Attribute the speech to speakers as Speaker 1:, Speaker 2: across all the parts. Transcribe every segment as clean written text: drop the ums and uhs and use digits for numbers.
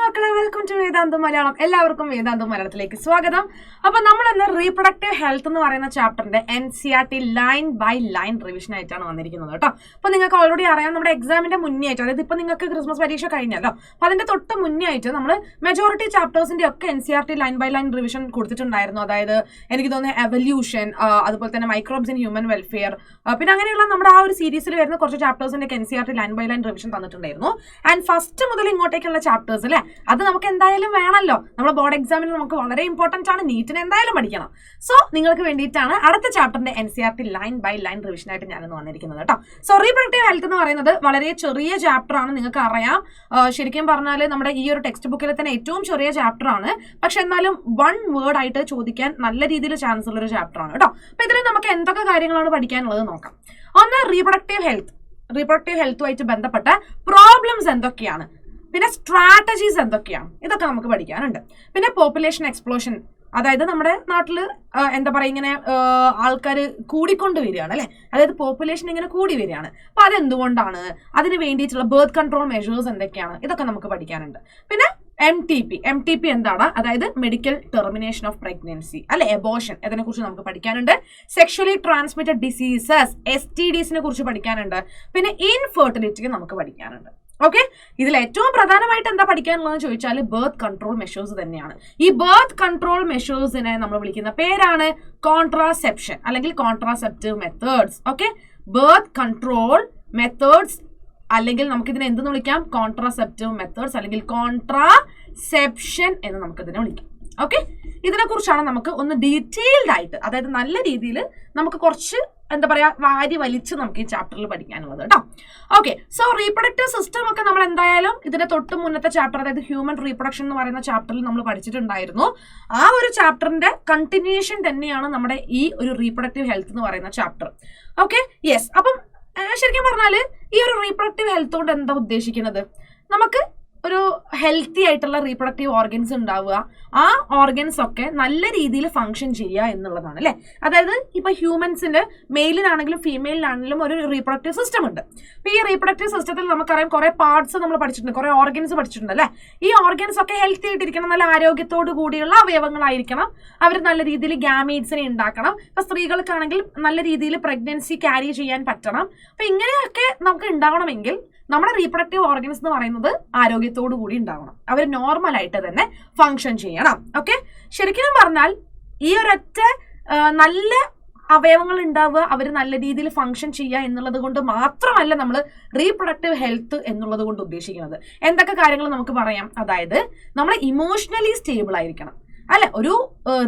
Speaker 1: മക്കളെ, welcome to വേദാന്തം മലയാളം. എല്ലാവർക്കും വേദാന്തം മലയാളത്തിലേക്ക് സ്വാഗതം. അപ്പൊ നമ്മൾ ഇന്ന് റീപ്രൊഡക്റ്റീവ് ഹെൽത്ത് എന്ന് പറയുന്ന ചാപ്റ്ററിന്റെ NCERT line by line revision ആയിട്ടാണ് വന്നിരിക്കുന്നത് കേട്ടോ. അപ്പൊ നിങ്ങൾക്ക് ഓൾറെഡി അറിയാം, നമ്മുടെ എക്സാമിന്റെ മുന്നേ ആയിട്ട്, അതായത് ഇപ്പൊ നിങ്ങൾക്ക് ക്രിസ്മസ് പരീക്ഷ കഴിഞ്ഞല്ലോ, അപ്പൊ അതിന്റെ തൊട്ട് മുന്നേ ആയിട്ട് നമ്മൾ മെജോറിറ്റി ചാപ്റ്റേഴ്സിന്റെ ഒക്കെ NCERT line by line revision കൊടുത്തിട്ടുണ്ടായിരുന്നു. അതായത് എനിക്ക് തോന്നുന്നത് എവല്യൂഷൻ, അതുപോലെ തന്നെ മൈക്രോബ്സ് ഇൻ ഹ്യൂമൻ വെൽഫെയർ, പിന്നെ അങ്ങനെയുള്ള നമ്മുടെ ആ ഒരു സീരീസിൽ വരുന്ന കുറച്ച് ചാപ്റ്റേഴ്സിന്റെ NCERT line by line revision തന്നിട്ടുണ്ടായിരുന്നു. ആൻഡ് ഫസ്റ്റ് മുതൽ ഇങ്ങോട്ടേക്കുള്ള ചാപ്റ്റേഴ്സ് അല്ലേ, അത് നമുക്ക് എന്തായാലും വേണമല്ലോ. നമ്മുടെ ബോർഡ് എക്സാമിന് നമുക്ക് വളരെ ഇമ്പോർട്ടന്റ് ആണ്, നീറ്റിന് എന്തായാലും പഠിക്കണം. സോ നിങ്ങൾക്ക് വേണ്ടിയിട്ടാണ് അടുത്ത ചാപ്റ്ററിന്റെ NCERT line by line revision ആയിട്ട് ഞാനിന്ന് വന്നിരിക്കുന്നത് കേട്ടോ. സോ റീപ്രൊഡക്റ്റീവ് ഹെൽത്ത് എന്ന് പറയുന്നത് വളരെ ചെറിയ ചാപ്റ്റർ ആണ്, നിങ്ങൾക്ക് അറിയാം. ശരിക്കും പറഞ്ഞാൽ നമ്മുടെ ഈ ഒരു ടെക്സ്റ്റ് ബുക്കിൽ തന്നെ ഏറ്റവും ചെറിയ ചാപ്റ്റർ ആണ്, പക്ഷെ എന്നാലും വൺ വേർഡ് ആയിട്ട് ചോദിക്കാൻ നല്ല രീതിയിൽ ചാൻസ് ഉള്ള ഒരു ചാപ്റ്റർ ആണ് കേട്ടോ. അപ്പൊ ഇതിൽ നമുക്ക് എന്തൊക്കെ കാര്യങ്ങളാണ് പഠിക്കാനുള്ളത് നോക്കാം. ഒന്ന്, റീപ്രൊഡക്റ്റീവ് ഹെൽത്തുമായിട്ട് ബന്ധപ്പെട്ട പ്രോബ്ലംസ് എന്തൊക്കെയാണ്, പിന്നെ സ്ട്രാറ്റജീസ് എന്തൊക്കെയാണ്, ഇതൊക്കെ നമുക്ക് പഠിക്കാനുണ്ട്. പിന്നെ പോപ്പുലേഷൻ എക്സ്പ്ലോഷൻ, അതായത് നമ്മുടെ നാട്ടിൽ എന്താ പറയുക, ഇങ്ങനെ ആൾക്കാർ കൂടിക്കൊണ്ട് വരികയാണ് അല്ലെ, അതായത് പോപ്പുലേഷൻ ഇങ്ങനെ കൂടി വരികയാണ്. അപ്പൊ അതെന്തുകൊണ്ടാണ്, അതിന് വേണ്ടിയിട്ടുള്ള ബർത്ത് കൺട്രോൾ മെഷേഴ്സ് എന്തൊക്കെയാണ്, ഇതൊക്കെ നമുക്ക് പഠിക്കാനുണ്ട്. പിന്നെ MTP എന്താണ്, അതായത് മെഡിക്കൽ ടെർമിനേഷൻ ഓഫ് പ്രഗ്നൻസി അല്ലെ, എബോർഷൻ, ഇതിനെ കുറിച്ച് നമുക്ക് പഠിക്കാനുണ്ട്. സെക്ഷലി ട്രാൻസ്മിറ്റഡ് ഡിസീസസ്, STDസിനെ കുറിച്ച് പഠിക്കാനുണ്ട്. പിന്നെ ഇൻഫെർട്ടിലിറ്റിക്ക് നമുക്ക് പഠിക്കാനുണ്ട്. ഓക്കെ, ഇതിൽ ഏറ്റവും പ്രധാനമായിട്ട് എന്താ പഠിക്കാനുള്ളതെന്ന് ചോദിച്ചാൽ ബർത്ത് കൺട്രോൾ മെഷേഴ്സ് തന്നെയാണ്. ഈ ബർത്ത് കൺട്രോൾ മെഷേഴ്സിനെ നമ്മൾ വിളിക്കുന്ന പേരാണ് കോൺട്രാസെപ്ഷൻ അല്ലെങ്കിൽ contraceptive methods. Okay, birth control methods, അല്ലെങ്കിൽ നമുക്കിതിനെ എന്തെന്ന് വിളിക്കാം, കോൺട്രാസെപ്റ്റീവ് മെത്തേഡ്സ് അല്ലെങ്കിൽ കോൺട്രാസെപ്ഷൻ എന്ന് നമുക്കിതിനെ വിളിക്കാം. ഓക്കെ, ഇതിനെ കുറിച്ചാണ് നമുക്ക് ഒന്ന് ഡീറ്റെയിൽഡ് ആയിട്ട്, അതായത് നല്ല രീതിയിൽ നമുക്ക് കുറച്ച് എന്താ പറയാ വാരി വലിച്ച് നമുക്ക് ഈ ചാപ്റ്ററിൽ പഠിക്കാനുള്ളത് കേട്ടോ. ഓക്കെ, സോ റീപ്രൊഡക്റ്റീവ് സിസ്റ്റം ഒക്കെ നമ്മൾ എന്തായാലും ഇതിന്റെ തൊട്ട് മുന്നത്തെ ചാപ്റ്റർ, അതായത് ഹ്യൂമൻ റീപ്രൊഡക്ഷൻ എന്ന് പറയുന്ന ചാപ്റ്ററിൽ നമ്മൾ പഠിച്ചിട്ടുണ്ടായിരുന്നു. ആ ഒരു ചാപ്റ്ററിന്റെ കണ്ടിന്യൂഷൻ തന്നെയാണ് നമ്മുടെ ഈ ഒരു റീപ്രൊഡക്റ്റീവ് ഹെൽത്ത് എന്ന് പറയുന്ന ചാപ്റ്റർ. Okay, yes. അപ്പം ശരിക്കും പറഞ്ഞാല് ഈ ഒരു റീപ്രൊഡക്റ്റീവ് ഹെൽത്ത് കൊണ്ട് എന്താ ഉദ്ദേശിക്കുന്നത്, നമുക്ക് ഒരു ഹെൽത്തി ആയിട്ടുള്ള റീപ്രൊഡക്റ്റീവ് ഓർഗൻസ് ഉണ്ടാവുക, ആ ഓർഗൻസ് ഒക്കെ നല്ല രീതിയിൽ ഫങ്ഷൻ ചെയ്യുക എന്നുള്ളതാണ് അല്ലെ. അതായത് ഇപ്പൊ ഹ്യൂമൻസിന്റെ മെയിലിനാണെങ്കിലും ഫീമെയിലിനാണെങ്കിലും ഒരു റീപ്രൊഡക്റ്റീവ് സിസ്റ്റം ഉണ്ട്. അപ്പൊ ഈ റീപ്രൊഡക്റ്റീവ് സിസ്റ്റത്തിൽ നമുക്കറിയാം കുറെ പാർട്സ് നമ്മൾ പഠിച്ചിട്ടുണ്ട്, കുറെ ഓർഗൻസ് പഠിച്ചിട്ടുണ്ട് അല്ലെ. ഈ ഓർഗൻസ് ഒക്കെ ഹെൽത്തി ആയിട്ടിരിക്കണം, നല്ല ആരോഗ്യത്തോടു കൂടിയുള്ള അവയവങ്ങളായിരിക്കണം, അവർ നല്ല രീതിയിൽ ഗാമീറ്റ്സിനെ ഉണ്ടാക്കണം. ഇപ്പൊ സ്ത്രീകൾക്കാണെങ്കിൽ നല്ല രീതിയിൽ പ്രഗ്നൻസി ക്യാരി ചെയ്യാൻ പറ്റണം. അപ്പൊ ഇങ്ങനെയൊക്കെ നമുക്ക് ഉണ്ടാവണമെങ്കിൽ നമ്മുടെ റീപ്രൊഡക്റ്റീവ് ഓർഗൻസ് എന്ന് പറയുന്നത് ആരോഗ്യത്തോടു കൂടി ഉണ്ടാവണം, അവർ നോർമൽ ആയിട്ട് തന്നെ ഫങ്ഷൻ ചെയ്യണം. ഓക്കെ, ശരിക്കും പറഞ്ഞാൽ ഈ ഒരൊറ്റ നല്ല അവയവങ്ങൾ ഉണ്ടാവുക, അവർ നല്ല രീതിയിൽ ഫങ്ഷൻ ചെയ്യുക എന്നുള്ളത് കൊണ്ട് മാത്രമല്ല നമ്മൾ റീപ്രൊഡക്റ്റീവ് ഹെൽത്ത് എന്നുള്ളത് കൊണ്ട് ഉദ്ദേശിക്കുന്നത്. എന്തൊക്കെ കാര്യങ്ങൾ നമുക്ക് പറയാം, അതായത് നമ്മൾ ഇമോഷണലി സ്റ്റേബിൾ ആയിരിക്കണം അല്ലെ. ഒരു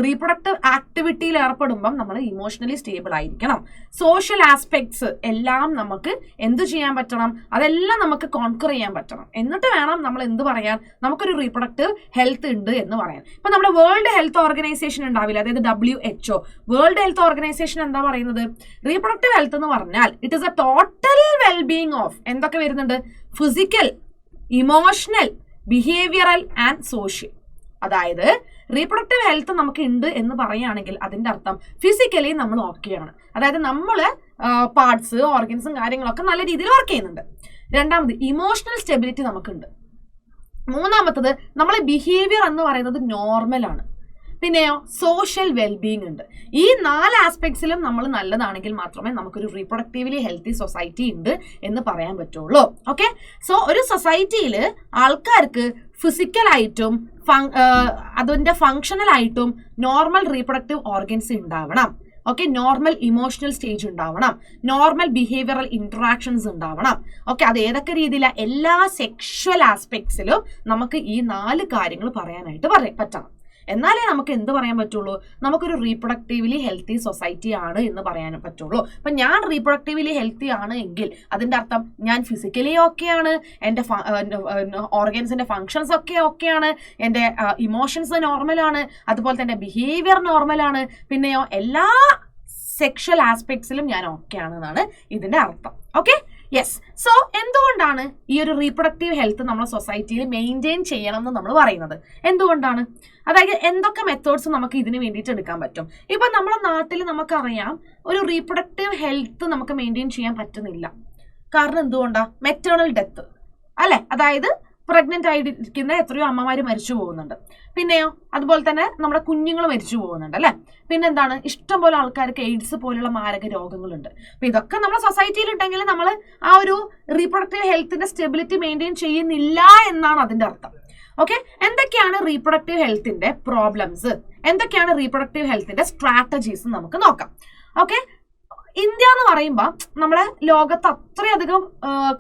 Speaker 1: റീപ്രൊഡക്റ്റീവ് ആക്ടിവിറ്റിയിൽ ഏർപ്പെടുമ്പം നമ്മൾ ഇമോഷണലി സ്റ്റേബിൾ ആയിരിക്കണം. സോഷ്യൽ ആസ്പെക്ട്സ് എല്ലാം നമുക്ക് എന്ത് ചെയ്യാൻ പറ്റണം, അതെല്ലാം നമുക്ക് കോൺക്വർ ചെയ്യാൻ പറ്റണം. എന്നിട്ട് വേണം നമ്മൾ എന്ത് പറയാൻ, നമുക്കൊരു റീപ്രൊഡക്റ്റീവ് ഹെൽത്ത് ഉണ്ട് എന്ന് പറയാൻ. ഇപ്പൊ നമ്മുടെ വേൾഡ് ഹെൽത്ത് ഓർഗനൈസേഷൻ ഉണ്ടാവില്ല, അതായത് WHO, വേൾഡ് ഹെൽത്ത് ഓർഗനൈസേഷൻ എന്താ പറയുന്നത്, റീപ്രൊഡക്റ്റീവ് ഹെൽത്ത് എന്ന് പറഞ്ഞാൽ it is A total wellbeing of എന്തൊക്കെ വരുന്നുണ്ട്, physical, emotional, behavioural and social. അതായത് റീപ്രൊഡക്റ്റീവ് ഹെൽത്ത് നമുക്ക് ഉണ്ട് എന്ന് പറയുകയാണെങ്കിൽ അതിന്റെ അർത്ഥം ഫിസിക്കലി നമ്മൾ ഓക്കെയാണ്, അതായത് നമ്മള് പാർട്സ്, ഓർഗൻസും കാര്യങ്ങളൊക്കെ നല്ല രീതിയിൽ വർക്ക് ചെയ്യുന്നുണ്ട്. രണ്ടാമത് ഇമോഷണൽ സ്റ്റെബിലിറ്റി നമുക്കുണ്ട്. മൂന്നാമത്തത് നമ്മളെ ബിഹേവിയർ എന്ന് പറയുന്നത് നോർമലാണ്. പിന്നെയോ സോഷ്യൽ വെൽബീയിങ് ഉണ്ട്. ഈ 4 ആസ്പെക്ട്സിലും നമ്മൾ നല്ലതാണെങ്കിൽ മാത്രമേ നമുക്കൊരു റീപ്രൊഡക്റ്റീവ്ലി ഹെൽത്തി സൊസൈറ്റി ഉണ്ട് എന്ന് പറയാൻ പറ്റുള്ളൂ. ഓക്കെ, സോ ഒരു സൊസൈറ്റിയിൽ ആൾക്കാർക്ക് ഫിസിക്കലായിട്ടും അതിന്റെ ഫങ്ഷണലായിട്ടും നോർമൽ റീപ്രൊഡക്റ്റീവ് ഓർഗൻസ് ഉണ്ടാവണം. ഓക്കെ, നോർമൽ ഇമോഷണൽ സ്റ്റേജ് ഉണ്ടാവണം, നോർമൽ ബിഹേവിയറൽ ഇന്ററാക്ഷൻസ് ഉണ്ടാവണം. ഓക്കെ, അത് ഏതൊക്കെ രീതിയിലാണ്, എല്ലാ സെക്ഷൽ ആസ്പെക്ട്സിലും നമുക്ക് ഈ 4 കാര്യങ്ങൾ പറയാനായിട്ട് പറ്റണം. എന്നാലേ നമുക്ക് എന്ത് പറയാൻ പറ്റുള്ളൂ, നമുക്കൊരു റീപ്രൊഡക്റ്റീവ്ലി ഹെൽത്തി സൊസൈറ്റി ആണ് എന്ന് പറയാൻ പറ്റുള്ളൂ. അപ്പൊ ഞാൻ റീപ്രൊഡക്റ്റീവ്ലി ഹെൽത്തി ആണ് എങ്കിൽ അതിന്റെ അർത്ഥം ഞാൻ ഫിസിക്കലി ഓക്കെയാണ്, എൻ്റെ ഓർഗൻസിന്റെ ഫങ്ഷൻസ് ഒക്കെ ഓക്കെയാണ്, എൻ്റെ ഇമോഷൻസ് നോർമലാണ്, അതുപോലെ തന്നെ ബിഹേവിയർ നോർമലാണ്, പിന്നെയോ എല്ലാ സെക്ഷൽ ആസ്പെക്ട്സിലും ഞാൻ ഓക്കെ ആണെന്നാണ് ഇതിന്റെ അർത്ഥം. Okay, yes. സോ എന്തുകൊണ്ടാണ് ഈ ഒരു റീപ്രൊഡക്റ്റീവ് ഹെൽത്ത് നമ്മളെ സൊസൈറ്റിയിൽ മെയിൻറ്റെയിൻ ചെയ്യണം എന്ന് നമ്മൾ പറയുന്നത്, എന്തുകൊണ്ടാണ്, അതായത് എന്തൊക്കെ മെത്തേഡ്സ് നമുക്ക് ഇതിന് വേണ്ടിയിട്ട് എടുക്കാൻ പറ്റും. ഇപ്പൊ നമ്മുടെ നാട്ടിൽ നമുക്കറിയാം ഒരു റീപ്രൊഡക്റ്റീവ് ഹെൽത്ത് നമുക്ക് മെയിൻറ്റെയിൻ ചെയ്യാൻ പറ്റുന്നില്ല. കാരണം എന്തുകൊണ്ടാ, മെറ്റേണൽ ഡെത്ത് അല്ലെ, അതായത് പ്രഗ്നന്റ് ആയിരിക്കുന്ന എത്രയോ അമ്മമാര് മരിച്ചു പോകുന്നുണ്ട്. പിന്നെയോ അതുപോലെ തന്നെ നമ്മുടെ കുഞ്ഞുങ്ങൾ മരിച്ചു പോകുന്നുണ്ട് അല്ലെ. പിന്നെന്താണ്, ഇഷ്ടംപോലെ ആൾക്കാർക്ക് എയ്ഡ്സ് പോലുള്ള മാരക രോഗങ്ങളുണ്ട്. അപ്പൊ ഇതൊക്കെ നമ്മുടെ സൊസൈറ്റിയിൽ ഉണ്ടെങ്കിൽ നമ്മൾ ആ ഒരു റീപ്രൊഡക്റ്റീവ് ഹെൽത്തിന്റെ സ്റ്റെബിലിറ്റി മെയിൻറ്റെയിൻ ചെയ്യുന്നില്ല എന്നാണ് അതിന്റെ അർത്ഥം. ഓക്കെ, എന്തൊക്കെയാണ് റീപ്രൊഡക്റ്റീവ് ഹെൽത്തിന്റെ പ്രോബ്ലംസ്, എന്തൊക്കെയാണ് റീപ്രൊഡക്റ്റീവ് ഹെൽത്തിന്റെ സ്ട്രാറ്റജീസ് നമുക്ക് നോക്കാം. ഓക്കെ, ഇന്ത്യ എന്ന് പറയുമ്പോൾ നമ്മുടെ ലോകത്ത് അത്രയധികം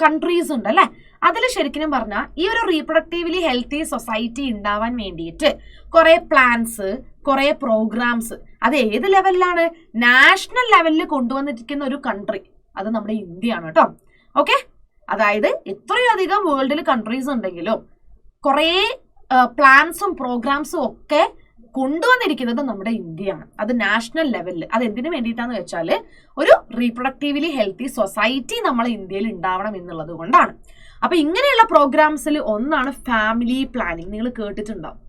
Speaker 1: കൺട്രീസ് ഉണ്ട് അല്ലെ. അതിൽ ശരിക്കും പറഞ്ഞാൽ ഈ ഒരു റീപ്രൊഡക്റ്റീവ്ലി ഹെൽത്തി സൊസൈറ്റി ഉണ്ടാവാൻ വേണ്ടിയിട്ട് കുറെ പ്ലാൻസ്, കുറെ പ്രോഗ്രാംസ്, അത് ഏത് ലെവലിലാണ്, നാഷണൽ ലെവലിൽ കൊണ്ടുവന്നിരിക്കുന്ന ഒരു കൺട്രി അത് നമ്മുടെ ഇന്ത്യയാണ് കേട്ടോ. ഓക്കെ, അതായത് ഇത്രയധികം വേൾഡിൽ കൺട്രീസ് ഉണ്ടെങ്കിലും കുറെ പ്ലാൻസും പ്രോഗ്രാംസും ഒക്കെ കൊണ്ടുവന്നിരിക്കുന്നത് നമ്മുടെ ഇന്ത്യയാണ്. അത് നാഷണൽ ലെവലിൽ. അത് എന്തിനു വേണ്ടിയിട്ടാന്ന് വെച്ചാൽ ഒരു റീപ്രൊഡക്റ്റീവ്ലി ഹെൽത്തി സൊസൈറ്റി നമ്മളെ ഇന്ത്യയിൽ ഉണ്ടാവണം എന്നുള്ളത് കൊണ്ടാണ്. അപ്പൊ ഇങ്ങനെയുള്ള പ്രോഗ്രാംസിൽ ഒന്നാണ് ഫാമിലി പ്ലാനിങ്. നിങ്ങൾ കേട്ടിട്ടുണ്ടാവും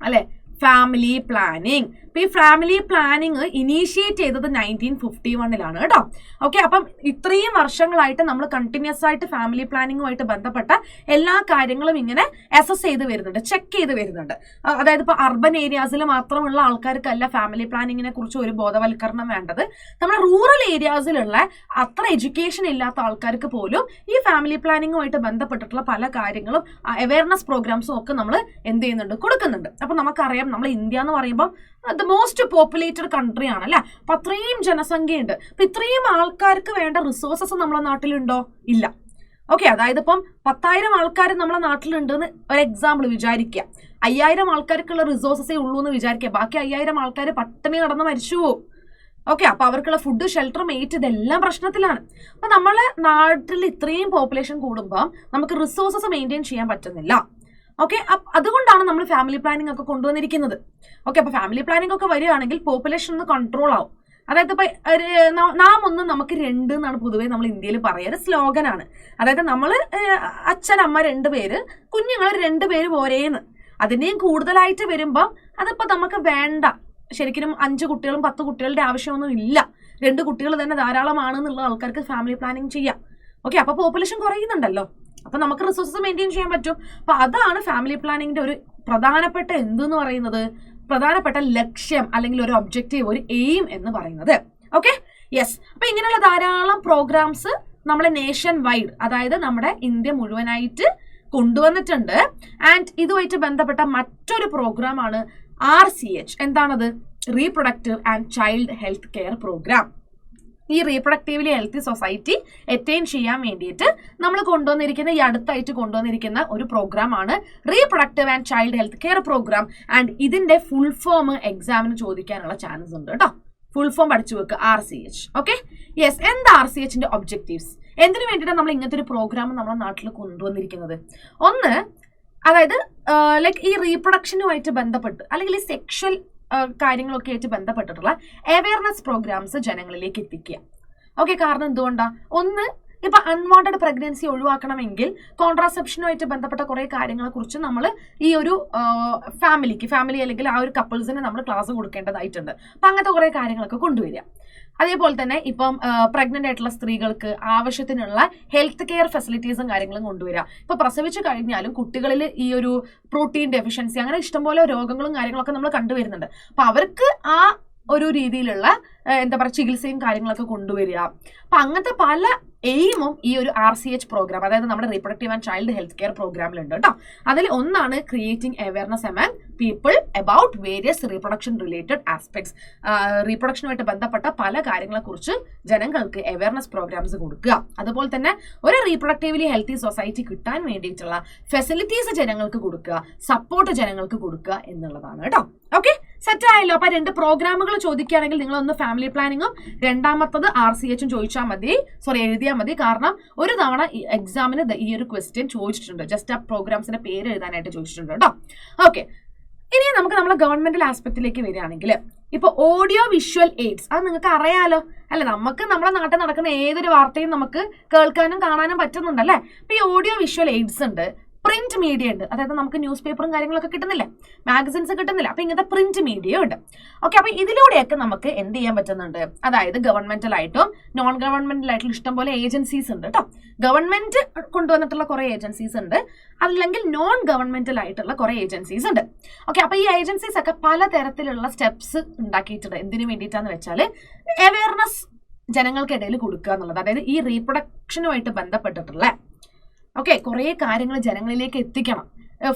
Speaker 1: അല്ലെ, ഫാമിലി പ്ലാനിങ്. അപ്പൊ ഈ ഫാമിലി പ്ലാനിങ് ഇനീഷ്യേറ്റ് ചെയ്തത് 1951 കേട്ടോ. ഓക്കെ, അപ്പം ഇത്രയും വർഷങ്ങളായിട്ട് നമ്മൾ കണ്ടിന്യൂസ് ആയിട്ട് ഫാമിലി പ്ലാനിങ്ങുമായിട്ട് ബന്ധപ്പെട്ട എല്ലാ കാര്യങ്ങളും ഇങ്ങനെ അസസ് ചെയ്ത് വരുന്നുണ്ട്, ചെക്ക് ചെയ്ത് വരുന്നുണ്ട്. അതായത് ഇപ്പൊ അർബൻ ഏരിയാസിൽ മാത്രമുള്ള ആൾക്കാർക്കല്ല ഫാമിലി പ്ലാനിങ്ങിനെ കുറിച്ച് ഒരു ബോധവൽക്കരണം വേണ്ടത്. നമ്മുടെ റൂറൽ ഏരിയാസിലുള്ള അത്ര എഡ്യൂക്കേഷൻ ഇല്ലാത്ത ആൾക്കാർക്ക് പോലും ഈ ഫാമിലി പ്ലാനിങ്ങുമായിട്ട് ബന്ധപ്പെട്ടിട്ടുള്ള പല കാര്യങ്ങളും അവയർനെസ് പ്രോഗ്രാംസും ഒക്കെ നമ്മൾ എന്ത് ചെയ്യുന്നുണ്ട്, കൊടുക്കുന്നുണ്ട്. അപ്പൊ നമുക്കറിയാം നമ്മൾ ഇന്ത്യ എന്ന് പറയുമ്പോൾ ദ മോസ്റ്റ് പോപ്പുലേറ്റഡ് കൺട്രി ആണ് അല്ലെ. അപ്പൊ അത്രയും ജനസംഖ്യയുണ്ട്. അപ്പൊ ഇത്രയും ആൾക്കാർക്ക് വേണ്ട റിസോഴ്സസ് നമ്മളെ നാട്ടിലുണ്ടോ? ഇല്ല. ഓക്കെ, അതായത് ഇപ്പം 10,000 ആൾക്കാർ നമ്മളെ നാട്ടിലുണ്ടെന്ന് ഒരു എക്സാമ്പിൾ വിചാരിക്കുക. 5,000 ആൾക്കാർക്കുള്ള റിസോഴ്സസേ ഉള്ളൂ എന്ന് വിചാരിക്കുക. ബാക്കി 5,000 ആൾക്കാർ പട്ടിണി കടന്ന് മരിച്ചു പോകും. ഓക്കെ, അപ്പൊ അവർക്കുള്ള ഫുഡ്, ഷെൽട്ടർ, മെയ്റ്റ് ഇതെല്ലാം പ്രശ്നത്തിലാണ്. അപ്പൊ നമ്മളെ നാട്ടിൽ ഇത്രയും പോപ്പുലേഷൻ കൂടുമ്പോൾ നമുക്ക് റിസോഴ്സസ് മെയിൻറ്റെയിൻ ചെയ്യാൻ പറ്റുന്നില്ല. ഓക്കെ, അതുകൊണ്ടാണ് നമ്മൾ ഫാമിലി പ്ലാനിങ് ഒക്കെ കൊണ്ടുവന്നിരിക്കുന്നത്. ഓക്കെ, അപ്പൊ ഫാമിലി പ്ലാനിങ് ഒക്കെ വരികയാണെങ്കിൽ പോപ്പുലേഷൻ ഒന്ന് കൺട്രോൾ ആവും. അതായത് ഇപ്പൊ നാം ഒന്ന് നമുക്ക് രണ്ട് എന്നാണ് പൊതുവേ നമ്മൾ ഇന്ത്യയിൽ പറയുക, ഒരു സ്ലോഗനാണ്. അതായത് നമ്മൾ അച്ഛൻ അമ്മ 2 പേര്, കുഞ്ഞുങ്ങൾ 2 പേര് പോരേന്ന്. അതിന്റെയും കൂടുതലായിട്ട് വരുമ്പോൾ അതിപ്പോ നമുക്ക് വേണ്ട. ശരിക്കും 5 കുട്ടികളും 10 കുട്ടികളുടെ ആവശ്യമൊന്നും ഇല്ല. 2 കുട്ടികൾ തന്നെ ധാരാളമാണെന്നുള്ള ആൾക്കാർക്ക് ഫാമിലി പ്ലാനിങ് ചെയ്യാം. ഓക്കെ, അപ്പൊ പോപ്പുലേഷൻ കുറയുന്നുണ്ടല്ലോ, അപ്പൊ നമുക്ക് റിസോഴ്സസ് മെയിൻറ്റെയിൻ ചെയ്യാൻ പറ്റും. അപ്പൊ അതാണ് ഫാമിലി പ്ലാനിങ്ങിന്റെ ഒരു പ്രധാനപ്പെട്ട എന്തെന്ന് പറയുന്നത്, പ്രധാനപ്പെട്ട ലക്ഷ്യം അല്ലെങ്കിൽ ഒരു ഒബ്ജക്റ്റീവ്, ഒരു എയിം എന്ന് പറയുന്നത്. Okay, yes. അപ്പൊ ഇങ്ങനെയുള്ള ധാരാളം പ്രോഗ്രാംസ് നമ്മളെ നേഷൻ വൈഡ്, അതായത് നമ്മുടെ ഇന്ത്യ മുഴുവനായിട്ട് കൊണ്ടുവന്നിട്ടുണ്ട്. ആൻഡ് ഇതുമായിട്ട് ബന്ധപ്പെട്ട മറ്റൊരു പ്രോഗ്രാമാണ് RCH. എന്താണത്? Reproductive and child health care programme. ഈ റീപ്രൊഡക്റ്റീവ്ലി ഹെൽത്തി സൊസൈറ്റി അറ്റൈൻ ചെയ്യാൻ വേണ്ടിയിട്ട് നമ്മൾ കൊണ്ടുവന്നിരിക്കുന്ന, ഈ അടുത്തായിട്ട് കൊണ്ടുവന്നിരിക്കുന്ന ഒരു പ്രോഗ്രാമാണ് reproductive and child health care programme. And ഇതിന്റെ ഫുൾ ഫോം എക്സാമിന് ചോദിക്കാനുള്ള ചാൻസ് ഉണ്ട് കേട്ടോ. ഫുൾ ഫോം പഠിച്ചു വെക്കുക, RCH. Okay, yes. എന്താ RCHന്റെ ഒബ്ജക്റ്റീവ്സ്? എന്തിനു വേണ്ടിയിട്ടാണ് നമ്മൾ ഇങ്ങനത്തെ ഒരു പ്രോഗ്രാം നമ്മുടെ നാട്ടിൽ കൊണ്ടുവന്നിരിക്കുന്നത്? ഒന്ന്, അതായത് ലൈക്ക് ഈ റീപ്രൊഡക്ഷനുമായിട്ട് ബന്ധപ്പെട്ട് അല്ലെങ്കിൽ ഈ സെക്ഷൽ കാര്യങ്ങളൊക്കെ ആയിട്ട് ബന്ധപ്പെട്ടിട്ടുള്ള അവയർനെസ് പ്രോഗ്രാംസ് ജനങ്ങളിലേക്ക് എത്തിക്കുക. ഓക്കെ, കാരണം എന്തുകൊണ്ടാ? ഒന്ന്, ഇപ്പൊ അൺവാണ്ടഡ് പ്രഗ്നൻസി ഒഴിവാക്കണമെങ്കിൽ കോൺട്രാസെപ്ഷനുമായിട്ട് ബന്ധപ്പെട്ട കുറെ കാര്യങ്ങളെ കുറിച്ച് നമ്മൾ ഈ ഒരു ഫാമിലി അല്ലെങ്കിൽ ആ ഒരു കപ്പിൾസിന് നമ്മൾ ക്ലാസ് കൊടുക്കേണ്ടതായിട്ടുണ്ട്. അപ്പൊ അങ്ങനത്തെ കുറെ കാര്യങ്ങളൊക്കെ കൊണ്ടുവരിക. അതേപോലെ തന്നെ ഇപ്പം പ്രഗ്നന്റ് ആയിട്ടുള്ള സ്ത്രീകൾക്ക് ആവശ്യത്തിനുള്ള ഹെൽത്ത് കെയർ ഫെസിലിറ്റീസും കാര്യങ്ങളും കൊണ്ടുവരിക. ഇപ്പൊ പ്രസവിച്ചു കഴിഞ്ഞാലും കുട്ടികളിൽ ഈ ഒരു പ്രോട്ടീൻ ഡെഫിഷ്യൻസി അങ്ങനെ ഇഷ്ടംപോലെ രോഗങ്ങളും കാര്യങ്ങളൊക്കെ നമ്മൾ കണ്ടുവരുന്നുണ്ട്. അപ്പൊ അവർക്ക് ആ ഒരു രീതിയിലുള്ള എന്താ പറയുക ചികിത്സയും കാര്യങ്ങളൊക്കെ കൊണ്ടുവരിക. അപ്പൊ അങ്ങനത്തെ പല എയിമും ഈ ഒരു RCH പ്രോഗ്രാം, അതായത് നമ്മുടെ reproductive and child health care പ്രോഗ്രാമിലുണ്ട് കേട്ടോ. അതിൽ ഒന്നാണ് creating awareness among people about various reproduction related aspects. റീപ്രൊഡക്ഷനുമായിട്ട് ബന്ധപ്പെട്ട പല കാര്യങ്ങളെ കുറിച്ച് ജനങ്ങൾക്ക് അവയർനെസ് പ്രോഗ്രാംസ് കൊടുക്കുക. അതുപോലെ തന്നെ ഒരു റീപ്രൊഡക്റ്റീവ്ലി ഹെൽത്തി സൊസൈറ്റി കിട്ടാൻ വേണ്ടിയിട്ടുള്ള ഫെസിലിറ്റീസ് ജനങ്ങൾക്ക് കൊടുക്കുക, സപ്പോർട്ട് ജനങ്ങൾക്ക് കൊടുക്കുക എന്നുള്ളതാണ് കേട്ടോ. ഓക്കെ, സെറ്റ് ആയല്ലോ. അപ്പൊ 2 പ്രോഗ്രാമുകൾ ചോദിക്കുകയാണെങ്കിൽ നിങ്ങൾ ഒന്ന് ഫാമിലി പ്ലാനിങ്ങും രണ്ടാമത്തത് RCHും ചോദിച്ചാൽ മതി, എഴുതിയാൽ മതി. കാരണം ഒരു തവണ എക്സാമിന് ഈ ഒരു ക്വസ്റ്റ്യൻ ചോദിച്ചിട്ടുണ്ട്, ജസ്റ്റ് ആ പ്രോഗ്രാംസിന്റെ പേര് എഴുതാനായിട്ട് ചോദിച്ചിട്ടുണ്ട് കേട്ടോ. ഓക്കെ, ഇനി നമുക്ക് നമ്മളെ ഗവൺമെന്റൽ ആസ്പെക്റ്റിലേക്ക് വരികയാണെങ്കിൽ ഇപ്പൊ ഓഡിയോ വിഷ്വൽ എയ്ഡ്സ്, അത് നിങ്ങൾക്ക് അറിയാലോ അല്ലെ. നമുക്ക് നമ്മുടെ നാട്ടിൽ നടക്കുന്ന ഏതൊരു വാർത്തയും നമുക്ക് കേൾക്കാനും കാണാനും പറ്റുന്നുണ്ടല്ലേ. അപ്പൊ ഈ ഓഡിയോ വിഷ്വൽ എയ്ഡ്സ് ഉണ്ട്, പ്രിന്റ് മീഡിയ ഉണ്ട്. അതായത് നമുക്ക് ന്യൂസ് പേപ്പറും കാര്യങ്ങളൊക്കെ കിട്ടുന്നില്ല, മാഗസിൻസ് കിട്ടുന്നില്ല. അപ്പൊ ഇങ്ങനത്തെ പ്രിന്റ് മീഡിയ ഉണ്ട്. ഓക്കെ, അപ്പൊ ഇതിലൂടെയൊക്കെ നമുക്ക് എന്ത് ചെയ്യാൻ പറ്റുന്നുണ്ട്? അതായത് ഗവൺമെന്റൽ ആയിട്ടും നോൺ ഗവൺമെന്റൽ ആയിട്ടുള്ള ഇഷ്ടംപോലെ ഏജൻസീസ് ഉണ്ട് കേട്ടോ. ഗവൺമെന്റ് കൊണ്ടുവന്നിട്ടുള്ള കുറെ ഏജൻസീസ് ഉണ്ട്, അല്ലെങ്കിൽ നോൺ ഗവൺമെന്റൽ ആയിട്ടുള്ള കുറെ ഏജൻസീസ് ഉണ്ട്. ഓക്കെ, അപ്പൊ ഈ ഏജൻസീസ് ഒക്കെ പലതരത്തിലുള്ള സ്റ്റെപ്സ് ഉണ്ടാക്കിയിട്ടുണ്ട്. എന്തിനു വേണ്ടിയിട്ടാന്ന് വെച്ചാൽ അവയർനെസ് ജനങ്ങൾക്കിടയിൽ കൊടുക്കുക എന്നുള്ളത്. അതായത് ഈ റീപ്രൊഡക്ഷനുമായിട്ട് ബന്ധപ്പെട്ടിട്ടുള്ള കുറെ കാര്യങ്ങൾ ജനങ്ങളിലേക്ക് എത്തിക്കണം.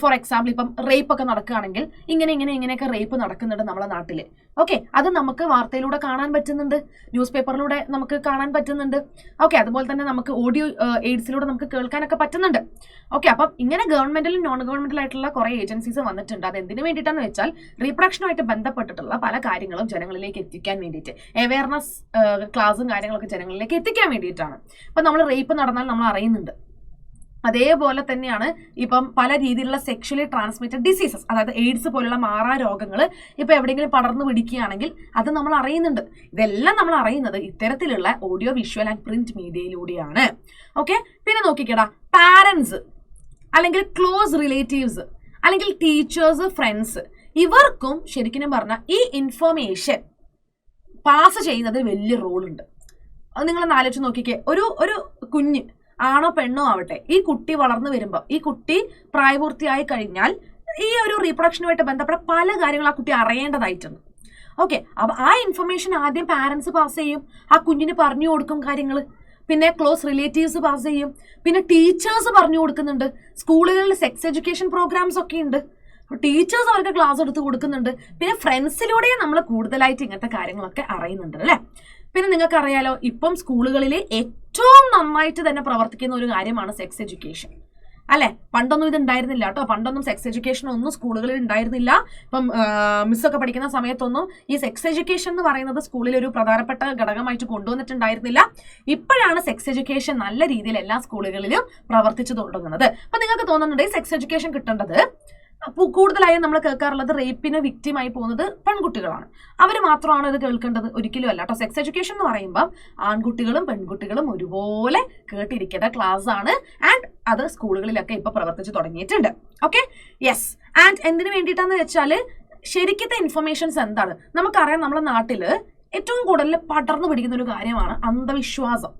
Speaker 1: ഫോർ എക്സാമ്പിൾ, ഇപ്പം റേപ്പ് ഒക്കെ നടക്കുകയാണെങ്കിൽ ഇങ്ങനെയൊക്കെ റേപ്പ് നടക്കുന്നുണ്ട് നമ്മുടെ നാട്ടിൽ. ഓക്കെ, അത് നമുക്ക് വാർത്തയിലൂടെ കാണാൻ പറ്റുന്നുണ്ട്, ന്യൂസ് പേപ്പറിലൂടെ നമുക്ക് കാണാൻ പറ്റുന്നുണ്ട്. ഓക്കെ, അതുപോലെ തന്നെ നമുക്ക് ഓഡിയോ എയ്ഡ്സിലൂടെ നമുക്ക് കേൾക്കാനൊക്കെ പറ്റുന്നുണ്ട്. ഓക്കെ, അപ്പം ഇങ്ങനെ ഗവൺമെന്റിലും നോൺ ഗവൺമെന്റൽ ആയിട്ടുള്ള കുറെ ഏജൻസീസ് വന്നിട്ടുണ്ട്. അത് എന്തിനു വേണ്ടിയിട്ടാന്ന് വെച്ചാൽ റീപ്രൊഡക്ഷനുമായിട്ട് ബന്ധപ്പെട്ടിട്ടുള്ള പല കാര്യങ്ങളും ജനങ്ങളിലേക്ക് എത്തിക്കാൻ വേണ്ടിയിട്ട്, അവയർനെസ് ക്ലാസും കാര്യങ്ങളൊക്കെ ജനങ്ങളിലേക്ക് എത്തിക്കാൻ വേണ്ടിയിട്ടാണ്. ഇപ്പം നമ്മൾ റേപ്പ് നടന്നാൽ നമ്മൾ അറിയുന്നുണ്ട്. അതേപോലെ തന്നെയാണ് ഇപ്പം പല രീതിയിലുള്ള സെക്ഷലി ട്രാൻസ്മിറ്റഡ് ഡിസീസസ്, അതായത് എയ്ഡ്സ് പോലുള്ള മാറാ രോഗങ്ങൾ ഇപ്പൊ എവിടെയെങ്കിലും പടർന്നു പിടിക്കുകയാണെങ്കിൽ അത് നമ്മൾ അറിയുന്നുണ്ട്. ഇതെല്ലാം നമ്മൾ അറിയുന്നത് ഇത്തരത്തിലുള്ള ഓഡിയോ വിഷ്വൽ ആൻഡ് പ്രിന്റ് മീഡിയയിലൂടെയാണ്. ഓക്കെ, പിന്നെ നോക്കിക്കേടാ, പാരന്റ്സ് അല്ലെങ്കിൽ ക്ലോസ് റിലേറ്റീവ്സ് അല്ലെങ്കിൽ ടീച്ചേഴ്സ്, ഫ്രണ്ട്സ്, ഇവർക്കും ശരിക്കും പറഞ്ഞാൽ ഈ ഇൻഫർമേഷൻ പാസ് ചെയ്യുന്നത് വലിയ റോളുണ്ട്. അത് നിങ്ങളൊന്ന് ആലോചിച്ച് നോക്കിക്കേ. ഒരു കുഞ്ഞ് ആണോ പെണ്ണോ ആവട്ടെ, ഈ കുട്ടി വളർന്നു വരുമ്പോൾ, ഈ കുട്ടി പ്രായപൂർത്തിയായി കഴിഞ്ഞാൽ ഈ ഒരു റീപ്രൊഡക്ഷനുമായിട്ട് ബന്ധപ്പെട്ട പല കാര്യങ്ങളും ആ കുട്ടി അറിയേണ്ടതായിട്ടുണ്ട്. ഓക്കെ, അപ്പൊ ആ ഇൻഫർമേഷൻ ആദ്യം പാരന്റ്സ് പാസ് ചെയ്യും, ആ കുഞ്ഞിന് പറഞ്ഞു കൊടുക്കും കാര്യങ്ങൾ. പിന്നെ ക്ലോസ് റിലേറ്റീവ്സ് പാസ് ചെയ്യും, പിന്നെ ടീച്ചേഴ്സ് പറഞ്ഞു കൊടുക്കുന്നുണ്ട്. സ്കൂളുകളിൽ സെക്സ് എഡ്യൂക്കേഷൻ പ്രോഗ്രാംസ് ഒക്കെ ഉണ്ട്, ടീച്ചേഴ്സ് അവർക്ക് ക്ലാസ് എടുത്ത് കൊടുക്കുന്നുണ്ട്. പിന്നെ ഫ്രണ്ട്സിലൂടെയും നമ്മൾ കൂടുതലായിട്ട് ഇങ്ങനത്തെ കാര്യങ്ങളൊക്കെ അറിയുന്നുണ്ട് അല്ലേ. പിന്നെ നിങ്ങൾക്ക് അറിയാലോ, ഇപ്പം സ്കൂളുകളിൽ ഏറ്റവും നന്നായിട്ട് തന്നെ പ്രവർത്തിക്കുന്ന ഒരു കാര്യമാണ് സെക്സ് എഡ്യൂക്കേഷൻ അല്ലെ. പണ്ടൊന്നും ഇത് ഉണ്ടായിരുന്നില്ല കേട്ടോ. പണ്ടൊന്നും സെക്സ് എഡ്യൂക്കേഷൻ ഒന്നും സ്കൂളുകളിൽ ഉണ്ടായിരുന്നില്ല. ഇപ്പം മിസ്സൊക്കെ പഠിക്കുന്ന സമയത്തൊന്നും ഈ സെക്സ് എഡ്യൂക്കേഷൻ എന്ന് പറയുന്നത് സ്കൂളിൽ ഒരു പ്രധാനപ്പെട്ട ഘടകമായിട്ട് കൊണ്ടുവന്നിട്ടുണ്ടായിരുന്നില്ല. ഇപ്പോഴാണ് സെക്സ് എഡ്യൂക്കേഷൻ നല്ല രീതിയിൽ എല്ലാ സ്കൂളുകളിലും പ്രവർത്തിച്ചു തുടങ്ങുന്നത്. അപ്പൊ നിങ്ങൾക്ക് തോന്നുന്നുണ്ട് ഈ സെക്സ് എഡ്യൂക്കേഷൻ കിട്ടേണ്ടത്, കൂടുതലായും നമ്മൾ കേൾക്കാറുള്ളത് റേപ്പിന് വിക്റ്റിമായി പോകുന്നത് പെൺകുട്ടികളാണ്, അവർ മാത്രമാണ് ഇത് കേൾക്കേണ്ടത്. ഒരിക്കലും അല്ല കേട്ടോ. സെക്സ് എഡ്യൂക്കേഷൻ എന്ന് പറയുമ്പോൾ ആൺകുട്ടികളും പെൺകുട്ടികളും ഒരുപോലെ കേട്ടിരിക്കേണ്ട ക്ലാസ് ആണ്. ആൻഡ് അത് സ്കൂളുകളിലൊക്കെ ഇപ്പൊ പ്രവർത്തിച്ചു തുടങ്ങിയിട്ടുണ്ട്. Okay, yes. ആൻഡ് എന്തിനു വേണ്ടിയിട്ടാന്ന് വെച്ചാല് ശരിക്കത്തെ ഇൻഫർമേഷൻസ് എന്താണ് നമുക്കറിയാം. നമ്മുടെ നാട്ടില് ഏറ്റവും കൂടുതൽ പടർന്നു പിടിക്കുന്ന ഒരു കാര്യമാണ് അന്ധവിശ്വാസം,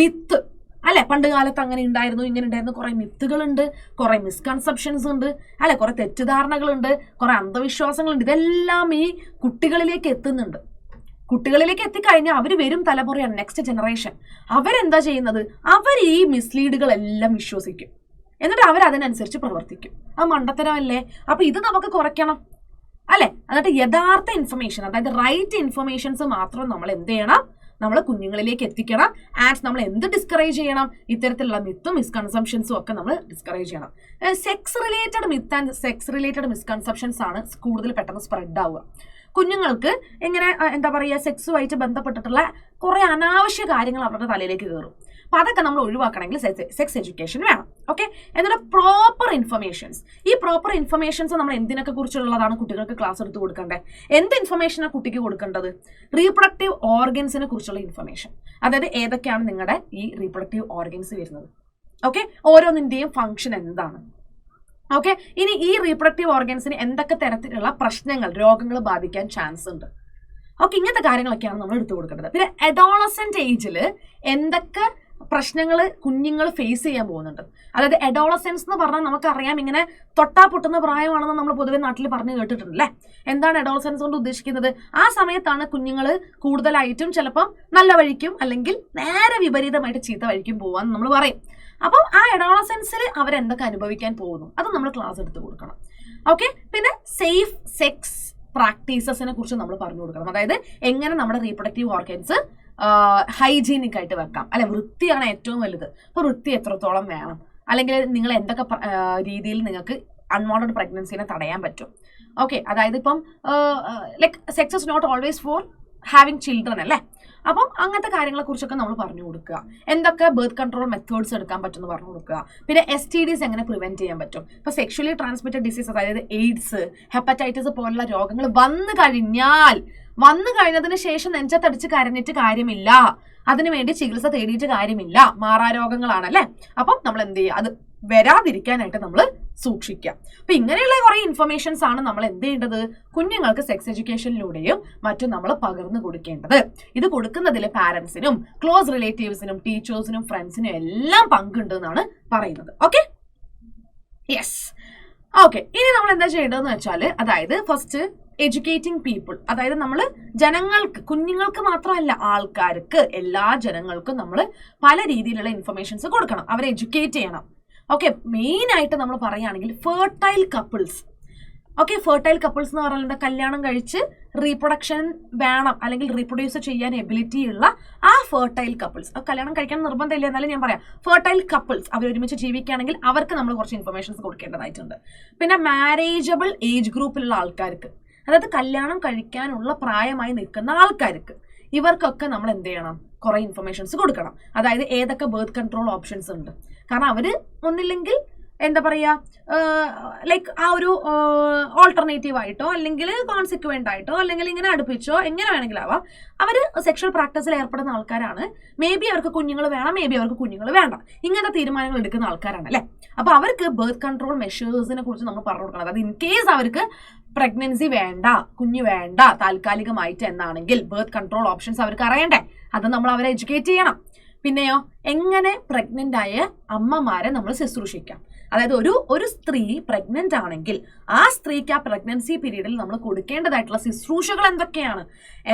Speaker 1: മിത്ത് അല്ലെ. പണ്ട് കാലത്ത് അങ്ങനെ ഉണ്ടായിരുന്നു, ഇങ്ങനെ ഉണ്ടായിരുന്നു. കുറെ മിത്തുകളുണ്ട്, കുറെ മിസ്കൺസെപ്ഷൻസ് ഉണ്ട് അല്ലെ, കുറെ തെറ്റിദ്ധാരണകളുണ്ട്, കുറെ അന്ധവിശ്വാസങ്ങളുണ്ട്. ഇതെല്ലാം ഈ കുട്ടികളിലേക്ക് എത്തുന്നുണ്ട്. കുട്ടികളിലേക്ക് എത്തിക്കഴിഞ്ഞാൽ അവർ വരും തലമുറയാണ്, നെക്സ്റ്റ് ജനറേഷൻ. അവരെന്താ ചെയ്യുന്നത്? അവർ ഈ മിസ്ലീഡുകളെല്ലാം വിശ്വസിക്കും, എന്നിട്ട് അവരതിനനുസരിച്ച് പ്രവർത്തിക്കും. അത് മണ്ടത്തരമല്ലേ? അപ്പൊ ഇത് നമുക്ക് കുറയ്ക്കണം അല്ലെ. എന്നിട്ട് യഥാർത്ഥ ഇൻഫർമേഷൻ, അതായത് റൈറ്റ് ഇൻഫർമേഷൻസ് മാത്രം നമ്മൾ എന്ത് ചെയ്യണം? നമ്മൾ കുഞ്ഞുങ്ങളിലേക്ക് എത്തിക്കണം. ആൻഡ് നമ്മൾ എന്ത് ഡിസ്കറേജ് ചെയ്യണം? ഇത്തരത്തിലുള്ള മിത്തും മിസ്കൺസെപ്ഷൻസും ഒക്കെ നമ്മൾ ഡിസ്കറേജ് ചെയ്യണം. Sex related myth and sex related misconceptions ആണ് കൂടുതൽ പെട്ടെന്ന് സ്പ്രെഡ് ആവുക. കുഞ്ഞുങ്ങൾക്ക് എങ്ങനെ എന്താ പറയുക, സെക്സുമായിട്ട് ബന്ധപ്പെട്ടിട്ടുള്ള കുറെ അനാവശ്യ കാര്യങ്ങൾ അവരുടെ തലയിലേക്ക് കയറും. അപ്പൊ അതൊക്കെ നമ്മൾ ഒഴിവാക്കണമെങ്കിൽ സെക്സ് എഡ്യൂക്കേഷൻ വേണം. ഓക്കെ, എന്നിട്ട് പ്രോപ്പർ ഇൻഫർമേഷൻസ്. ഈ പ്രോപ്പർ ഇൻഫർമേഷൻസ് നമ്മൾ എന്തിനൊക്കെ കുറിച്ചുള്ളതാണ് കുട്ടികൾക്ക് ക്ലാസ് എടുത്ത് കൊടുക്കേണ്ടത്? എന്ത് ഇൻഫർമേഷനാണ് കുട്ടിക്ക് കൊടുക്കേണ്ടത്? റീപ്രൊഡക്റ്റീവ് ഓർഗൻസിനെ കുറിച്ചുള്ള ഇൻഫർമേഷൻ. അതായത് ഏതൊക്കെയാണ് നിങ്ങളുടെ ഈ റീപ്രൊഡക്റ്റീവ് ഓർഗൻസ് വരുന്നത്, ഓക്കെ, ഓരോന്നിന്റെയും ഫംഗ്ഷൻ എന്താണ്. ഓക്കെ, ഇനി ഈ റീപ്രൊഡക്റ്റീവ് ഓർഗൻസിന് എന്തൊക്കെ തരത്തിലുള്ള പ്രശ്നങ്ങൾ, രോഗങ്ങൾ ബാധിക്കാൻ ചാൻസ് ഉണ്ട്. ഓക്കെ, ഇങ്ങനത്തെ കാര്യങ്ങളൊക്കെയാണ് നമ്മൾ എടുത്തു കൊടുക്കേണ്ടത്. പിന്നെ അഡോളസെന്റ് ഏജിൽ എന്തൊക്കെ പ്രശ്നങ്ങൾ കുഞ്ഞുങ്ങൾ ഫേസ് ചെയ്യാൻ പോകുന്നുണ്ട്. അതായത് അഡോളസെൻസ് എന്ന് പറഞ്ഞാൽ നമുക്കറിയാം, ഇങ്ങനെ തൊട്ടാ പൊട്ടുന്ന പ്രായമാണെന്ന് നമ്മൾ പൊതുവെ നാട്ടിൽ പറഞ്ഞു കേട്ടിട്ടുണ്ട് അല്ലേ. എന്താണ് അഡോളസെൻസ് കൊണ്ട് ഉദ്ദേശിക്കുന്നത്? ആ സമയത്താണ് കുഞ്ഞുങ്ങൾ കൂടുതലായിട്ടും ചിലപ്പം നല്ല വഴിക്കും അല്ലെങ്കിൽ നേരെ വിപരീതമായിട്ട് ചീത്ത വഴിക്കും പോവാന്ന് നമ്മൾ പറയും. അപ്പം ആ അഡോളസെൻസിൽ അവരെന്തൊക്കെ അനുഭവിക്കാൻ പോകുന്നു അത് നമ്മൾ ക്ലാസ് എടുത്ത് കൊടുക്കണം. ഓക്കെ, പിന്നെ സേഫ് സെക്സ് പ്രാക്ടീസസിനെ കുറിച്ച് നമ്മൾ പറഞ്ഞു കൊടുക്കണം. അതായത് എങ്ങനെ നമ്മുടെ റീപ്രൊഡക്റ്റീവ് ഓർഗൻസ് ഹൈജീനിക് ആയിട്ട് വെക്കാം അല്ലെ. വൃത്തിയാണ് ഏറ്റവും വലുത്. അപ്പൊ വൃത്തി എത്രത്തോളം വേണം, അല്ലെങ്കിൽ നിങ്ങൾ എന്തൊക്കെ രീതിയിൽ നിങ്ങൾക്ക് അൺവാണ്ടഡ് പ്രഗ്നൻസിനെ തടയാൻ പറ്റും. ഓക്കെ, അതായത് ഇപ്പം like sex is not always for having children അല്ലേ. അപ്പം അങ്ങനത്തെ കാര്യങ്ങളെ കുറിച്ചൊക്കെ നമ്മൾ പറഞ്ഞു കൊടുക്കുക. എന്തൊക്കെ ബർത്ത് കൺട്രോൾ മെത്തേഡ്സ് എടുക്കാൻ പറ്റും എന്ന് പറഞ്ഞു കൊടുക്കുക. പിന്നെ STDs എങ്ങനെ പ്രിവെന്റ് ചെയ്യാൻ പറ്റും. ഇപ്പൊ സെക്ഷലി ട്രാൻസ്മിറ്റഡ് ഡിസീസ്, അതായത് എയ്ഡ്സ്, ഹെപ്പറ്റൈറ്റിസ് പോലുള്ള രോഗങ്ങൾ വന്നു കഴിഞ്ഞതിന് ശേഷം നെഞ്ചത്തടിച്ച് കരഞ്ഞിട്ട് കാര്യമില്ല, അതിനുവേണ്ടി ചികിത്സ തേടിയിട്ട് കാര്യമില്ല. മാറാരോഗങ്ങളാണല്ലേ. അപ്പം നമ്മൾ എന്ത് ചെയ്യുക? അത് വരാതിരിക്കാനായിട്ട് നമ്മൾ സൂക്ഷിക്കാം. അപ്പൊ ഇങ്ങനെയുള്ള കുറെ ഇൻഫർമേഷൻസ് ആണ് നമ്മൾ എന്ത് ചെയ്യേണ്ടത്, കുഞ്ഞുങ്ങൾക്ക് സെക്സ് എഡ്യൂക്കേഷനിലൂടെയും മറ്റും നമ്മൾ പകർന്നു കൊടുക്കേണ്ടത്. ഇത് കൊടുക്കുന്നതിൽ പാരന്റ്സിനും ക്ലോസ് റിലേറ്റീവ്സിനും ടീച്ചേഴ്സിനും ഫ്രണ്ട്സിനും എല്ലാം പങ്കുണ്ട് എന്നാണ് പറയുന്നത്. Okay, yes, okay. ഇനി നമ്മൾ എന്താ ചെയ്യേണ്ടതെന്ന് വെച്ചാൽ, അതായത് ഫസ്റ്റ് എഡ്യൂക്കേറ്റിംഗ് പീപ്പിൾ, അതായത് നമ്മൾ ജനങ്ങൾക്ക്, കുഞ്ഞുങ്ങൾക്ക് മാത്രമല്ല ആൾക്കാർക്ക്, എല്ലാ ജനങ്ങൾക്കും നമ്മൾ പല രീതിയിലുള്ള ഇൻഫർമേഷൻസ് കൊടുക്കണം, അവരെ എഡ്യൂക്കേറ്റ് ചെയ്യണം. ഓക്കെ, മെയിൻ ആയിട്ട് നമ്മൾ പറയുകയാണെങ്കിൽ fertile couples. Okay, fertile couples എന്ന് പറഞ്ഞാൽ എന്താ, കല്യാണം കഴിച്ച് റീപ്രൊഡക്ഷൻ വേണം അല്ലെങ്കിൽ റീപ്രൊഡ്യൂസ് ചെയ്യാൻ എബിലിറ്റി ഉള്ള ആ ഫെർട്ടൈൽ കപ്പിൾസ്. കല്യാണം കഴിക്കാൻ നിർബന്ധമില്ല, എന്നാലും ഞാൻ പറയാം, ഫെർട്ടൈൽ കപ്പിൾസ് അവർ ഒരുമിച്ച് ജീവിക്കുകയാണെങ്കിൽ അവർക്ക് നമ്മൾ കുറച്ച് ഇൻഫർമേഷൻസ് കൊടുക്കേണ്ടതായിട്ടുണ്ട്. പിന്നെ മാരേജബിൾ ഏജ് ഗ്രൂപ്പിലുള്ള ആൾക്കാർക്ക്, അതായത് കല്യാണം കഴിക്കാനുള്ള പ്രായമായി നിൽക്കുന്ന ആൾക്കാർക്ക്, ഇവർക്കൊക്കെ നമ്മൾ എന്ത് ചെയ്യണം, കുറെ ഇൻഫർമേഷൻസ് കൊടുക്കണം. അതായത് ഏതൊക്കെ ബർത്ത് കൺട്രോൾ ഓപ്ഷൻസ് ഉണ്ട്. കാരണം അവര് ഒന്നില്ലെങ്കിൽ എന്താ പറയാ, ലൈക്ക് ആ ഒരു ഓൾട്ടർനേറ്റീവ് ആയിട്ടോ അല്ലെങ്കിൽ കോൺസിക്വന്റ് ആയിട്ടോ അല്ലെങ്കിൽ ഇങ്ങനെ അടുപ്പിച്ചോ എങ്ങനെ വേണമെങ്കിലും ആവാം, അവര് സെക്ഷൽ പ്രാക്ടീസിൽ ഏർപ്പെടുന്ന ആൾക്കാരാണ്. മേ ബി അവർക്ക് കുഞ്ഞുങ്ങൾ വേണം, മേ ബി അവർക്ക് കുഞ്ഞുങ്ങൾ വേണ്ട, ഇങ്ങനത്തെ തീരുമാനങ്ങൾ എടുക്കുന്ന ആൾക്കാരാണ് അല്ലെ. അപ്പൊ അവർക്ക് ബർത്ത് കൺട്രോൾ മെഷേഴ്സിനെ കുറിച്ച് നമ്മൾ പറഞ്ഞു കൊടുക്കണം. അതായത് ഇൻ കേസ് അവർക്ക് പ്രഗ്നൻസി വേണ്ട, കുഞ്ഞ് വേണ്ട താൽക്കാലികമായിട്ട് എന്നാണെങ്കിൽ ബർത്ത് കൺട്രോൾ ഓപ്ഷൻസ് അവർക്ക് അറിയണ്ടേ, അത് നമ്മൾ അവരെ എഡ്യൂക്കേറ്റ് ചെയ്യണം. പിന്നെയോ, എങ്ങനെ പ്രഗ്നന്റ് ആയ അമ്മമാരെ നമ്മൾ ശുശ്രൂഷിക്കാം. അതായത് ഒരു സ്ത്രീ പ്രഗ്നന്റ് ആണെങ്കിൽ ആ സ്ത്രീക്ക് ആ പ്രഗ്നൻസി പീരീഡിൽ നമ്മൾ കൊടുക്കേണ്ടതായിട്ടുള്ള ശുശ്രൂഷകൾ എന്തൊക്കെയാണ്,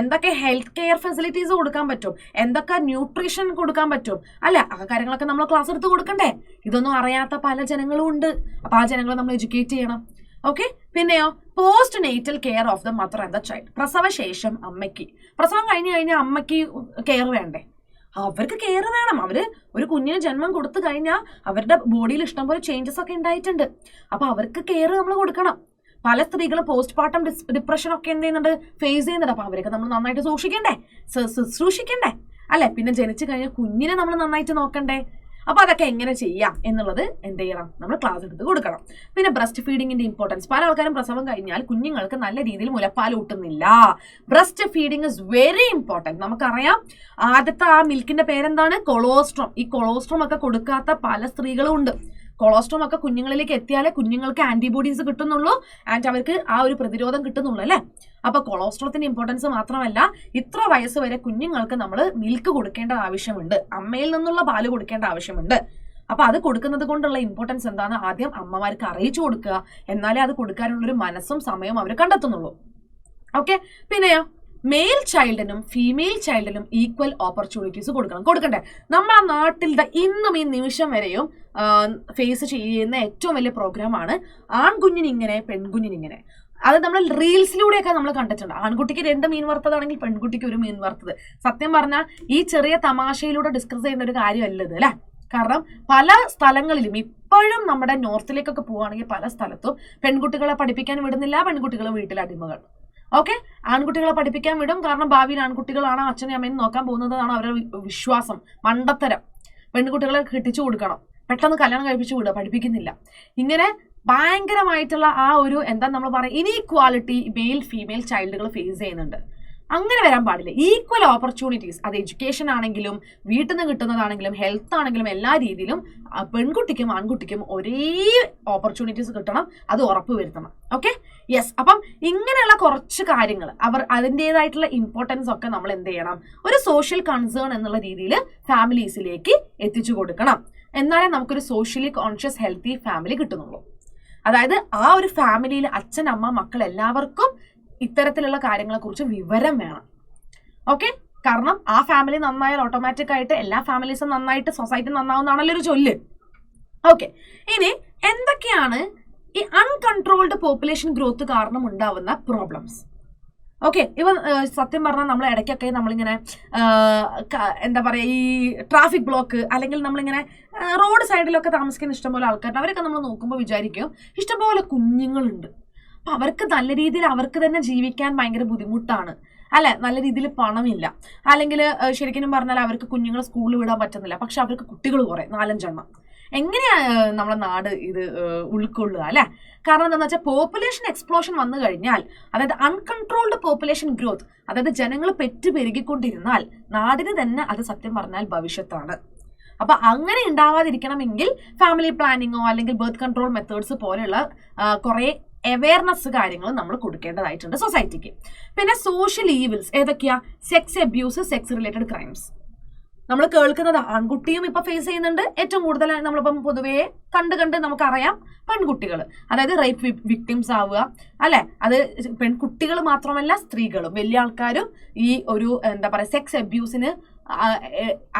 Speaker 1: എന്തൊക്കെ ഹെൽത്ത് കെയർ ഫെസിലിറ്റീസ് കൊടുക്കാൻ പറ്റും, എന്തൊക്കെ ന്യൂട്രീഷൻ കൊടുക്കാൻ പറ്റും, അല്ലെ, ആ കാര്യങ്ങളൊക്കെ നമ്മൾ ക്ലാസ് എടുത്ത് കൊടുക്കണ്ടേ. ഇതൊന്നും അറിയാത്ത പല ജനങ്ങളും ഉണ്ട്. അപ്പൊ ആ ജനങ്ങളെ നമ്മൾ എഡ്യൂക്കേറ്റ് ചെയ്യണം. ഓക്കെ, പിന്നെയോ postnatal care of the mother and the child. പ്രസവശേഷം അമ്മയ്ക്ക്, പ്രസവം കഴിഞ്ഞ് കഴിഞ്ഞാൽ അമ്മയ്ക്ക് കെയർ വേണ്ടേ, അവർക്ക് കെയർ വേണം. അവര് ഒരു കുഞ്ഞിന് ജന്മം കൊടുത്തു കഴിഞ്ഞാൽ അവരുടെ ബോഡിയിൽ ഇഷ്ടംപോലെ ചേഞ്ചസ് ഒക്കെ ഉണ്ടായിട്ടുണ്ട്. അപ്പൊ അവർക്ക് കെയർ നമ്മൾ കൊടുക്കണം. പല സ്ത്രീകൾ പോസ്റ്റ്മോർട്ടം ഡിപ്രഷൻ ഒക്കെ എന്ത് ചെയ്യുന്നുണ്ട്, ഫേസ് ചെയ്യുന്നുണ്ട്. അപ്പൊ അവരൊക്കെ നമ്മൾ നന്നായിട്ട് ശുശ്രൂഷിക്കണ്ടേ അല്ലെ. പിന്നെ ജനിച്ചു കഴിഞ്ഞാൽ കുഞ്ഞിനെ നമ്മൾ നന്നായിട്ട് നോക്കണ്ടേ. അപ്പൊ അതൊക്കെ എങ്ങനെ ചെയ്യാം എന്നുള്ളത് എന്ത് ചെയ്യണം, നമ്മൾ ക്ലാസ് എടുത്ത് കൊടുക്കണം. പിന്നെ ബ്രസ്റ്റ് ഫീഡിങ്ങിന്റെ ഇമ്പോർട്ടൻസ്. പല ആൾക്കാരും പ്രസവം കഴിഞ്ഞാൽ കുഞ്ഞുങ്ങൾക്ക് നല്ല രീതിയിൽ മുലപ്പാൽ ഊട്ടുന്നില്ല. Breastfeeding is very important. നമുക്കറിയാം, ആദ്യത്തെ ആ മിൽക്കിന്റെ പേരെന്താണ്, കൊളോസ്ട്രോം. ഈ കൊളോസ്ട്രോം ഒക്കെ കൊടുക്കാത്ത പല സ്ത്രീകളും ഉണ്ട്. കൊളോസ്ട്രോം ഒക്കെ കുഞ്ഞുങ്ങളിലേക്ക് എത്തിയാലേ കുഞ്ഞുങ്ങൾക്ക് ആന്റിബോഡീസ് കിട്ടുന്നുള്ളൂ, ആൻഡ് അവർക്ക് ആ ഒരു പ്രതിരോധം കിട്ടുന്നുള്ളൂ അല്ലെ. അപ്പൊ കൊളോസ്ട്രോളത്തിന്റെ ഇമ്പോർട്ടൻസ് മാത്രമല്ല, ഇത്ര വയസ്സ് വരെ കുഞ്ഞുങ്ങൾക്ക് നമ്മൾ മിൽക്ക് കൊടുക്കേണ്ട ആവശ്യമുണ്ട്, അമ്മയിൽ നിന്നുള്ള പാല് കൊടുക്കേണ്ട ആവശ്യമുണ്ട്. അപ്പൊ അത് കൊടുക്കുന്നത് കൊണ്ടുള്ള ഇമ്പോർട്ടൻസ് എന്താണെന്ന് ആദ്യം അമ്മമാർക്ക് അറിയിച്ചു കൊടുക്കുക. എന്നാലേ അത് കൊടുക്കാനുള്ളൊരു മനസ്സും സമയവും അവർ കണ്ടെത്തുന്നുള്ളൂ. ഓക്കെ, പിന്നെയോ മെയിൽ ചൈൽഡിനും ഫീമെയിൽ ചൈൽഡിനും ഈക്വൽ ഓപ്പർച്യൂണിറ്റീസ് കൊടുക്കണ്ടേ. നമ്മുടെ നാട്ടിൽ ഇന്നും ഈ നിമിഷം വരെയും ഫേസ് ചെയ്യുന്ന ഏറ്റവും വലിയ പ്രോഗ്രാമാണ് ആൺകുഞ്ഞിനിങ്ങനെ പെൺകുഞ്ഞിനിങ്ങനെ. അത് നമ്മൾ റീൽസിലൂടെയൊക്കെ നമ്മൾ കണ്ടിട്ടുണ്ട്. ആൺകുട്ടിക്ക് 2 മീൻ വറുത്തതാണെങ്കിൽ പെൺകുട്ടിക്ക് 1 മീൻ വറുത്തത്. സത്യം പറഞ്ഞാൽ ഈ ചെറിയ തമാശയിലൂടെ ഡിസ്കസ് ചെയ്യുന്ന ഒരു കാര്യമല്ലത് അല്ലെ. കാരണം പല സ്ഥലങ്ങളിലും ഇപ്പോഴും നമ്മുടെ നോർത്തിലേക്കൊക്കെ പോവുകയാണെങ്കിൽ പല സ്ഥലത്തും പെൺകുട്ടികളെ പഠിപ്പിക്കാൻ വിടുന്നില്ല, പെൺകുട്ടികൾ വീട്ടിൽ അടിമകൾ. ഓക്കെ, ആൺകുട്ടികളെ പഠിപ്പിക്കാൻ വിടും, കാരണം ഭാവിയിൽ ആൺകുട്ടികളാണ് അച്ഛനെയും അമ്മയും നോക്കാൻ പോകുന്നതാണ് അവരുടെ വിശ്വാസം. മണ്ടത്തരം. പെൺകുട്ടികളെ കെട്ടിച്ചു കൊടുക്കണം, പെട്ടെന്ന് കല്യാണം കഴിപ്പിച്ചു വിടുക, പഠിപ്പിക്കുന്നില്ല. ഇങ്ങനെ ഭയങ്കരമായിട്ടുള്ള ആ ഒരു എന്താ നമ്മൾ പറയുക, ഇനീക്വാളിറ്റി മെയിൽ ഫീമെയിൽ ചൈൽഡുകൾ ഫേസ് ചെയ്യുന്നുണ്ട്. അങ്ങനെ വരാൻ പാടില്ല. ഈക്വൽ ഓപ്പർച്യൂണിറ്റീസ്, അത് എഡ്യൂക്കേഷൻ ആണെങ്കിലും വീട്ടിൽ നിന്ന് കിട്ടുന്നതാണെങ്കിലും ഹെൽത്ത് ആണെങ്കിലും എല്ലാ രീതിയിലും പെൺകുട്ടിക്കും ആൺകുട്ടിക്കും ഒരേ ഓപ്പർച്യൂണിറ്റീസ് കിട്ടണം, അത് ഉറപ്പുവരുത്തണം. Okay, yes. അപ്പം ഇങ്ങനെയുള്ള കുറച്ച് കാര്യങ്ങൾ അവർ അതിൻ്റെതായിട്ടുള്ള ഇമ്പോർട്ടൻസ് ഒക്കെ നമ്മൾ എന്ത് ചെയ്യണം, ഒരു സോഷ്യൽ കൺസേൺ എന്നുള്ള രീതിയിൽ ഫാമിലീസിലേക്ക് എത്തിച്ചു കൊടുക്കണം. എന്നാലേ നമുക്കൊരു സോഷ്യലി കോൺഷ്യസ് ഹെൽത്തി ഫാമിലി കിട്ടുന്നുള്ളൂ. അതായത് ആ ഒരു ഫാമിലിയിൽ അച്ഛൻ അമ്മ മക്കൾ എല്ലാവർക്കും ഇത്തരത്തിലുള്ള കാര്യങ്ങളെ കുറിച്ച് വിവരം വേണം. ഓക്കെ, കാരണം ആ ഫാമിലി നന്നായാൽ ഓട്ടോമാറ്റിക് ആയിട്ട് എല്ലാ ഫാമിലീസും നന്നായിട്ട് സൊസൈറ്റി നന്നാവുന്നതാണല്ലോ ഒരു ചൊല്ല്. ഓക്കെ, ഇനി എന്തൊക്കെയാണ് ഈ അൺകൺട്രോൾഡ് പോപ്പുലേഷൻ ഗ്രോത്ത് കാരണം ഉണ്ടാവുന്ന പ്രോബ്ലംസ്? ഓക്കെ, ഇവ സത്യം പറഞ്ഞാൽ നമ്മൾ ഇടയ്ക്കൊക്കെ നമ്മളിങ്ങനെ എന്താ പറയുക, ഈ ട്രാഫിക് ബ്ലോക്ക് അല്ലെങ്കിൽ നമ്മളിങ്ങനെ റോഡ് സൈഡിലൊക്കെ താമസിക്കുന്ന ഇഷ്ടംപോലെ ആൾക്കാരുണ്ട്. അവരൊക്കെ നമ്മൾ നോക്കുമ്പോൾ വിചാരിക്കും ഇഷ്ടംപോലെ കുഞ്ഞുങ്ങളുണ്ട്, അപ്പൊ അവർക്ക് നല്ല രീതിയിൽ അവർക്ക് തന്നെ ജീവിക്കാൻ ഭയങ്കര ബുദ്ധിമുട്ടാണ് അല്ലെ, നല്ല രീതിയിൽ പണമില്ല, അല്ലെങ്കിൽ ശരിക്കും പറഞ്ഞാൽ അവർക്ക് കുഞ്ഞുങ്ങളെ സ്കൂളിൽ വിടാൻ പറ്റുന്നില്ല, പക്ഷെ അവർക്ക് കുട്ടികൾ കുറെ 4-5 എണ്ണം. എങ്ങനെയാ നമ്മളെ നാട് ഇത് ഉൾക്കൊള്ളുക അല്ലെ? കാരണം എന്താണെന്ന് വെച്ചാൽ പോപ്പുലേഷൻ എക്സ്പ്ലോഷൻ വന്നു കഴിഞ്ഞാൽ, അതായത് അൺകൺട്രോൾഡ് പോപ്പുലേഷൻ ഗ്രോത്ത്, അതായത് ജനങ്ങൾ പെരുകിക്കൊണ്ടിരുന്നാൽ നാടിന് തന്നെ അത് സത്യം പറഞ്ഞാൽ ഭവിഷ്യത്താണ്. അപ്പൊ അങ്ങനെ ഉണ്ടാവാതിരിക്കണമെങ്കിൽ ഫാമിലി പ്ലാനിങ്ങോ അല്ലെങ്കിൽ ബർത്ത് കൺട്രോൾ മെത്തേഡ്സ് പോലെയുള്ള കുറെ അവയർനെസ് കാര്യങ്ങൾ നമ്മൾ കൊടുക്കേണ്ടതായിട്ടുണ്ട് സൊസൈറ്റിക്ക്. പിന്നെ സോഷ്യൽ ഈവിൽസ് ഏതൊക്കെയാ? Sex abuse, sex related crimes. നമ്മൾ കേൾക്കുന്നത് ആൺകുട്ടിയും ഇപ്പൊ ഫേസ് ചെയ്യുന്നുണ്ട്. ഏറ്റവും കൂടുതൽ നമ്മളിപ്പം പൊതുവേ കണ്ട് നമുക്കറിയാം പെൺകുട്ടികൾ, അതായത് റേപ്പ് വിക്ടിംസ് ആവുക അല്ലെ. അത് പെൺകുട്ടികൾ മാത്രമല്ല, സ്ത്രീകളും വലിയ ആൾക്കാരും ഈ ഒരു എന്താ പറയുക സെക്സ് അബ്യൂസിന്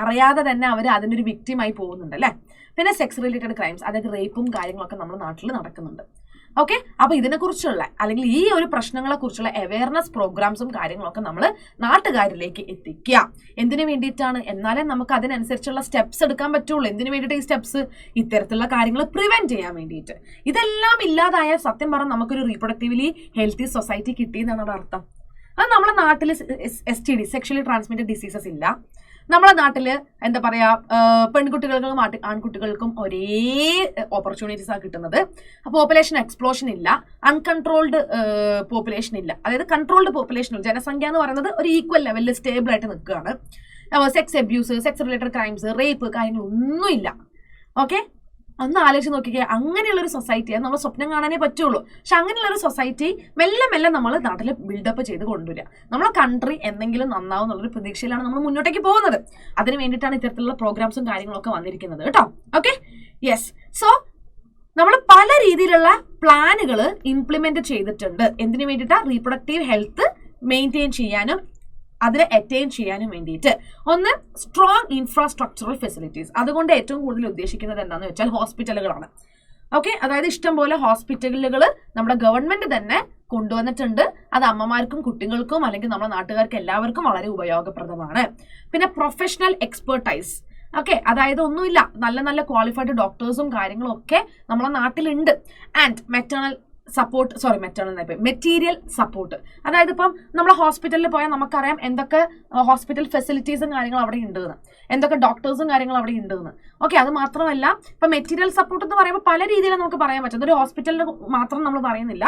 Speaker 1: അറിയാതെ തന്നെ അവർ അതിൻ്റെ ഒരു വിക്ടിമായി പോകുന്നുണ്ട് അല്ലെ. പിന്നെ സെക്സ് റിലേറ്റഡ് ക്രൈംസ്, അതായത് റേപ്പും കാര്യങ്ങളൊക്കെ നമ്മുടെ നാട്ടിൽ നടക്കുന്നുണ്ട്. ഓക്കെ, അപ്പൊ ഇതിനെക്കുറിച്ചുള്ള അല്ലെങ്കിൽ ഈ ഒരു പ്രശ്നങ്ങളെ കുറിച്ചുള്ള അവയർനെസ് പ്രോഗ്രാംസും കാര്യങ്ങളൊക്കെ നമ്മൾ നാട്ടുകാരിലേക്ക് എത്തിക്കുക. എന്തിനു വേണ്ടിയിട്ടാണ്? എന്നാലേ നമുക്ക് അതിനനുസരിച്ചുള്ള സ്റ്റെപ്സ് എടുക്കാൻ പറ്റുള്ളൂ. എന്തിനു വേണ്ടിയിട്ട് ഈ സ്റ്റെപ്സ്? ഇത്തരത്തിലുള്ള കാര്യങ്ങൾ പ്രിവെന്റ് ചെയ്യാൻ വേണ്ടിയിട്ട്. ഇതെല്ലാം ഇല്ലാതായ സത്യം പറഞ്ഞാൽ നമുക്കൊരു റീപ്രൊഡക്റ്റീവ്ലി ഹെൽത്തി സൊസൈറ്റി കിട്ടിയെന്നാണ് അർത്ഥം. അത് നമ്മുടെ നാട്ടിൽ STD സെക്ഷലി ട്രാൻസ്മിറ്റഡ് ഡിസീസസ് ഇല്ല. നമ്മളെ നാട്ടിൽ എന്താ പറയാ പെൺകുട്ടികൾക്കും ആൺകുട്ടികൾക്കും ഒരേ ഓപ്പർച്യൂണിറ്റീസ് ആണ് കിട്ടുന്നത്. പോപ്പുലേഷൻ എക്സ്പ്ലോഷൻ ഇല്ല, അൺകൺട്രോൾഡ് പോപ്പുലേഷൻ ഇല്ല. അതായത് കൺട്രോൾഡ് പോപ്പുലേഷൻ, ജനസംഖ്യ എന്ന് പറയുന്നത് ഒരു ഈക്വൽ ലെവലിൽ സ്റ്റേബിൾ ആയിട്ട് നിൽക്കുകയാണ്. Sex abuse, sex related crimes, rape കാര്യങ്ങളൊന്നുമില്ല. ഓക്കെ, ഒന്ന് ആലോചിച്ച് നോക്കിക്കേ. അങ്ങനെയുള്ളൊരു സൊസൈറ്റിയെ നമ്മൾ സ്വപ്നം കാണാനേ പറ്റുള്ളൂ. പക്ഷെ അങ്ങനെയുള്ളൊരു സൊസൈറ്റി മെല്ലെ മെല്ലെ നമ്മൾ നാട്ടിൽ ബിൽഡപ്പ് ചെയ്ത് കൊണ്ടുവരിക. നമ്മളെ കൺട്രി എന്തെങ്കിലും നന്നാവും എന്നുള്ളൊരു പ്രതീക്ഷയിലാണ് നമ്മൾ മുന്നോട്ടേക്ക് പോകുന്നത്. അതിന് വേണ്ടിയിട്ടാണ് ഇത്തരത്തിലുള്ള പ്രോഗ്രാംസും കാര്യങ്ങളൊക്കെ വന്നിരിക്കുന്നത് കേട്ടോ. Okay, yes. സോ നമ്മൾ പല രീതിയിലുള്ള പ്ലാനുകൾ ഇംപ്ലിമെന്റ് ചെയ്തിട്ടുണ്ട്. എന്തിനു വേണ്ടിയിട്ടാ? റീപ്രൊഡക്റ്റീവ് ഹെൽത്ത് മെയിൻറ്റെയിൻ ചെയ്യാനും അതിനെ അറ്റൈൻ ചെയ്യാനും വേണ്ടിയിട്ട്. ഒന്ന്, സ്ട്രോങ് ഇൻഫ്രാസ്ട്രക്ചറൽ ഫെസിലിറ്റീസ്. അതുകൊണ്ട് ഏറ്റവും കൂടുതൽ ഉദ്ദേശിക്കുന്നത് എന്താണെന്ന് വെച്ചാൽ ഹോസ്പിറ്റലുകളാണ്. ഓക്കെ, അതായത് ഇഷ്ടംപോലെ ഹോസ്പിറ്റലുകൾ നമ്മുടെ ഗവൺമെന്റ് തന്നെ കൊണ്ടുവന്നിട്ടുണ്ട്. അത് അമ്മമാർക്കും കുട്ടികൾക്കും അല്ലെങ്കിൽ നമ്മുടെ നാട്ടുകാർക്ക് എല്ലാവർക്കും വളരെ ഉപയോഗപ്രദമാണ്. പിന്നെ പ്രൊഫഷണൽ എക്സ്പെർട്ടൈസ്. ഓക്കെ, അതായത് ഒന്നുമില്ല, നല്ല നല്ല ക്വാളിഫൈഡ് ഡോക്ടേഴ്സും കാര്യങ്ങളും ഒക്കെ നമ്മുടെ നാട്ടിലുണ്ട്. And material support. അതായത് ഇപ്പം നമ്മൾ ഹോസ്പിറ്റലിൽ പോയാൽ നമുക്കറിയാം എന്തൊക്കെ ഹോസ്പിറ്റൽ ഫെസിലിറ്റീസും കാര്യങ്ങളും അവിടെ ഉണ്ടെന്ന്, എന്തൊക്കെ ഡോക്ടേഴ്സും കാര്യങ്ങളും അവിടെ ഉണ്ടെന്ന്. ഓക്കെ, അത് മാത്രമല്ല ഇപ്പം മെറ്റീരിയൽ സപ്പോർട്ട് എന്ന് പറയുമ്പോൾ പല രീതിയിലും നമുക്ക് പറയാൻ പറ്റും. ഒരു ഹോസ്പിറ്റലിന് മാത്രം നമ്മൾ പറയുന്നില്ല.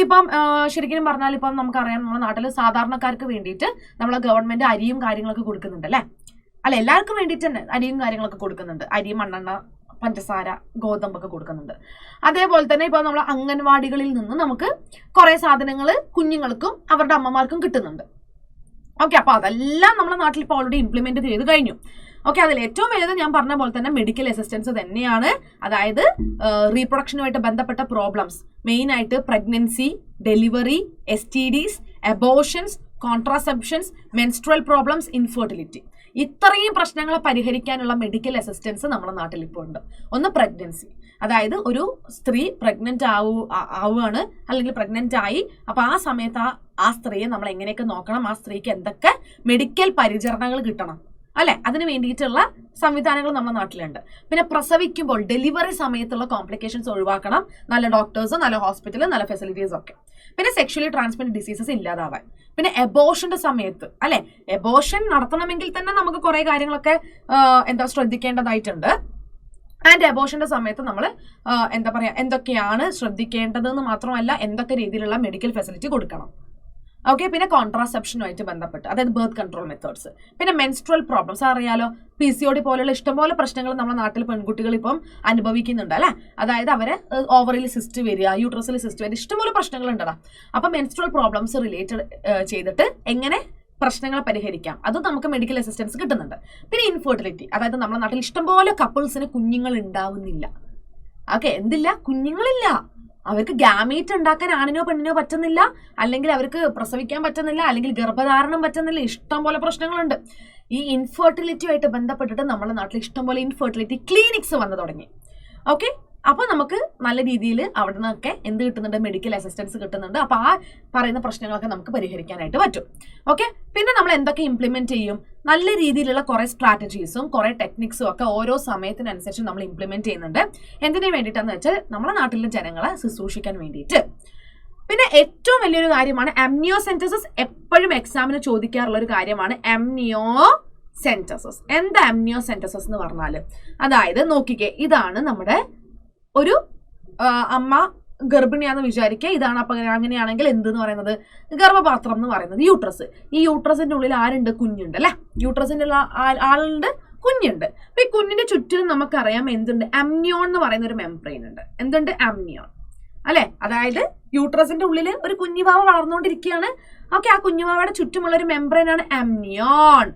Speaker 1: ഇപ്പം ശരിക്കും പറഞ്ഞാൽ ഇപ്പം നമുക്കറിയാം നമ്മുടെ നാട്ടിൽ സാധാരണക്കാർക്ക് വേണ്ടിയിട്ട് നമ്മളെ ഗവൺമെന്റ് അരിയും കാര്യങ്ങളൊക്കെ കൊടുക്കുന്നുണ്ട് അല്ലെ. എല്ലാവർക്കും വേണ്ടിയിട്ട് തന്നെ അരിയും കാര്യങ്ങളൊക്കെ കൊടുക്കുന്നുണ്ട്. അരി, മണ്ണെണ്ണ, പഞ്ചസാര, ഗോതമ്പൊക്കെ കൊടുക്കുന്നുണ്ട്. അതേപോലെ തന്നെ ഇപ്പൊ നമ്മൾ അംഗൻവാടികളിൽ നിന്ന് നമുക്ക് കുറെ സാധനങ്ങൾ കുഞ്ഞുങ്ങൾക്കും അവരുടെ അമ്മമാർക്കും കിട്ടുന്നുണ്ട്. ഓക്കെ, അപ്പൊ അതെല്ലാം നമ്മുടെ നാട്ടിൽ ഇപ്പോൾ ഓൾറെഡി ഇംപ്ലിമെന്റ് ചെയ്ത് കഴിഞ്ഞു. ഓക്കെ, അതിൽ ഏറ്റവും വലുത് ഞാൻ പറഞ്ഞ പോലെ തന്നെ മെഡിക്കൽ അസിസ്റ്റൻസ് തന്നെയാണ്. അതായത് റീപ്രൊഡക്ഷനുമായിട്ട് ബന്ധപ്പെട്ട പ്രോബ്ലംസ്, മെയിൻ ആയിട്ട് pregnancy, delivery, STDs, abortions, contraceptions, menstrual problems, infertility. ഇത്രയും പ്രശ്നങ്ങളെ പരിഹരിക്കാനുള്ള മെഡിക്കൽ അസിസ്റ്റൻസ് നമ്മുടെ നാട്ടിൽ ഇപ്പോൾ ഉണ്ട്. ഒന്ന് പ്രഗ്നൻസി, അതായത് ഒരു സ്ത്രീ പ്രഗ്നന്റ് ആവുകയാണ് അല്ലെങ്കിൽ പ്രഗ്നന്റ് ആയി, അപ്പൊ ആ സമയത്ത് ആ സ്ത്രീയെ നമ്മൾ എങ്ങനെയൊക്കെ നോക്കണം, ആ സ്ത്രീക്ക് എന്തൊക്കെ മെഡിക്കൽ പരിചരണങ്ങൾ കിട്ടണം അല്ലെ, അതിന് വേണ്ടിയിട്ടുള്ള സംവിധാനങ്ങൾ നമ്മുടെ നാട്ടിലുണ്ട്. പിന്നെ പ്രസവിക്കുമ്പോൾ ഡെലിവറി സമയത്തുള്ള കോംപ്ലിക്കേഷൻസ് ഒഴിവാക്കണം, നല്ല ഡോക്ടേഴ്സ്, നല്ല ഹോസ്പിറ്റൽ, നല്ല ഫെസിലിറ്റീസ് ഒക്കെ. പിന്നെ സെക്ഷലി ട്രാൻസ്മിറ്റഡ് ഡിസീസസ് ഇല്ലാതാവാൻ. പിന്നെ എബോർഷന്റെ സമയത്ത് അല്ലെ, എബോർഷൻ നടത്തണമെങ്കിൽ തന്നെ നമുക്ക് കുറെ കാര്യങ്ങളൊക്കെ ശ്രദ്ധിക്കേണ്ടതായിട്ടുണ്ട്. ആൻഡ് അബോർഷന്റെ സമയത്ത് നമ്മൾ എന്താ പറയാ എന്തൊക്കെയാണ് ശ്രദ്ധിക്കേണ്ടതെന്ന് മാത്രമല്ല എന്തൊക്കെ രീതിയിലുള്ള മെഡിക്കൽ ഫെസിലിറ്റി കൊടുക്കണം. ഓക്കെ, പിന്നെ കോൺട്രാസെപ്ഷനുമായിട്ട് ബന്ധപ്പെട്ട്, അതായത് ബർത്ത് കൺട്രോൾ മെത്തേഡ്സ്. പിന്നെ മെൻസ്ട്രൽ പ്രോബ്ലംസ് അറിയാലോ, PCOD പോലെയുള്ള ഇഷ്ടംപോലെ പ്രശ്നങ്ങൾ നമ്മുടെ നാട്ടിൽ പെൺകുട്ടികൾ ഇപ്പം അനുഭവിക്കുന്നുണ്ട് അല്ലെ. അതായത് അവരെ ഓവറിൽ സിസ്റ്റ് വരിക, യൂട്രസിൽ സിസ്റ്റ് വരിക, ഇഷ്ടംപോലെ പ്രശ്നങ്ങളുണ്ടടാ. അപ്പൊ മെൻസ്ട്രൽ പ്രോബ്ലംസ് റിലേറ്റഡ് ചെയ്തിട്ട് എങ്ങനെ പ്രശ്നങ്ങൾ പരിഹരിക്കാം, അത് നമുക്ക് മെഡിക്കൽ അസിസ്റ്റൻസ് കിട്ടുന്നുണ്ട്. പിന്നെ ഇൻഫെർട്ടിലിറ്റി, അതായത് നമ്മുടെ നാട്ടിൽ ഇഷ്ടംപോലെ കപ്പിൾസിന് കുഞ്ഞുങ്ങൾ ഉണ്ടാവുന്നില്ല. ഓക്കെ, എന്തില്ല, കുഞ്ഞുങ്ങളില്ല. അവർക്ക് ഗാമീറ്റ് ഉണ്ടാക്കാൻ ആണിനോ പെണ്ണിനോ പറ്റുന്നില്ല, അല്ലെങ്കിൽ അവർക്ക് പ്രസവിക്കാൻ പറ്റുന്നില്ല, അല്ലെങ്കിൽ ഗർഭധാരണം പറ്റുന്നില്ല. ഇഷ്ടം പോലെ പ്രശ്നങ്ങളുണ്ട്. ഈ ഇൻഫെർട്ടിലിറ്റിയുമായിട്ട് ബന്ധപ്പെട്ടിട്ട് നമ്മുടെ നാട്ടിൽ ഇഷ്ടംപോലെ ഇൻഫെർട്ടിലിറ്റി ക്ലിനിക്സ് വന്നു തുടങ്ങി. ഓക്കെ, അപ്പൊ നമുക്ക് നല്ല രീതിയിൽ അവിടെ നിന്നൊക്കെ എന്ത് കിട്ടുന്നുണ്ട്, മെഡിക്കൽ അസിസ്റ്റൻസ് കിട്ടുന്നുണ്ട്. അപ്പൊ ആ പറയുന്ന പ്രശ്നങ്ങളൊക്കെ നമുക്ക് പരിഹരിക്കാനായിട്ട് പറ്റും. ഓക്കെ, പിന്നെ നമ്മൾ എന്തൊക്കെ ഇംപ്ലിമെന്റ് ചെയ്യും, നല്ല രീതിയിലുള്ള കുറെ സ്ട്രാറ്റജീസും കുറെ ടെക്നിക്സും ഒക്കെ ഓരോ സമയത്തിനനുസരിച്ച് നമ്മൾ ഇംപ്ലിമെന്റ് ചെയ്യുന്നുണ്ട്. എന്തിനു വേണ്ടിയിട്ടാന്ന് വെച്ചാൽ നമ്മുടെ നാട്ടിലെ ജനങ്ങളെ ശുശ്രൂഷിക്കാൻ വേണ്ടിയിട്ട്. പിന്നെ ഏറ്റവും വലിയൊരു കാര്യമാണ് അമ്നിയോസെന്റസിസ്. എപ്പോഴും എക്സാമിന് ചോദിക്കാറുള്ള ഒരു കാര്യമാണ് അമ്നിയോസെന്റസിസ്. എന്താ അമ്നിയോസെന്റസിസ് എന്ന് പറഞ്ഞാല്, അതായത് നോക്കിക്കേ, ഇതാണ് നമ്മുടെ ഒരു അമ്മ ഗർഭിണിയാന്ന് വിചാരിക്കുക. ഇതാണ് അപ്പൊ അങ്ങനെയാണെങ്കിൽ എന്തെന്ന് പറയുന്നത്, ഗർഭപാത്രം എന്ന് പറയുന്നത് യൂട്രസ്. ഈ യൂട്രസിന്റെ ഉള്ളിൽ ആരുണ്ട്, കുഞ്ഞുണ്ട് അല്ലെ. യൂട്രസിന്റെ ഉള്ള ആളുണ്ട്, കുഞ്ഞുണ്ട്. അപ്പൊ ഈ കുഞ്ഞിന്റെ ചുറ്റിലും നമുക്കറിയാം എന്തുണ്ട്, അമ്നിയോൺ എന്ന് പറയുന്ന ഒരു മെംബ്രെയിൻ ഉണ്ട്. എന്തുണ്ട്, അമ്നിയോൺ അല്ലെ. അതായത് യൂട്രസിന്റെ ഉള്ളിൽ ഒരു കുഞ്ഞുവാവ വളർന്നുകൊണ്ടിരിക്കുകയാണ്. ഓക്കെ, ആ കുഞ്ഞുവാവയുടെ ചുറ്റുമുള്ള ഒരു മെംബ്രെയിൻ ആണ് അമ്നിയോൺ.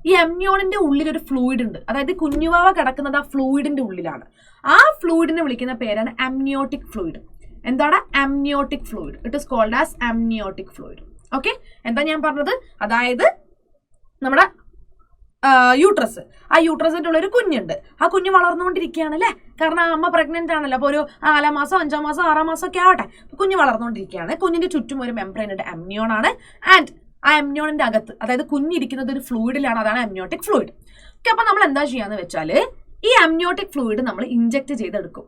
Speaker 1: ഈ അമ്നിയോണിന്റെ ഉള്ളിൽ ഒരു ഫ്ലൂയിഡ് ഉണ്ട്. അതായത് കുഞ്ഞുവാവ കിടക്കുന്നത് ആ ഫ്ലൂയിഡിന്റെ ഉള്ളിലാണ്. ആ ഫ്ലൂയിഡിനെ വിളിക്കുന്ന പേരാണ് അമ്നിയോട്ടിക് ഫ്ലൂയിഡ്. എന്താണ് amniotic fluid? It is called as amniotic fluid. Okay, എന്താ ഞാൻ പറഞ്ഞത്? അതായത് നമ്മുടെ യൂട്രസ്, ആ യൂട്രസിന്റെ ഉള്ള ഒരു കുഞ്ഞുണ്ട്. ആ കുഞ്ഞ് വളർന്നുകൊണ്ടിരിക്കുകയാണ് അല്ലേ. കാരണം അമ്മ പ്രഗ്നന്റ് ആണല്ലോ. അപ്പോൾ ഒരു 4 മാസം 5 മാസം 6 മാസം ഒക്കെ ആവട്ടെ, കുഞ്ഞ് വളർന്നുകൊണ്ടിരിക്കുകയാണ്. കുഞ്ഞിന്റെ ചുറ്റും ഒരു മെംബ്രെയിൻ ഉണ്ട്, അമ്നിയോൺ ആണ്. ആൻഡ് ആ അമ്നിയോണിന്റെ അകത്ത്, അതായത് കുഞ്ഞിരിക്കുന്നത് ഒരു ഫ്ലൂയിഡിലാണ്, അതാണ് അമ്നിയോട്ടിക് ഫ്ലൂയിഡ്. ഓക്കെ, അപ്പൊ നമ്മൾ എന്താ ചെയ്യാന്ന് വെച്ചാൽ ഈ അമ്നിയോട്ടിക് ഫ്ലൂയിഡ് നമ്മൾ ഇഞ്ചെക്ട് ചെയ്തെടുക്കും.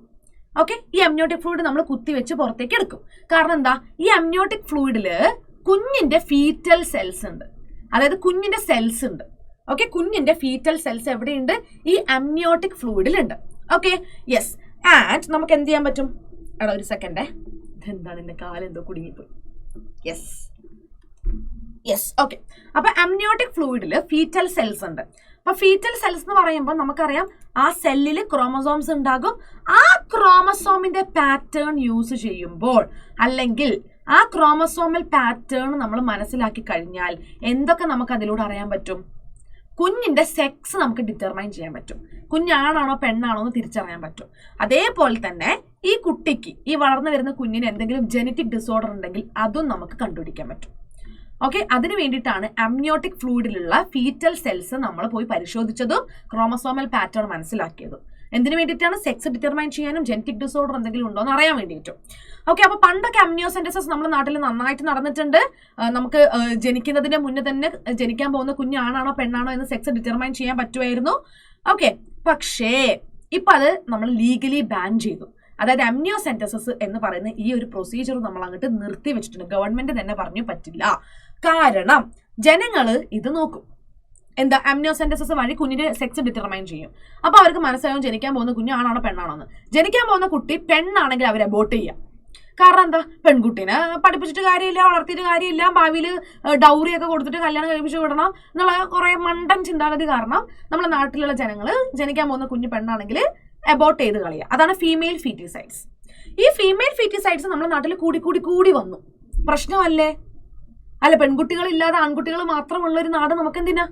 Speaker 1: ഓക്കെ, ഈ അമ്നിയോട്ടിക് ഫ്ലൂയിഡ് നമ്മൾ കുത്തിവെച്ച് പുറത്തേക്ക് എടുക്കും. കാരണം എന്താ, ഈ അമ്നിയോട്ടിക് ഫ്ലൂയിഡില് കുഞ്ഞിന്റെ ഫീറ്റൽ സെൽസ് ഉണ്ട്. അതായത് കുഞ്ഞിന്റെ സെൽസ് ഉണ്ട്. ഓക്കെ, കുഞ്ഞിന്റെ ഫീറ്റൽ സെൽസ് എവിടെയുണ്ട്? ഈ അമ്നിയോട്ടിക് ഫ്ലൂയിഡിലുണ്ട്. Okay, yes. ആൻഡ് നമുക്ക് എന്ത് ചെയ്യാൻ പറ്റും? എടാ ഒരു സെക്കൻഡേ, ഇതെന്താണ് എന്റെ കാലെന്തോ കുടുങ്ങിപ്പോയി. Yes okay. അപ്പൊ അമ്നിയോട്ടിക് ഫ്ലൂയിഡിൽ ഫീറ്റൽ സെൽസ് ഉണ്ട്. അപ്പൊ ഫീറ്റൽ സെൽസ് എന്ന് പറയുമ്പോൾ നമുക്കറിയാം ആ സെല്ലിൽ ക്രോമസോംസ് ഉണ്ടാകും. ആ ക്രോമസോമിന്റെ പാറ്റേൺ യൂസ് ചെയ്യുമ്പോൾ, അല്ലെങ്കിൽ ആ ക്രോമസോമൽ പാറ്റേൺ നമ്മൾ മനസ്സിലാക്കി കഴിഞ്ഞാൽ എന്തൊക്കെ നമുക്ക് അതിലൂടെ അറിയാൻ പറ്റും? കുഞ്ഞിന്റെ സെക്സ് നമുക്ക് ഡിറ്റർമൈൻ ചെയ്യാൻ പറ്റും. കുഞ്ഞാണാണോ പെണ്ണാണോ എന്ന് തിരിച്ചറിയാൻ പറ്റും. അതേപോലെ തന്നെ ഈ കുട്ടിക്ക്, ഈ വളർന്നു വരുന്ന കുഞ്ഞിന് എന്തെങ്കിലും ജെനറ്റിക് ഡിസോർഡർ ഉണ്ടെങ്കിൽ അതും നമുക്ക് കണ്ടുപിടിക്കാൻ പറ്റും. ഓക്കെ, അതിന് വേണ്ടിയിട്ടാണ് അമ്നിയോട്ടിക് ഫ്ലൂയിഡിലുള്ള ഫീറ്റൽ സെൽസ് നമ്മൾ പോയി പരിശോധിച്ചതും ക്രോമസോമൽ പാറ്റേൺ മനസ്സിലാക്കിയതും. എന്തിനു വേണ്ടിയിട്ടാണ്? സെക്സ് ഡിറ്റർമൈൻ ചെയ്യാനും ജെനറ്റിക് ഡിസോർഡർ എന്തെങ്കിലും ഉണ്ടോ എന്ന് അറിയാൻ വേണ്ടിയിട്ടും. ഓക്കെ, അപ്പൊ പണ്ടൊക്കെ അമ്നിയോസെന്റസിസ് നമ്മുടെ നാട്ടിൽ നന്നായിട്ട് നടന്നിട്ടുണ്ട്. നമുക്ക് ജനിക്കുന്നതിന്റെ മുന്നേ തന്നെ ജനിക്കാൻ പോകുന്ന കുഞ്ഞാണാണോ പെണ്ണാണോ എന്ന് സെക്സ് ഡിറ്റർമൈൻ ചെയ്യാൻ പറ്റുമായിരുന്നു. ഓക്കെ, പക്ഷേ ഇപ്പൊ അത് നമ്മൾ ലീഗലി ബാൻ ചെയ്തു. അതായത് അമ്നിയോസെന്റസിസ് എന്ന് പറയുന്ന ഈ ഒരു പ്രൊസീജിയർ നമ്മൾ അങ്ങോട്ട് നിർത്തി വെച്ചിട്ടുണ്ട്. ഗവൺമെന്റ് തന്നെ പറഞ്ഞു പറ്റില്ല. കാരണം ജനങ്ങള് ഇത് നോക്കും, എന്താ അമ്നിയോസെന്റസിസ് വഴി കുഞ്ഞിന്റെ സെക്സ് ഡിറ്റർമൈൻ ചെയ്യും. അപ്പൊ അവർക്ക് മനസ്സിലാവും ജനിക്കാൻ പോകുന്ന കുഞ്ഞ് ആണാണോ പെണ്ണാണോ എന്ന്. ജനിക്കാൻ പോകുന്ന കുട്ടി പെണ്ണാണെങ്കിൽ അവർ അബോർട്ട് ചെയ്യാം. കാരണം എന്താ, പെൺകുട്ടീനെ പഠിപ്പിച്ചിട്ട് കാര്യമില്ല, വളർത്തിയിട്ട് കാര്യമില്ല, ഭാവിയിൽ ഡൗറിയൊക്കെ കൊടുത്തിട്ട് കല്യാണം കഴിപ്പിച്ച് വിടണം എന്നുള്ള കുറെ മണ്ടൻ ചിന്താഗതി കാരണം നമ്മുടെ നാട്ടിലുള്ള ജനങ്ങൾ ജനിക്കാൻ പോകുന്ന കുഞ്ഞ് പെണ്ണാണെങ്കിൽ അബോർട്ട് ചെയ്ത് കളയുക. അതാണ് ഫീമെയിൽ ഫീറ്റിസൈഡ്സ്. ഈ ഫീമെയിൽ ഫീറ്റിസൈഡ്സ് നമ്മുടെ നാട്ടിൽ കൂടി വന്നു. പ്രശ്നമല്ലേ? അല്ല, പെൺകുട്ടികളില്ലാതെ ആൺകുട്ടികൾ മാത്രമുള്ള ഒരു നാട് നമുക്കെന്തിനാ?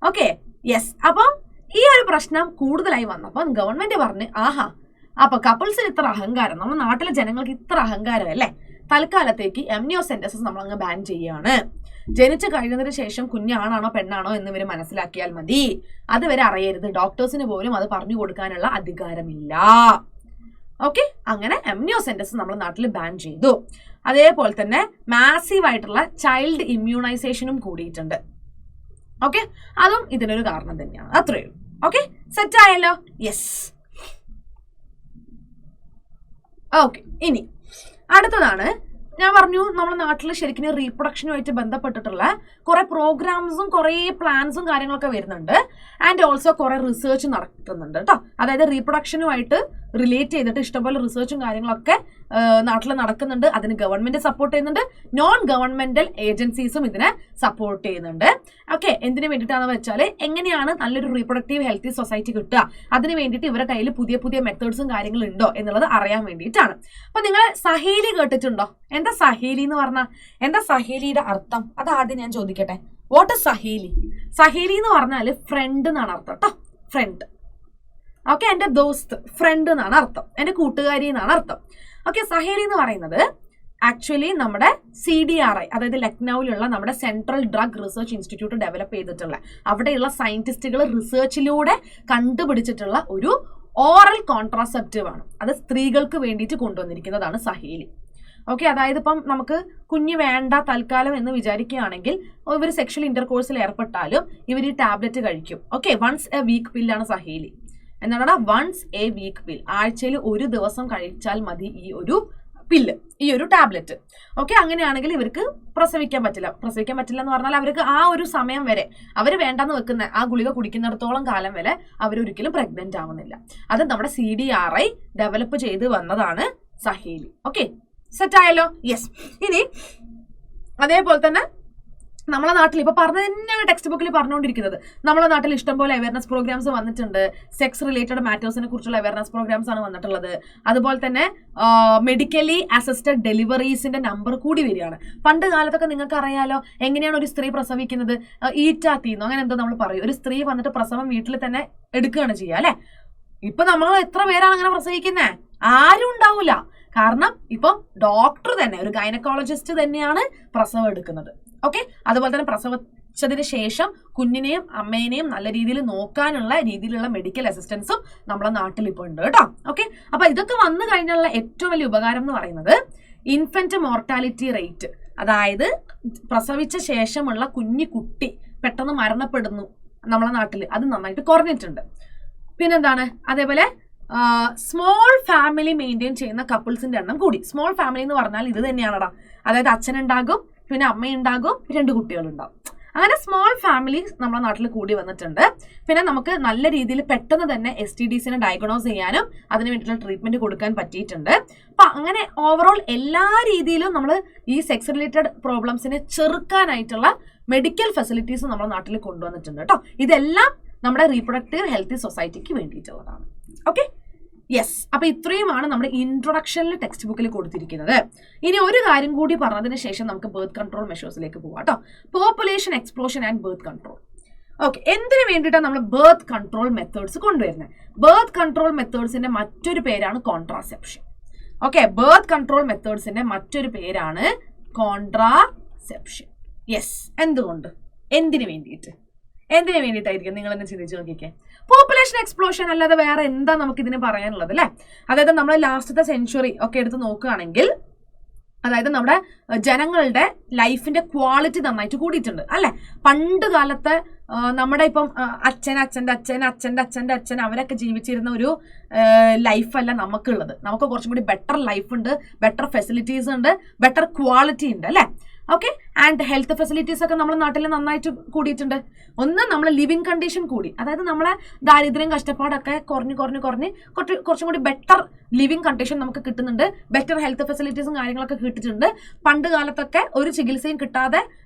Speaker 1: Okay, yes. അപ്പം ഈ ഒരു പ്രശ്നം കൂടുതലായി വന്നപ്പോൾ ഗവൺമെന്റ് പറഞ്ഞ്, ആഹാ, അപ്പൊ കപ്പിൾസിന് ഇത്ര അഹങ്കാരം, നമ്മുടെ നാട്ടിലെ ജനങ്ങൾക്ക് ഇത്ര അഹങ്കാരം അല്ലേ, തൽക്കാലത്തേക്ക് അമ്നിയോസെന്റസിസ് നമ്മളങ്ങ് ബാൻ ചെയ്യാണ്. ജനിച്ചു കഴിഞ്ഞതിന് ശേഷം കുഞ്ഞാണാണോ പെണ്ണാണോ എന്നിവർ മനസ്സിലാക്കിയാൽ മതി. അതുവരെ അറിയരുത്. ഡോക്ടേഴ്സിന് പോലും അത് പറഞ്ഞു കൊടുക്കാനുള്ള അധികാരമില്ല. ഓക്കെ, അങ്ങനെ അമ്നിയോസെന്റസിസ് നമ്മുടെ നാട്ടിൽ ബാൻ ചെയ്തു. അതേപോലെ തന്നെ മാസീവ് ആയിട്ടുള്ള ചൈൽഡ് ഇമ്മ്യൂണൈസേഷനും കൂടിയിട്ടുണ്ട്. ഓക്കെ, അതും ഇതിനൊരു കാരണം തന്നെയാണ്. അത്രയേ ഉള്ളൂ. ഓക്കെ, സെറ്റ് ആയല്ലോ? യെസ്. ഓക്കെ, ഇനി അടുത്തതാണ് ഞാൻ പറഞ്ഞു, നമ്മുടെ നാട്ടിൽ ശരിക്കും റീപ്രൊഡക്ഷനുമായിട്ട് ബന്ധപ്പെട്ടിട്ടുള്ള കുറെ പ്രോഗ്രാംസും കുറെ പ്ലാൻസും കാര്യങ്ങളൊക്കെ വരുന്നുണ്ട്. ആൻഡ് ഓൾസോ കുറെ റിസർച്ച് നടത്തുന്നുണ്ട് കേട്ടോ. അതായത് റീപ്രൊഡക്ഷനുമായിട്ട് റിലേറ്റ് ചെയ്തിട്ട് ഇഷ്ടംപോലെ റിസർച്ചും കാര്യങ്ങളൊക്കെ നാട്ടിൽ നടക്കുന്നുണ്ട്. അതിന് ഗവൺമെന്റ് സപ്പോർട്ട് ചെയ്യുന്നുണ്ട്, നോൺ ഗവൺമെന്റൽ ഏജൻസീസും ഇതിനെ സപ്പോർട്ട് ചെയ്യുന്നുണ്ട്. ഓക്കെ, എന്തിനു വേണ്ടിയിട്ടാണെന്ന് വെച്ചാൽ എങ്ങനെയാണ് നല്ലൊരു റീപ്രൊഡക്റ്റീവ് ഹെൽത്തി സൊസൈറ്റി കിട്ടുക, അതിന് വേണ്ടിയിട്ട് ഇവരുടെ കയ്യിൽ പുതിയ പുതിയ മെത്തേഡ്സും കാര്യങ്ങളും ഉണ്ടോ എന്നുള്ളത് അറിയാൻ വേണ്ടിയിട്ടാണ്. അപ്പൊ നിങ്ങൾ സഹേലി കേട്ടിട്ടുണ്ടോ? എന്താ സഹേലി എന്ന് പറഞ്ഞാൽ? എന്താ സഹേലിയുടെ അർത്ഥം? അത് ആദ്യം ഞാൻ ചോദിക്കട്ടെ. What is Saheli? സഹേലി എന്ന് പറഞ്ഞാൽ ഫ്രണ്ട് എന്നാണ് അർത്ഥം കേട്ടോ. ഫ്രണ്ട്. ഓക്കെ, എന്റെ ദോസ്ത്, ഫ്രണ്ട് എന്നാണ് അർത്ഥം, എന്റെ കൂട്ടുകാരി എന്നാണ് അർത്ഥം. ഓക്കെ, സഹേലി എന്ന് പറയുന്നത് ആക്ച്വലി നമ്മുടെ CDRI, അതായത് ലക്നൌവിലുള്ള നമ്മുടെ central drug research institute develop ചെയ്തിട്ടുള്ള, അവിടെയുള്ള സയന്റിസ്റ്റുകൾ റിസർച്ചിലൂടെ കണ്ടുപിടിച്ചിട്ടുള്ള ഒരു ഓറൽ കോൺട്രാസെപ്റ്റീവ് ആണ്. അത് സ്ത്രീകൾക്ക് വേണ്ടിയിട്ട് കൊണ്ടുവന്നിരിക്കുന്നതാണ് സഹേലി. ഓക്കെ, അതായത് ഇപ്പം നമുക്ക് കുഞ്ഞ് വേണ്ട തൽക്കാലം എന്ന് വിചാരിക്കുകയാണെങ്കിൽ ഇവർ സെക്ഷൽ ഇന്റർകോഴ്സിൽ ഏർപ്പെട്ടാലും ഇവർ ഈ ടാബ്ലറ്റ് കഴിക്കും. ഓക്കെ, വൺസ് എ വീക്ക് പില്ലാണ് സഹേലി. എന്താണ് വൺസ് എ വീക്ക് പിൽ? ആഴ്ചയിൽ ഒരു ദിവസം കഴിച്ചാൽ മതി ഈ ഒരു പില്ല്, ഈ ഒരു ടാബ്ലറ്റ്. ഓക്കെ, അങ്ങനെയാണെങ്കിൽ ഇവർക്ക് പ്രസവിക്കാൻ പറ്റില്ല. പ്രസവിക്കാൻ പറ്റില്ല എന്ന് പറഞ്ഞാൽ അവർക്ക് ആ ഒരു സമയം വരെ അവർ വേണ്ടെന്ന് വെക്കുന്ന ആ ഗുളിക കുടിക്കുന്നിടത്തോളം കാലം വരെ അവരൊരിക്കലും പ്രഗ്നന്റ് ആവുന്നില്ല. അത് നമ്മുടെ CDRI ഡെവലപ്പ് ചെയ്ത് വന്നതാണ് സഹേലി. ഓക്കെ, സെറ്റ് ആയല്ലോ? യെസ്. ഇനി അതേപോലെ തന്നെ നമ്മളെ നാട്ടിൽ ഇപ്പൊ പറഞ്ഞത് തന്നെയാണ് ടെക്സ്റ്റ് ബുക്കിൽ പറഞ്ഞുകൊണ്ടിരിക്കുന്നത്. നമ്മളെ നാട്ടിൽ ഇഷ്ടംപോലെ അവയർനെസ് പ്രോഗ്രാംസ് വന്നിട്ടുണ്ട്. സെക്സ് റിലേറ്റഡ് മാറ്റേഴ്സിനെ കുറിച്ചുള്ള അവയർനെസ് പ്രോഗ്രാംസ് ആണ് വന്നിട്ടുള്ളത്. അതുപോലെ തന്നെ മെഡിക്കലി അസിസ്റ്റഡ് ഡെലിവറീസിന്റെ നമ്പർ കൂടി വരികയാണ്. പണ്ട് കാലത്തൊക്കെ നിങ്ങൾക്ക് അറിയാലോ എങ്ങനെയാണ് ഒരു സ്ത്രീ പ്രസവിക്കുന്നത്, ഈറ്റാത്തിന്നോ അങ്ങനെ എന്തോ നമ്മൾ പറയും. ഒരു സ്ത്രീ വന്നിട്ട് പ്രസവം വീട്ടിൽ തന്നെ എടുക്കുകയാണ് ചെയ്യുക അല്ലെ. ഇപ്പൊ നമ്മൾ എത്ര പേരാണ് അങ്ങനെ പ്രസവിക്കുന്നത്? ആരും ഉണ്ടാവില്ല. കാരണം ഇപ്പം ഡോക്ടർ തന്നെ, ഒരു ഗൈനക്കോളജിസ്റ്റ് തന്നെയാണ് പ്രസവം എടുക്കുന്നത്. ഓക്കെ, അതുപോലെ തന്നെ പ്രസവിച്ചതിന് ശേഷം കുഞ്ഞിനെയും അമ്മേനെയും നല്ല രീതിയിൽ നോക്കാനുള്ള രീതിയിലുള്ള മെഡിക്കൽ അസിസ്റ്റൻസും നമ്മളെ നാട്ടിൽ ഇപ്പോൾ ഉണ്ട് കേട്ടോ. ഓക്കെ, അപ്പൊ ഇതൊക്കെ വന്നു കഴിഞ്ഞുള്ള ഏറ്റവും വലിയ ഉപകാരം എന്ന് പറയുന്നത് ഇൻഫന്റ് മോർട്ടാലിറ്റി റേറ്റ്, അതായത് പ്രസവിച്ച ശേഷമുള്ള കുട്ടി പെട്ടെന്ന് മരണപ്പെടുന്നു നമ്മളെ നാട്ടിൽ, അത് നന്നായിട്ട് കുറഞ്ഞിട്ടുണ്ട്. പിന്നെന്താണ്, അതേപോലെ സ്മോൾ ഫാമിലി മെയിൻറ്റെയിൻ ചെയ്യുന്ന കപ്പിൾസിന്റെ എണ്ണം കൂടി. സ്മോൾ ഫാമിലി എന്ന് പറഞ്ഞാൽ ഇത് തന്നെയാണടാ, അതായത് അച്ഛനുണ്ടാകും, പിന്നെ അമ്മയുണ്ടാകും, 2 കുട്ടികളുണ്ടാകും. അങ്ങനെ സ്മോൾ ഫാമിലീസ് നമ്മുടെ നാട്ടിൽ കൂടി വന്നിട്ടുണ്ട്. പിന്നെ നമുക്ക് നല്ല രീതിയിൽ പെട്ടെന്ന് തന്നെ STDസിനെ ഡയഗ്നോസ് ചെയ്യാനും അതിന് വേണ്ടിയിട്ടുള്ള ട്രീറ്റ്മെന്റ് കൊടുക്കാൻ പറ്റിയിട്ടുണ്ട്. അപ്പൊ അങ്ങനെ ഓവറോൾ എല്ലാ രീതിയിലും നമ്മൾ ഈ സെക്സ് റിലേറ്റഡ് പ്രോബ്ലംസിനെ ചെറുക്കാനായിട്ടുള്ള മെഡിക്കൽ ഫെസിലിറ്റീസ് നമ്മുടെ നാട്ടിൽ കൊണ്ടുവന്നിട്ടുണ്ട് കേട്ടോ. ഇതെല്ലാം നമ്മുടെ റീപ്രൊഡക്റ്റീവ് ഹെൽത്തി സൊസൈറ്റിക്ക് വേണ്ടിയിട്ടുള്ളതാണ്. Okay, yes. അപ്പൊ ഇത്രയുമാണ് നമ്മുടെ ഇൻട്രൊഡക്ഷനിൽ ടെക്സ്റ്റ് ബുക്കിൽ കൊടുത്തിരിക്കുന്നത്. ഇനി ഒരു കാര്യം കൂടി പറഞ്ഞതിന് ശേഷം നമുക്ക് ബർത്ത് കൺട്രോൾ മെഷേഴ്സിലേക്ക് പോവാം കേട്ടോ. Population explosion and birth control. Okay, എന്തിനു വേണ്ടിയിട്ടാണ് നമ്മൾ ബർത്ത് കൺട്രോൾ മെത്തേഡ്സ് കൊണ്ടുവരുന്നത്? ബർത്ത് കൺട്രോൾ മെത്തേഡ്സിന്റെ മറ്റൊരു പേരാണ് കോൺട്രാസെപ്ഷൻ. ഓക്കെ, ബർത്ത് കൺട്രോൾ മെത്തേഡ്സിന്റെ മറ്റൊരു പേരാണ് കോൺട്രാസെപ്ഷൻ. യെസ്. എന്തുകൊണ്ട്, എന്തിനു വേണ്ടിയിട്ടായിരിക്കും നിങ്ങൾ എന്നെ ചിന്തിച്ചു നോക്കിക്കേ. പോപ്പുലേഷൻ എക്സ്പ്ലോഷൻ അല്ലാതെ വേറെ എന്താ നമുക്ക് ഇതിന് പറയാനുള്ളത് അല്ലെ? അതായത് നമ്മൾ ലാസ്റ്റത്തെ സെഞ്ചുറി ഒക്കെ എടുത്ത് നോക്കുകയാണെങ്കിൽ, അതായത് നമ്മുടെ ജനങ്ങളുടെ ലൈഫിന്റെ ക്വാളിറ്റി നന്നായിട്ട് കൂടിയിട്ടുണ്ട് അല്ലെ. പണ്ട് കാലത്തെ നമ്മുടെ ഇപ്പം അച്ഛൻ്റെ അച്ഛൻ അവരൊക്കെ ജീവിച്ചിരുന്ന ഒരു ലൈഫല്ല നമുക്കുള്ളത്. നമുക്ക് കുറച്ചും കൂടി ബെറ്റർ ലൈഫ് ഉണ്ട്, ബെറ്റർ ഫെസിലിറ്റീസ് ഉണ്ട്, ബെറ്റർ ക്വാളിറ്റി ഉണ്ട് അല്ലെ. ഓക്കെ, ആൻഡ് ഹെൽത്ത് ഫെസിലിറ്റീസ് ഒക്കെ നമ്മുടെ നാട്ടിൽ നന്നായിട്ട് കൂടിയിട്ടുണ്ട്. ഒന്ന്, നമ്മളെ ലിവിങ് കണ്ടീഷൻ കൂടി, അതായത് നമ്മളെ ദാരിദ്ര്യം കഷ്ടപ്പാടൊക്കെ കുറച്ചും കൂടി ബെറ്റർ ലിവിങ് കണ്ടീഷൻ നമുക്ക് കിട്ടുന്നുണ്ട്. ബെറ്റർ ഹെൽത്ത് ഫെസിലിറ്റീസും കാര്യങ്ങളൊക്കെ കിട്ടിയിട്ടുണ്ട്. പണ്ട് കാലത്തൊക്കെ ഒരു ചികിത്സയും കിട്ടാതെ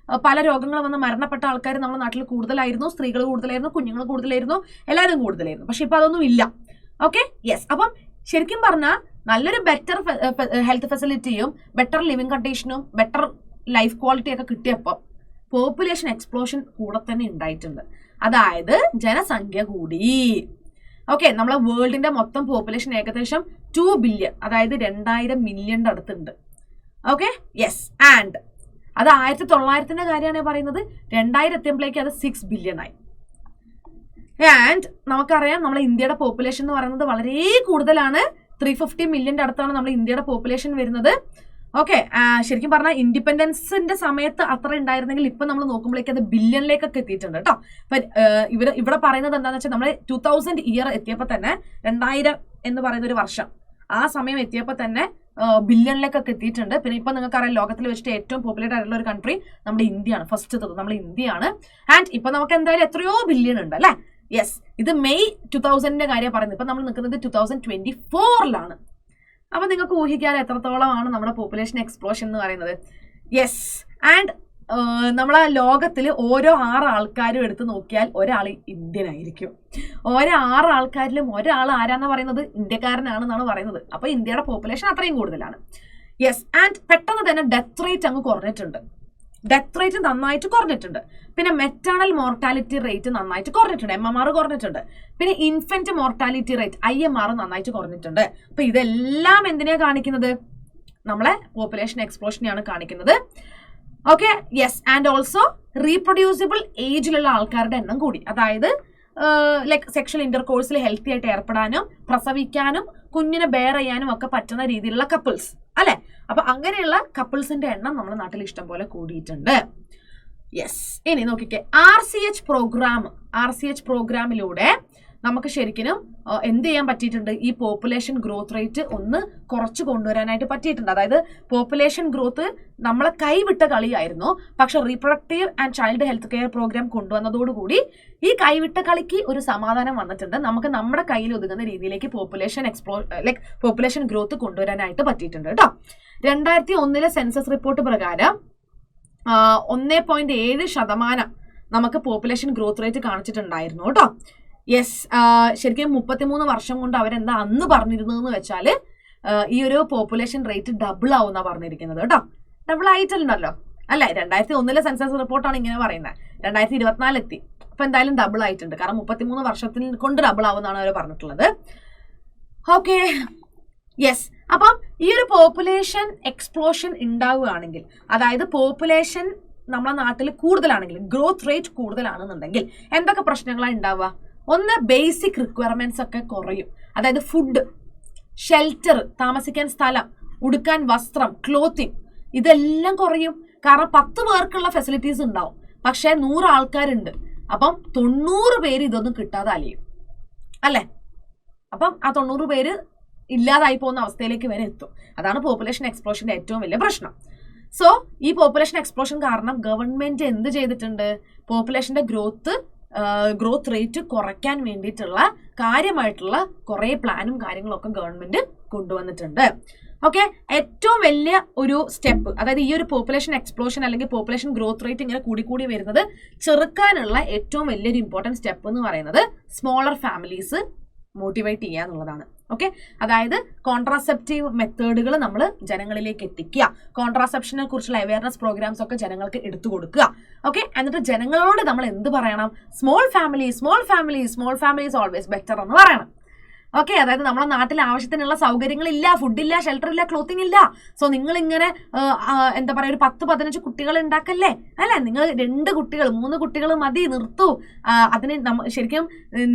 Speaker 1: പല രോഗങ്ങൾ വന്ന് മരണപ്പെട്ട ആൾക്കാർ നമ്മുടെ നാട്ടിൽ കൂടുതലായിരുന്നു. സ്ത്രീകൾ കൂടുതലായിരുന്നു, കുഞ്ഞുങ്ങൾ കൂടുതലായിരുന്നു, എല്ലാവരും കൂടുതലായിരുന്നു. പക്ഷെ ഇപ്പൊ അതൊന്നും ഇല്ല. Okay, yes. അപ്പം ശരിക്കും പറഞ്ഞാൽ നല്ലൊരു ബെറ്റർ ഹെൽത്ത് ഫെസിലിറ്റിയും ബെറ്റർ ലിവിങ് കണ്ടീഷനും ബെറ്റർ ലൈഫ് ക്വാളിറ്റി ഒക്കെ കിട്ടിയപ്പോൾ പോപ്പുലേഷൻ എക്സ്പ്ലോഷൻ കൂടെ തന്നെ ഉണ്ടായിട്ടുണ്ട്. അതായത് ജനസംഖ്യ കൂടി. ഓക്കെ, നമ്മളെ വേൾഡിന്റെ മൊത്തം പോപ്പുലേഷൻ ഏകദേശം 2 ബില്യൺ, അതായത് 2000 മില്യന്റെ അടുത്തുണ്ട്. Okay, yes. ആൻഡ് അത് 1900-ന്റെ കാര്യമാണ് പറയുന്നത്. 2000 എത്തിയപ്പോഴേക്ക് അത് 6 ബില്യൺ ആയി. ആൻഡ് നമുക്കറിയാം നമ്മളെ ഇന്ത്യയുടെ പോപ്പുലേഷൻ എന്ന് പറയുന്നത് വളരെ കൂടുതലാണ്. 350 മില്യന്റെ അടുത്താണ് നമ്മുടെ ഇന്ത്യയുടെ പോപ്പുലേഷൻ വരുന്നത്. ഓക്കെ, ശരിക്കും പറഞ്ഞാൽ ഇൻഡിപെൻഡൻസിന്റെ സമയത്ത് അത്ര ഉണ്ടായിരുന്നെങ്കിൽ ഇപ്പൊ നമ്മൾ നോക്കുമ്പോഴേക്ക് അത് ബില്യണിലേക്കൊക്കെ എത്തിയിട്ടുണ്ട് കേട്ടോ. അപ്പൊ ഇവിടെ പറയുന്നത് എന്താണെന്ന് വെച്ചാൽ നമ്മൾ 2000 ഇയർ എത്തിയപ്പോൾ തന്നെ 2000 എന്ന് പറയുന്ന ഒരു വർഷം, ആ സമയം എത്തിയപ്പോൾ തന്നെ ബില്യണിലേക്കൊക്കെ എത്തിയിട്ടുണ്ട്. പിന്നെ ഇപ്പൊ നിങ്ങൾക്കറിയാം ലോകത്തിൽ വെച്ചിട്ട് ഏറ്റവും പോപ്പുലേറ്റ് ആയിട്ടുള്ള ഒരു കൺട്രി നമ്മുടെ ഇന്ത്യയാണ്. ഫസ്റ്റ് നമ്മുടെ ഇന്ത്യയാണ്. ആൻഡ് ഇപ്പൊ നമുക്ക് എന്തായാലും എത്രയോ ബില്യൺ ഉണ്ട് അല്ലെ. യെസ്, ഇത് മെയ് 2000-ന്റെ കാര്യം പറയുന്നത്. ഇപ്പൊ നമ്മൾ നിൽക്കുന്നത് 2024-ലാണ്. അപ്പൊ നിങ്ങൾക്ക് ഊഹിക്കാൻ എത്രത്തോളമാണ് നമ്മുടെ പോപ്പുലേഷൻ എക്സ്പ്ലോഷൻ എന്ന് പറയുന്നത്. യെസ്. ആൻഡ് നമ്മളെ ലോകത്തിൽ ഓരോ 6 ആൾക്കാരും എടുത്ത് നോക്കിയാൽ ഒരാൾ ഇന്ത്യൻ ആയിരിക്കും. ഓരോ 6 ആൾക്കാരിലും ഒരാൾ ആരാന്ന് പറയുന്നത് ഇന്ത്യക്കാരനാണെന്നാണ് പറയുന്നത്. അപ്പൊ ഇന്ത്യയുടെ പോപ്പുലേഷൻ അത്രയും കൂടുതലാണ്. യെസ്. ആൻഡ് പെട്ടെന്ന് തന്നെ ഡെത്ത് റേറ്റ് അങ്ങ് കുറഞ്ഞിട്ടുണ്ട്. ഡെത്ത് റേറ്റ് നന്നായിട്ട് കുറഞ്ഞിട്ടുണ്ട്. പിന്നെ മെറ്റേണൽ മോർട്ടാലിറ്റി റേറ്റ് നന്നായിട്ട് കുറഞ്ഞിട്ടുണ്ട്, MMR കുറഞ്ഞിട്ടുണ്ട്. പിന്നെ ഇൻഫന്റ് മോർട്ടാലിറ്റി റേറ്റ് IMR നന്നായിട്ട് കുറഞ്ഞിട്ടുണ്ട്. അപ്പൊ ഇതെല്ലാം എന്തിനാ കാണിക്കുന്നത്? നമ്മളെ പോപ്പുലേഷൻ എക്സ്പ്ലോഷനെയാണ് കാണിക്കുന്നത്. Okay, yes. And also reproducible ഏജിലുള്ള ആൾക്കാരുടെ എണ്ണം കൂടി. അതായത് ലൈക്ക് സെക്ഷൽ ഇന്റർകോഴ്സിൽ ഹെൽത്തി ആയിട്ട് ഏർപ്പെടാനും പ്രസവിക്കാനും കുഞ്ഞിനെ ബെയർ ചെയ്യാനും ഒക്കെ പറ്റുന്ന രീതിയിലുള്ള കപ്പിൾസ് അല്ലെ. അപ്പൊ അങ്ങനെയുള്ള കപ്പിൾസിന്റെ എണ്ണം നമ്മുടെ നാട്ടിൽ ഇഷ്ടം പോലെ കൂടിയിട്ടുണ്ട്. യെസ്. ഇനി നോക്കിക്കേ, RCH പ്രോഗ്രാമിലൂടെ നമുക്ക് ശരിക്കും എന്ത് ചെയ്യാൻ പറ്റിയിട്ടുണ്ട്? ഈ പോപ്പുലേഷൻ ഗ്രോത്ത് റേറ്റ് ഒന്ന് കുറച്ച് കൊണ്ടുവരാനായിട്ട് പറ്റിയിട്ടുണ്ട്. അതായത് പോപ്പുലേഷൻ ഗ്രോത്ത് നമ്മളെ കൈവിട്ട കളിയായിരുന്നു. പക്ഷെ reproductive and child health care programme കൊണ്ടുവന്നതോടുകൂടി ഈ കൈവിട്ട കളിക്ക് ഒരു സമാധാനം വന്നിട്ടുണ്ട്. നമുക്ക് നമ്മുടെ കയ്യിൽ ഒതുങ്ങുന്ന രീതിയിലേക്ക് പോപ്പുലേഷൻ ഗ്രോത്ത് കൊണ്ടുവരാനായിട്ട് പറ്റിയിട്ടുണ്ട് കേട്ടോ. 2001 സെൻസസ് റിപ്പോർട്ട് പ്രകാരം 1.7% നമുക്ക് പോപ്പുലേഷൻ ഗ്രോത്ത് റേറ്റ് കാണിച്ചിട്ടുണ്ടായിരുന്നു കേട്ടോ. യെസ്, ശരിക്കും 33 വർഷം കൊണ്ട് അവരെന്താ അന്ന് പറഞ്ഞിരുന്നതെന്ന് വെച്ചാൽ ഈ ഒരു പോപ്പുലേഷൻ റേറ്റ് ഡബിൾ ആവുന്ന പറഞ്ഞിരിക്കുന്നത് കേട്ടോ. ഡബിൾ ആയിട്ടുണ്ടല്ലോ അല്ലെ, 2001 സെൻസസ് റിപ്പോർട്ടാണ് ഇങ്ങനെ പറയുന്നത്. 2024 എത്തി, അപ്പൊ എന്തായാലും ഡബിൾ ആയിട്ടുണ്ട്. കാരണം 33 വർഷത്തിൽ കൊണ്ട് ഡബിൾ ആവുന്നതാണ് അവർ പറഞ്ഞിട്ടുള്ളത്. Okay, yes. അപ്പം ഈ ഒരു പോപ്പുലേഷൻ എക്സ്പ്ലോഷൻ ഉണ്ടാവുകയാണെങ്കിൽ, അതായത് പോപ്പുലേഷൻ നമ്മളെ നാട്ടിൽ കൂടുതലാണെങ്കിൽ, ഗ്രോത്ത് റേറ്റ് കൂടുതലാണെന്നുണ്ടെങ്കിൽ എന്തൊക്കെ പ്രശ്നങ്ങളാണ് ഉണ്ടാവുക? ഒന്ന്, ബേസിക് റിക്വയർമെന്റ്സ് ഒക്കെ കുറയും. അതായത് ഫുഡ്, ഷെൽട്ടർ, താമസിക്കാൻ സ്ഥലം, ഉടുക്കാൻ വസ്ത്രം, ക്ലോത്തിങ്, ഇതെല്ലാം കുറയും. കാരണം 10 പേർക്കുള്ള ഫെസിലിറ്റീസ് ഉണ്ടാവും, പക്ഷെ 100 ആൾക്കാരുണ്ട്. അപ്പം 90 പേര് ഇതൊന്നും കിട്ടാതെ അലയും അല്ലെ. അപ്പം ആ 90 പേര് ഇല്ലാതായി പോകുന്ന അവസ്ഥയിലേക്ക് വരെ എത്തും. അതാണ് പോപ്പുലേഷൻ എക്സ്പ്ലോഷന്റെ ഏറ്റവും വലിയ പ്രശ്നം. സോ ഈ പോപ്പുലേഷൻ എക്സ്പ്ലോഷൻ കാരണം ഗവൺമെന്റ് എന്ത് ചെയ്തിട്ടുണ്ട്? പോപ്പുലേഷന്റെ ഗ്രോത്ത് റേറ്റ് കുറയ്ക്കാൻ വേണ്ടിയിട്ടുള്ള കാര്യമായിട്ടുള്ള കുറെ പ്ലാനും കാര്യങ്ങളൊക്കെ ഗവൺമെന്റ് കൊണ്ടുവന്നിട്ടുണ്ട്. ഓക്കെ, ഏറ്റവും വലിയ ഒരു സ്റ്റെപ്പ്, അതായത് ഈ ഒരു പോപ്പുലേഷൻ എക്സ്പ്ലോഷൻ അല്ലെങ്കിൽ പോപ്പുലേഷൻ ഗ്രോത്ത് റേറ്റ് ഇങ്ങനെ കൂടി വരുന്നത് ചെറുക്കാനുള്ള ഏറ്റവും വലിയൊരു ഇമ്പോർട്ടൻറ്റ് സ്റ്റെപ്പ് എന്ന് പറയുന്നത് സ്മോളർ ഫാമിലീസ് മോട്ടിവേറ്റ് ചെയ്യുക എന്നുള്ളതാണ്. ഓക്കെ, അതായത് കോൺട്രാസെപ്റ്റീവ് മെത്തേഡുകൾ നമ്മൾ ജനങ്ങളിലേക്ക് എത്തിക്കുക, കോൺട്രാസെപ്ഷനെ കുറിച്ചുള്ള അവയർനെസ് പ്രോഗ്രാംസ് ഒക്കെ ജനങ്ങൾക്ക് എടുത്തു കൊടുക്കുക. ഓക്കെ, എന്നിട്ട് ജനങ്ങളോട് നമ്മൾ എന്ത് പറയണം? സ്മോൾ ഫാമിലീസ് ഓൾവേസ് ബെറ്റർ എന്ന് പറയണം. ഓക്കെ, അതായത് നമ്മളെ നാട്ടിൽ ആവശ്യത്തിനുള്ള സൗകര്യങ്ങളില്ല, ഫുഡില്ല, ഷെൽട്ടർ ഇല്ല, ക്ലോത്തിങ് ഇല്ല. സോ നിങ്ങൾ ഇങ്ങനെ എന്താ പറയുക, ഒരു 10-15 കുട്ടികൾ ഉണ്ടാക്കല്ലേ അല്ലെ. നിങ്ങൾ 2 കുട്ടികൾ 3 കുട്ടികൾ മതി, നിർത്തൂ. അതിന് ശരിക്കും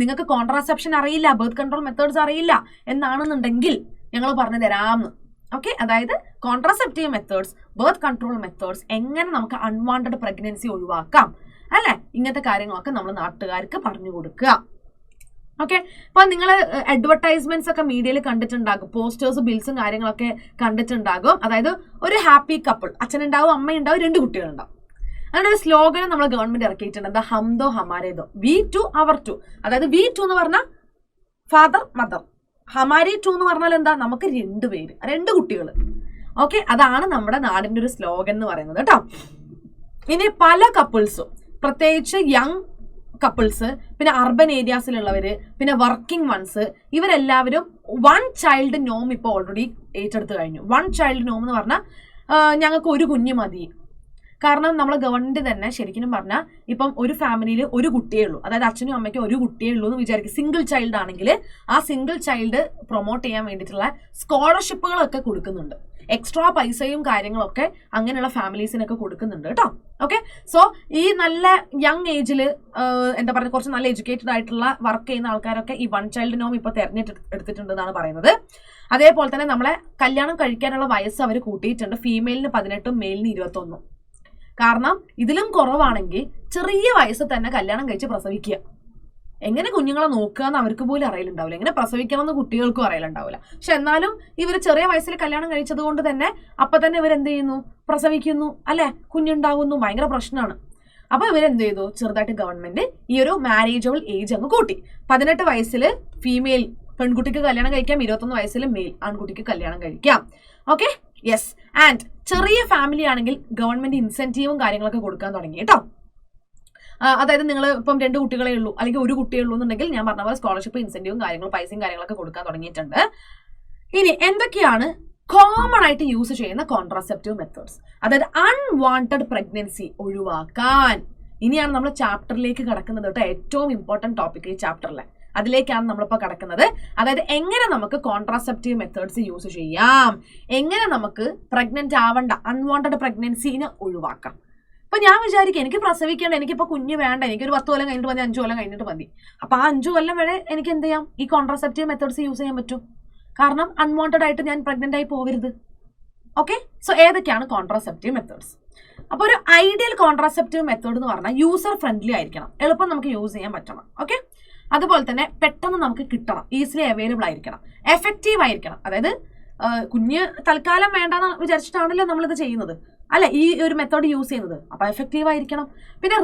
Speaker 1: നിങ്ങൾക്ക് കോൺട്രാസെപ്ഷൻ അറിയില്ല, ബർത്ത് കൺട്രോൾ മെത്തേഡ്സ് അറിയില്ല എന്നാണെന്നുണ്ടെങ്കിൽ ഞങ്ങൾ പറഞ്ഞു തരാമെന്ന്. ഓക്കെ, അതായത് contraceptive methods, birth control methods, എങ്ങനെ നമുക്ക് അൺവാണ്ടഡ് പ്രഗ്നൻസി ഒഴിവാക്കാം അല്ലെ, ഇങ്ങനത്തെ കാര്യങ്ങളൊക്കെ നമ്മൾ നാട്ടുകാർക്ക് പറഞ്ഞു കൊടുക്കുക. ഓക്കെ, അപ്പൊ നിങ്ങൾ അഡ്വർടൈസ്മെന്റ്സ് ഒക്കെ മീഡിയയിൽ കണ്ടിട്ടുണ്ടാകും, പോസ്റ്റേഴ്സ്, ബിൽസും കാര്യങ്ങളൊക്കെ കണ്ടിട്ടുണ്ടാകും. അതായത് ഒരു ഹാപ്പി കപ്പിൾ, അച്ഛനുണ്ടാവും, അമ്മയുണ്ടാവും, 2 കുട്ടികളുണ്ടാവും. അങ്ങനെ ഒരു സ്ലോഗനം നമ്മൾ ഗവൺമെന്റ് ഇറക്കിയിട്ടുണ്ട്, എന്താ? ഹംദോ ഹമാരേദോ, വി ടു അവർ ടു. അതായത് വി ടു എന്ന് പറഞ്ഞാൽ ഫാദർ മദർ, ഹമാരി ടു എന്ന് പറഞ്ഞാൽ എന്താ? നമുക്ക് 2 പേര്, 2 കുട്ടികൾ. ഓക്കെ, അതാണ് നമ്മുടെ നാടിന്റെ ഒരു സ്ലോഗൻ എന്ന് പറയുന്നത് കേട്ടോ. ഇനി പല കപ്പിൾസും, പ്രത്യേകിച്ച് യങ് കപ്പിൾസ്, പിന്നെ അർബൻ ഏരിയാസിലുള്ളവര്, പിന്നെ വർക്കിംഗ് വൺസ്, ഇവരെല്ലാവരും 1 ചൈൽഡ് നോം ഇപ്പോൾ ഓൾറെഡി ഏറ്റെടുത്ത് കഴിഞ്ഞു. 1 ചൈൽഡ് നോം എന്ന് പറഞ്ഞാൽ ഞങ്ങൾക്ക് 1 കുഞ്ഞ് മതി. കാരണം നമ്മളെ ഗവൺമെന്റ് തന്നെ ശരിക്കും പറഞ്ഞാൽ ഇപ്പം ഒരു ഫാമിലിയിൽ 1 കുട്ടിയേ ഉള്ളൂ, അതായത് അച്ഛനും അമ്മയ്ക്കും 1 കുട്ടിയേ ഉള്ളൂ എന്ന് വിചാരിക്കും. സിംഗിൾ ചൈൽഡ് ആണെങ്കിൽ ആ സിംഗിൾ ചൈൽഡ് പ്രൊമോട്ട് ചെയ്യാൻ വേണ്ടിയിട്ടുള്ള സ്കോളർഷിപ്പുകളൊക്കെ കൊടുക്കുന്നുണ്ട്, എക്സ്ട്രാ പൈസയും കാര്യങ്ങളൊക്കെ അങ്ങനെയുള്ള ഫാമിലീസിനൊക്കെ കൊടുക്കുന്നുണ്ട് കേട്ടോ. ഓക്കെ, സോ ഈ നല്ല യങ് ഏജിൽ എന്താ പറയുക, കുറച്ച് നല്ല എഡ്യൂക്കേറ്റഡ് ആയിട്ടുള്ള വർക്ക് ചെയ്യുന്ന ആൾക്കാരൊക്കെ ഈ 1 ചൈൽഡ് നോം ഇപ്പോൾ തെരഞ്ഞെടുത്തിട്ടുണ്ടെന്നാണ് പറയുന്നത്. അതേപോലെ തന്നെ നമ്മളെ കല്യാണം കഴിക്കാനുള്ള വയസ്സ് അവർ കൂട്ടിയിട്ടുണ്ട്, ഫീമെയിലിന് 18, മെയിലിന് 21. കാരണം ഇതിലും കുറവാണെങ്കിൽ ചെറിയ വയസ്സിൽ തന്നെ കല്യാണം കഴിച്ച് പ്രസവിക്കുക. എങ്ങനെ കുഞ്ഞുങ്ങളെ നോക്കുക എന്ന് അവർക്ക് പോലും അറിയലുണ്ടാവില്ല, എങ്ങനെ പ്രസവിക്കണമെന്ന് കുട്ടികൾക്കും അറിയലുണ്ടാവില്ല. പക്ഷെ എന്നാലും ഇവർ ചെറിയ വയസ്സിൽ കല്യാണം കഴിച്ചത് കൊണ്ട് തന്നെ അപ്പൊ തന്നെ ഇവരെന്ത് ചെയ്യുന്നു? പ്രസവിക്കുന്നു അല്ലെ, കുഞ്ഞുണ്ടാവുന്നു. ഭയങ്കര പ്രശ്നമാണ്. അപ്പൊ ഇവരെന്ത് ചെയ്തു? ചെറുതായിട്ട് ഗവൺമെന്റ് ഈ ഒരു മാരേജബിൾ ഏജ് അങ്ങ് കൂട്ടി. 18 വയസ്സിൽ ഫീമെയിൽ പെൺകുട്ടിക്ക് കല്യാണം കഴിക്കാം, 21 വയസ്സിൽ മെയിൽ ആൺകുട്ടിക്ക് കല്യാണം കഴിക്കാം. Okay, yes. ആൻഡ് ചെറിയ ഫാമിലി ആണെങ്കിൽ ഗവൺമെന്റ് ഇൻസെന്റീവും കാര്യങ്ങളൊക്കെ കൊടുക്കാൻ തുടങ്ങി കേട്ടോ. അതായത് നിങ്ങൾ ഇപ്പം 2 കുട്ടികളെ ഉള്ളൂ അല്ലെങ്കിൽ 1 കുട്ടിയേ ഉള്ളൂ എന്നുണ്ടെങ്കിൽ ഞാൻ പറഞ്ഞ പോലെ സ്കോളർഷിപ്പ്, ഇൻസെന്റീവും കാര്യങ്ങളും, പൈസയും കാര്യങ്ങളൊക്കെ കൊടുക്കാൻ തുടങ്ങിയിട്ടുണ്ട്. ഇനി എന്തൊക്കെയാണ് കോമൺ ആയിട്ട് യൂസ് ചെയ്യുന്ന കോൺട്രാസെപ്റ്റീവ് മെത്തേഡ്സ്? അതായത് അൺവാണ്ടഡ് പ്രഗ്നൻസി ഒഴിവാക്കാൻ. ഇനിയാണ് നമ്മൾ ചാപ്റ്ററിലേക്ക് കിടക്കുന്നത് കേട്ടോ. ഏറ്റവും ഇമ്പോർട്ടന്റ് ടോപ്പിക് ഈ ചാപ്റ്ററിലെ അതിലേക്കാണ് നമ്മളിപ്പോൾ കിടക്കുന്നത്. അതായത് എങ്ങനെ നമുക്ക് കോൺട്രാസെപ്റ്റീവ് മെത്തേഡ്സ് യൂസ് ചെയ്യാം, എങ്ങനെ നമുക്ക് പ്രഗ്നന്റ് ആവേണ്ട അൺവാണ്ടഡ് പ്രഗ്നൻസിനെ ഒഴിവാക്കാം. ഇപ്പൊ ഞാൻ വിചാരിക്കും എനിക്ക് പ്രസവിക്കേണ്ട, എനിക്കിപ്പോ കുഞ്ഞ് വേണ്ട, എനിക്കൊരു 10 കൊല്ലം കഴിഞ്ഞിട്ട് മതി, 5 കൊല്ലം കഴിഞ്ഞിട്ട് മതി. അപ്പൊ ആ 5 കൊല്ലം വരെ എനിക്ക് എന്ത് ചെയ്യാം? ഈ കോൺട്രാസെപ്റ്റീവ് മെത്തേഡ്സ് യൂസ് ചെയ്യാൻ പറ്റും. കാരണം അൺവാണ്ടഡ് ആയിട്ട് ഞാൻ പ്രഗ്നന്റ് ആയി പോകരുത്. ഓക്കെ, സോ ഏതൊക്കെയാണ് കോൺട്രാസെപ്റ്റീവ് മെത്തേഡ്സ്? അപ്പോൾ ഒരു ഐഡിയൽ കോൺട്രാസെപ്റ്റീവ് മെത്തേഡ് എന്ന് പറഞ്ഞാൽ യൂസർ ഫ്രണ്ട്ലി ആയിരിക്കണം, എളുപ്പം നമുക്ക് യൂസ് ചെയ്യാൻ പറ്റണം. ഓക്കെ, അതുപോലെ തന്നെ പെട്ടെന്ന് നമുക്ക് കിട്ടണം, ഈസിലി അവൈലബിൾ ആയിരിക്കണം, എഫക്റ്റീവ് ആയിരിക്കണം. അതായത് കുഞ്ഞ് തൽക്കാലം വേണ്ടെന്ന് വിചാരിച്ചിട്ടാണല്ലോ നമ്മളിത് ചെയ്യുന്നത് അല്ലെ, ഈ ഒരു മെത്തേഡ് യൂസ് ചെയ്യുന്നത്. അപ്പൊ എഫക്റ്റീവ് ആയിരിക്കണം. പിന്നെ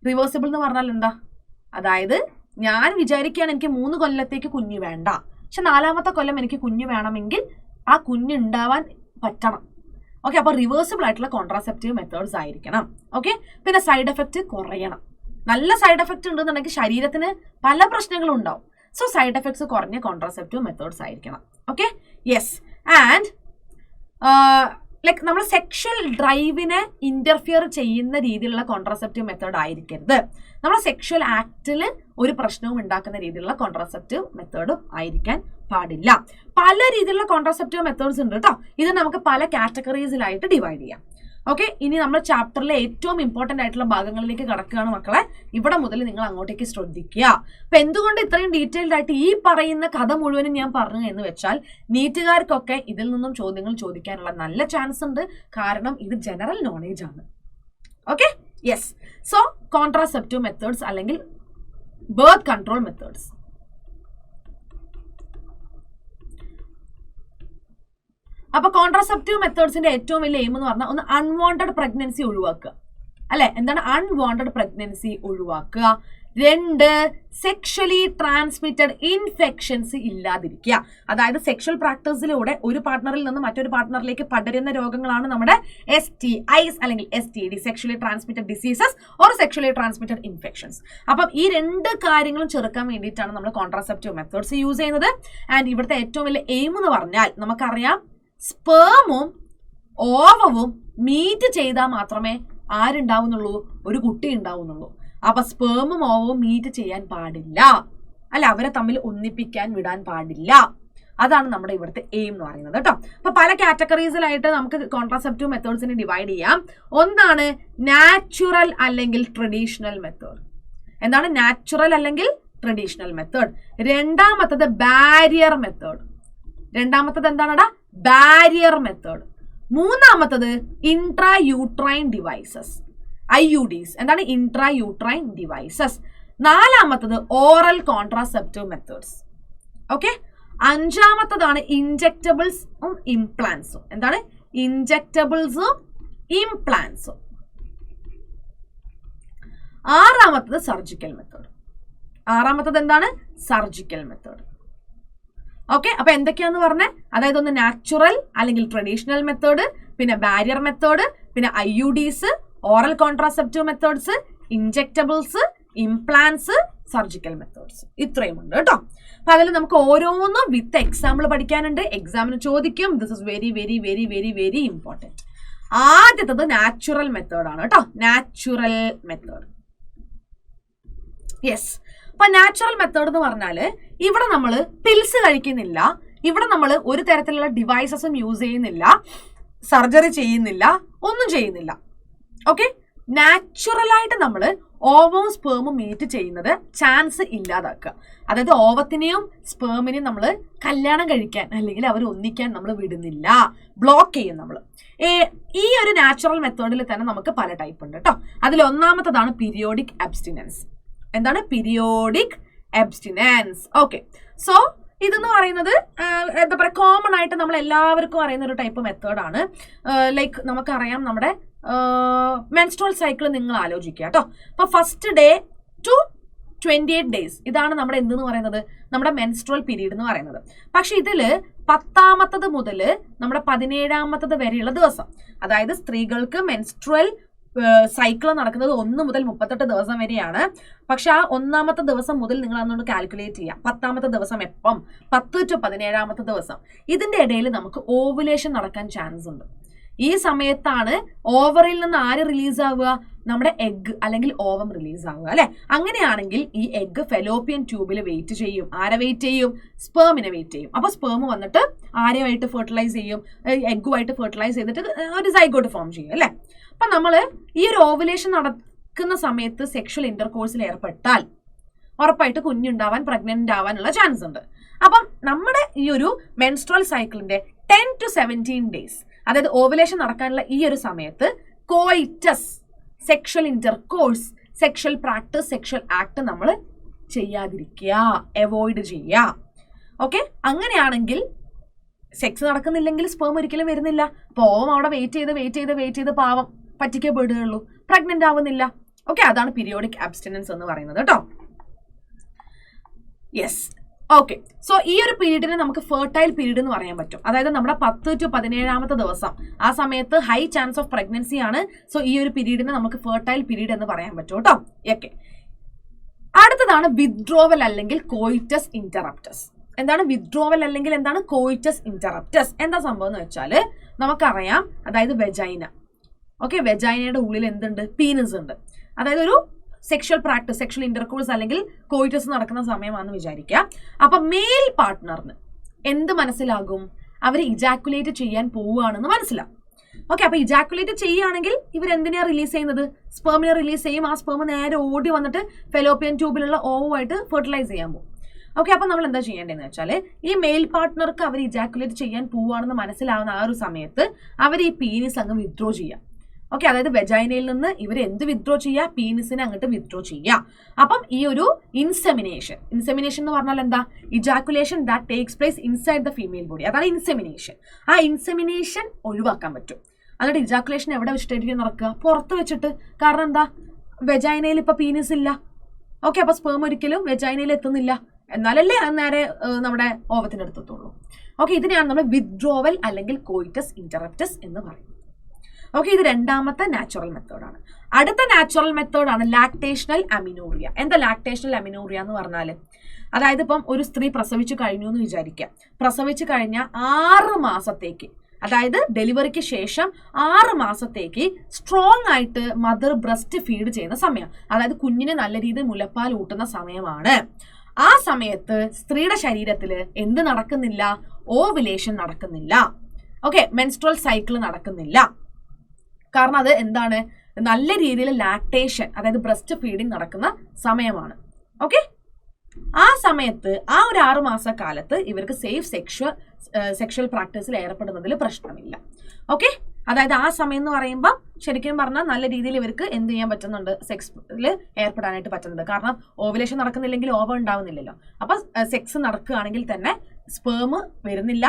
Speaker 1: റിവേഴ്സിബിൾ എന്ന് പറഞ്ഞാൽ എന്താ? അതായത് ഞാൻ വിചാരിക്കുകയാണ് എനിക്ക് 3 കൊല്ലത്തേക്ക് കുഞ്ഞ് വേണ്ട, പക്ഷെ 4ാമത്തെ കൊല്ലം എനിക്ക് കുഞ്ഞ് വേണമെങ്കിൽ ആ കുഞ്ഞ് ഉണ്ടാവാൻ പറ്റണം. ഓക്കെ, അപ്പോൾ റിവേഴ്സിബിൾ ആയിട്ടുള്ള കോൺട്രാസെപ്റ്റീവ് മെത്തേഡ്സ് ആയിരിക്കണം. ഓക്കെ, പിന്നെ സൈഡ് എഫക്റ്റ് കുറയണം. നല്ല സൈഡ് എഫക്റ്റ് ഉണ്ടെന്നുണ്ടെങ്കിൽ ശരീരത്തിന് പല പ്രശ്നങ്ങളും ഉണ്ടാവും. സോ സൈഡ് എഫക്ട്സ് കുറഞ്ഞ കോൺട്രാസെപ്റ്റീവ് മെത്തേഡ്സ് ആയിരിക്കണം. Okay, yes. ആൻഡ് ലൈക്ക് നമ്മൾ സെക്ഷൽ ഡ്രൈവിനെ ഇന്റർഫിയർ ചെയ്യുന്ന രീതിയിലുള്ള കോൺട്രാസെപ്റ്റീവ് മെത്തേഡ് ആയിരിക്കരുത്. നമ്മുടെ സെക്ഷൽ ആക്ടിൽ ഒരു പ്രശ്നവും ഉണ്ടാക്കുന്ന രീതിയിലുള്ള കോൺട്രാസെപ്റ്റീവ് മെത്തേഡും ആയിരിക്കാൻ പാടില്ല. പല രീതിയിലുള്ള കോൺട്രാസെപ്റ്റീവ് മെത്തേഡ്സ് ഉണ്ട് കേട്ടോ. ഇത് നമുക്ക് പല കാറ്റഗറീസിലായിട്ട് ഡിവൈഡ് ചെയ്യാം. ഓക്കെ, ഇനി നമ്മൾ ചാപ്റ്ററിലെ ഏറ്റവും ഇമ്പോർട്ടന്റ് ആയിട്ടുള്ള ഭാഗങ്ങളിലേക്ക് കടക്കുകയാണ് മക്കളെ. ഇവിടെ മുതൽ നിങ്ങൾ അങ്ങോട്ടേക്ക് ശ്രദ്ധിക്കുക. അപ്പൊ എന്തുകൊണ്ട് ഇത്രയും ഡീറ്റെയിൽഡ് ആയിട്ട് ഈ പറയുന്ന കഥ മുഴുവനും ഞാൻ പറഞ്ഞു എന്ന് വെച്ചാൽ നീറ്റുകാർക്കൊക്കെ ഇതിൽ നിന്നും ചോദ്യങ്ങൾ ചോദിക്കാനുള്ള നല്ല ചാൻസ് ഉണ്ട്. കാരണം ഇത് ജനറൽ നോളേജ് ആണ്. Okay, yes. So contraceptive methods അല്ലെങ്കിൽ ബർത്ത് കൺട്രോൾ മെത്തേഡ്സ്. അപ്പൊ കോൺട്രാസെപ്റ്റീവ് മെത്തേഡ്സിന്റെ ഏറ്റവും വലിയ എയിം എന്ന് പറഞ്ഞാൽ ഒന്ന് അൺവാണ്ടഡ് പ്രഗ്നൻസി ഒഴിവാക്കുക, അല്ലെ? എന്താണ് അൺവാണ്ടഡ് പ്രഗ്നൻസി ഒഴിവാക്കുക. 2, സെക്ഷലി ട്രാൻസ്മിറ്റഡ് ഇൻഫെക്ഷൻസ് ഇല്ലാതിരിക്കുക. അതായത് സെക്ഷൽ പ്രാക്ടീസിലൂടെ ഒരു പാർട്ട്ണറിൽ നിന്ന് മറ്റൊരു പാർട്ട്ണറിലേക്ക് പടരുന്ന രോഗങ്ങളാണ് നമ്മുടെ STIs അല്ലെങ്കിൽ STD, sexually transmitted diseases or sexually transmitted infections. അപ്പം ഈ 2 കാര്യങ്ങളും ചെറുക്കാൻ വേണ്ടിയിട്ടാണ് നമ്മൾ കോൺട്രാസെപ്റ്റീവ് മെത്തേഡ്സ് യൂസ് ചെയ്യുന്നത്. ആൻഡ് ഇവിടുത്തെ ഏറ്റവും വലിയ എയിം എന്ന് പറഞ്ഞാൽ നമുക്കറിയാം, സ്പേമും ഓവവും മീറ്റ് ചെയ്താൽ മാത്രമേ ആരുണ്ടാവുന്നുള്ളൂ, ഒരു കുട്ടി ഉണ്ടാവുന്നുള്ളൂ. അപ്പൊ സ്പേമും ഓവവും മീറ്റ് ചെയ്യാൻ പാടില്ല, അല്ല അവരെ തമ്മിൽ ഒന്നിപ്പിക്കാൻ വിടാൻ പാടില്ല. അതാണ് നമ്മുടെ ഇവിടുത്തെ എയിം എന്ന് പറയുന്നത് കേട്ടോ. അപ്പൊ പല കാറ്റഗറീസിലായിട്ട് നമുക്ക് കോൺട്രാസെപ്റ്റീവ് മെത്തേഡ്സിനെ ഡിവൈഡ് ചെയ്യാം. ഒന്നാണ് നാച്ചുറൽ അല്ലെങ്കിൽ ട്രഡീഷണൽ മെത്തേഡ്. എന്താണ് നാച്ചുറൽ അല്ലെങ്കിൽ ട്രഡീഷണൽ മെത്തേഡ്? രണ്ടാമത്തത് ബാരിയർ മെത്തേഡ്. രണ്ടാമത്തത് എന്താണടാ? Barrier method. മൂന്നാമത്തത് ഇൻട്രാ യൂട്രൈൻ ഡിവൈസസ്, IUDs. എന്താണ് ഇൻട്രാ യൂട്രൈൻ ഡിവൈസസ്? നാലാമത്തത് ഓറൽ കോൺട്രാസെപ്റ്റീവ് മെത്തേഡ്സ്. ഓക്കെ, അഞ്ചാമത്തതാണ് ഇൻജെക്റ്റബിൾസും ഇംപ്ലാന്റ്സും. എന്താണ് ഇൻജെക്റ്റബിൾസും ഇംപ്ലാന്റ്സും. ആറാമത്തത് സർജിക്കൽ മെത്തേഡ്. ആറാമത്തത് എന്താണ്? Surgical method. ഓക്കെ, അപ്പൊ എന്തൊക്കെയാന്ന് പറഞ്ഞേ? അതായത് ഒന്ന് നാച്ചുറൽ അല്ലെങ്കിൽ ട്രഡീഷണൽ മെത്തേഡ്, പിന്നെ ബാരിയർ മെത്തേഡ്, പിന്നെ IUDs, oral contraceptive methods, injectables, implants, surgical methods. ഇത്രയും ഉണ്ട് കേട്ടോ. അപ്പൊ അതിൽ നമുക്ക് ഓരോന്നും വിത്ത് എക്സാമ്പിൾ പഠിക്കാനുണ്ട്. എക്സാമിന് ചോദിക്കും. This is very very very very very important. ആദ്യത്തത് നാച്ചുറൽ മെത്തേഡ് ആണ് കേട്ടോ. Natural method. യെസ്. അപ്പൊ നാച്ചുറൽ മെത്തേഡ് എന്ന് പറഞ്ഞാല് ഇവിടെ നമ്മൾ പിൽസ് കഴിക്കുന്നില്ല, ഇവിടെ നമ്മൾ ഒരു തരത്തിലുള്ള ഡിവൈസസും യൂസ് ചെയ്യുന്നില്ല, സർജറി ചെയ്യുന്നില്ല, ഒന്നും ചെയ്യുന്നില്ല. ഓക്കെ, നാച്ചുറലായിട്ട് നമ്മൾ ഓവവും സ്പേമും മീറ്റ് ചെയ്യുന്നത് ചാൻസ് ഇല്ലാതാക്കുക. അതായത് ഓവത്തിനെയും സ്പേമിനെയും നമ്മൾ കല്യാണം കഴിക്കാൻ അല്ലെങ്കിൽ അവർ ഒന്നിക്കാൻ നമ്മൾ വിടുന്നില്ല, ബ്ലോക്ക് ചെയ്യും നമ്മൾ. ഈ ഒരു നാച്ചുറൽ മെത്തേഡിൽ തന്നെ നമുക്ക് പല ടൈപ്പ് ഉണ്ട് കേട്ടോ. അതിൽ ഒന്നാമത്തതാണ് പീരിയോഡിക് അബ്സ്റ്റിനൻസ്. എന്താണ് പീരിയോഡിക് അബ്സ്റ്റിനൻസ്? ഓക്കെ, സോ ഇതെന്ന് പറയുന്നത് എന്താ പറയുക, കോമൺ ആയിട്ട് നമ്മൾ എല്ലാവർക്കും അറിയുന്ന ഒരു ടൈപ്പ് മെത്തേഡാണ്. ലൈക്ക് നമുക്കറിയാം നമ്മുടെ മെൻസ്ട്രുവൽ സൈക്കിൾ നിങ്ങൾ ആലോചിക്കുക കേട്ടോ. അപ്പൊ ഫസ്റ്റ് ഡേ ടു 28 days ഇതാണ് നമ്മുടെ എന്തെന്ന് പറയുന്നത്, നമ്മുടെ മെൻസ്ട്രുവൽ പീരീഡ് എന്ന് പറയുന്നത്. പക്ഷെ ഇതില് 10ാമത്തത് മുതൽ നമ്മുടെ 17ാമത്തത് വരെയുള്ള ദിവസം, അതായത് സ്ത്രീകൾക്ക് മെൻസ്ട്രുവൽ സൈക്കിൾ നടക്കുന്നത് 1 മുതൽ 38 ദിവസം വരെയാണ്. പക്ഷെ ആ 1ാമത്തെ ദിവസം മുതൽ നിങ്ങൾ അതൊന്ന് കാൽക്കുലേറ്റ് ചെയ്യാം. 10ാമത്തെ ദിവസം എപ്പം, 10 to 17ാമത്തെ ദിവസം, ഇതിന്റെ ഇടയിൽ നമുക്ക് ഓവുലേഷൻ നടക്കാൻ ചാൻസ് ഉണ്ട്. ഈ സമയത്താണ് ഓവറിൽ നിന്ന് ആര് റിലീസ് ആവുക? നമ്മുടെ എഗ് അല്ലെങ്കിൽ ഓവം റിലീസ് ആവുക, അല്ലെ? അങ്ങനെയാണെങ്കിൽ ഈ എഗ് ഫെലോപ്പിയൻ ട്യൂബിൽ വെയിറ്റ് ചെയ്യും. ആരെ വെയിറ്റ് ചെയ്യും? സ്പേമിനെ വെയിറ്റ് ചെയ്യും. അപ്പൊ സ്പേം വന്നിട്ട് ആരെയായിട്ട് ഫെർട്ടിലൈസ് ചെയ്യും? എഗ്ഗുമായിട്ട് ഫെർട്ടിലൈസ് ചെയ്തിട്ട് ഒരു സൈഗോട്ട് ഫോം ചെയ്യും, അല്ലെ? അപ്പൊ നമ്മള് ഈ ഒരു ഓവുലേഷൻ നടക്കുന്ന സമയത്ത് സെക്ഷൽ ഇന്റർകോഴ്സിൽ ഏർപ്പെട്ടാൽ ഉറപ്പായിട്ട് കുഞ്ഞുണ്ടാവാൻ, പ്രഗ്നന്റ് ആവാനുള്ള ചാൻസ് ഉണ്ട്. അപ്പം നമ്മുടെ ഈ ഒരു മെൻസ്ട്രുവൽ സൈക്കിളിന്റെ 10 to 17 days, അതായത് ഓവുലേഷൻ നടക്കാനുള്ള ഈ ഒരു സമയത്ത് coitus, sexual intercourse, sexual practice, sexual act നമ്മൾ ചെയ്യാതിരിക്കുക, അവോയ്ഡ് ചെയ്യുക. ഓക്കെ, അങ്ങനെയാണെങ്കിൽ സെക്സ് നടക്കുന്നില്ലെങ്കിൽ സ്പേം ഒരിക്കലും വരുന്നില്ല. പോവും അവിടെ വെയിറ്റ് ചെയ്ത് പാവം പറ്റിക്കപ്പെടുകയുള്ളൂ, പ്രഗ്നന്റ് ആവുന്നില്ല. ഓക്കെ, അതാണ് പീരിയോഡിക് അബ്സ്റ്റിനൻസ് എന്ന് പറയുന്നത് കേട്ടോ. യെസ്. ഓക്കെ, സോ ഈ ഒരു പീരീഡിനെ നമുക്ക് ഫെർട്ടൈൽ പീരീഡ് എന്ന് പറയാൻ പറ്റും. അതായത് നമ്മുടെ 10 to 17 ദിവസം ആ സമയത്ത് ഹൈ ചാൻസ് ഓഫ് പ്രഗ്നൻസി ആണ്. സോ ഈ ഒരു പീരീഡിനെ നമുക്ക് ഫെർട്ടൈൽ പീരീഡ് എന്ന് പറയാൻ പറ്റും കേട്ടോ. ഓക്കെ, അടുത്തതാണ് വിത്ഡ്രോവൽ അല്ലെങ്കിൽ കോയിറ്റസ് ഇന്ററപ്റ്റസ്. എന്താണ് വിത്ഡ്രോവൽ അല്ലെങ്കിൽ എന്താണ് കോയിറ്റസ് ഇന്ററപ്റ്റസ്? എന്താ സംഭവം എന്ന് വെച്ചാൽ നമുക്കറിയാം, അതായത് വെജൈന. ഓക്കെ, വെജൈനയുടെ ഉള്ളിൽ എന്തുണ്ട്? പീനസ് ഉണ്ട്. അതായത് ഒരു സെക്ഷൽ പ്രാക്ടീസ്, സെക്ഷൽ ഇന്റർകോഴ്സ് അല്ലെങ്കിൽ കോയിറ്റസ് നടക്കുന്ന സമയമാണെന്ന് വിചാരിക്കുക. അപ്പൊ മെയിൽ പാർട്ട്ണറിന് എന്ത് മനസ്സിലാകും? അവർ ഇജാക്കുലേറ്റ് ചെയ്യാൻ പോവുകയാണെന്ന് മനസ്സിലാവും. ഓക്കെ, അപ്പൊ ഇജാക്കുലേറ്റ് ചെയ്യുകയാണെങ്കിൽ ഇവർ എന്തിനാ റിലീസ് ചെയ്യുന്നത്? സ്പെർമിനെ റിലീസ് ചെയ്യും. ആ സ്പെർമ് നേരെ ഓടി വന്നിട്ട് ഫെലോപ്പിയൻ ട്യൂബിലുള്ള ഓവുമായിട്ട് ഫെർട്ടിലൈസ് ചെയ്യാൻ പോകും. ഓക്കെ, അപ്പൊ നമ്മൾ എന്താ ചെയ്യേണ്ടതെന്ന് വെച്ചാൽ ഈ മെയിൽ പാർട്ട്ണർക്ക് അവർ ഇജാക്കുലേറ്റ് ചെയ്യാൻ പോവുകയാണെന്ന് മനസ്സിലാവുന്ന ആ ഒരു സമയത്ത് അവർ ഈ പീനിസ് അങ്ങ് വിത്ഡ്രോ ചെയ്യാം. ഓക്കെ, അതായത് വെജൈനയിൽ നിന്ന് ഇവർ എന്ത് വിത്ഡ്രോ ചെയ്യുക? പീനിസിനെ അങ്ങോട്ട് വിത്ഡ്രോ ചെയ്യുക. അപ്പം ഈ ഒരു ഇൻസെമിനേഷൻ എന്ന് പറഞ്ഞാൽ എന്താ? Ejaculation that takes place inside the female body, അതാണ് ഇൻസെമിനേഷൻ. ആ ഇൻസെമിനേഷൻ ഒഴിവാക്കാൻ പറ്റും. എന്നിട്ട് ഇജാക്കുലേഷൻ എവിടെ വെച്ചിട്ടായിരിക്കും നടക്കുക? പുറത്ത് വെച്ചിട്ട്. കാരണം എന്താ? വെജൈനയിൽ ഇപ്പൊ പീനിസ് ഇല്ല. ഓക്കെ, അപ്പൊ സ്പേം ഒരിക്കലും വെജൈനയിൽ എത്തുന്നില്ല. എന്നാലല്ലേ അത് നേരെ നമ്മുടെ ഓവത്തിന്റെ അടുത്തെത്തുള്ളൂ. ഓക്കെ, ഇതിനെയാണ് നമ്മൾ വിത്ഡ്രോവൽ അല്ലെങ്കിൽ കോയിറ്റസ് ഇന്ററപ്റ്റസ് എന്ന് പറയുന്നത്. ഓക്കെ, ഇത് രണ്ടാമത്തെ നാച്ചുറൽ മെത്തേഡാണ്. അടുത്ത നാച്ചുറൽ മെത്തേഡാണ് ലാക്ടേഷണൽ അമിനോറിയ. എന്താ ലാക്ടേഷണൽ അമിനോറിയ എന്ന് പറഞ്ഞാൽ? അതായത് ഇപ്പം ഒരു സ്ത്രീ പ്രസവിച്ചു കഴിഞ്ഞു എന്ന് വിചാരിക്കുക. പ്രസവിച്ചു കഴിഞ്ഞ 6 മാസത്തേക്ക്, അതായത് ഡെലിവറിക്ക് ശേഷം 6 മാസത്തേക്ക് സ്ട്രോങ് ആയിട്ട് മദർ ബ്രസ്റ്റ് ഫീഡ് ചെയ്യുന്ന സമയം, അതായത് കുഞ്ഞിന് നല്ല രീതിയിൽ മുലപ്പാൽ ഊട്ടുന്ന സമയമാണ്. ആ സമയത്ത് സ്ത്രീയുടെ ശരീരത്തിൽ എന്ത് നടക്കുന്നില്ല? ഓവുലേഷൻ നടക്കുന്നില്ല. ഓക്കെ, മെൻസ്ട്രൽ സൈക്കിൾ നടക്കുന്നില്ല. കാരണം അത് എന്താണ്? നല്ല രീതിയിൽ ലാക്ടേഷൻ, അതായത് ബ്രസ്റ്റ് ഫീഡിങ് നടക്കുന്ന സമയമാണ്. ഓക്കെ, ആ സമയത്ത് ആ ഒരു 6 മാസക്കാലത്ത് ഇവർക്ക് സേഫ് സെക്ഷൽ പ്രാക്ടീസിൽ ഏർപ്പെടുന്നതിൽ പ്രശ്നമില്ല. ഓക്കെ, അതായത് ആ സമയം എന്ന് പറയുമ്പോൾ ശരിക്കും പറഞ്ഞാൽ നല്ല രീതിയിൽ ഇവർക്ക് എന്ത് ചെയ്യാൻ പറ്റുന്നുണ്ട്? സെക്സിൽ ഏർപ്പെടാനായിട്ട് പറ്റുന്നുണ്ട്. കാരണം ഓവുലേഷൻ നടക്കുന്നില്ലെങ്കിൽ ഓവ ഉണ്ടാവുന്നില്ലല്ലോ. അപ്പൊ സെക്സ് നടക്കുകയാണെങ്കിൽ തന്നെ സ്പേം വരുന്നില്ല.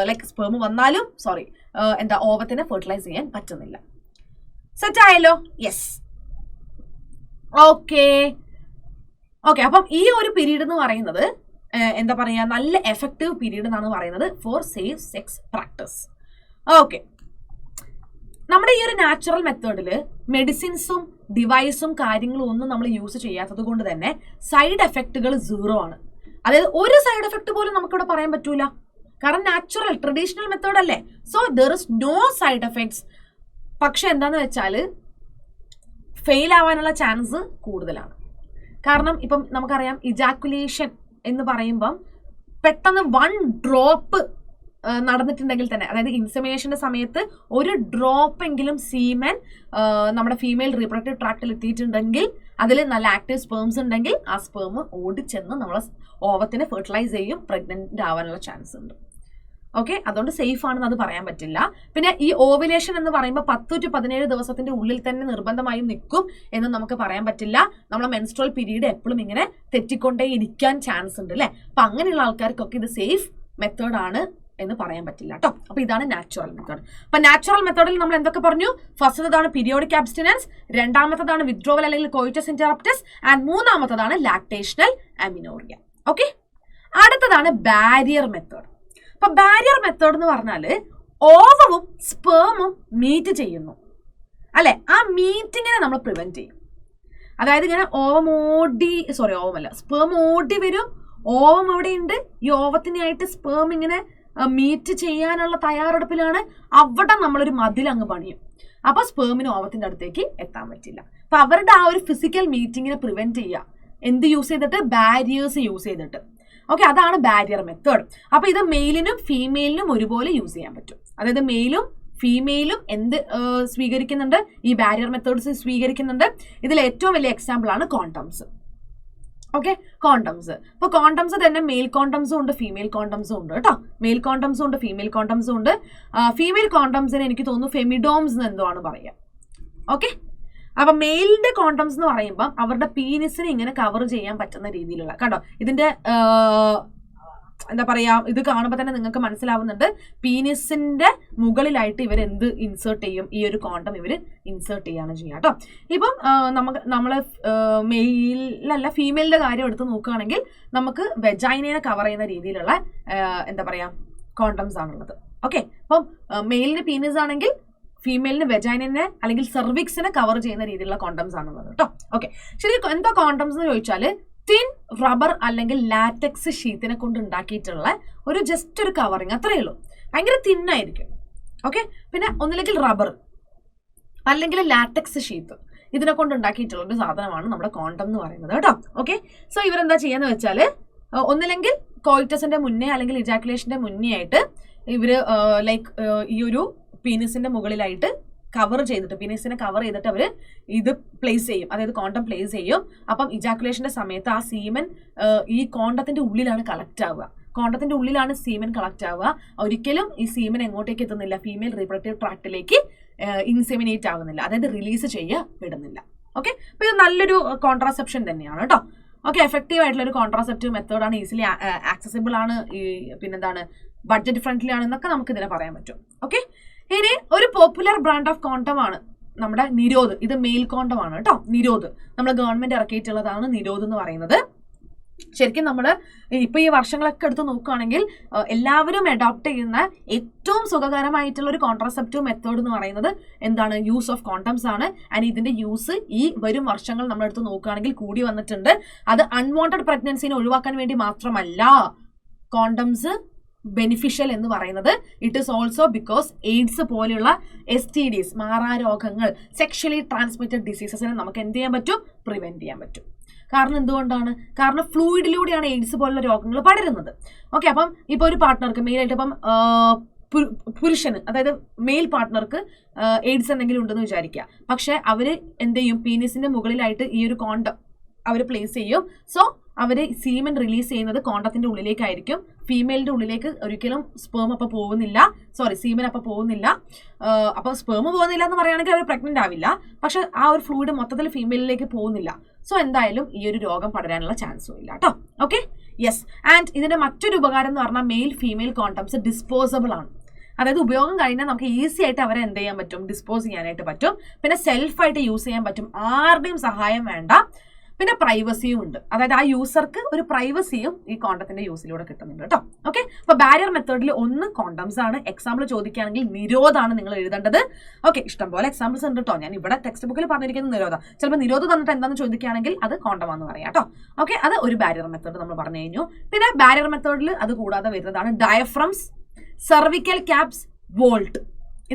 Speaker 1: ലൈക്ക് സ്പേം വന്നാലും ഓവത്തിനെ ഫെർട്ടിലൈസ് ചെയ്യാൻ പറ്റുന്നില്ല. സെറ്റ് ആയല്ലോ? യെസ്. ഓക്കെ, അപ്പം ഈ ഒരു പീരീഡ് എന്ന് പറയുന്നത് എന്താ പറയാ, നല്ല എഫക്റ്റീവ് പീരീഡ് എന്നാണ് പറയുന്നത് four safe sex practice. Okay, നമ്മുടെ ഈ ഒരു നാച്ചുറൽ മെത്തേഡിൽ മെഡിസിൻസും ഡിവൈസും കാര്യങ്ങളും ഒന്നും നമ്മൾ യൂസ് ചെയ്യാത്തത് കൊണ്ട് തന്നെ സൈഡ് എഫക്റ്റുകൾ 0 ആണ്. അതായത് ഒരു സൈഡ് എഫക്ട് പോലും നമുക്കിവിടെ പറയാൻ പറ്റൂല. കാരണം നാച്ചുറൽ ട്രഡീഷണൽ മെത്തേഡ് അല്ലേ. So there is no side effects. പക്ഷെ എന്താന്ന് വെച്ചാൽ ഫെയിൽ ആവാനുള്ള ചാൻസ് കൂടുതലാണ്. കാരണം ഇപ്പം നമുക്കറിയാം, ഇജാക്കുലേഷൻ എന്ന് പറയുമ്പം പെട്ടെന്ന് 1 ഡ്രോപ്പ് നടന്നിട്ടുണ്ടെങ്കിൽ തന്നെ, അതായത് ഇൻസെമിനേഷന്റെ സമയത്ത് ഒരു ഡ്രോപ്പ് എങ്കിലും സീമൻ നമ്മുടെ ഫീമെയിൽ റീപ്രൊഡക്റ്റീവ് ട്രാക്റ്റിൽ എത്തിയിട്ടുണ്ടെങ്കിൽ, അതിൽ നല്ല ആക്റ്റീവ് സ്പേംസ് ഉണ്ടെങ്കിൽ ആ സ്പേം ഓടിച്ചെന്ന് നമ്മളെ ഓവത്തിനെ ഫെർട്ടിലൈസ് ചെയ്യും, പ്രഗ്നന്റ് ആവാനുള്ള ചാൻസ് ഉണ്ട്. ഓക്കെ, അതുകൊണ്ട് സേഫ് ആണെന്ന് അത് പറയാൻ പറ്റില്ല. പിന്നെ ഈ ഓവുലേഷൻ എന്ന് പറയുമ്പോൾ 10 to 17 ദിവസത്തിന്റെ ഉള്ളിൽ തന്നെ നിർബന്ധമായും നിൽക്കും എന്ന് നമുക്ക് പറയാൻ പറ്റില്ല. നമ്മളെ മെൻസ്ട്രൽ പീരീഡ് എപ്പോഴും ഇങ്ങനെ തെറ്റിക്കൊണ്ടേ ഇരിക്കാൻ ചാൻസ് ഉണ്ട് അല്ലെ. അപ്പൊ അങ്ങനെയുള്ള ആൾക്കാർക്കൊക്കെ ഇത് സേഫ് മെത്തേഡ് ആണ് എന്ന് പറയാൻ പറ്റില്ല കേട്ടോ. അപ്പൊ ഇതാണ് നാച്ചുറൽ മെത്തേഡ്. അപ്പൊ നാച്ചുറൽ മെത്തേഡിൽ നമ്മൾ എന്തൊക്കെ പറഞ്ഞു? ഫസ്റ്റതാണ് പീരിയോഡിക് അബ്സ്റ്റിനൻസ്, രണ്ടാമത്തതാണ് വിത്ഡ്രോവൽ അല്ലെങ്കിൽ കോയിറ്റസ് ഇന്ററപ്റ്റസ്, ആൻഡ് മൂന്നാമത്തതാണ് ലാക്ടേഷണൽ അമിനോറിയ. ഓക്കെ, അടുത്തതാണ് ബാരിയർ മെത്തേഡ്. അപ്പൊ ബാരിയർ മെത്തേഡ് എന്ന് പറഞ്ഞാല് ഓവവും സ്പേമും മീറ്റ് ചെയ്യുന്നു അല്ലെ. ആ മീറ്റിങ്ങിനെ നമ്മൾ പ്രിവെന്റ് ചെയ്യും. അതായത് ഇങ്ങനെ സ്പേം ഓടി വരും, ഓവം എവിടെയുണ്ട്, ഈ ഓവത്തിനായിട്ട് സ്പേം ഇങ്ങനെ മീറ്റ് ചെയ്യാനുള്ള തയ്യാറെടുപ്പിലാണ്. അവിടെ നമ്മളൊരു മതിൽ അങ്ങ് പണിയും. അപ്പൊ സ്പേമിന് ഓവത്തിന്റെ അടുത്തേക്ക് എത്താൻ പറ്റില്ല. അപ്പൊ അവരുടെ ആ ഒരു ഫിസിക്കൽ മീറ്റിങ്ങിനെ പ്രിവെന്റ് ചെയ്യുക എന്ത് യൂസ് ചെയ്തിട്ട്? ബാരിയേഴ്സ് യൂസ് ചെയ്തിട്ട്. ഓക്കെ, അതാണ് ബാരിയർ മെത്തേഡ്. അപ്പൊ ഇത് മെയിലിനും ഫീമെയിലിനും ഒരുപോലെ യൂസ് ചെയ്യാൻ പറ്റും. അതായത് മെയിലും ഫീമെയിലും എന്ത് സ്വീകരിക്കുന്നുണ്ട്? ഈ ബാരിയർ മെത്തേഡ്സ് സ്വീകരിക്കുന്നുണ്ട്. ഇതിൽ ഏറ്റവും വലിയ എക്സാമ്പിൾ ആണ് കോണ്ടംസ്. Okay, condoms. അപ്പൊ കോണ്ടംസ് തന്നെ മെയിൽ കോണ്ടംസും ഉണ്ട്, ഫീമെയിൽ കോണ്ടംസും ഉണ്ട് കേട്ടോ. മെയിൽ കോണ്ടംസും ഉണ്ട്, ഫീമെയിൽ കോണ്ടംസും ഉണ്ട്. ഫീമെയിൽ കോണ്ടംസിന് എനിക്ക് തോന്നുന്നു ഫെമിഡോംസ് എന്തോ ആണ് പറയുക. ഓക്കെ, അപ്പൊ മെയിലിന്റെ കോണ്ടംസ് എന്ന് പറയുമ്പോൾ അവരുടെ പീനിസിനെ ഇങ്ങനെ കവർ ചെയ്യാൻ പറ്റുന്ന രീതിയിലുള്ള, കണ്ടോ ഇതിന്റെ എന്താ പറയാ, ഇത് കാണുമ്പോൾ തന്നെ നിങ്ങൾക്ക് മനസ്സിലാവുന്നുണ്ട് പീനിസിന്റെ മുകളിലായിട്ട് ഇവർ എന്ത് ഇൻസേർട്ട് ചെയ്യും, ഈ ഒരു കോണ്ടം ഇവർ ഇൻസേർട്ട് ചെയ്യാണ് ചെയ്യുക കേട്ടോ. ഇപ്പം നമ്മള് മെയിലല്ല ഫീമെയിലിന്റെ കാര്യം എടുത്ത് നോക്കുകയാണെങ്കിൽ നമുക്ക് വെജൈനയെ കവർ ചെയ്യുന്ന രീതിയിലുള്ള എന്താ പറയാ കോണ്ടംസ് ആണുള്ളത്. ഓക്കെ, അപ്പം മെയിലിന് പീനിസ് ആണെങ്കിൽ ഫീമെയിലിന് വെജൈനെ അല്ലെങ്കിൽ സെർവിക്സിനെ കവർ ചെയ്യുന്ന രീതിയിലുള്ള കോണ്ടംസ് ആണുള്ളത് കേട്ടോ. ഓക്കെ, ശരി, എന്താ കോണ്ടംസ് എന്ന് ചോദിച്ചാൽ തിൻ റബ്ബർ അല്ലെങ്കിൽ ലാറ്റക്സ് ഷീറ്റിനെ കൊണ്ട് ഉണ്ടാക്കിയിട്ടുള്ള ഒരു ജസ്റ്റ് ഒരു കവറിങ്, അത്രയേ ഉള്ളൂ. ഭയങ്കര തിന്നായിരിക്കും. ഓക്കെ, പിന്നെ ഒന്നില്ലെങ്കിൽ റബ്ബർ അല്ലെങ്കിൽ ലാറ്റക്സ് ഷീറ്റ് ഇതിനെ കൊണ്ട് ഉണ്ടാക്കിയിട്ടുള്ള ഒരു സാധനമാണ് നമ്മുടെ കോണ്ടം എന്ന് പറയുന്നത് കേട്ടോ. ഓക്കെ, സോ ഇവരെന്താ ചെയ്യാന്ന് വെച്ചാൽ ഒന്നില്ലെങ്കിൽ കോയിറ്റസിന്റെ മുന്നേ അല്ലെങ്കിൽ ഇജാക്കുലേഷന്റെ മുന്നേ ആയിട്ട് ഇവര് ലൈക്ക് ഈ ഒരു പീനിസിന്റെ മുകളിലായിട്ട് കവർ ചെയ്തിട്ട് പീനിസിനെ കവർ ചെയ്തിട്ട് അവർ ഇത് പ്ലേസ് ചെയ്യും, അതായത് കോണ്ടം പ്ലേസ് ചെയ്യും. അപ്പം ഇജാക്കുലേഷന്റെ സമയത്ത് ആ സീമൻ ഈ കോണ്ടത്തിന്റെ ഉള്ളിലാണ് കളക്ട് ആവുക. കോണ്ടത്തിന്റെ ഉള്ളിലാണ് സീമൻ കളക്ട് ആവുക. ഒരിക്കലും ഈ സീമൻ എങ്ങോട്ടേക്ക് എത്തുന്നില്ല, ഫീമെയിൽ റീപ്രൊഡക്റ്റീവ് ട്രാക്റ്റിലേക്ക് ഇൻസെമിനേറ്റ് ആകുന്നില്ല, അതായത് റിലീസ് ചെയ്യപ്പെടുന്നില്ല. ഓക്കെ, അപ്പൊ ഇത് നല്ലൊരു കോൺട്രാസെപ്ഷൻ തന്നെയാണ് കേട്ടോ. ഓക്കെ, എഫക്റ്റീവ് ആയിട്ടുള്ള ഒരു കോൺട്രാസെപ്റ്റീവ് മെത്തേഡാണ്, ഈസിലി ആക്സസിബിൾ ആണ്, പിന്നെന്താണ് ബഡ്ജറ്റ് ഫ്രണ്ട്ലി ആണെന്നൊക്കെ നമുക്ക് ഇതിനെ പറയാൻ പറ്റും. ഓക്കെ, ഇനി ഒരു പോപ്പുലർ ബ്രാൻഡ് ഓഫ് കോണ്ടം ആണ് നമ്മുടെ നിരോധ്. ഇത് മെയിൽ കോണ്ടം ആണ് കേട്ടോ. നിരോധ് നമ്മൾ ഗവൺമെന്റ് ഇറക്കിയിട്ടുള്ളതാണ് നിരോധ് എന്ന് പറയുന്നത്. ശരിക്കും നമ്മൾ ഇപ്പൊ ഈ വർഷങ്ങളൊക്കെ എടുത്ത് നോക്കുകയാണെങ്കിൽ എല്ലാവരും അഡോപ്റ്റ് ചെയ്യുന്ന ഏറ്റവും സുഖകരമായിട്ടുള്ള ഒരു കോൺട്രാസെപ്റ്റീവ് മെത്തേഡ് എന്ന് പറയുന്നത് എന്താണ്, യൂസ് ഓഫ് കോണ്ടംസ് ആണ്. ആൻഡ് ഇതിന്റെ യൂസ് ഈ വരും വർഷങ്ങൾ നമ്മളെടുത്ത് നോക്കുകയാണെങ്കിൽ കൂടി വന്നിട്ടുണ്ട്. അത് അൺവാണ്ടഡ് പ്രഗ്നൻസിനെ ഒഴിവാക്കാൻ വേണ്ടി മാത്രമല്ല കോണ്ടംസ് ബെനിഫിഷ്യൽ എന്ന് പറയുന്നത്, it is also because AIDS പോലെയുള്ള STDs, മാറാരോഗങ്ങൾ, സെക്ഷലി ട്രാൻസ്മിറ്റഡ് ഡിസീസസിനെ നമുക്ക് എന്ത് ചെയ്യാൻ പറ്റും, പ്രിവെന്റ് ചെയ്യാൻ പറ്റും. കാരണം എന്തുകൊണ്ടാണ്, കാരണം ഫ്ലൂയിഡിലൂടെയാണ് എയ്ഡ്സ് പോലുള്ള രോഗങ്ങൾ പടരുന്നത്. ഓക്കെ, അപ്പം ഇപ്പൊ ഒരു പാർട്ട്ണർക്ക് മെയിലായിട്ട് ഇപ്പം പുരുഷന്, അതായത് മെയിൽ പാർട്ട്ണർക്ക് എയ്ഡ്സ് എന്തെങ്കിലും ഉണ്ടെന്ന് വിചാരിക്കുക. പക്ഷെ അവര് എന്ത് ചെയ്യും, പീനിസിന്റെ മുകളിലായിട്ട് ഈ ഒരു കോണ്ടം അവർ പ്ലേസ് ചെയ്യും. സോ അവർ സീമൻ റിലീസ് ചെയ്യുന്നത് കോണ്ടത്തിന്റെ ഉള്ളിലേക്കായിരിക്കും. ഫീമെയിലിന്റെ ഉള്ളിലേക്ക് ഒരിക്കലും സ്പേം അപ്പം പോകുന്നില്ല, സീമൻ അപ്പം പോകുന്നില്ല. അപ്പോൾ സ്പേം പോകുന്നില്ല എന്ന് പറയുകയാണെങ്കിൽ അവർ പ്രഗ്നന്റ് ആവില്ല, പക്ഷെ ആ ഒരു ഫ്ലൂയിഡ് മൊത്തത്തിൽ ഫീമെയിലിലേക്ക് പോകുന്നില്ല. സോ എന്തായാലും ഈ ഒരു രോഗം പടരാനുള്ള ചാൻസും ഇല്ല കേട്ടോ. Okay, yes. ആൻഡ് ഇതിന്റെ മറ്റൊരു ഉപകാരം എന്ന് പറഞ്ഞാൽ മെയിൽ ഫീമെയിൽ കോണ്ടംസ് ഡിസ്പോസബിൾ ആണ്. അതായത് ഉപയോഗം കഴിഞ്ഞാൽ നമുക്ക് ഈസി ആയിട്ട് അവരെ എന്ത് ചെയ്യാൻ പറ്റും, ഡിസ്പോസ് ചെയ്യാനായിട്ട് പറ്റും. പിന്നെ സെൽഫായിട്ട് യൂസ് ചെയ്യാൻ പറ്റും, ആരുടെയും സഹായം വേണ്ട. പിന്നെ പ്രൈവസിയും ഉണ്ട്, അതായത് ആ യൂസർക്ക് ഒരു പ്രൈവസിയും ഈ കോണ്ടത്തിന്റെ യൂസിലൂടെ കിട്ടുന്നുണ്ട് കേട്ടോ. ഓക്കെ, അപ്പൊ ബാരിയർ മെത്തേഡിൽ ഒന്ന് കോണ്ടംസ് ആണ്. എക്സാമ്പിൾ ചോദിക്കുകയാണെങ്കിൽ നിരോധാണ് നിങ്ങൾ എഴുതേണ്ടത്. ഓക്കെ, ഇഷ്ടംപോലെ എക്സാമ്പിൾസ് ഉണ്ട് കേട്ടോ. ഞാൻ ഇവിടെ ടെക്സ്റ്റ് ബുക്കിൽ പറഞ്ഞിരിക്കുന്നത് നിരോധ. ചിലപ്പോൾ നിരോധം തന്നിട്ട് എന്താണെന്ന് ചോദിക്കുകയാണെങ്കിൽ അത് കോണ്ടമാന്ന് പറയാം കേട്ടോ. ഓക്കെ, അത് ഒരു ബാരിയർ മെത്തേഡ് നമ്മൾ പറഞ്ഞു കഴിഞ്ഞു. പിന്നെ ബാരിയർ മെത്തേഡിൽ അത് കൂടാതെ വരുന്നതാണ് ഡയഫ്രംസ്, സെർവിക്കൽ ക്യാപ്സ്, വോൾട്ട്.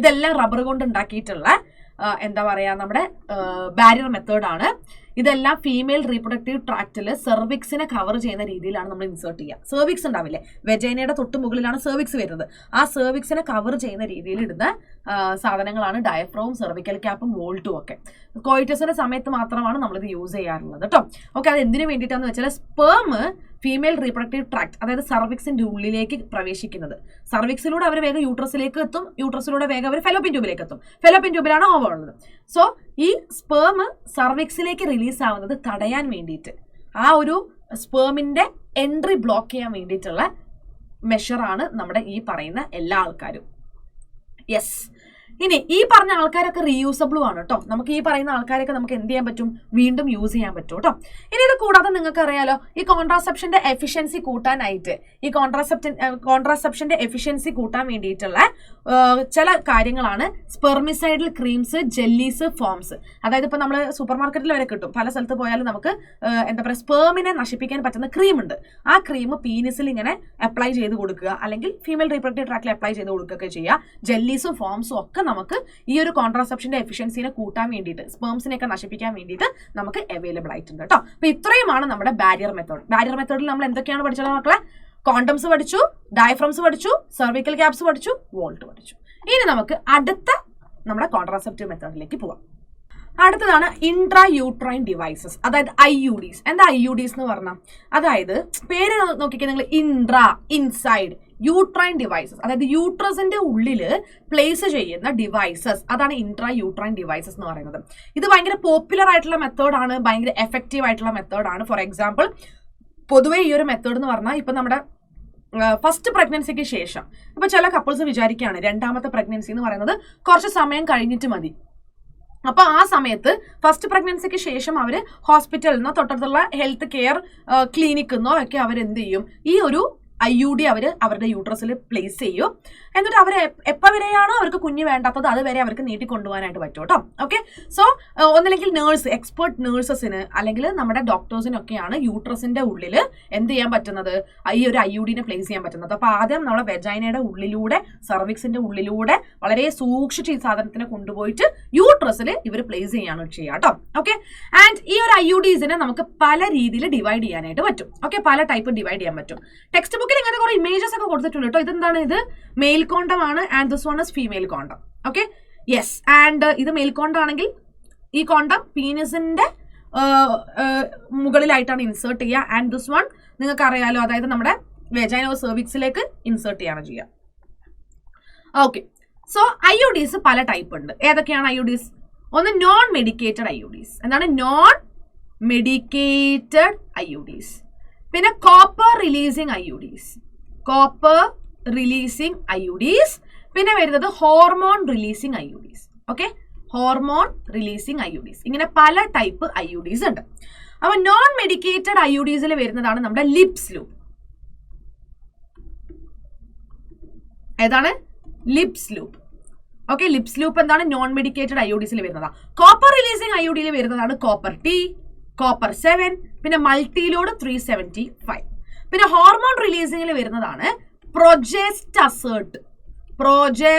Speaker 1: ഇതെല്ലാം റബ്ബർ കൊണ്ട് ഉണ്ടാക്കിയിട്ടുള്ള എന്താ പറയാ നമ്മുടെ ബാരിയർ മെത്തേഡാണ്. ഇതെല്ലാം ഫീമെയിൽ റീപ്രൊഡക്റ്റീവ് ട്രാക്റ്റിൽ സെർവിക്സിനെ കവർ ചെയ്യുന്ന രീതിയിലാണ് നമ്മൾ ഇൻസേർട്ട് ചെയ്യുക. സെർവിക്സ് ഉണ്ടാവില്ലേ, വെജൈനയുടെ തൊട്ട് മുകളിലാണ് സെർവിക്സ് വരുന്നത്. ആ സെർവിക്സിനെ കവർ ചെയ്യുന്ന രീതിയിൽ ഇടുന്ന സാധനങ്ങളാണ് ഡയഫ്രവും, സെർവിക്കൽ ക്യാപ്പും, വോൾട്ടും ഒക്കെ. കോയിറ്റസിന്റെ സമയത്ത് മാത്രമാണ് നമ്മളിത് യൂസ് ചെയ്യാറുള്ളത് കേട്ടോ. ഓക്കെ, അത് എന്തിനു വേണ്ടിയിട്ടാന്ന് വെച്ചാൽ സ്പേം ഫീമെയിൽ റീപ്രൊഡക്റ്റീവ് ട്രാക്ട്, അതായത് സർവിക്സിന്റെ ഉള്ളിലേക്ക് പ്രവേശിക്കുന്നത്. സർവിക്സിലൂടെ അവർ വേഗം യൂട്രസിലേക്ക് എത്തും, യൂട്രസിലൂടെ വേഗം അവർ ഫെലോപ്പിൻ ട്യൂബിലേക്ക് എത്തും. ഫെലോപ്പിൻ ട്യൂബിലാണ് ഓവർ ഉള്ളത്. സോ ഈ സ്പേം സർവിക്സിലേക്ക് റിലീസ് ആവുന്നത് തടയാൻ വേണ്ടിയിട്ട്, ആ ഒരു സ്പേമിന്റെ എൻട്രി ബ്ലോക്ക് ചെയ്യാൻ വേണ്ടിയിട്ടുള്ള മെഷറാണ് നമ്മുടെ ഈ പറയുന്ന എല്ലാ ആൾക്കാരും. യെസ്. ഇനി ഈ പറഞ്ഞ ആൾക്കാരൊക്കെ റീയൂസബിളും ആണ് കേട്ടോ. നമുക്ക് ഈ പറയുന്ന ആൾക്കാരൊക്കെ നമുക്ക് എന്ത് ചെയ്യാൻ പറ്റും, വീണ്ടും യൂസ് ചെയ്യാൻ പറ്റും കേട്ടോ. ഇനി ഇത് കൂടാതെ നിങ്ങൾക്ക് അറിയാലോ, ഈ കോൺട്രാസെപ്ഷന്റെ എഫിഷ്യൻസി കൂട്ടാനായിട്ട്, ഈ കോൺട്രാസെപ്ഷന്റെ എഫിഷ്യൻസി കൂട്ടാൻ വേണ്ടിയിട്ടുള്ള ചില കാര്യങ്ങളാണ് സ്പെർമിസൈഡൽ ക്രീംസ്, ജെല്ലീസ്, ഫോംസ്. അതായത് ഇപ്പൊ നമ്മൾ സൂപ്പർ മാർക്കറ്റിൽ വരെ കിട്ടും. പല സ്ഥലത്ത് പോയാലും നമുക്ക് എന്താ പറയുക, സ്പേമിനെ നശിപ്പിക്കാൻ പറ്റുന്ന ക്രീം ഉണ്ട്. ആ ക്രീം പീനിസിൽ ഇങ്ങനെ അപ്ലൈ ചെയ്ത് കൊടുക്കുക, അല്ലെങ്കിൽ ഫീമെയിൽ റീപ്രൊഡക്റ്റീവ് ട്രാക്റ്റിൽ അപ്ലൈ ചെയ്ത് കൊടുക്കുകയൊക്കെ ചെയ്യുക. ജെല്ലീസും ഫോംസും ഒക്കെ നമുക്ക് ഈ ഒരു കോൺട്രാസെപ്ഷന്റെ എഫിഷ്യൻസിനെ കൂട്ടാൻ വേണ്ടിയിട്ട്, സ്പേംസിനെയൊക്കെ നശിപ്പിക്കാൻ വേണ്ടിയിട്ട് നമുക്ക് അവൈലബിൾ ആയിട്ടുണ്ട് കേട്ടോ. അപ്പൊ ഇത്രയുമാണ് നമ്മുടെ ബാരിയർ മെത്തേഡ്. ബാരിയർ മെത്തേഡിൽ നമ്മൾ എന്തൊക്കെയാണ് പഠിച്ചത് മക്കളെ? കോണ്ടംസ് പഠിച്ചു, ഡയഫ്രംസ് പഠിച്ചു, സെർവിക്കൽ ക്യാപ്സ് പഠിച്ചു, വോൾട്ട് പഠിച്ചു. ഇനി നമുക്ക് അടുത്ത നമ്മുടെ കോൺട്രാസെപ്റ്റീവ് മെത്തേഡിലേക്ക് പോവാം. അടുത്തതാണ് ഇൻട്രാ യൂട്രൈൻ ഡിവൈസസ്, അതായത് IUDs. എന്താ IUDs എന്ന് പറഞ്ഞാൽ? അതായത് പേര് നോക്കിക്കാൻ നിങ്ങൾ, ഇൻട്രാ, ഇൻസൈഡ്, യൂട്രൈൻ ഡിവൈസസ്, അതായത് യൂട്രസിന്റെ ഉള്ളിൽ പ്ലേസ് ചെയ്യുന്ന ഡിവൈസസ്, അതാണ് ഇൻട്രാ യൂട്രൈൻ ഡിവൈസസ് എന്ന് പറയുന്നത്. ഇത് ഭയങ്കര പോപ്പുലർ ആയിട്ടുള്ള മെത്തേഡാണ്, ഭയങ്കര എഫക്റ്റീവ് ആയിട്ടുള്ള മെത്തേഡാണ്. ഫോർ എക്സാമ്പിൾ, പൊതുവെ ഈ ഒരു മെത്തേഡ് എന്ന് പറഞ്ഞാൽ ഇപ്പൊ നമ്മുടെ ഫസ്റ്റ് പ്രഗ്നൻസിക്ക് ശേഷം ഇപ്പൊ ചില കപ്പിൾസ് വിചാരിക്കുകയാണ് രണ്ടാമത്തെ പ്രഗ്നൻസി എന്ന് പറയുന്നത് കുറച്ച് സമയം കഴിഞ്ഞിട്ട് മതി. അപ്പൊ ആ സമയത്ത് ഫസ്റ്റ് പ്രഗ്നൻസിക്ക് ശേഷം അവര് ഹോസ്പിറ്റലിൽ നിന്നോ തൊട്ടടുത്തുള്ള ഹെൽത്ത് കെയർ ക്ലിനിക്കിൽ നിന്നോ ഒക്കെ അവരെന്ത് ചെയ്യും, ഈ ഒരു IUD അവരുടെ യൂട്രസിൽ പ്ലേസ് ചെയ്യും. എന്നിട്ട് അവർ എപ്പോൾ വരെയാണോ അവർക്ക് കുഞ്ഞ് വേണ്ടാത്തത് അതുവരെ അവർക്ക് നീട്ടി കൊണ്ടുപോകാനായിട്ട് പറ്റും കേട്ടോ. ഓക്കെ, സോ ഒന്നില്ലെങ്കിൽ എക്സ്പേർട്ട് നേഴ്സസിന് അല്ലെങ്കിൽ നമ്മുടെ ഡോക്ടേഴ്സിനൊക്കെയാണ് യൂട്രസിന്റെ ഉള്ളിൽ എന്ത് ചെയ്യാൻ പറ്റുന്നത്, ഈ ഒരു IUDനെ പ്ലേസ് ചെയ്യാൻ പറ്റുന്നത്. അപ്പൊ ആദ്യം നമ്മുടെ വെജൈനയുടെ ഉള്ളിലൂടെ സർവിക്സിന്റെ ഉള്ളിലൂടെ വളരെ സൂക്ഷിച്ച് ഈ സാധനത്തിനെ കൊണ്ടുപോയിട്ട് യൂട്രസിൽ ഇവർ പ്ലേസ് ചെയ്യാണ് ചെയ്യുക കേട്ടോ. ഓക്കെ, ആൻഡ് ഈ ഒരു IUDസിനെ നമുക്ക് പല രീതിയിൽ ഡിവൈഡ് ചെയ്യാനായിട്ട് പറ്റും. ഓക്കെ, പല ടൈപ്പ് ഡിവൈഡ് ചെയ്യാൻ പറ്റും. ടെക്സ്റ്റ് ബുക്കിൽ ഇങ്ങനെ കുറെ ഇമേജസ് ഒക്കെ കൊടുത്തിട്ടുണ്ട് കേട്ടോ. ഇതെന്താണ്, ഇത് മെയിൽ കോണ്ടം ആണ് and this one is female condom. Okay, yes, and ഇത് മെയിൽ കോണ്ടം ആണെങ്കിൽ ഈ കോണ്ടം പീനസിന്റെ മുകളിലായിട്ടാണ് ഇൻസേർട്ട് ചെയ്യുക. ആൻഡ് ദിസ് വൺ നിങ്ങൾക്ക് അറിയാലോ, അതായത് നമ്മുടെ വെജൈന സെർവിക്സിലേക്ക് ഇൻസേർട്ട് ചെയ്യാണ് ചെയ്യുക. ഓക്കെ, സോ IUDs പല ടൈപ്പ് ഉണ്ട്. ഏതൊക്കെയാണ് IUDs? ഒന്ന് നോൺ മെഡിക്കേറ്റഡ് IUDs. എന്താണ് നോൺ മെഡിക്കേറ്റഡ് IUDs? പിന്നെ കോപ്പർ റിലീസിങ് IUDs, പിന്നെ വരുന്നത് hormone releasing IUDs. Okay, hormone releasing IUDs, ഇങ്ങനെ പല ടൈപ്പ് IUDs ഉണ്ട്. അപ്പൊ നോൺ മെഡിക്കേറ്റഡ് IUDസിൽ വരുന്നതാണ് നമ്മുടെ ലിപ്സ് ലൂപ്പ്. ഏതാണ്? Lips loop. Okay, lips loop എന്താണ്? നോൺ മെഡിക്കേറ്റഡ് IUDസിൽ വരുന്നതാണ്. കോപ്പർ റിലീസിങ് IUDയിൽ വരുന്നതാണ് കോപ്പർ T, കോപ്പർ 7, പിന്നെ മൾട്ടിലോഡ് 375. പിന്നെ ഹോർമോൺ റിലീസിംഗിൽ വരുന്നതാണ് പ്രൊജെസ്റ്റസേർട്ട്,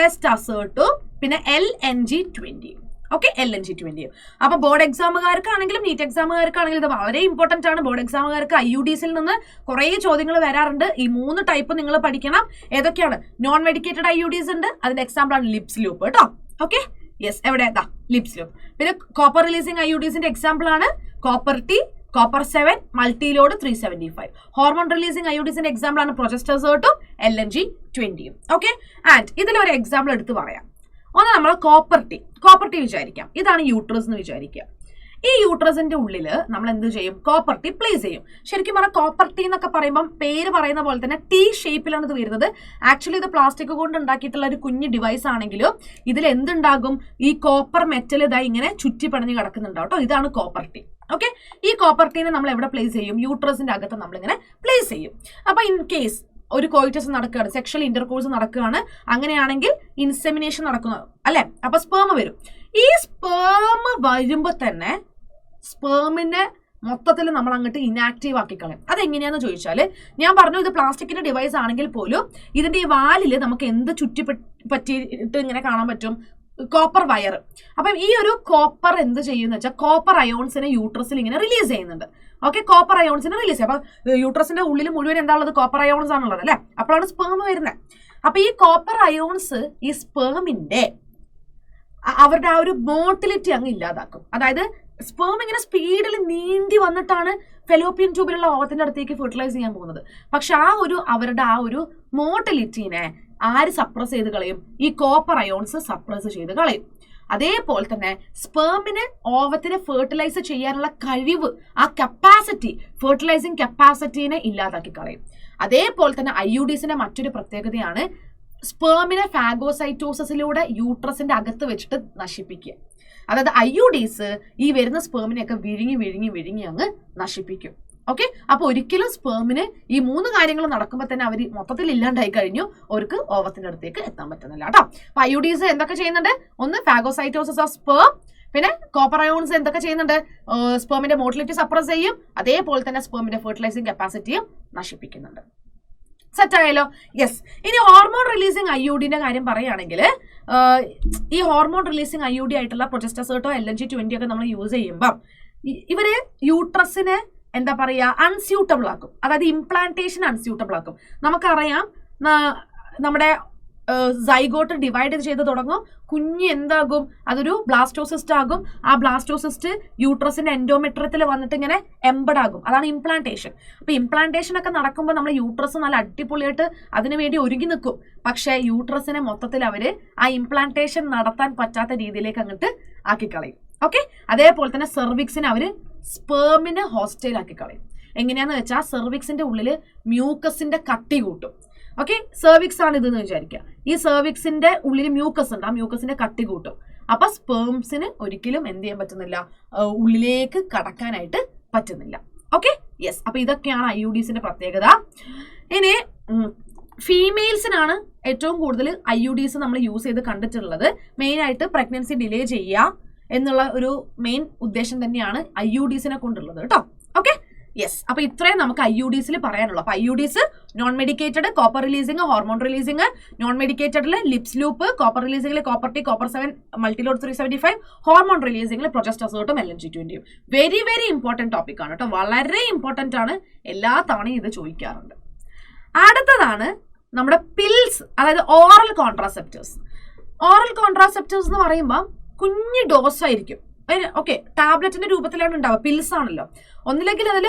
Speaker 1: പിന്നെ LNG-20. Okay, LNG-20. അപ്പൊ ബോർഡ് എക്സാമുകാർക്കാണെങ്കിലും നീറ്റ് എക്സാമുകാർക്കാണെങ്കിലും ഇത് വളരെ ഇമ്പോർട്ടന്റ് ആണ്. ബോർഡ് എക്സാമുകാർക്ക് IUDസിൽ നിന്ന് കുറെ ചോദ്യങ്ങൾ വരാറുണ്ട്. ഈ 3 ടൈപ്പ് നിങ്ങൾ പഠിക്കണം. ഏതൊക്കെയാണ്? നോൺ മെഡിക്കേറ്റഡ് IUDs ഉണ്ട്, അതിന്റെ എക്സാമ്പിൾ ആണ് ലിപ്സ് ലൂപ്പ് കേട്ടോ. ഓക്കെ, യെസ്, എവിടെ ലിപ്സ് ലൂപ്പ്. പിന്നെ കോപ്പർ റിലീസിംഗ് IUDസിന്റെ എക്സാമ്പിൾ ആണ് copper T, copper 7, multiload 375. Hormone releasing IUDസിന്റെ എക്സാമ്പിൾ ആണ് പ്രൊജെസ്റ്റസേർട്ടും LNG-20. ഓക്കെ, ആൻഡ് ഇതിലൊരു എക്സാമ്പിൾ എടുത്ത് പറയാം. ഒന്ന് നമ്മൾ കോപ്പർ ടി വിചാരിക്കാം. ഇതാണ് യൂട്രസ് എന്ന് വിചാരിക്കുക. ഈ യൂട്രസിന്റെ ഉള്ളിൽ നമ്മൾ എന്ത് ചെയ്യും? കോപ്പർ ടി പ്ലേസ് ചെയ്യും. ശരിക്കും പറഞ്ഞാൽ കോപ്പർ ടി എന്നൊക്കെ പറയുമ്പോൾ പേര് പറയുന്ന പോലെ തന്നെ T ഷേപ്പിലാണ് ഇത് വരുന്നത്. ആക്ച്വലി ഇത് പ്ലാസ്റ്റിക് കൊണ്ട് ഉണ്ടാക്കിയിട്ടുള്ള ഒരു കുഞ്ഞ് ഡിവൈസ് ആണെങ്കിലും ഇതിൽ എന്തുണ്ടാകും? ഈ കോപ്പർ മെറ്റൽ ഇതായി ഇങ്ങനെ ചുറ്റിപ്പണഞ്ഞ് കിടക്കുന്നുണ്ടാവും കേട്ടോ. ഇതാണ് കോപ്പർ ടി. ഓക്കെ, ഈ കോപ്പർ ടീനെ നമ്മൾ എവിടെ പ്ലേസ് ചെയ്യും? യൂട്രസിന്റെ അകത്ത് നമ്മളിങ്ങനെ പ്ലേസ് ചെയ്യും. അപ്പൊ ഇൻ കേസ് ഒരു കോയിറ്റസ് നടക്കുകയാണ്, സെക്ഷൽ ഇന്റർകോഴ്സ് നടക്കുകയാണ്, അങ്ങനെയാണെങ്കിൽ ഇൻസെമിനേഷൻ നടക്കുന്ന അല്ലെ, അപ്പൊ സ്പേം വരും. ഈ സ്പേം വരുമ്പോ തന്നെ സ്പേമിനെ മൊത്തത്തിൽ നമ്മൾ അങ്ങോട്ട് ഇനാക്റ്റീവ് ആക്കി കളയും. അതെങ്ങനെയാന്ന് ചോദിച്ചാല്, ഞാൻ പറഞ്ഞു ഇത് പ്ലാസ്റ്റിക്കിന്റെ ഡിവൈസ് ആണെങ്കിൽ പോലും ഇതിന്റെ ഈ വാലില് നമുക്ക് എന്ത് പറ്റിയിട്ട് ഇങ്ങനെ കാണാൻ പറ്റും? Copper wire. അപ്പം ഈ ഒരു കോപ്പർ എന്ത് ചെയ്യുന്ന വെച്ചാൽ കോപ്പർ അയോൺസിനെ യൂട്രസിൽ ഇങ്ങനെ റിലീസ് ചെയ്യുന്നുണ്ട്. ഓക്കെ, കോപ്പർ അയോൺസിനെ റിലീസ് ചെയ്യും. അപ്പൊ യൂട്രസിന്റെ ഉള്ളിൽ മുഴുവൻ എന്താണുള്ളത്? കോപ്പർ അയോൺസ് ആണുള്ളത് അല്ലെ. അപ്പോഴാണ് സ്പേം വരുന്നത്. അപ്പൊ ഈ കോപ്പർ അയോൺസ് ഈ സ്പേമിന്റെ അവരുടെ ആ ഒരു മോട്ടിലിറ്റി അങ്ങ് ഇല്ലാതാക്കും. അതായത് സ്പേം ഇങ്ങനെ സ്പീഡിൽ നീന്തി വന്നിട്ടാണ് ഫെലോപ്പിയൻ ട്യൂബിലുള്ള ഓവത്തിന്റെ അടുത്തേക്ക് ഫെർട്ടിലൈസ് ചെയ്യാൻ പോകുന്നത്. പക്ഷെ അവരുടെ ആ ഒരു മോട്ടിലിറ്റിനെ ആര് സപ്രസ് ചെയ്ത് കളയും? ഈ കോപ്പർ അയോൺസ് സപ്രസ് ചെയ്ത് കളയും. അതേപോലെ തന്നെ സ്പേമിന് ഓവത്തിനെ ഫെർട്ടിലൈസ് ചെയ്യാനുള്ള കഴിവ്, ആ കപ്പാസിറ്റി, ഫെർട്ടിലൈസിങ് കപ്പാസിറ്റിനെ ഇല്ലാതാക്കി കളയും. അതേപോലെ തന്നെ IUDസിന്റെ മറ്റൊരു പ്രത്യേകതയാണ് സ്പേമിനെ ഫാഗോസൈറ്റോസിസിലൂടെ യൂട്രസിന്റെ അകത്ത് വെച്ചിട്ട് നശിപ്പിക്കുക. അതായത് IUDs ഈ വരുന്ന സ്പേമിനെയൊക്കെ വിഴുങ്ങി അങ്ങ് നശിപ്പിക്കും. ഓക്കെ, അപ്പൊ ഒരിക്കലും സ്പേമിന് ഈ 3 കാര്യങ്ങൾ നടക്കുമ്പോൾ തന്നെ അവർ മൊത്തത്തിൽ ഇല്ലാണ്ടായി കഴിഞ്ഞു, അവർക്ക് ഓവത്തിന്റെ അടുത്തേക്ക് എത്താൻ പറ്റുന്നില്ല കേട്ടോ. അപ്പൊ IUDs എന്തൊക്കെ ചെയ്യുന്നുണ്ട്? ഒന്ന് ഫാഗോസൈറ്റോസിസ് ഓഫ് സ്പേം, പിന്നെ കോപ്പർ അയോൺസ് എന്തൊക്കെ ചെയ്യുന്നുണ്ട്? സ്പേമിന്റെ മോട്ടിലിറ്റി സപ്രസ് ചെയ്യും, അതേപോലെ തന്നെ സ്പേമിന്റെ ഫെർട്ടിലൈസിങ് കപ്പാസിറ്റിയും നശിപ്പിക്കുന്നുണ്ട്. സെറ്റ് ആയല്ലോ? യെസ്. ഇനി ഹോർമോൺ റിലീസിങ് IUDന്റെ കാര്യം പറയുകയാണെങ്കിൽ ഈ ഹോർമോൺ റിലീസിങ് IUD ആയിട്ടുള്ള പ്രൊജെസ്റ്റസേർട്ടോ LNG-20 ഒക്കെ നമ്മൾ യൂസ് ചെയ്യുമ്പോൾ ഇവര് യൂട്രസിനെ എന്താ പറയുക, അൺസ്യൂട്ടബിൾ ആക്കും. അതായത് ഇംപ്ലാന്റേഷൻ അൺസ്യൂട്ടബിൾ ആക്കും. നമുക്കറിയാം, നമ്മുടെ സൈഗോട്ട് ഡിവൈഡ് ചെയ്ത് തുടങ്ങും, കുഞ്ഞ് എന്താകും? അതൊരു ബ്ലാസ്റ്റോസിസ്റ്റ് ആകും. ആ ബ്ലാസ്റ്റോസിസ്റ്റ് യൂട്രസിന്റെ എൻഡോമെട്രിയത്തിൽ വന്നിട്ട് ഇങ്ങനെ എംബഡ് ആകും. അതാണ് ഇംപ്ലാന്റേഷൻ. അപ്പൊ ഇംപ്ലാന്റേഷൻ ഒക്കെ നടക്കുമ്പോൾ നമ്മൾ യൂട്രസ് നല്ല അടിപൊളിയായിട്ട് അതിനുവേണ്ടി ഒരുങ്ങി നിൽക്കും. പക്ഷെ യൂട്രസിനെ മൊത്തത്തിൽ അവര് ആ ഇംപ്ലാന്റേഷൻ നടത്താൻ പറ്റാത്ത രീതിയിലേക്ക് അങ്ങോട്ട് ആക്കിക്കളയും. ഓക്കെ, അതേപോലെ തന്നെ സെർവിക്സിനെ അവര് സ്പേമിന് ഹോസ്റ്റൈൽ ആക്കി കളയും. എങ്ങനെയാന്ന് വെച്ചാൽ സെർവിക്സിന്റെ ഉള്ളിൽ മ്യൂക്കസിന്റെ കട്ടി കൂട്ടും. ഓക്കെ, സെർവിക്സ് ആണ് ഇതെന്ന് വിചാരിക്കുക. ഈ സെർവിക്സിന്റെ ഉള്ളിൽ മ്യൂക്കസ് ഉണ്ട്, ആ മ്യൂക്കസിന്റെ കട്ടി കൂട്ടും. അപ്പൊ സ്പേംസിന് ഒരിക്കലും എന്ത് ചെയ്യാൻ പറ്റുന്നില്ല, ഉള്ളിലേക്ക് കടക്കാനായിട്ട് പറ്റുന്നില്ല. Okay, yes. അപ്പൊ ഇതൊക്കെയാണ് IUDസിന്റെ പ്രത്യേകത. ഇനി ഫീമെയിൽസിനാണ് ഏറ്റവും കൂടുതൽ IUDs നമ്മൾ യൂസ് ചെയ്ത് കണ്ടിട്ടുള്ളത്. മെയിൻ ആയിട്ട് പ്രഗ്നൻസി ഡിലേ ചെയ്യുക എന്നുള്ള ഒരു മെയിൻ ഉദ്ദേശം തന്നെയാണ് IUDസിനെ കൊണ്ടുള്ളത് കേട്ടോ. Okay, yes. അപ്പൊ ഇത്രയും നമുക്ക് IUDസിൽ പറയാനുള്ളൂ. അപ്പൊ IUDs non medicated, copper releasing, hormone releasing. Non മെഡിക്കേറ്റഡിൽ ലിപ്സ് ലൂപ്പ്, കോപ്പർ റിലീസിംഗിൽ copper T, copper 7, multiload 375, hormone റിലീസിംഗിൽ പ്രൊജസ്റ്റസോട്ടും LNG20. Very very important topic ആണ് കേട്ടോ, വളരെ ഇമ്പോർട്ടന്റ് ആണ്. എല്ലാ തവണയും ഇത് ചോദിക്കാറുണ്ട്. അടുത്തതാണ് നമ്മുടെ പിൽസ്, അതായത് ഓറൽ കോൺട്രാസെപ്റ്റീവ്സ്. ഓറൽ കോൺട്രാസെപ്റ്റീവ്സ് എന്ന് പറയുമ്പോൾ കുഞ്ഞു ഡോസ് ആയിരിക്കും. ഓക്കെ, ടാബ്ലറ്റിന്റെ രൂപത്തിലാണ് ഉണ്ടാവുക, പിൽസ് ആണല്ലോ. ഒന്നില്ലെങ്കിൽ അതിൽ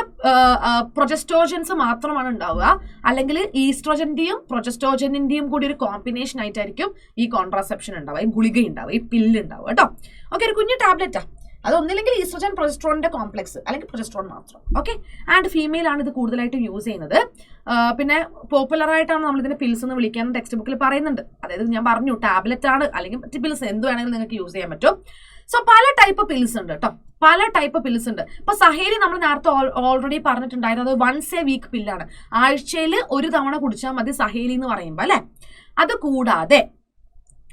Speaker 1: പ്രൊജസ്റ്റോജൻസ് മാത്രമാണ് ഉണ്ടാവുക, അല്ലെങ്കിൽ ഈസ്ട്രോജന്റെയും പ്രൊജസ്റ്റോജനിന്റെയും കൂടി ഒരു കോമ്പിനേഷൻ ആയിട്ടായിരിക്കും ഈ കോൺട്രാസെപ്ഷൻ ഉണ്ടാവുക, ഈ ഗുളിക ഉണ്ടാവുക, ഈ പില്ല് ഉണ്ടാവുക കേട്ടോ. ഓക്കെ, ഒരു കുഞ്ഞു ടാബ്ലറ്റാ. അത് ഒന്നില്ലെങ്കിൽ ഈസ്ട്രോജൻ പ്രൊജസ്ട്രോണിന്റെ കോംപ്ലക്സ്, അല്ലെങ്കിൽ പ്രൊജസ്ട്രോൺ മാത്രം. ഓക്കെ, ആൻഡ് ഫീമെയിൽ ആണ് ഇത് കൂടുതലായിട്ടും യൂസ് ചെയ്യുന്നത്. പിന്നെ പോപ്പുലർ ആയിട്ടാണ് നമ്മൾ ഇതിനെ പിൽസ് എന്ന് വിളിക്കാൻ ടെക്സ്റ്റ് ബുക്കിൽ പറയുന്നുണ്ട്. അതായത് ഞാൻ പറഞ്ഞു ടാബ്ലറ്റ് ആണ്, അല്ലെങ്കിൽ മറ്റ് പിൽസ് എന്ത് വേണമെങ്കിലും നിങ്ങൾക്ക് യൂസ് ചെയ്യാൻ പറ്റും. സോ പല ടൈപ്പ് പിൽസ് ഉണ്ട് കേട്ടോ, പല ടൈപ്പ് പിൽസ് ഉണ്ട്. ഇപ്പൊ സഹേലി നമ്മൾ നേരത്തെ ഓൾറെഡി പറഞ്ഞിട്ടുണ്ടായിരുന്നു, അത് വൺസ് എ വീക്ക് പില്ലാണ്. ആഴ്ചയിൽ ഒരു തവണ കുടിച്ചാൽ മതി സഹേലി എന്ന് പറയുമ്പോൾ അല്ലെ. അത് കൂടാതെ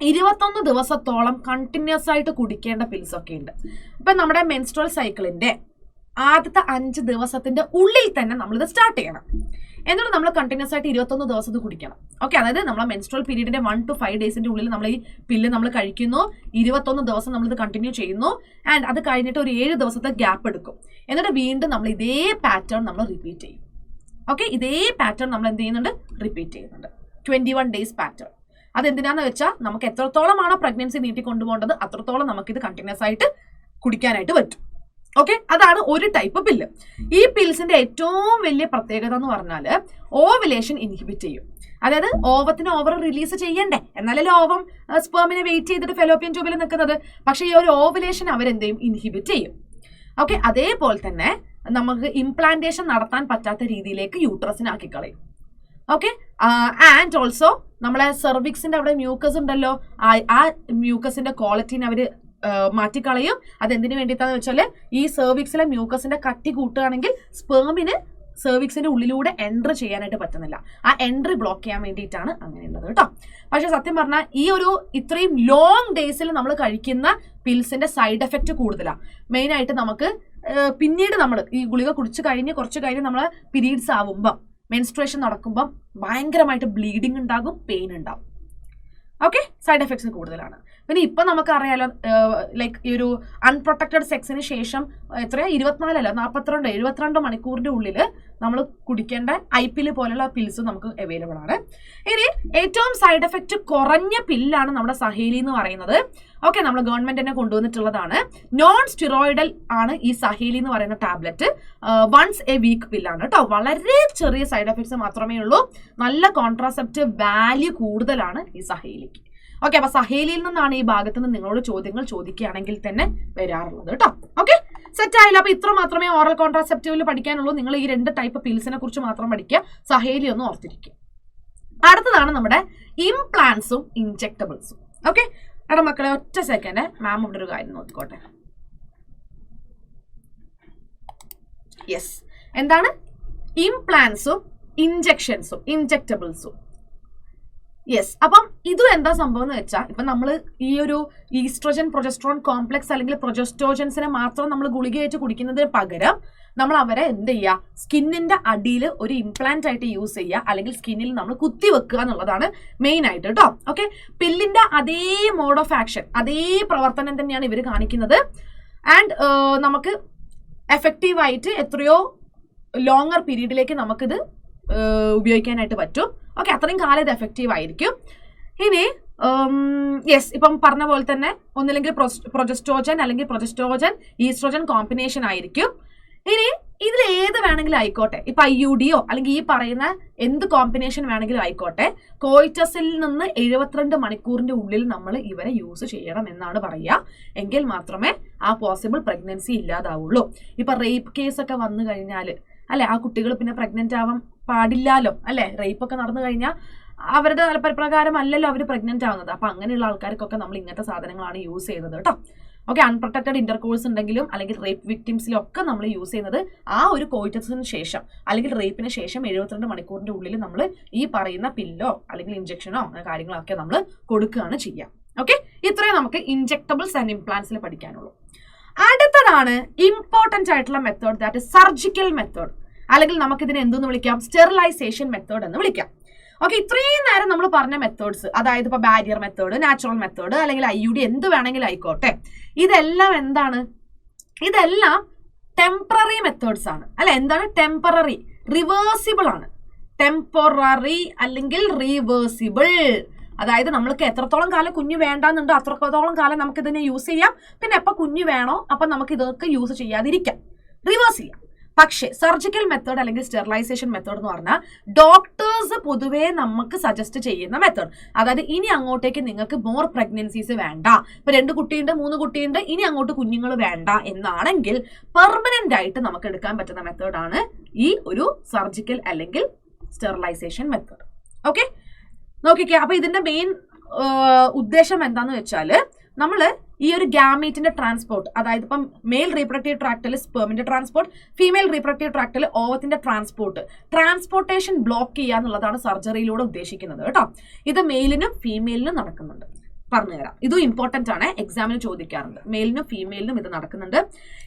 Speaker 1: 21 ദിവസത്തോളം കണ്ടിന്യൂസ് ആയിട്ട് കുടിക്കേണ്ട പിൽസ് ഒക്കെ ഉണ്ട്. ഇപ്പൊ നമ്മുടെ മെൻസ്ട്രൽ സൈക്കിളിന്റെ ആദ്യത്തെ 5 ദിവസത്തിന്റെ ഉള്ളിൽ തന്നെ നമ്മളിത് സ്റ്റാർട്ട് ചെയ്യണം. എന്നിട്ട് നമ്മൾ കണ്ടിന്യൂസ് ആയിട്ട് 21 ദിവസം ഇത് കുടിക്കണം. ഓക്കെ, അതായത് നമ്മളെ മെൻസ്ട്രൽ പീരീഡിന്റെ 1 to 5 ഡേയ്സിന്റെ ഉള്ളിൽ നമ്മൾ ഈ പില്ല് നമ്മൾ കഴിക്കുന്നു, 21 ദിവസം നമ്മളിത് കണ്ടിന്യൂ ചെയ്യുന്നു. ആൻഡ് അത് കഴിഞ്ഞിട്ട് ഒരു 7 ദിവസത്തെ ഗ്യാപ്പ് എടുക്കും. എന്നിട്ട് വീണ്ടും നമ്മൾ ഇതേ പാറ്റേൺ നമ്മൾ റിപ്പീറ്റ് ചെയ്യും. ഓക്കെ, ഇതേ പാറ്റേൺ നമ്മൾ എന്ത് ചെയ്യുന്നുണ്ട്, റിപ്പീറ്റ് ചെയ്യുന്നുണ്ട്. 21 ഡേയ്സ് പാറ്റേൺ. അതെന്തിനാന്ന് വെച്ചാൽ നമുക്ക് എത്രത്തോളമാണോ പ്രഗ്നൻസി നീട്ടിക്കൊണ്ടുപോകേണ്ടത് അത്രത്തോളം നമുക്കിത് കണ്ടിന്യൂസ് ആയിട്ട് കുടിക്കാനായിട്ട് പറ്റും. ഓക്കെ, അതാണ് ഒരു ടൈപ്പ് പില്ല്. ഈ പിൽസിന്റെ ഏറ്റവും വലിയ പ്രത്യേകത എന്ന് പറഞ്ഞാൽ ഓവുലേഷൻ ഇൻഹിബിറ്റ് ചെയ്യും. അതായത് ഓവത്തിന് ഓവർ റിലീസ് ചെയ്യണ്ടേ, എന്നാലല്ലേ ഓവം സ്പേമിനെ വെയിറ്റ് ചെയ്തിട്ട് ഫെലോപ്പിയൻ ട്യൂബിൽ നിൽക്കുന്നത്. പക്ഷേ ഈ ഒരു ഓവുലേഷൻ അവരെന്ത് ചെയ്യും, ഇൻഹിബിറ്റ് ചെയ്യും. ഓക്കെ, അതേപോലെ തന്നെ നമുക്ക് ഇംപ്ലാന്റേഷൻ നടത്താൻ പറ്റാത്ത രീതിയിലേക്ക് യൂട്രസിനാക്കി കളയും. ഓക്കെ, ആൻഡ് ഓൾസോ നമ്മളെ സെർവിക്സിന്റെ അവിടെ മ്യൂക്കസ് ഉണ്ടല്ലോ, ആ മ്യൂക്കസിന്റെ ക്വാളിറ്റിനെ അവർ മാറ്റിക്കളയും. അതെന്തിനു വേണ്ടിയിട്ടാന്ന് വെച്ചാൽ ഈ സെർവിക്സിലെ മ്യൂക്കസിന്റെ കട്ടി കൂട്ടുകയാണെങ്കിൽ സ്പേമിന് സെർവിക്സിന്റെ ഉള്ളിലൂടെ എൻട്രി ചെയ്യാനായിട്ട് പറ്റുന്നില്ല. ആ എൻട്രി ബ്ലോക്ക് ചെയ്യാൻ വേണ്ടിയിട്ടാണ് അങ്ങനെയുള്ളത് കേട്ടോ. പക്ഷെ സത്യം പറഞ്ഞാൽ ഈ ഒരു ഇത്രയും ലോങ് ഡേയ്സിൽ നമ്മൾ കഴിക്കുന്ന പിൽസിന്റെ സൈഡ് എഫക്റ്റ് കൂടുതലാണ്. മെയിനായിട്ട് നമുക്ക് പിന്നീട് നമ്മൾ ഈ ഗുളിക കുടിച്ച് കഴിഞ്ഞ് കുറച്ച് കഴിഞ്ഞ് നമ്മൾ പീരീഡ്സ് ആവുമ്പം, മെൻസ്ട്രേഷൻ നടക്കുമ്പം ഭയങ്കരമായിട്ട് ബ്ലീഡിങ് ഉണ്ടാകും, പെയിൻ ഉണ്ടാകും. ഓക്കെ, സൈഡ് എഫക്ട്സ് കൂടുതലാണ്. പിന്നെ ഇപ്പം നമുക്കറിയാലോ, ലൈക്ക് ഈ ഒരു അൺപ്രൊട്ടക്റ്റഡ് സെക്സിന് ശേഷം എത്രയാ 72 മണിക്കൂറിന്റെ ഉള്ളിൽ നമ്മൾ കുടിക്കേണ്ട IPL പോലുള്ള പിൽസ് നമുക്ക് അവൈലബിൾ ആണ്. ഇനി ഏറ്റവും സൈഡ് എഫക്റ്റ് കുറഞ്ഞ പില്ലാണ് നമ്മുടെ സഹേലി എന്ന് പറയുന്നത്. ഓക്കെ, നമ്മൾ ഗവൺമെന്റ് തന്നെ കൊണ്ടുവന്നിട്ടുള്ളതാണ്. നോൺ സ്റ്റിറോയിഡൽ ആണ് ഈ സഹേലി എന്ന് പറയുന്ന ടാബ്ലറ്റ്. വൺസ് എ വീക്ക് പില്ലാണ് കേട്ടോ. വളരെ ചെറിയ സൈഡ് എഫക്ട്സ് മാത്രമേ ഉള്ളൂ. നല്ല കോൺട്രാസെപ്റ്റീവ് വാല്യൂ കൂടുതലാണ് ഈ സഹേലിക്ക്. ഓക്കെ, അപ്പൊ സഹേലിയിൽ നിന്നാണ് ഈ ഭാഗത്ത് നിന്ന് നിങ്ങളോട് ചോദ്യങ്ങൾ ചോദിക്കുകയാണെങ്കിൽ തന്നെ വരാറുള്ളത് കേട്ടോ. ഓക്കെ, സെറ്റ് ആയില്ല. അപ്പൊ ഇത്ര മാത്രമേ ഓറൽ കോൺട്രാസെപ്റ്റീവിൽ പഠിക്കാനുള്ളൂ. നിങ്ങൾ ഈ 2 ടൈപ്പ് പിൽസിനെ കുറിച്ച് മാത്രം പഠിക്കുക, സഹേലി ഒന്നും ഓർത്തിരിക്കുക. അടുത്തതാണ് നമ്മുടെ ഇംപ്ലാന്റ്സും ഇൻജെക്ടബിൾസും. ഓക്കെ, എടാ മക്കളെ ഒറ്റ സെക്കൻഡ്, മാം ഇവിടെ ഒരു കാര്യം നോക്കിക്കോട്ടെ. യെസ്, എന്താണ് ഇംപ്ലാന്റ്സും ഇൻജെക്ഷൻസും ഇൻജെക്ടബിൾസും? യെസ്. അപ്പം ഇതും എന്താ സംഭവം എന്ന് വെച്ചാൽ, ഇപ്പം നമ്മൾ ഈ ഒരു ഈസ്ട്രോജൻ പ്രൊജസ്ട്രോൺ കോംപ്ലക്സ് അല്ലെങ്കിൽ പ്രൊജസ്റ്റോജൻസിനെ മാത്രം നമ്മൾ ഗുളികയായിട്ട് കുടിക്കുന്നതിന് പകരം നമ്മൾ അവരെ എന്ത് ചെയ്യുക, സ്കിന്നിന്റെ അടിയിൽ ഒരു ഇംപ്ലാന്റ് ആയിട്ട് യൂസ് ചെയ്യുക, അല്ലെങ്കിൽ സ്കിന്നിൽ നമ്മൾ കുത്തി വെക്കുക എന്നുള്ളതാണ് മെയിൻ ആയിട്ട് കേട്ടോ. ഓക്കെ, പില്ലിന്റെ അതേ മോഡ് ഓഫ് ആക്ഷൻ, അതേ പ്രവർത്തനം തന്നെയാണ് ഇവർ കാണിക്കുന്നത്. ആൻഡ് നമുക്ക് എഫക്റ്റീവായിട്ട് എത്രയോ ലോങ്ങർ പീരീഡിലേക്ക് നമുക്കിത് ഉപയോഗിക്കാനായിട്ട് പറ്റും. ഓക്കെ, അത്രയും കാലം ഇത് എഫക്റ്റീവ് ആയിരിക്കും. ഇനി യെസ്, ഇപ്പം പറഞ്ഞ പോലെ തന്നെ ഒന്നില്ലെങ്കിൽ പ്രൊജസ്റ്റോജൻ അല്ലെങ്കിൽ പ്രൊജസ്റ്റോജൻ ഈസ്ട്രോജൻ കോമ്പിനേഷൻ ആയിരിക്കും. ഇനി ഇതിൽ ഏത് വേണമെങ്കിലും ആയിക്കോട്ടെ, ഇപ്പൊ IUDയോ അല്ലെങ്കിൽ ഈ പറയുന്ന എന്ത് കോമ്പിനേഷൻ വേണമെങ്കിലും ആയിക്കോട്ടെ, കോയിറ്റസിൽ നിന്ന് 72 മണിക്കൂറിന്റെ ഉള്ളിൽ നമ്മൾ ഇവരെ യൂസ് ചെയ്യണം എന്നാണ് പറയുക. എങ്കിൽ മാത്രമേ ആ പോസിബിൾ പ്രഗ്നൻസി ഇല്ലാതാവുള്ളൂ. ഇപ്പൊ റേപ്പ് കേസൊക്കെ വന്നു കഴിഞ്ഞാൽ അല്ലെ, ആ കുട്ടികൾ പിന്നെ പ്രഗ്നന്റ് ആവാൻ പാടില്ലല്ലോ അല്ലെ. റേപ്പ് ഒക്കെ നടന്നു കഴിഞ്ഞാൽ അവരുടെ താല്പര്യപ്രകാരം അല്ലല്ലോ അവർ പ്രഗ്നന്റ് ആവുന്നത്. അപ്പൊ അങ്ങനെയുള്ള ആൾക്കാർക്കൊക്കെ നമ്മൾ ഇങ്ങനത്തെ സാധനങ്ങളാണ് യൂസ് ചെയ്യുന്നത് കേട്ടോ. ഓക്കെ, അൺപ്രൊട്ടക്റ്റഡ് ഇന്റർകോഴ്സ് ഉണ്ടെങ്കിലും അല്ലെങ്കിൽ റേപ്പ് വിക്ടിംസിലും ഒക്കെ നമ്മൾ യൂസ് ചെയ്യുന്നത് ആ ഒരു കോയിറ്റസിന് ശേഷം അല്ലെങ്കിൽ റേപ്പിന് ശേഷം 72 മണിക്കൂറിന്റെ ഉള്ളിൽ നമ്മൾ ഈ പറയുന്ന പില്ലോ അല്ലെങ്കിൽ ഇഞ്ചക്ഷനോ അങ്ങനെ കാര്യങ്ങളൊക്കെ നമ്മൾ കൊടുക്കുകയാണ് ചെയ്യുക. ഓക്കെ, ഇത്രയും നമുക്ക് ഇൻജെക്ടബിൾസ് ആൻഡ് ഇംപ്ലാന്റ്സിൽ പഠിക്കാനുള്ളൂ. അടുത്തതാണ് ഇമ്പോർട്ടന്റ് ആയിട്ടുള്ള മെത്തേഡ്, ദാറ്റ് സർജിക്കൽ മെത്തേഡ്, അല്ലെങ്കിൽ നമുക്കിതിനെ എന്തെന്ന് വിളിക്കാം, സ്റ്റെറിലൈസേഷൻ മെത്തേഡ് എന്ന് വിളിക്കാം. ഓക്കെ, ഇത്രയും നേരം നമ്മൾ പറഞ്ഞ മെത്തേഡ്സ്, അതായത് ഇപ്പൊ ബാരിയർ മെത്തേഡ്, നാച്ചുറൽ മെത്തേഡ്, അല്ലെങ്കിൽ IUD എന്ത് വേണമെങ്കിലും ആയിക്കോട്ടെ, ഇതെല്ലാം എന്താണ്, ഇതെല്ലാം ടെമ്പററി മെത്തേഡ്സ് ആണ്. അല്ല, എന്താണ് ടെമ്പററി? റിവേഴ്സിബിൾ ആണ്. ടെമ്പററി അല്ലെങ്കിൽ റിവേഴ്സിബിൾ, അതായത് നമ്മൾക്ക് എത്രത്തോളം കാലം കുഞ്ഞ് വേണ്ടാന്നുണ്ടോ അത്രത്തോളം കാലം നമുക്ക് ഇതിനെ യൂസ് ചെയ്യാം. പിന്നെ എപ്പോൾ കുഞ്ഞ് വേണോ അപ്പം നമുക്ക് ഇതൊക്കെ യൂസ് ചെയ്യാതിരിക്കാം, റിവേഴ്സ് ചെയ്യാം. പക്ഷേ സർജിക്കൽ മെത്തേഡ് അല്ലെങ്കിൽ സ്റ്റെറിലൈസേഷൻ മെത്തേഡ് എന്ന് പറഞ്ഞാൽ ഡോക്ടേഴ്സ് പൊതുവേ നമുക്ക് സജസ്റ്റ് ചെയ്യുന്ന മെത്തേഡ്. അതായത് ഇനി അങ്ങോട്ടേക്ക് നിങ്ങൾക്ക് മോർ പ്രഗ്നൻസീസ് വേണ്ട, ഇപ്പൊ 2 കുട്ടിയുണ്ട് 3 കുട്ടിയുണ്ട്, ഇനി അങ്ങോട്ട് കുഞ്ഞുങ്ങൾ വേണ്ട എന്നാണെങ്കിൽ പെർമനന്റ് ആയിട്ട് നമുക്ക് എടുക്കാൻ പറ്റുന്ന മെത്തേഡാണ് ഈ ഒരു സർജിക്കൽ അല്ലെങ്കിൽ സ്റ്റെറിലൈസേഷൻ മെത്തേഡ്. ഓക്കെ, നോക്കിക്കേ. അപ്പൊ ഇതിന്റെ മെയിൻ ഉദ്ദേശം എന്താന്ന് വെച്ചാൽ നമ്മൾ ഈ ഒരു ഗാമീറ്റിന്റെ ട്രാൻസ്പോർട്ട്, അതായത് ഇപ്പം മെയിൽ റീപ്രൊഡക്റ്റീവ് ട്രാക്റ്റിൽ സ്പെർമിന്റെ ട്രാൻസ്പോർട്ട്, ഫീമെയിൽ റീപ്രൊഡക്റ്റീവ് ട്രാക്റ്റിൽ ഓവത്തിന്റെ ട്രാൻസ്പോർട്ടേഷൻ ബ്ലോക്ക് ചെയ്യുക എന്നുള്ളതാണ് സർജറിയിലൂടെ ഉദ്ദേശിക്കുന്നത് കേട്ടോ. ഇത് മെയിലിനും ഫീമെയിലിനും നടക്കുന്നുണ്ട്. പറഞ്ഞുതരാം, ഇതും ഇമ്പോർട്ടന്റ് ആണ്, എക്സാമിന് ചോദിക്കാറുണ്ട്. മെയിലിനും ഫീമെയിലിനും ഇത് നടക്കുന്നുണ്ട്.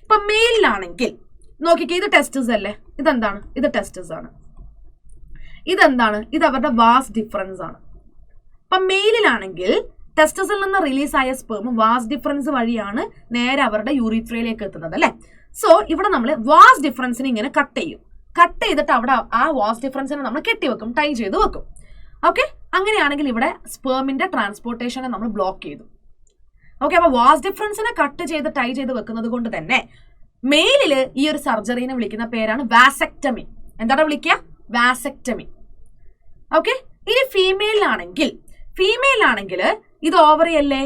Speaker 1: ഇപ്പൊ മെയിലിലാണെങ്കിൽ നോക്കിക്കേ, ഇത് ടെസ്റ്റസ് അല്ലേ, ഇതെന്താണ്, ഇത് ടെസ്റ്റസ് ആണ്. ഇതെന്താണ്, ഇത് അവരുടെ വാസ് ഡിഫറൻസ് ആണ്. ഇപ്പൊ മെയിലിലാണെങ്കിൽ ടെസ്റ്റസിൽ നിന്ന് റിലീസായ സ്പെർം വാസ് ഡിഫറൻസ് വഴിയാണ് നേരെ അവരുടെ യൂറിത്രയിലേക്ക് എത്തുന്നത് അല്ലെ. സോ ഇവിടെ നമ്മൾ വാസ് ഡിഫറൻസിനെ ഇങ്ങനെ കട്ട് ചെയ്തിട്ട് അവിടെ ആ വാസ് ഡിഫറൻസിനെ നമ്മൾ കെട്ടിവെക്കും, ടൈ ചെയ്ത് വെക്കും. ഓക്കെ, അങ്ങനെയാണെങ്കിൽ ഇവിടെ സ്പെർമിന്റെ ട്രാൻസ്പോർട്ടേഷനെ നമ്മൾ ബ്ലോക്ക് ചെയ്തു. ഓക്കെ, അപ്പൊ വാസ് ഡിഫറൻസിനെ കട്ട് ചെയ്ത് ടൈ ചെയ്ത് വെക്കുന്നത് കൊണ്ട് തന്നെ മെയിലില് ഈ ഒരു സർജറിനെ വിളിക്കുന്ന പേരാണ് വാസെക്ടമി. എന്താണ് വിളിക്കുക? വാസെക്ടമി. ഓക്കെ, ഇനി ഫീമെയിലാണെങ്കിൽ ഇത് ഓവറി അല്ലേ,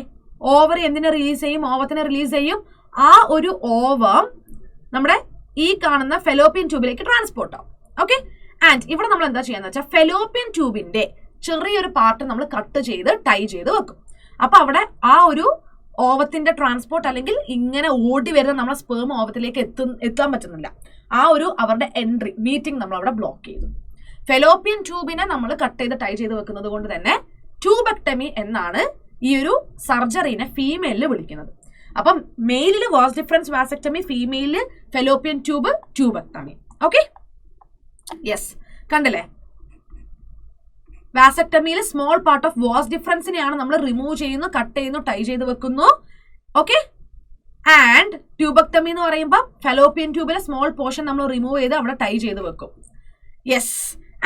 Speaker 1: ഓവറി എന്തിനെ റിലീസ് ചെയ്യും? ഓവത്തിനെ റിലീസ് ചെയ്യും. ആ ഒരു ഓവം നമ്മുടെ ഈ കാണുന്ന ഫെലോപ്പിയൻ ട്യൂബിലേക്ക് ട്രാൻസ്പോർട്ട് ആവും. ഓക്കെ, ആൻഡ് ഇവിടെ നമ്മൾ എന്താ ചെയ്യാന്ന് വെച്ചാൽ ഫെലോപ്പിയൻ ട്യൂബിന്റെ ചെറിയൊരു പാർട്ട് നമ്മൾ കട്ട് ചെയ്ത് ടൈ ചെയ്ത് വെക്കും. അപ്പൊ അവിടെ ആ ഒരു ഓവത്തിന്റെ ട്രാൻസ്പോർട്ട് അല്ലെങ്കിൽ ഇങ്ങനെ ഓടി വരുന്ന നമ്മളെ സ്പേം ഓവത്തിലേക്ക് എത്താൻ പറ്റുന്നില്ല. ആ ഒരു അവരുടെ എൻട്രി മീറ്റിംഗ് നമ്മൾ അവിടെ ബ്ലോക്ക് ചെയ്തു. ഫെലോപ്പിയൻ ട്യൂബിനെ നമ്മൾ കട്ട് ചെയ്ത് ടൈ ചെയ്ത് വെക്കുന്നത് കൊണ്ട് തന്നെ ട്യൂബെക്ടമി എന്നാണ് ഈ ഒരു സർജറിനെ ഫീമെയിലിൽ വിളിക്കുന്നത്. അപ്പം മെയിലില് വാസ് ഡിഫറൻസ് വാസെക്ടമി, ഫീമെയിലില് ഫെലോപ്പിയൻ ട്യൂബെക്ടമി. ഓക്കെ, യെസ്, കണ്ടില്ലേ? വാസെക്ടമിയിൽ സ്മോൾ പാർട്ട് ഓഫ് വാസ് ഡിഫറൻസിനെയാണ് നമ്മൾ റിമൂവ് ചെയ്യുന്നു, കട്ട് ചെയ്യുന്നു, ടൈ ചെയ്ത് വെക്കുന്നു. ഓക്കെ, ആൻഡ് ട്യൂബെക്ടമി എന്ന് പറയുമ്പോൾ ഫെലോപ്പിയൻ ട്യൂബിലെ സ്മോൾ പോർഷൻ നമ്മൾ റിമൂവ് ചെയ്ത് അവിടെ ടൈ ചെയ്ത് വെക്കും. യെസ്,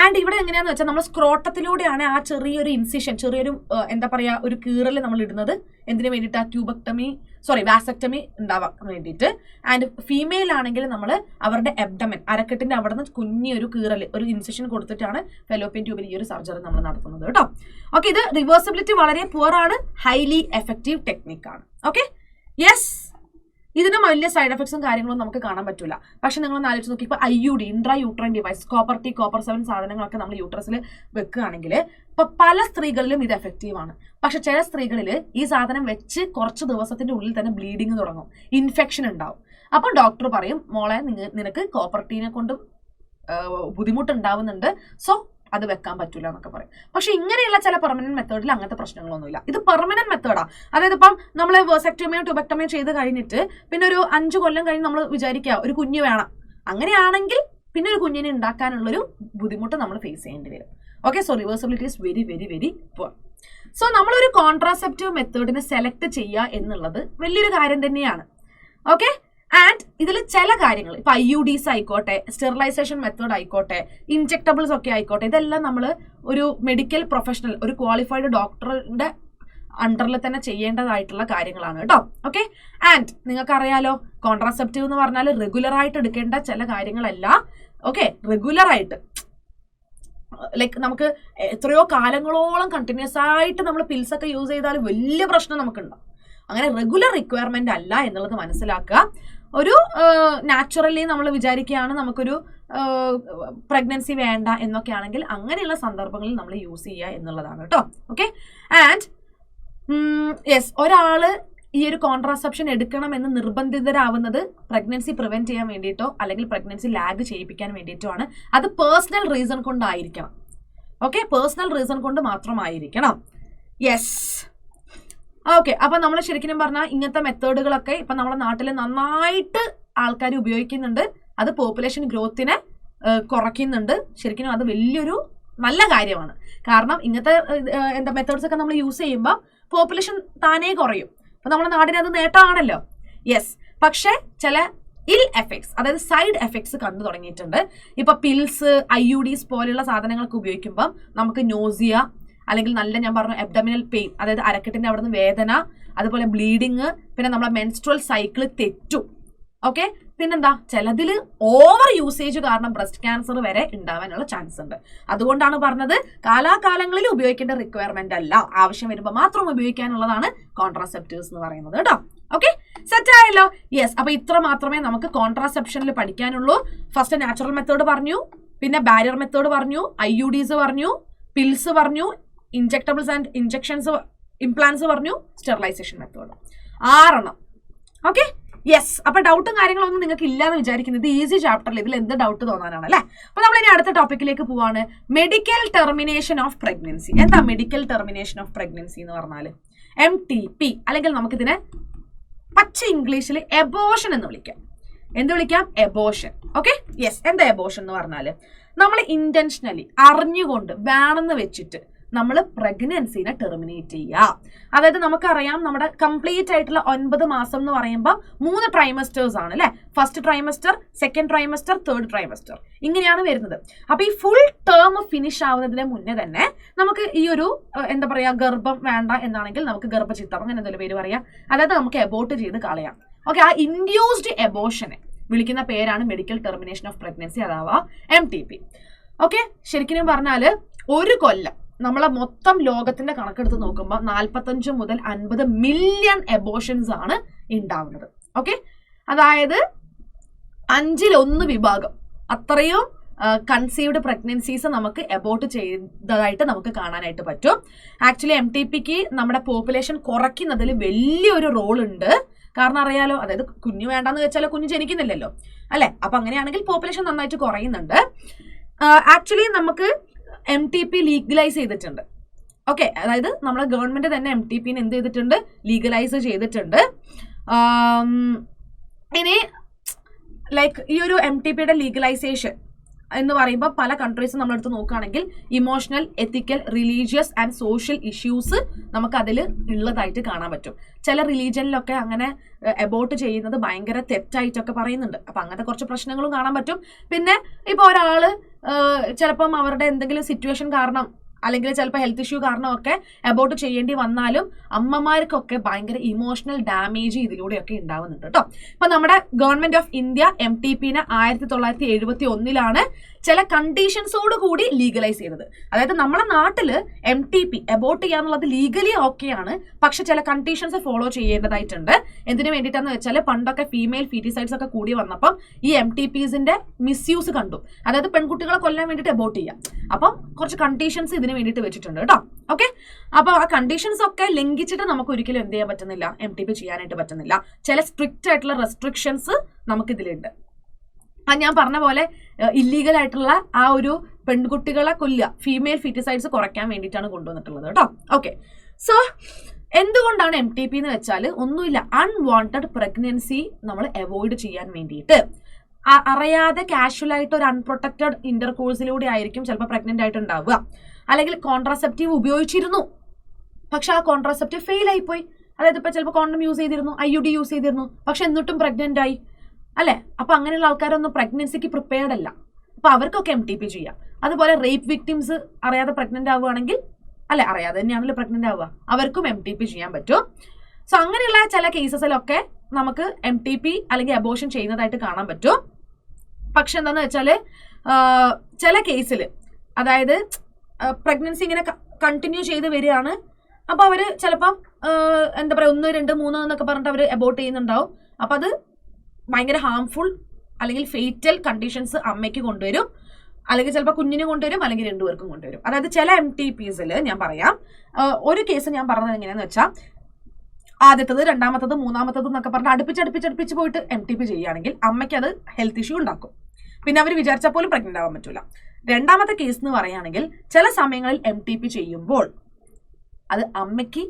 Speaker 1: ആൻഡ് ഇവിടെ എങ്ങനെയാന്ന് വെച്ചാൽ നമ്മൾ സ്ക്രോട്ടത്തിലൂടെയാണ് ആ ചെറിയൊരു ഇൻസിഷൻ, ചെറിയൊരു എന്താ പറയാ, ഒരു കീറൽ നമ്മൾ ഇടുന്നത്. എന്തിനു വേണ്ടിയിട്ട്? വാസെക്ടമി ഉണ്ടാവാൻ വേണ്ടിയിട്ട്. ആൻഡ് ഫീമെയിൽ ആണെങ്കിൽ നമ്മൾ അവരുടെ എബ്ഡമൻ, അരക്കെട്ടിന്റെ അവിടെ നിന്ന് കുഞ്ഞൊരു കീറൽ, ഒരു ഇൻസിഷൻ കൊടുത്തിട്ടാണ് ഫെലോപ്പിയൻ ട്യൂബിൽ ഈ ഒരു സർജറി നമ്മൾ നടത്തുന്നത് കേട്ടോ. ഓക്കെ, ഇത് റിവേഴ്സിബിലിറ്റി വളരെ പുവർ ആണ്, ഹൈലി എഫക്റ്റീവ് ടെക്നിക്കാണ്. ഓക്കെ, യെസ്, ഇതിന് വലിയ സൈഡ് എഫക്ട്സും കാര്യങ്ങളും നമുക്ക് കാണാൻ പറ്റില്ല. പക്ഷെ നിങ്ങളൊന്ന് ആലോചിച്ച് നോക്കി, ഇപ്പൊ IUD intra uterine device, copper T, copper 7 സാധനങ്ങളൊക്കെ നമ്മൾ യൂട്രസിൽ വെക്കുകയാണെങ്കിൽ ഇപ്പൊ പല സ്ത്രീകളിലും ഇത് എഫക്റ്റീവ് ആണ്. പക്ഷെ ചില സ്ത്രീകളിൽ ഈ സാധനം വെച്ച് കുറച്ച് ദിവസത്തിന്റെ ഉള്ളിൽ തന്നെ ബ്ലീഡിങ് തുടങ്ങും, ഇൻഫെക്ഷൻ ഉണ്ടാവും. അപ്പൊ ഡോക്ടർ പറയും, മോളെ നിനക്ക് കോപ്പർ Tനെ കൊണ്ട് ബുദ്ധിമുട്ടുണ്ടാവുന്നുണ്ട്, സോ അത് വെക്കാൻ പറ്റില്ല എന്നൊക്കെ പറയും. പക്ഷെ ഇങ്ങനെയുള്ള ചില പെർമനന്റ് മെത്തേഡിൽ അങ്ങനത്തെ പ്രശ്നങ്ങളൊന്നുമില്ല. ഇത് പെർമനന്റ് മെത്തേഡാ. അതായത് ഇപ്പം നമ്മൾ വേസെക്ടമിയോ ട്യൂബെക്ടമിയോ ചെയ്ത് കഴിഞ്ഞിട്ട് പിന്നെ ഒരു 5 കൊല്ലം കഴിഞ്ഞ് നമ്മൾ വിചാരിക്കുക ഒരു കുഞ്ഞ് വേണം, അങ്ങനെയാണെങ്കിൽ പിന്നെ ഒരു കുഞ്ഞിനെ ഉണ്ടാക്കാനുള്ളൊരു ബുദ്ധിമുട്ട് നമ്മൾ ഫേസ് ചെയ്യേണ്ടി വരും. Okay, so reversibility is very very very poor. So നമ്മളൊരു കോൺട്രാസെപ്റ്റീവ് മെത്തേഡിനെ സെലക്ട് ചെയ്യുക എന്നുള്ളത് വലിയൊരു കാര്യം തന്നെയാണ്. ഓക്കെ, ആൻഡ് ഇതിൽ ചില കാര്യങ്ങൾ, ഇപ്പൊ IUDs ആയിക്കോട്ടെ, സ്റ്റെറിലൈസേഷൻ മെത്തേഡ് ആയിക്കോട്ടെ, ഇൻജെക്ടബിൾസ് ഒക്കെ ആയിക്കോട്ടെ, ഇതെല്ലാം നമ്മൾ ഒരു മെഡിക്കൽ പ്രൊഫഷണൽ, ഒരു ക്വാളിഫൈഡ് ഡോക്ടറിന്റെ അണ്ടറിൽ തന്നെ ചെയ്യേണ്ടതായിട്ടുള്ള കാര്യങ്ങളാണ് കേട്ടോ. ഓക്കെ, ആൻഡ് നിങ്ങൾക്ക് അറിയാലോ, കോൺട്രാസെപ്റ്റീവ് എന്ന് പറഞ്ഞാൽ റെഗുലർ ആയിട്ട് എടുക്കേണ്ട ചില കാര്യങ്ങളല്ല. ഓക്കെ, റെഗുലർ ആയിട്ട് ലൈക്ക് നമുക്ക് എത്രയോ കാലങ്ങളോളം കണ്ടിന്യൂസ് ആയിട്ട് നമ്മൾ പിൽസ് ഒക്കെ യൂസ് ചെയ്താൽ വലിയ പ്രശ്നം നമുക്കുണ്ടാവും. അങ്ങനെ റെഗുലർ റിക്വയർമെന്റ് അല്ല എന്നുള്ളത് മനസ്സിലാക്കുക. ഒരു നാച്ചുറലി നമ്മൾ വിചാരിക്കുകയാണ് നമുക്കൊരു പ്രഗ്നൻസി വേണ്ട എന്നൊക്കെ ആണെങ്കിൽ അങ്ങനെയുള്ള സന്ദർഭങ്ങളിൽ നമ്മൾ യൂസ് ചെയ്യുക എന്നുള്ളതാണ് കേട്ടോ. ഓക്കെ. ആൻഡ് യെസ്, ഒരാള് ഈ ഒരു കോൺട്രാസെപ്ഷൻ എടുക്കണമെന്ന് നിർബന്ധിതരാവുന്നത് പ്രഗ്നൻസി പ്രിവെന്റ് ചെയ്യാൻ വേണ്ടിയിട്ടോ അല്ലെങ്കിൽ പ്രഗ്നൻസി ലാഗ് ചെയ്യിപ്പിക്കാൻ വേണ്ടിയിട്ടോ ആണ്. അത് പേഴ്സണൽ റീസൺ കൊണ്ടായിരിക്കണം. ഓക്കെ, പേഴ്സണൽ റീസൺ കൊണ്ട് മാത്രമായിരിക്കണം. Yes, okay. അപ്പൊ നമ്മൾ ശരിക്കും പറഞ്ഞാൽ ഇങ്ങനത്തെ മെത്തേഡുകളൊക്കെ ഇപ്പൊ നമ്മുടെ നാട്ടിൽ നന്നായിട്ട് ആൾക്കാർ ഉപയോഗിക്കുന്നുണ്ട്. അത് പോപ്പുലേഷൻ ഗ്രോത്തിനെ കുറയ്ക്കുന്നുണ്ട്. ശരിക്കും അത് വലിയൊരു നല്ല കാര്യമാണ്. കാരണം ഇങ്ങനത്തെ മെത്തേഡ്സ് ഒക്കെ നമ്മൾ യൂസ് ചെയ്യുമ്പോൾ പോപ്പുലേഷൻ താനേ കുറയും. അപ്പൊ നമ്മുടെ നാടിന് അത് നേട്ടമാണല്ലോ. യെസ്, പക്ഷെ ചില ഇൽ എഫക്ട്സ്, അതായത് സൈഡ് എഫക്ട്സ് കണ്ടു തുടങ്ങിയിട്ടുണ്ട്. ഇപ്പൊ പിൽസ്, IUDs പോലെയുള്ള സാധനങ്ങളൊക്കെ ഉപയോഗിക്കുമ്പോൾ നമുക്ക് നോസിയ, അല്ലെങ്കിൽ ഞാൻ പറഞ്ഞു അബ്ഡമിനൽ പെയിൻ, അതായത് അരക്കെട്ടിന്റെ അവിടെ നിന്ന് വേദന, അതുപോലെ ബ്ലീഡിങ്, പിന്നെ നമ്മളെ മെൻസ്ട്രുവൽ സൈക്കിൾ തെറ്റും. ഓക്കെ, പിന്നെന്താ, ചിലതിൽ ഓവർ യൂസേജ് കാരണം ബ്രസ്റ്റ് ക്യാൻസർ വരെ ഉണ്ടാവാനുള്ള ചാൻസ് ഉണ്ട്. അതുകൊണ്ടാണ് പറഞ്ഞത് കാലാകാലങ്ങളിൽ ഉപയോഗിക്കേണ്ട റിക്വയർമെന്റ് അല്ല, ആവശ്യം വരുമ്പോൾ മാത്രം ഉപയോഗിക്കാനുള്ളതാണ് കോൺട്രാസെപ്റ്റീവ്സ് എന്ന് പറയുന്നത് കേട്ടോ. ഓക്കെ, സെറ്റ് ആയല്ലോ. യെസ്, അപ്പൊ ഇത്ര മാത്രമേ നമുക്ക് കോൺട്രാസെപ്ഷനിൽ പഠിക്കാനുള്ളൂ. ഫസ്റ്റ് നാച്ചുറൽ മെത്തേഡ് പറഞ്ഞു, പിന്നെ ബാരിയർ മെത്തേഡ് പറഞ്ഞു, IUDs പറഞ്ഞു, പിൽസ് പറഞ്ഞു, ഇൻജെക്ടബിൾസ് ആൻഡ് ഇൻജെക്ഷൻസ്, ഇംപ്ലാന്റ്സ് പറഞ്ഞു, സ്റ്റെറിലൈസേഷൻ മെത്തേഡ്. 6 ഓക്കെ. യെസ്, അപ്പൊ ഡൗട്ടും കാര്യങ്ങളൊന്നും നിങ്ങൾക്ക് ഇല്ലാന്ന് വിചാരിക്കുന്നത് ഈസി ചാപ്റ്ററിൽ ഇതിൽ എന്ത് ഡൗട്ട് തോന്നാനാണ് അല്ലെ. അപ്പൊ നമ്മൾ ഇനി അടുത്ത ടോപ്പിക്കിലേക്ക് പോവാണ്. Medical termination of pregnancy. എന്താ മെഡിക്കൽ ടെർമിനേഷൻ ഓഫ് പ്രഗ്നൻസി എന്ന് പറഞ്ഞാൽ? MTP, അല്ലെങ്കിൽ നമുക്കിതിനെ പച്ച ഇംഗ്ലീഷിൽ എബോഷൻ എന്ന് വിളിക്കാം. എന്ത് വിളിക്കാം? എബോഷൻ. ഓക്കെ. യെസ്, എന്താ എബോഷൻ എന്ന് പറഞ്ഞാൽ നമ്മൾ ഇന്റൻഷനലി അറിഞ്ഞുകൊണ്ട് വേണമെന്ന് വെച്ചിട്ട് നമ്മൾ പ്രഗ്നൻസിനെ ടെർമിനേറ്റ് ചെയ്യുക. അതായത് നമുക്കറിയാം നമ്മുടെ കംപ്ലീറ്റ് ആയിട്ടുള്ള 9 മാസം എന്ന് പറയുമ്പോൾ 3 ട്രൈമസ്റ്റേഴ്സ് ആണ് അല്ലെ. First trimester, second trimester, third trimester, ഇങ്ങനെയാണ് വരുന്നത്. അപ്പൊ ഈ ഫുൾ ടേം ഫിനിഷ് ആവുന്നതിന് മുന്നേ തന്നെ നമുക്ക് ഈ ഒരു എന്താ പറയാ, ഗർഭം വേണ്ട എന്നാണെങ്കിൽ നമുക്ക് ഗർഭചിത്തം, അങ്ങനെ എന്തെങ്കിലും പേര് പറയാം, അതായത് നമുക്ക് എബോർട്ട് ചെയ്ത് കളയാം. ഓക്കെ, ആ ഇൻഡ്യൂസ്ഡ് എബോഷനെ വിളിക്കുന്ന പേരാണ് മെഡിക്കൽ ടെർമിനേഷൻ ഓഫ് പ്രഗ്നൻസി, അഥവാ MTP. ഓക്കെ, ശരിക്കും പറഞ്ഞാൽ ഒരു കൊല്ലം നമ്മളെ മൊത്തം ലോകത്തിന്റെ കണക്കെടുത്ത് നോക്കുമ്പോൾ 45 മുതൽ 50 മില്യൺ എബോഷൻസ് ആണ് ഉണ്ടാവുന്നത്. ഓക്കെ, അതായത് 1/5 വിഭാഗം അത്രയും കൺസീവ്ഡ് പ്രഗ്നൻസീസ് നമുക്ക് എബോർട്ട് ചെയ്തതായിട്ട് നമുക്ക് കാണാനായിട്ട് പറ്റും. ആക്ച്വലി MTPക്ക് നമ്മുടെ പോപ്പുലേഷൻ കുറയ്ക്കുന്നതിൽ വലിയൊരു റോൾ ഉണ്ട്. കാരണം അറിയാലോ, അതായത് കുഞ്ഞു വേണ്ടെന്ന് വെച്ചാൽ കുഞ്ഞു ജനിക്കുന്നില്ലല്ലോ അല്ലെ. അപ്പൊ അങ്ങനെയാണെങ്കിൽ പോപ്പുലേഷൻ നന്നായിട്ട് കുറയുന്നുണ്ട്. ആക്ച്വലി നമുക്ക് MTP ലീഗലൈസ് ചെയ്തിട്ടുണ്ട്. ഓക്കെ, അതായത് നമ്മുടെ ഗവൺമെന്റ് തന്നെ MTPനെ എന്ത് ചെയ്തിട്ടുണ്ട്? ലീഗലൈസ് ചെയ്തിട്ടുണ്ട്. ഇനി ലൈക്ക് ഈ ഒരു MTPയുടെ ലീഗലൈസേഷൻ എന്ന് പറയുമ്പോൾ പല കൺട്രീസും നമ്മളെടുത്ത് നോക്കുകയാണെങ്കിൽ emotional, ethical, religious and social issues നമുക്ക് അതിൽ ഉള്ളതായിട്ട് കാണാൻ പറ്റും. ചില റിലീജിയനിലൊക്കെ അങ്ങനെ എബോർട്ട് ചെയ്യുന്നത് ഭയങ്കര തെറ്റായിട്ടൊക്കെ പറയുന്നുണ്ട്. അപ്പൊ അങ്ങനത്തെ കുറച്ച് പ്രശ്നങ്ങളും കാണാൻ പറ്റും. പിന്നെ ഇപ്പൊ ഒരാള് ചിലപ്പം അവരുടെ എന്തെങ്കിലും സിറ്റുവേഷൻ കാരണം അല്ലെങ്കിൽ ചിലപ്പോൾ ഹെൽത്ത് ഇഷ്യൂ കാരണമൊക്കെ അബോർട്ട് ചെയ്യേണ്ടി വന്നാലും അമ്മമാർക്കൊക്കെ ഭയങ്കര ഇമോഷണൽ ഡാമേജ് ഇതിലൂടെയൊക്കെ ഉണ്ടാവുന്നുണ്ട് കേട്ടോ. ഇപ്പൊ നമ്മുടെ ഗവൺമെന്റ് ഓഫ് ഇന്ത്യ MTPനെ 1971 ചില കണ്ടീഷൻസോട് കൂടി ലീഗലൈസ് ചെയ്തത്. അതായത് നമ്മുടെ നാട്ടില് MTP അബോർട്ട് ചെയ്യാന്നുള്ളത് ലീഗലി ഓക്കെയാണ്, പക്ഷെ ചില കണ്ടീഷൻസ് ഫോളോ ചെയ്യേണ്ടതായിട്ടുണ്ട്. എന്തിനു വേണ്ടിയിട്ടാന്ന് വെച്ചാൽ പണ്ടൊക്കെ ഫീമെയിൽ ഫീറ്റിസൈഡ്സ് ഒക്കെ കൂടി വന്നപ്പം ഈ MTPസിന്റെ മിസ്യൂസ് കണ്ടു. അതായത് പെൺകുട്ടികളെ കൊല്ലാൻ വേണ്ടിയിട്ട് അബോർട്ട് ചെയ്യാം. അപ്പം കുറച്ച് കണ്ടീഷൻസ് ഇതിന് വേണ്ടിയിട്ട് വെച്ചിട്ടുണ്ട് കേട്ടോ. ഓക്കെ, അപ്പൊ ആ കണ്ടീഷൻസ് ഒക്കെ ലംഘിച്ചിട്ട് നമുക്ക് ഒരിക്കലും എന്ത് ചെയ്യാൻ പറ്റുന്നില്ല, MTP ചെയ്യാനായിട്ട് പറ്റുന്നില്ല. ചില സ്ട്രിക്റ്റ് ആയിട്ടുള്ള റെസ്ട്രിക്ഷൻസ് നമുക്കിതിലുണ്ട്. ഞാൻ പറഞ്ഞ പോലെ ഇല്ലീഗൽ ആയിട്ടുള്ള ആ ഒരു പെൺകുട്ടികളെ കൊല്ലുക, ഫീമെയിൽ ഫീറ്റിസൈഡ്സ് കുറയ്ക്കാൻ വേണ്ടിയിട്ടാണ് കൊണ്ടുവന്നിട്ടുള്ളത് കേട്ടോ. ഓക്കെ, സോ എന്തുകൊണ്ടാണ് MTP എന്ന് വെച്ചാൽ ഒന്നുമില്ല, അൺവാണ്ടഡ് പ്രഗ്നൻസി നമ്മൾ അവോയ്ഡ് ചെയ്യാൻ വേണ്ടിയിട്ട്. അറിയാതെ കാഷ്വൽ ആയിട്ട് ഒരു അൺപ്രൊട്ടക്റ്റഡ് ഇന്റർകോഴ്സിലൂടെ ആയിരിക്കും ചിലപ്പോൾ പ്രഗ്നന്റ് ആയിട്ട് ഉണ്ടാവുക. അല്ലെങ്കിൽ കോൺട്രാസെപ്റ്റീവ് ഉപയോഗിച്ചിരുന്നു, പക്ഷെ ആ കോൺട്രാസെപ്റ്റീവ് ഫെയിൽ ആയിപ്പോയി. അതായത് ഇപ്പൊ ചിലപ്പോൾ കോണ്ടം യൂസ് ചെയ്തിരുന്നു, IUD യൂസ് ചെയ്തിരുന്നു, പക്ഷെ എന്നിട്ടും പ്രഗ്നന്റ് ആയി അല്ലെ. അപ്പൊ അങ്ങനെയുള്ള ആൾക്കാരൊന്നും പ്രഗ്നൻസിക്ക് പ്രിപ്പയർഡ് അല്ല. അപ്പൊ അവർക്കൊക്കെ MTP ചെയ്യാം. അതുപോലെ റേപ്പ് വിക്ടിംസ് അറിയാതെ പ്രഗ്നന്റ് ആവുകയാണെങ്കിൽ, അല്ലെ അറിയാതെ തന്നെയാണല്ലോ പ്രഗ്നന്റ് ആവുക, അവർക്കും MTP ചെയ്യാൻ പറ്റും. സോ അങ്ങനെയുള്ള ചില കേസസിലൊക്കെ നമുക്ക് MTP അല്ലെങ്കിൽ അബോർഷൻ ചെയ്യുന്നതായിട്ട് കാണാൻ പറ്റും. പക്ഷെ എന്താന്ന് വെച്ചാല് ചില കേസിൽ, അതായത് പ്രഗ്നൻസി ഇങ്ങനെ കണ്ടിന്യൂ ചെയ്ത് വരികയാണ്, അപ്പൊ അവര് ചിലപ്പം എന്താ പറയാ 1, 2, 3 എന്നൊക്കെ പറഞ്ഞിട്ട് അവര് അബോർട്ട് ചെയ്യുന്നുണ്ടാവും. അപ്പൊ അത് ഭയങ്കര ഹാംഫുൾ അല്ലെങ്കിൽ ഫേറ്റൽ കണ്ടീഷൻസ് അമ്മയ്ക്ക് കൊണ്ടുവരും, അല്ലെങ്കിൽ ചിലപ്പോൾ കുഞ്ഞിന് കൊണ്ടുവരും, അല്ലെങ്കിൽ രണ്ടുപേർക്കും കൊണ്ടുവരും. അതായത് ചില MTPs ഞാൻ പറയാം, ഒരു കേസ് ഞാൻ പറഞ്ഞത് എങ്ങനെയാന്ന് വെച്ചാൽ, ആദ്യത്തത്, രണ്ടാമത്തത്, മൂന്നാമത്തത് എന്നൊക്കെ പറഞ്ഞ് അടുപ്പിച്ച് പോയിട്ട് MTP ചെയ്യുകയാണെങ്കിൽ അമ്മയ്ക്ക് അത് ഹെൽത്ത് ഇഷ്യൂ ഉണ്ടാക്കും. പിന്നെ അവർ വിചാരിച്ചാൽ പോലും പ്രഗ്നന്റ് ആവാൻ പറ്റൂല. രണ്ടാമത്തെ കേസ് എന്ന് പറയുകയാണെങ്കിൽ ചില സമയങ്ങളിൽ MTP ചെയ്യുമ്പോൾ അത് അമ്മയ്ക്ക്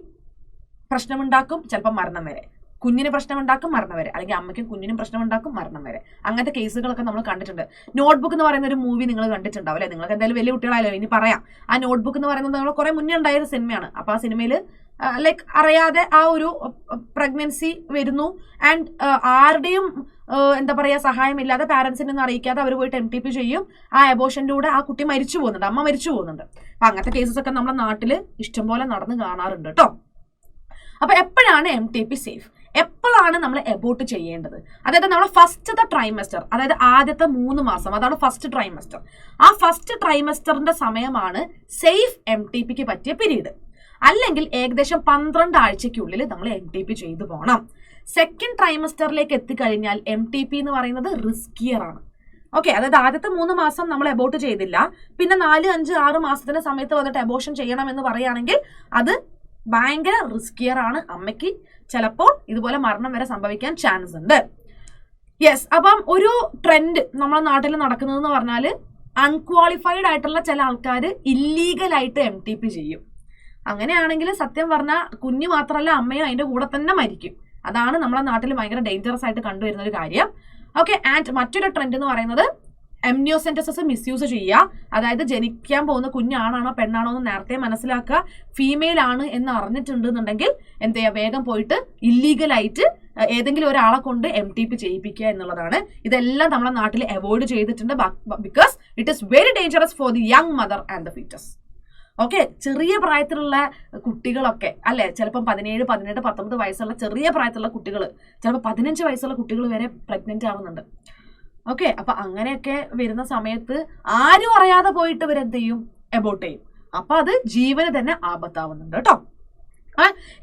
Speaker 1: പ്രശ്നമുണ്ടാക്കും, ചിലപ്പോൾ മരണം വരെ. കുഞ്ഞിന് പ്രശ്നമുണ്ടാക്കും, മരണം വരെ. അല്ലെങ്കിൽ അമ്മയ്ക്കും കുഞ്ഞിനും പ്രശ്നമുണ്ടാക്കും, മരണം വരെ. അങ്ങനത്തെ കേസുകളൊക്കെ നമ്മൾ കണ്ടിട്ടുണ്ട്. നോട്ട്ബുക്ക് എന്ന് പറയുന്ന ഒരു മൂവി നിങ്ങൾ കണ്ടിട്ടുണ്ടാവും അല്ലെ? നിങ്ങൾക്ക് എന്തായാലും വലിയ കുട്ടികളായാലോ, ഇനി പറയാം. ആ നോട്ട്ബുക്ക് എന്ന് പറയുന്നത് നമ്മൾ കുറെ മുന്നേ ഉണ്ടായ ഒരു സിനിമയാണ്. അപ്പോൾ ആ സിനിമയിൽ ലൈക്ക് അറിയാതെ ആ ഒരു പ്രഗ്നൻസി വരുന്നു, ആൻഡ് ആരുടെയും എന്താ പറയുക സഹായമില്ലാതെ, പാരൻസിനെ ഒന്നും അറിയിക്കാതെ അവർ പോയിട്ട് MTP ചെയ്യും. ആ അബോഷനിലൂടെ ആ കുട്ടി മരിച്ചു പോകുന്നുണ്ട്, അമ്മ മരിച്ചു പോകുന്നുണ്ട്. അപ്പം അങ്ങനത്തെ കേസസ് ഒക്കെ നമ്മുടെ നാട്ടിൽ ഇഷ്ടംപോലെ നടന്ന് കാണാറുണ്ട് കേട്ടോ. അപ്പൊ എപ്പോഴാണ് MTP സേഫ്? എപ്പോഴാണ് നമ്മൾ എബോർട്ട് ചെയ്യേണ്ടത്? അതായത് നമ്മൾ ഫസ്റ്റത്തെ ട്രൈമസ്റ്റർ, അതായത് ആദ്യത്തെ 3 മാസം, അതാണ് ഫസ്റ്റ് ട്രൈമസ്റ്റർ. ആ ഫസ്റ്റ് ട്രൈമസ്റ്ററിന്റെ സമയമാണ് സേഫ് MTPക്ക് പറ്റിയ പീരീഡ്. അല്ലെങ്കിൽ ഏകദേശം 12 ആഴ്ചയ്ക്കുള്ളിൽ നമ്മൾ MTP ചെയ്തു പോകണം. സെക്കൻഡ് ട്രൈമസ്റ്ററിലേക്ക് എത്തിക്കഴിഞ്ഞാൽ MTP എന്ന് പറയുന്നത് റിസ്കിയർ ആണ്. ഓക്കെ, അതായത് ആദ്യത്തെ 3 മാസം നമ്മൾ എബോർട്ട് ചെയ്തില്ല, പിന്നെ 4, 5, 6 മാസത്തിന്റെ സമയത്ത് വന്നിട്ട് എബോർഷൻ ചെയ്യണം എന്ന് പറയുകയാണെങ്കിൽ അത് ഭയങ്കര റിസ്കിയർ ആണ്. അമ്മയ്ക്ക് ചിലപ്പോൾ ഇതുപോലെ മരണം വരെ സംഭവിക്കാൻ ചാൻസ് ഉണ്ട്. യെസ്, അപ്പം ഒരു ട്രെൻഡ് നമ്മുടെ നാട്ടിൽ നടക്കുന്നതെന്ന് പറഞ്ഞാൽ അൺക്വാളിഫൈഡ് ആയിട്ടുള്ള ചില ആൾക്കാർ ഇല്ലീഗലായിട്ട് MTP ചെയ്യും. അങ്ങനെയാണെങ്കിൽ സത്യം പറഞ്ഞാൽ കുഞ്ഞ് മാത്രമല്ല അമ്മയും അതിന്റെ കൂടെ തന്നെ മരിക്കും. അതാണ് നമ്മുടെ നാട്ടിൽ ഭയങ്കര ഡേഞ്ചറസ് ആയിട്ട് കണ്ടുവരുന്ന ഒരു കാര്യം. ഓക്കെ, ആൻഡ് മറ്റൊരു ട്രെൻഡ് എന്ന് പറയുന്നത് എംനിയോസെന്റസിസ് മിസ്യൂസ് ചെയ്യുക. അതായത് ജനിക്കാൻ പോകുന്ന കുഞ്ഞാണാണോ പെണ്ണാണോ എന്ന് നേരത്തെ മനസ്സിലാക്കുക. ഫീമെയിൽ ആണ് എന്ന് അറിഞ്ഞിട്ടുണ്ടെന്നുണ്ടെങ്കിൽ എന്ത് ചെയ്യുക, വേഗം പോയിട്ട് ഇല്ലീഗലായിട്ട് ഏതെങ്കിലും ഒരാളെ കൊണ്ട് MTP ചെയ്യിപ്പിക്കുക എന്നുള്ളതാണ്. ഇതെല്ലാം നമ്മുടെ നാട്ടിൽ അവോയ്ഡ് ചെയ്തിട്ടുണ്ട്, because it is very dangerous for the young mother and the foetus. Okay, ചെറിയ പ്രായത്തിലുള്ള കുട്ടികളൊക്കെ അല്ലെ, ചിലപ്പം 17, 18, 19 വയസ്സുള്ള ചെറിയ പ്രായത്തിലുള്ള കുട്ടികൾ, ചിലപ്പോൾ 15 വയസ്സുള്ള കുട്ടികൾ വരെ പ്രഗ്നന്റ് ആവുന്നുണ്ട്. ഓക്കെ, അപ്പൊ അങ്ങനെയൊക്കെ വരുന്ന സമയത്ത് ആരും അറിയാതെ പോയിട്ട് ഇവരെന്ത് ചെയ്യും, എബോർട്ട് ചെയ്യും. അപ്പൊ അത് ജീവന് തന്നെ ആപത്താവുന്നുണ്ട് കേട്ടോ.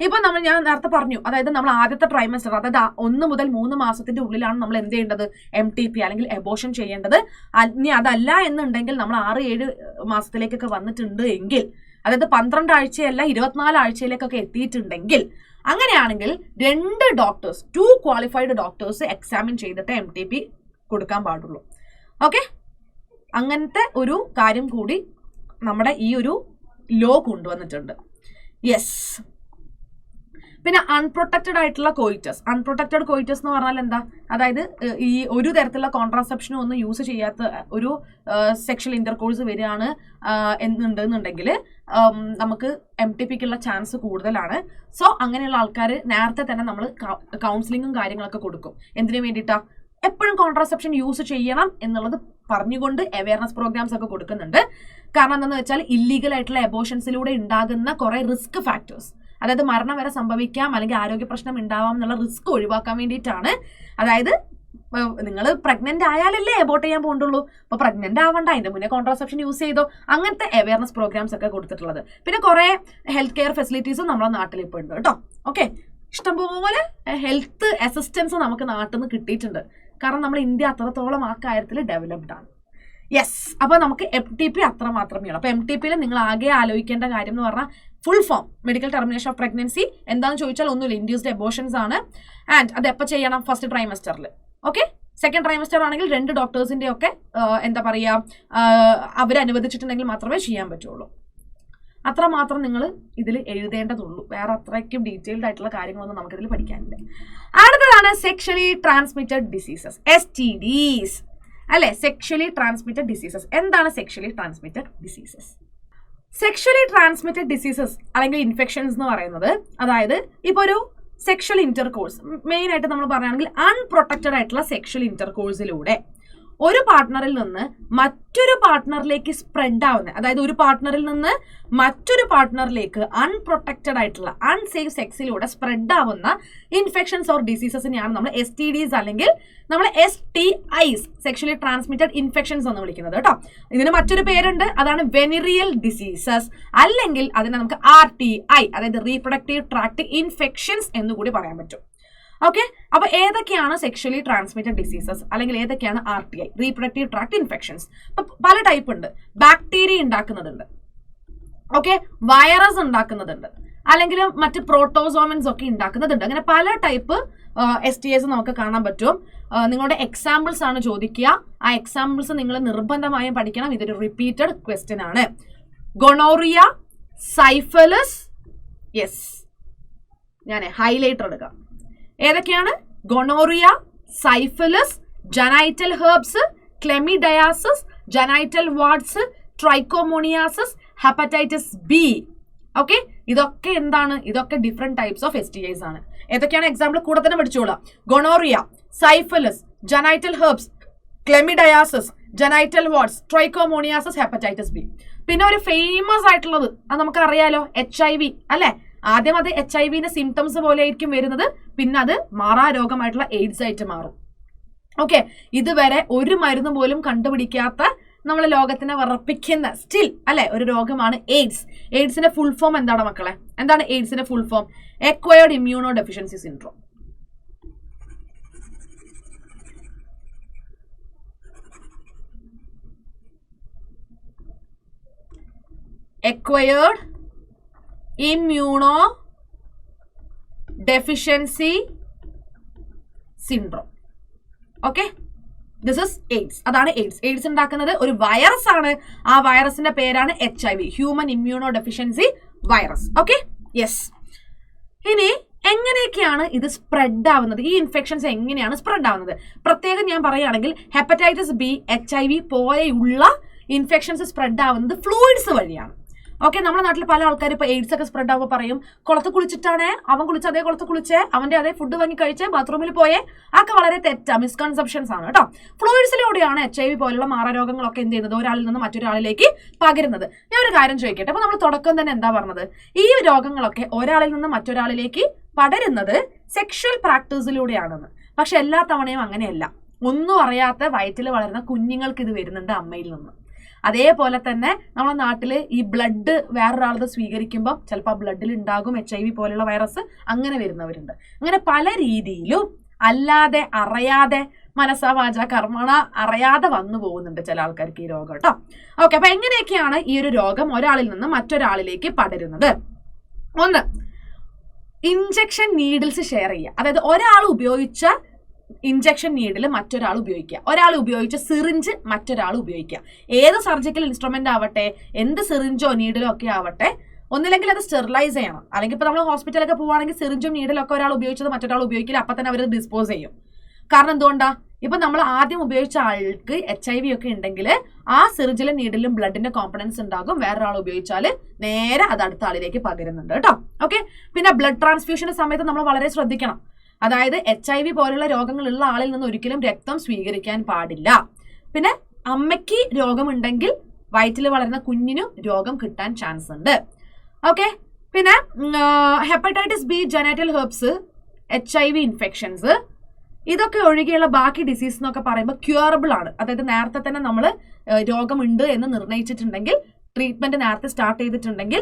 Speaker 1: ഇപ്പൊ ഞാൻ നേരത്തെ പറഞ്ഞു, അതായത് നമ്മൾ ആദ്യത്തെ ട്രൈമസ്റ്റർ, അതായത് 1 മുതൽ 3 മാസത്തിന്റെ ഉള്ളിലാണ് നമ്മൾ എന്ത് ചെയ്യേണ്ടത്, MTP അല്ലെങ്കിൽ എബോർഷൻ ചെയ്യേണ്ടത്. ഇനി അതല്ല എന്നുണ്ടെങ്കിൽ നമ്മൾ 6, 7 മാസത്തിലേക്കൊക്കെ വന്നിട്ടുണ്ട് എങ്കിൽ, അതായത് 12 ആഴ്ചയല്ല 24 ആഴ്ചയിലേക്കൊക്കെ എത്തിയിട്ടുണ്ടെങ്കിൽ, അങ്ങനെയാണെങ്കിൽ 2 ഡോക്ടേഴ്സ്, 2 ക്വാളിഫൈഡ് ഡോക്ടേഴ്സ് എക്സാമിൻ ചെയ്തിട്ട് MTP കൊടുക്കാൻ പാടുള്ളൂ. ഓക്കെ, അങ്ങനത്തെ ഒരു കാര്യം കൂടി നമ്മുടെ ഈ ഒരു ലോ കൊണ്ടുവന്നിട്ടുണ്ട്. യെസ്, പിന്നെ അൺപ്രൊട്ടക്റ്റഡ് ആയിട്ടുള്ള കോയിറ്റസ്. അൺപ്രൊട്ടക്റ്റഡ് കോയിറ്റസ് എന്ന് പറഞ്ഞാൽ എന്താ? അതായത് ഈ ഒരു തരത്തിലുള്ള കോൺട്രാസെപ്ഷനും ഒന്നും യൂസ് ചെയ്യാത്ത ഒരു സെക്ഷൽ ഇന്റർകോഴ്സ് വരികയാണ് എന്നുണ്ടെങ്കിൽ നമുക്ക് MTPക്കുള്ള ചാൻസ് കൂടുതലാണ്. സോ അങ്ങനെയുള്ള ആൾക്കാർ നേരത്തെ തന്നെ നമ്മൾ കൗൺസിലിങ്ങും കാര്യങ്ങളൊക്കെ കൊടുക്കും. എന്തിനു വേണ്ടിയിട്ടാ? എപ്പോഴും കോൺട്രാസെപ്ഷൻ യൂസ് ചെയ്യണം എന്നുള്ളത് പറഞ്ഞുകൊണ്ട് അവയർനെസ് പ്രോഗ്രാംസ് ഒക്കെ കൊടുക്കുന്നുണ്ട്. കാരണം എന്താണെന്ന് വെച്ചാൽ ഇല്ലീഗൽ ആയിട്ടുള്ള എബോഷൻസിലൂടെ ഉണ്ടാകുന്ന കുറെ റിസ്ക് ഫാക്ടേഴ്സ്, അതായത് മരണം വരെ സംഭവിക്കാം അല്ലെങ്കിൽ ആരോഗ്യ പ്രശ്നം ഉണ്ടാവാം എന്നുള്ള റിസ്ക് ഒഴിവാക്കാൻ വേണ്ടിയിട്ടാണ്. അതായത് നിങ്ങൾ പ്രഗ്നന്റ് ആയാലല്ലേ എബോർട്ട് ചെയ്യാൻ പോകണ്ടുള്ളൂ. അപ്പൊ പ്രഗ്നന്റ് ആവണ്ട, അതിന്റെ മുന്നേ കോൺട്രാസെപ്ഷൻ യൂസ് ചെയ്തോ. അങ്ങനത്തെ അവയർനെസ് പ്രോഗ്രാംസ് ഒക്കെ കൊടുത്തിട്ടുള്ളത്. പിന്നെ കുറെ ഹെൽത്ത് കെയർ ഫെസിലിറ്റീസും നമ്മുടെ നാട്ടിൽ ഇപ്പോൾ ഉണ്ട് കേട്ടോ. ഓക്കെ, ഇഷ്ടംപോലെ ഹെൽത്ത് അസിസ്റ്റൻസ് നമുക്ക് നാട്ടിൽ നിന്ന് കിട്ടിയിട്ടുണ്ട്. കാരണം നമ്മുടെ ഇന്ത്യ അത്രത്തോളം ആ കാര്യത്തിൽ ഡെവലപ്ഡ് ആണ്. യെസ്, അപ്പൊ നമുക്ക് MTP അത്ര മാത്രമേ ഉള്ളൂ. അപ്പൊ MTPയിൽ നിങ്ങൾ ആകെ ആലോചിക്കേണ്ട കാര്യം എന്ന് പറഞ്ഞാൽ full form medical termination of pregnancy. എന്താണെന്ന് ചോദിച്ചാൽ ഒന്നുമില്ല, ഇൻഡ്യൂസ്ഡ് എബോഷൻസ് ആണ്. ആൻഡ് അത് എപ്പോൾ ചെയ്യണം? ഫസ്റ്റ് ട്രൈമസ്റ്ററിൽ. ഓക്കെ, സെക്കൻഡ് ട്രൈമസ്റ്റർ ആണെങ്കിൽ 2 ഡോക്ടേഴ്സിന്റെ ഒക്കെ എന്താ പറയുക, അവരനുവദിച്ചിട്ടുണ്ടെങ്കിൽ മാത്രമേ ചെയ്യാൻ പറ്റുള്ളൂ. അത്രമാത്രം നിങ്ങൾ ഇതിൽ എഴുതേണ്ടതുള്ളൂ. വേറെ അത്രയ്ക്കും ഡീറ്റെയിൽഡ് ആയിട്ടുള്ള കാര്യങ്ങളൊന്നും നമുക്കിതിൽ പഠിക്കാനില്ല. അടുത്തതാണ് സെക്ഷലി ട്രാൻസ്മിറ്റഡ് ഡിസീസസ്, STDs അല്ലെ. സെക്ഷലി ട്രാൻസ്മിറ്റഡ് ഡിസീസസ് എന്താണ്? Sexually transmitted diseases, sexually transmitted diseases അല്ലെങ്കിൽ ഇൻഫെക്ഷൻസ് എന്ന് പറയുന്നത്, അതായത് ഇപ്പൊ ഒരു സെക്ഷൽ ഇന്റർകോഴ്സ്, മെയിൻ ആയിട്ട് നമ്മൾ പറയുകയാണെങ്കിൽ അൺപ്രൊട്ടക്റ്റഡ് ആയിട്ടുള്ള സെക്ഷൽ ഇന്റർകോഴ്സിലൂടെ ഒരു പാർട്ട്ണറിൽ നിന്ന് മറ്റൊരു പാർട്ട്ണറിലേക്ക് സ്പ്രെഡ് ആവുന്ന, അതായത് ഒരു പാർട്ട്ണറിൽ നിന്ന് മറ്റൊരു പാർട്ട്ണറിലേക്ക് അൺപ്രൊട്ടക്റ്റഡ് ആയിട്ടുള്ള അൺസേഫ് സെക്സിലൂടെ സ്പ്രെഡ് ആവുന്ന ഇൻഫെക്ഷൻസ് ഓർ ഡിസീസസിനെയാണ് നമ്മൾ STDs അല്ലെങ്കിൽ നമ്മൾ STIs, സെക്ഷലി ട്രാൻസ്മിറ്റഡ് ഇൻഫെക്ഷൻസ് എന്ന് വിളിക്കുന്നത് കേട്ടോ. ഇതിന് മറ്റൊരു പേരുണ്ട്, അതാണ് വെനറിയൽ ഡിസീസസ്, അല്ലെങ്കിൽ അതിനെ നമുക്ക് RTI, അതായത് റീപ്രൊഡക്റ്റീവ് ട്രാക്ട് ഇൻഫെക്ഷൻസ് എന്ന് കൂടി പറയാൻ പറ്റും. ഓക്കെ, അപ്പൊ ഏതൊക്കെയാണ് സെക്ഷലി ട്രാൻസ്മിറ്റഡ് ഡിസീസസ് അല്ലെങ്കിൽ ഏതൊക്കെയാണ് RTI, റീപ്രൊഡക്റ്റീവ് ട്രാക്ട് ഇൻഫെക്ഷൻസ്? പല ടൈപ്പ് ഉണ്ട്. ബാക്ടീരിയ ഉണ്ടാക്കുന്നതുണ്ട്, ഓക്കെ, വൈറസ് ഉണ്ടാക്കുന്നതുണ്ട്, അല്ലെങ്കിൽ മറ്റ് പ്രോട്ടോസോമൻസ് ഒക്കെ ഉണ്ടാക്കുന്നതുണ്ട്. അങ്ങനെ പല ടൈപ്പ് STIs നമുക്ക് കാണാൻ പറ്റും. നിങ്ങളുടെ എക്സാമ്പിൾസ് ആണ് ചോദിക്കുക. ആ എക്സാമ്പിൾസ് നിങ്ങൾ നിർബന്ധമായും പഠിക്കണം. ഇതൊരു റിപ്പീറ്റഡ് ക്വസ്റ്റ്യൻ ആണ്. ഗൊണോറിയ, സൈഫലസ്, യെസ്, ഞാൻ ഹൈലൈറ്റർ എടുക്കാം. ഏതൊക്കെയാണ്? Gonorrhoea, syphilis, genital herpes, chlamydiasis, genital warts, trichomoniasis, hepatitis B. Okay, ഇതൊക്കെ എന്താണ്? ഇതൊക്കെ ഡിഫറെന്റ് ടൈപ്സ് ഓഫ് STIs ആണ്. ഏതൊക്കെയാണ് എക്സാമ്പിൾ കൂടെ തന്നെ പഠിച്ചോളാം. Gonorrhoea, syphilis, genital herpes, chlamydiasis, genital warts, trichomoniasis, hepatitis B. പിന്നെ ഒരു ഫേമസ് ആയിട്ടുള്ളത് അത് നമുക്ക് അറിയാലോ, HIV അല്ലെ. ആദ്യം അത് HIV സിംറ്റംസ് പോലെ ആയിരിക്കും വരുന്നത്, പിന്നെ അത് മാറാ രോഗമായിട്ടുള്ള AIDS ആയിട്ട് മാറും. ഓക്കെ, ഇതുവരെ ഒരു മരുന്ന് പോലും കണ്ടുപിടിക്കാത്ത നമ്മൾ ലോകത്തിനെ വിറപ്പിക്കുന്ന സ്റ്റിൽ അല്ലെ ഒരു രോഗമാണ് AIDS. എയ്ഡ്സിന്റെ ഫുൾ ഫോം എന്താണ് മക്കളെ? എന്താണ് എയ്ഡ്സിന്റെ full form? Acquired immunodeficiency syndrome. acquired immunodeficiency syndrome. Okay, this is AIDS. അതാണ് എയ്ഡ്സ്. എയ്ഡ്സ് ഉണ്ടാക്കുന്നത് ഒരു വൈറസ് ആണ്. ആ വൈറസിന്റെ പേരാണ് HIV, human immunodeficiency virus. Okay, yes. ഇനി എങ്ങനെയൊക്കെയാണ് ഇത് സ്പ്രെഡ് ആവുന്നത്? ഈ ഇൻഫെക്ഷൻസ് എങ്ങനെയാണ് സ്പ്രെഡ് ആവുന്നത്? പ്രത്യേകം ഞാൻ പറയുകയാണെങ്കിൽ ഹെപ്പറ്റൈറ്റിസ് ബി, HIV പോലെയുള്ള ഇൻഫെക്ഷൻസ് സ്പ്രെഡ് ആവുന്നത് ഫ്ലൂയിഡ്സ് വഴിയാണ്. ഓക്കെ, നമ്മുടെ നാട്ടിൽ പല ആൾക്കാർ ഇപ്പോൾ എയ്ഡ്സ് ഒക്കെ സ്പ്രെഡ് ആവുമ്പോൾ പറയും, കുളത്ത് കുളിച്ചിട്ടാണ് അവൻ കുളിച്ച് അതേ കുളത്ത് കുളിച്ചേ, അവന്റെ അതേ ഫുഡ് വാങ്ങി കഴിച്ചേ, ബാത്റൂമിൽ പോയേ. അതൊക്കെ വളരെ തെറ്റാ, മിസ്കൺസെപ്ഷൻസ് ആണ് കേട്ടോ. ഫ്ലൂയിഡ്സിലൂടെയാണ് HIV പോലുള്ള മാറാരോഗങ്ങളൊക്കെ എന്ത് ചെയ്യുന്നത്? ഒരാളിൽ നിന്ന് മറ്റൊരാളിലേക്ക് പകരുന്നത്. ഞാൻ ഒരു കാര്യം ചോദിക്കട്ടെ, അപ്പൊ നമ്മൾ തുടക്കം തന്നെ എന്താ പറഞ്ഞത്? ഈ രോഗങ്ങളൊക്കെ ഒരാളിൽ നിന്ന് മറ്റൊരാളിലേക്ക് പടരുന്നത് സെക്ഷൽ പ്രാക്ടീസിലൂടെയാണെന്ന്. പക്ഷെ എല്ലാ തവണയും അങ്ങനെയല്ല. ഒന്നും അറിയാത്ത വയറ്റിൽ വളരുന്ന കുഞ്ഞുങ്ങൾക്ക് ഇത് വരുന്നുണ്ട് അമ്മയിൽ നിന്ന്. അതേപോലെ തന്നെ നമ്മുടെ നാട്ടിൽ ഈ ബ്ലഡ് വേറൊരാളത് സ്വീകരിക്കുമ്പോൾ ചിലപ്പോൾ ആ ബ്ലഡിൽ ഉണ്ടാകും HIV പോലുള്ള വൈറസ്. അങ്ങനെ വരുന്നവരുണ്ട്. അങ്ങനെ പല രീതിയിലും അല്ലാതെ അറിയാതെ മനസ്സാ വാച കർമ്മണ അറിയാതെ വന്നു പോകുന്നുണ്ട് ചില ആൾക്കാർക്ക് ഈ രോഗം കേട്ടോ. ഓക്കെ, അപ്പൊ എങ്ങനെയൊക്കെയാണ് ഈ ഒരു രോഗം ഒരാളിൽ നിന്ന് മറ്റൊരാളിലേക്ക് പടരുന്നത്? ഒന്ന്, ഇഞ്ചക്ഷൻ നീഡിൽസ് ഷെയർ ചെയ്യുക. അതായത് ഒരാൾ ഉപയോഗിച്ച ഇഞ്ചക്ഷൻ നീഡിൽ മറ്റൊരാൾ ഉപയോഗിക്കുക, ഒരാൾ ഉപയോഗിച്ച സിറിഞ്ച് മറ്റൊരാൾ ഉപയോഗിക്കുക. ഏത് സർജിക്കൽ ഇൻസ്ട്രുമെന്റ് ആവട്ടെ, എന്ത് സിറിഞ്ചോ നീഡിലോ ഒക്കെ ആവട്ടെ, ഒന്നില്ലെങ്കിൽ അത് സ്റ്റെറിലൈസ് ചെയ്യണം. അല്ലെങ്കിൽ ഇപ്പൊ നമ്മൾ ഹോസ്പിറ്റലൊക്കെ പോവുകയാണെങ്കിൽ സിറിഞ്ചും നീഡിലൊക്കെ ഒരാൾ ഉപയോഗിച്ചത് മറ്റൊരാൾ ഉപയോഗിക്കില്ല, അപ്പൊ തന്നെ അവർ ഡിസ്പോസ് ചെയ്യും. കാരണം എന്തുകൊണ്ടാ? ഇപ്പൊ നമ്മൾ ആദ്യം ഉപയോഗിച്ച ആൾക്ക് HIV ഒക്കെ ഉണ്ടെങ്കിൽ ആ സിറിഞ്ചിലും നീഡിലും ബ്ലഡിന്റെ കോമ്പണൻസ് ഉണ്ടാകും. വേറൊരാൾ ഉപയോഗിച്ചാൽ നേരെ അത് അടുത്ത ആളിലേക്ക് പകരുന്നുണ്ട് കേട്ടോ. ഓക്കെ, പിന്നെ ബ്ലഡ് ട്രാൻസ്ഫ്യൂഷന്റെ സമയത്ത് നമ്മൾ വളരെ ശ്രദ്ധിക്കണം. അതായത് HIV പോലുള്ള രോഗങ്ങളുള്ള ആളിൽ നിന്ന് ഒരിക്കലും രക്തം സ്വീകരിക്കാൻ പാടില്ല. പിന്നെ അമ്മയ്ക്ക് രോഗമുണ്ടെങ്കിൽ വയറ്റിൽ വളരുന്ന കുഞ്ഞിനും രോഗം കിട്ടാൻ ചാൻസ് ഉണ്ട്. ഓക്കെ, പിന്നെ hepatitis B, genital herbs, HIV infections, ഇതൊക്കെ ഒഴികെയുള്ള ബാക്കി ഡിസീസ് എന്നൊക്കെ പറയുമ്പോൾ ക്യൂറബിൾ ആണ്. അതായത് നേരത്തെ തന്നെ നമ്മൾ രോഗമുണ്ട് എന്ന് നിർണയിച്ചിട്ടുണ്ടെങ്കിൽ, ട്രീറ്റ്മെന്റ് നേരത്തെ സ്റ്റാർട്ട് ചെയ്തിട്ടുണ്ടെങ്കിൽ,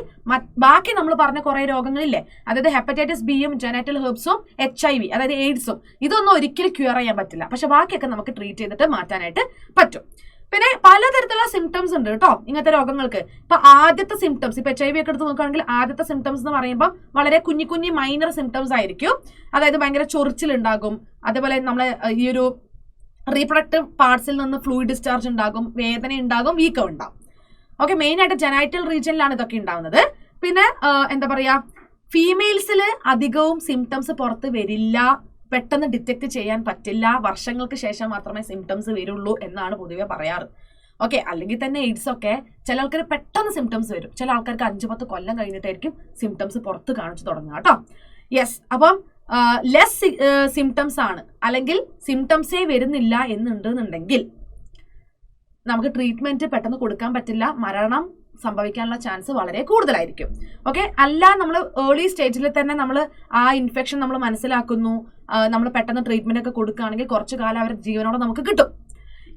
Speaker 1: ബാക്കി നമ്മൾ പറഞ്ഞ കുറെ രോഗങ്ങളില്ലേ, അതായത് ഹെപ്പറ്റൈറ്റിസ് ബിയും ജനൈറ്റൽ ഹെർബ്സും HIV അതായത് എയ്ഡ്സും, ഇതൊന്നും ഒരിക്കലും ക്യൂർ ചെയ്യാൻ പറ്റില്ല. പക്ഷെ ബാക്കിയൊക്കെ നമുക്ക് ട്രീറ്റ് ചെയ്തിട്ട് മാറ്റാനായിട്ട് പറ്റും. പിന്നെ പലതരത്തിലുള്ള സിംറ്റംസ് ഉണ്ട് കേട്ടോ ഇങ്ങനത്തെ രോഗങ്ങൾക്ക്. ഇപ്പൊ ആദ്യത്തെ സിംറ്റംസ്, ഇപ്പൊ HIV ഒക്കെ എടുത്ത് നോക്കുകയാണെങ്കിൽ ആദ്യത്തെ സിംറ്റംസ് എന്ന് പറയുമ്പോൾ വളരെ കുഞ്ഞി മൈനർ സിംറ്റംസ് ആയിരിക്കും. അതായത് ഭയങ്കര ചൊറിച്ചിലുണ്ടാകും, അതേപോലെ നമ്മളെ ഈ ഒരു റീപ്രൊഡക്റ്റീവ് പാർട്സിൽ നിന്ന് ഫ്ലൂയിഡ് ഡിസ്ചാർജ് ഉണ്ടാകും, വേദന ഉണ്ടാകും, വീക്കം ഉണ്ടാകും. ഓക്കെ, മെയിൻ ആയിട്ട് ജനൈറ്റൽ റീജിയനിലാണ് ഇതൊക്കെ ഉണ്ടാവുന്നത്. പിന്നെ എന്താ പറയാ, ഫീമെയിൽസിൽ അധികവും സിംറ്റംസ് പുറത്ത് വരില്ല, പെട്ടെന്ന് ഡിറ്റക്ട് ചെയ്യാൻ പറ്റില്ല, വർഷങ്ങൾക്ക് ശേഷം മാത്രമേ സിംറ്റംസ് വരുള്ളൂ എന്നാണ് പൊതുവെ പറയാറ്. ഓക്കെ, അല്ലെങ്കിൽ തന്നെ എയ്ഡ്സ് ഒക്കെ ചില ആൾക്കാർ പെട്ടെന്ന് സിംറ്റംസ് വരും, ചില ആൾക്കാർക്ക് 5-10 കൊല്ലം കഴിഞ്ഞിട്ടായിരിക്കും സിംറ്റംസ് പുറത്ത് കാണിച്ചു തുടങ്ങുക കേട്ടോ. യെസ്, അപ്പം ലെസ് സിംറ്റംസ് ആണ്, അല്ലെങ്കിൽ സിംറ്റംസേ വരുന്നില്ല എന്നുണ്ടെന്നുണ്ടെങ്കിൽ നമുക്ക് ട്രീറ്റ്മെന്റ് പെട്ടെന്ന് കൊടുക്കാൻ പറ്റില്ല, മരണം സംഭവിക്കാനുള്ള ചാൻസ് വളരെ കൂടുതലായിരിക്കും. ഓക്കെ, അല്ല നമ്മൾ ഏർലി സ്റ്റേജിൽ തന്നെ നമ്മൾ ആ ഇൻഫെക്ഷൻ നമ്മൾ മനസ്സിലാക്കുന്നു, നമ്മൾ പെട്ടെന്ന് ട്രീറ്റ്മെന്റ് ഒക്കെ കൊടുക്കുകയാണെങ്കിൽ കുറച്ചു കാലം അവരുടെ ജീവനോടെ നമുക്ക് കിട്ടും.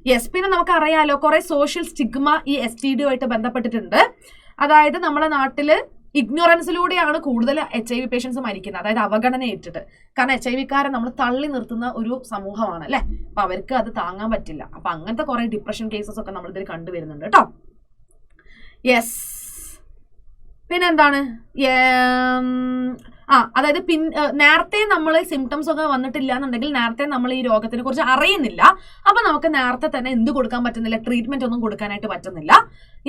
Speaker 1: യെസ്, പിന്നെ നമുക്ക് അറിയാലോ കുറെ സോഷ്യൽ സ്റ്റിഗ്മ ഈ STD ആയിട്ട് ബന്ധപ്പെട്ടിട്ടുണ്ട്. അതായത് നമ്മളെ നാട്ടില് ഇഗ്നോറൻസിലൂടെയാണ് കൂടുതൽ HIV പേഷ്യൻസ് മരിക്കുന്നത്, അതായത് അവഗണന ഏറ്റിട്ട്. കാരണം HIV-ക്കാരെ നമ്മൾ തള്ളി നിർത്തുന്ന ഒരു സമൂഹമാണ് അല്ലെ, അപ്പൊ അവർക്ക് അത് താങ്ങാൻ പറ്റില്ല. അപ്പൊ അങ്ങനത്തെ കുറെ ഡിപ്രഷൻ കേസസ് ഒക്കെ നമ്മൾ ഇതിൽ കണ്ടുവരുന്നുണ്ട് കേട്ടോ. യെസ്, പിന്നെന്താണ്, അതായത് നേരത്തെ നമ്മൾ സിംറ്റംസ് ഒക്കെ വന്നിട്ടില്ല എന്നുണ്ടെങ്കിൽ നേരത്തെ നമ്മൾ ഈ രോഗത്തിനെ കുറിച്ച് അറിയുന്നില്ല. അപ്പൊ നമുക്ക് നേരത്തെ തന്നെ എന്ത് കൊടുക്കാൻ പറ്റുന്നില്ല, ട്രീറ്റ്മെന്റ് ഒന്നും കൊടുക്കാനായിട്ട് പറ്റുന്നില്ല.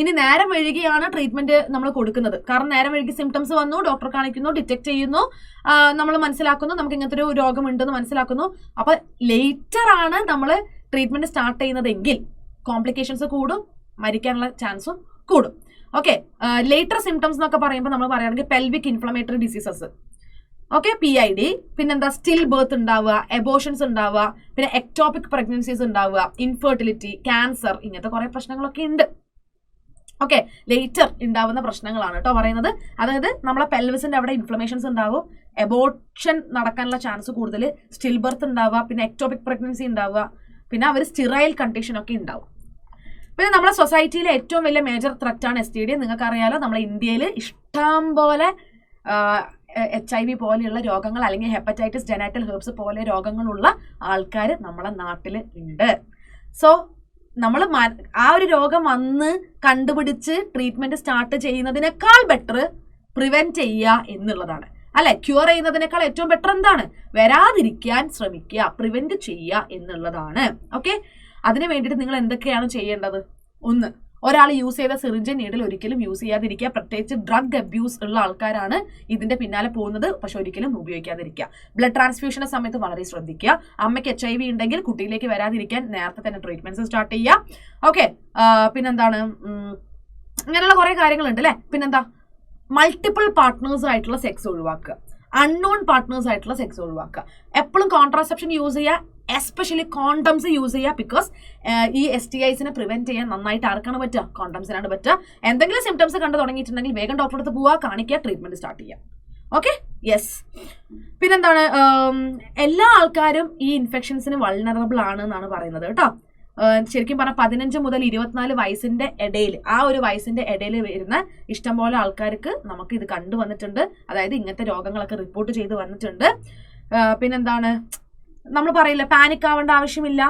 Speaker 1: ഇനി നേരം വൈകിയാണ് ട്രീറ്റ്മെന്റ് നമ്മൾ കൊടുക്കുന്നത്. കാരണം നേരം വൈകി സിംറ്റംസ് വന്നു, ഡോക്ടർ കാണിക്കുന്നു, ഡിറ്റക്ട് ചെയ്യുന്നു, നമ്മൾ മനസ്സിലാക്കുന്നു നമുക്ക് ഇങ്ങനത്തെ ഒരു രോഗം ഉണ്ടെന്ന് മനസ്സിലാക്കുന്നു. അപ്പൊ ലേറ്റർ ആണ് നമ്മൾ ട്രീറ്റ്മെന്റ് സ്റ്റാർട്ട് ചെയ്യുന്നതെങ്കിൽ കോംപ്ലിക്കേഷൻസ് കൂടും, മരിക്കാനുള്ള ചാൻസും കൂടും. ഓക്കെ, ലേറ്റർ സിംറ്റംസ് എന്നൊക്കെ പറയുമ്പോൾ നമ്മൾ പറയുകയാണെങ്കിൽ pelvic inflammatory diseases, okay, PID, പിന്നെന്താ സ്റ്റിൽ ബർത്ത് ഉണ്ടാവുക, എബോഷൻസ് ഉണ്ടാവുക, പിന്നെ എക്ടോപിക് പ്രഗ്നൻസീസ് ഉണ്ടാവുക, ഇൻഫെർട്ടിലിറ്റി, ക്യാൻസർ, ഇങ്ങനത്തെ കുറെ പ്രശ്നങ്ങളൊക്കെ ഉണ്ട്. ഓക്കെ, ലേറ്റർ ഉണ്ടാവുന്ന പ്രശ്നങ്ങളാണ് കേട്ടോ പറയുന്നത്. അതായത് നമ്മളെ പെൽവിസിന്റെ അവിടെ ഇൻഫ്ലമേഷൻസ് ഉണ്ടാവും, എബോഷൻ നടക്കാനുള്ള ചാൻസ് കൂടുതൽ, സ്റ്റിൽ ബർത്ത് ഉണ്ടാവുക, പിന്നെ എക്ടോപിക് പ്രഗ്നൻസി ഉണ്ടാവുക, പിന്നെ അവർ സ്റ്റിറൈൽ കണ്ടീഷൻ ഒക്കെ ഉണ്ടാവും. പിന്നെ നമ്മുടെ സൊസൈറ്റിയിലെ ഏറ്റവും വലിയ മേജർ ത്രെറ്റാണ് STD. നിങ്ങൾക്ക് അറിയാലോ, നമ്മുടെ ഇന്ത്യയിൽ ഇഷ്ടം പോലെ HIV പോലെയുള്ള രോഗങ്ങൾ അല്ലെങ്കിൽ ഹെപ്പറ്റൈറ്റിസ്, ജെനൈറ്റൽ ഹെർബ്സ് പോലെ രോഗങ്ങളുള്ള ആൾക്കാർ നമ്മളെ നാട്ടിൽ ഉണ്ട്. സോ നമ്മൾ ആ ഒരു രോഗം വന്ന് കണ്ടുപിടിച്ച് ട്രീറ്റ്മെന്റ് സ്റ്റാർട്ട് ചെയ്യുന്നതിനേക്കാൾ ബെറ്റർ പ്രിവെന്റ് ചെയ്യുക എന്നുള്ളതാണ് അല്ലെ. ക്യൂർ ചെയ്യുന്നതിനേക്കാൾ ഏറ്റവും ബെറ്റർ എന്താണ്, വരാതിരിക്കാൻ ശ്രമിക്കുക, പ്രിവെന്റ് ചെയ്യുക എന്നുള്ളതാണ്. ഓക്കെ, അതിന് വേണ്ടിയിട്ട് നിങ്ങൾ എന്തൊക്കെയാണ് ചെയ്യേണ്ടത്? ഒന്ന്, ഒരാൾ യൂസ് ചെയ്ത സിറിഞ്ച് നീഡിൽ ഒരിക്കലും യൂസ് ചെയ്യാതിരിക്കുക. പ്രത്യേകിച്ച് ഡ്രഗ് അബ്യൂസ് ഉള്ള ആൾക്കാരാണ് ഇതിന്റെ പിന്നാലെ പോകുന്നത്, പക്ഷെ ഒരിക്കലും ഉപയോഗിക്കാതിരിക്കുക. ബ്ലഡ് ട്രാൻസ്ഫ്യൂഷന്റെ സമയത്ത് വളരെ ശ്രദ്ധിക്കുക. അമ്മയ്ക്ക് HIV ഉണ്ടെങ്കിൽ കുട്ടിയിലേക്ക് വരാതിരിക്കാൻ നേരത്തെ തന്നെ ട്രീറ്റ്മെന്റ്സ് സ്റ്റാർട്ട് ചെയ്യുക. ഓക്കെ, പിന്നെന്താണ്, ഇങ്ങനെയുള്ള കുറെ കാര്യങ്ങളുണ്ട് അല്ലെ. പിന്നെന്താ, മൾട്ടിപ്പിൾ പാർട്ട്നേഴ്സ് ആയിട്ടുള്ള സെക്സ് ഒഴിവാക്കുക, അൺനോൺ പാർട്ട്നേഴ്സ് ആയിട്ടുള്ള സെക്സ് ഒഴിവാക്കുക. എപ്പോഴും കോൺട്രാസെപ്ഷൻ യൂസ് ചെയ്യുക, എസ്പെഷ്യലി കോണ്ടംസ് യൂസ് ചെയ്യുക. ബിക്കോസ് ഈ STIസിനെ പ്രിവെന്റ് ചെയ്യാൻ നന്നായിട്ട് ആർക്കാണ് പറ്റുക, കോണ്ടംസിനാണ് പറ്റുക. എന്തെങ്കിലും സിംറ്റംസ് കണ്ടു തുടങ്ങിയിട്ടുണ്ടെങ്കിൽ വേഗം ഡോക്ടറെ അടുത്ത് പോവുക, കാണിക്കുക, ട്രീറ്റ്മെന്റ് സ്റ്റാർട്ട് ചെയ്യുക. Okay, yes. പിന്നെന്താണ്, എല്ലാ ആൾക്കാരും ഈ ഇൻഫെക്ഷൻസിന് വൾനറബിൾ ആണ് എന്നാണ് പറയുന്നത് കേട്ടോ. ശരിക്കും പറഞ്ഞാൽ 15 മുതൽ 24 വയസ്സിന്റെ ഇടയിൽ, ആ ഒരു വയസ്സിന്റെ ഇടയിൽ വരുന്ന ഇഷ്ടംപോലെ ആൾക്കാർക്ക് നമുക്ക് ഇത് കണ്ടുവന്നിട്ടുണ്ട്. അതായത് ഇങ്ങനത്തെ രോഗങ്ങളൊക്കെ റിപ്പോർട്ട് ചെയ്ത് വന്നിട്ടുണ്ട്. പിന്നെന്താണ്, നമ്മൾ പറയില്ല, പാനിക് ആവേണ്ട ആവശ്യമില്ല,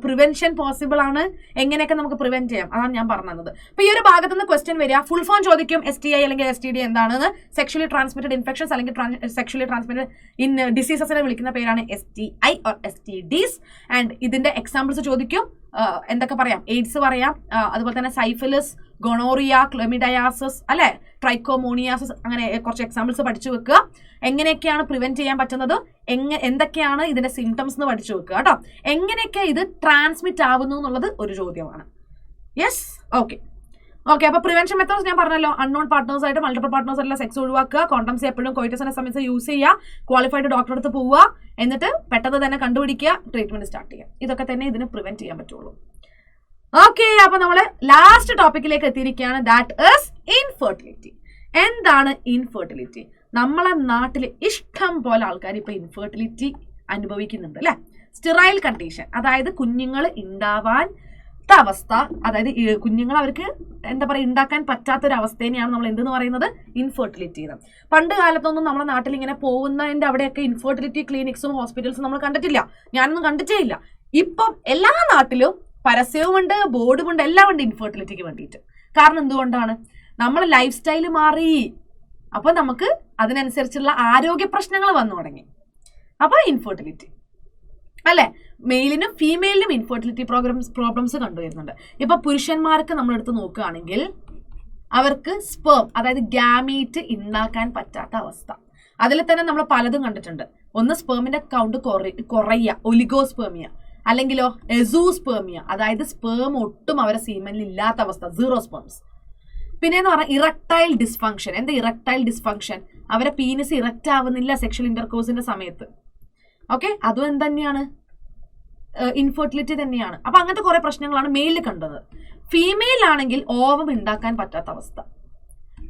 Speaker 1: പ്രിവെൻഷൻ പോസിബിൾ ആണ്. എങ്ങനെയൊക്കെ നമുക്ക് പ്രിവെന്റ് ചെയ്യാം, അതാണ് ഞാൻ പറഞ്ഞത്. അപ്പൊ ഈ ഒരു ഭാഗത്ത് നിന്ന് ക്വസ്റ്റ്യൻ വരിക, ഫുൾ ഫോം ചോദിക്കും, STI അല്ലെങ്കിൽ STD എന്താണെന്ന്. സെക്ഷലി ട്രാൻസ്മിറ്റഡ് ഇൻഫെക്ഷൻസ് അല്ലെങ്കിൽ സെക്ഷലി ട്രാൻസ്മിറ്റഡ് ഇൻ ഡിസീസസിനെ വിളിക്കുന്ന പേരാണ് STI or STDs. ആൻഡ് ഇതിന്റെ എക്സാമ്പിൾസ് ചോദിക്കും. എന്തൊക്കെ പറയാം, എയ്ഡ്സ് പറയാം, അതുപോലെ തന്നെ സൈഫിലിസ്, ഗൊണോറിയ, ക്ലെമിഡയാസിസ് അല്ലെ, ട്രൈക്കോമോണിയാസിസ്, അങ്ങനെ കുറച്ച് എക്സാമ്പിൾസ് പഠിച്ചു വെക്കുക. എങ്ങനെയൊക്കെയാണ് പ്രിവെന്റ് ചെയ്യാൻ പറ്റുന്നത്, എന്തൊക്കെയാണ് ഇതിന്റെ സിംറ്റംസ് എന്ന് പഠിച്ചു വെക്കുക കേട്ടോ. എങ്ങനെയൊക്കെ ഇത് ട്രാൻസ്മിറ്റ് ആവുന്നു എന്നുള്ളത് ഒരു ചോദ്യമാണ്. Yes, okay. അപ്പൊ പ്രിവെൻഷൻ മെത്തേഡ്സ് ഞാൻ പറഞ്ഞല്ലോ, അൺനോൺ പാർട്ട്നേഴ്സ് ആയിട്ട് മൾട്ടിപ്പിൾ പാർട്ട്നേഴ്സ് ആയിട്ടുള്ള സെക്സ് ഒഴിവാക്കുക, കോണ്ടംസ് എപ്പോഴും കോയിറ്റസിന്റെ സമയത്ത് യൂസ് ചെയ്യുക, ക്വാളിഫൈഡ് ഡോക്ടറെ അടുത്ത് പോവുക, എന്നിട്ട് പെട്ടെന്ന് തന്നെ കണ്ടുപിടിക്കുക, ട്രീറ്റ്മെന്റ് സ്റ്റാർട്ട് ചെയ്യുക. ഇതൊക്കെ തന്നെ ഇതിന് പ്രിവെന്റ് ചെയ്യാൻ പറ്റുള്ളൂ. ഓക്കെ, അപ്പൊ നമ്മള് ലാസ്റ്റ് ടോപ്പിക്കിലേക്ക് എത്തിയിരിക്കുകയാണ്, ദാറ്റ് ഈസ് ഇൻഫെർട്ടിലിറ്റി. എന്താണ് ഇൻഫെർട്ടിലിറ്റി? നമ്മളെ നാട്ടിൽ ഇഷ്ടം പോലെ ആൾക്കാർ ഇപ്പൊ ഇൻഫെർട്ടിലിറ്റി അനുഭവിക്കുന്നുണ്ട് അല്ലെ. സ്റ്റിറൈൽ കണ്ടീഷൻ, അതായത് കുഞ്ഞുങ്ങൾ ഉണ്ടാവാൻ അവസ്ഥ, അതായത് കുഞ്ഞുങ്ങൾ അവർക്ക് എന്താ പറയുക ഉണ്ടാക്കാൻ പറ്റാത്തൊരവസ്ഥേനെയാണ് നമ്മൾ എന്തെന്ന് പറയുന്നത്, ഇൻഫെർട്ടിലിറ്റി. പണ്ട് കാലത്തൊന്നും നമ്മുടെ നാട്ടിൽ ഇങ്ങനെ പോകുന്നതിന്റെ അവിടെയൊക്കെ ഇൻഫെർട്ടിലിറ്റി ക്ലിനിക്സും ഹോസ്പിറ്റൽസും നമ്മൾ കണ്ടിട്ടില്ല, ഞാനൊന്നും കണ്ടിട്ടേ ഇല്ല. ഇപ്പം എല്ലാ നാട്ടിലും പരസ്യവുമുണ്ട്, ബോർഡുമുണ്ട്, എല്ലാം ഉണ്ട് ഇൻഫെർട്ടിലിറ്റിക്ക് വേണ്ടിയിട്ട്. കാരണം എന്തുകൊണ്ടാണ്, നമ്മളെ ലൈഫ് സ്റ്റൈല് മാറി, അപ്പൊ നമുക്ക് അതിനനുസരിച്ചുള്ള ആരോഗ്യ പ്രശ്നങ്ങൾ വന്നു തുടങ്ങി. അപ്പൊ ഇൻഫെർട്ടിലിറ്റി അല്ലെ, മെയിലിനും ഫീമെയിലിനും ഇൻഫെർട്ടിലിറ്റി പ്രോബ്ലംസ് കണ്ടുവരുന്നുണ്ട്. ഇപ്പൊ പുരുഷന്മാർക്ക് നമ്മളെടുത്ത് നോക്കുകയാണെങ്കിൽ അവർക്ക് സ്പേം, അതായത് ഗ്യാമീറ്റ് ഉണ്ടാക്കാൻ പറ്റാത്ത അവസ്ഥ. അതിൽ തന്നെ നമ്മൾ പലതും കണ്ടിട്ടുണ്ട്. ഒന്ന്, സ്പേമിന്റെ കൗണ്ട് കുറയുക, ഒലിഗോസ്പേമിയ, അല്ലെങ്കിലോ എസൂസ്പേമിയ, അതായത് സ്പേം ഒട്ടും അവരെ സീമനിൽ ഇല്ലാത്ത അവസ്ഥ, 0 സ്പേംസ്. പിന്നെന്ന് പറഞ്ഞാൽ ഇറക്ടൈൽ ഡിസ്ഫങ്ഷൻ. എന്താ ഇറക്ടൈൽ ഡിസ്ഫങ്ഷൻ? അവരെ പീനിസ് ഇറക്റ്റ് ആവുന്നില്ല സെക്ഷൽ ഇന്റർകോഴ്സിന്റെ സമയത്ത്. ഓക്കെ, അതും എന്തുതന്നെയാണ്, ഇൻഫെർട്ടിലിറ്റി തന്നെയാണ്. അപ്പൊ അങ്ങനത്തെ കുറെ പ്രശ്നങ്ങളാണ് മെയിലിൽ കണ്ടത്. ഫീമെയിൽ ആണെങ്കിൽ ഓവം ഉണ്ടാക്കാൻ പറ്റാത്ത അവസ്ഥ,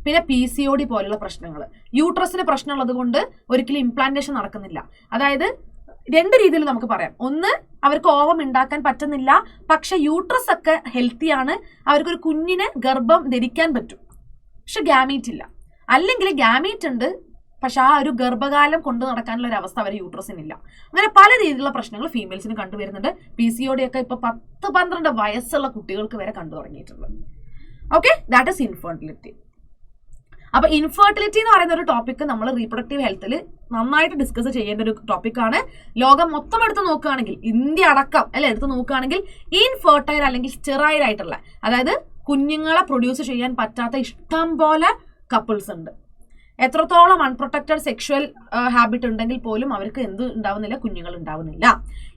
Speaker 1: പിന്നെ PCOD പോലുള്ള പ്രശ്നങ്ങൾ, യൂട്രസിന് പ്രശ്നമുള്ളത് കൊണ്ട് ഒരിക്കലും ഇംപ്ലാന്റേഷൻ നടക്കുന്നില്ല. അതായത് 2 രീതിയിൽ നമുക്ക് പറയാം. ഒന്ന്, അവർക്ക് ഓവം ഉണ്ടാക്കാൻ പറ്റുന്നില്ല, പക്ഷെ യൂട്രസ് ഒക്കെ ഹെൽത്തിയാണ്, അവർക്കൊരു കുഞ്ഞിനെ ഗർഭം ധരിക്കാൻ പറ്റും, പക്ഷെ ഗ്യാമീറ്റ് ഇല്ല. അല്ലെങ്കിൽ ഗാമീറ്റ് ഉണ്ട് പക്ഷെ ആ ഒരു ഗർഭകാലം കൊണ്ടു നടക്കാനുള്ള ഒരു അവസ്ഥ അവരെ യൂട്രസിനില്ല. അങ്ങനെ പല രീതിയിലുള്ള പ്രശ്നങ്ങൾ ഫീമെയിൽസിന് കണ്ടുവരുന്നുണ്ട്. PCOD ഒക്കെ ഇപ്പൊ 10-12 വയസ്സുള്ള കുട്ടികൾക്ക് വരെ കണ്ടു തുടങ്ങിയിട്ടുണ്ട്. Okay, that is infertility. അപ്പൊ ഇൻഫെർട്ടിലിറ്റി എന്ന് പറയുന്ന ഒരു ടോപ്പിക് നമ്മൾ റീപ്രൊഡക്റ്റീവ് ഹെൽത്തിൽ നന്നായിട്ട് ഡിസ്കസ് ചെയ്യേണ്ട ഒരു ടോപ്പിക്കാണ്. ലോകം മൊത്തം എടുത്ത് നോക്കുകയാണെങ്കിൽ, ഇന്ത്യ അടക്കം അല്ലെ എടുത്ത് നോക്കുകയാണെങ്കിൽ, ഇൻഫെർട്ടൈൽ അല്ലെങ്കിൽ സ്റ്റെറൈൽ ആയിട്ടുള്ള, അതായത് കുഞ്ഞുങ്ങളെ പ്രൊഡ്യൂസ് ചെയ്യാൻ പറ്റാത്ത ഇഷ്ടം പോലെ കപ്പിൾസ് ഉണ്ട്. എത്രത്തോളം അൺപ്രൊട്ടക്റ്റഡ് സെക്ഷൽ ഹാബിറ്റ് ഉണ്ടെങ്കിൽ പോലും അവർക്ക് എന്ത് ഉണ്ടാവുന്നില്ല, കുഞ്ഞുങ്ങൾ ഉണ്ടാവുന്നില്ല.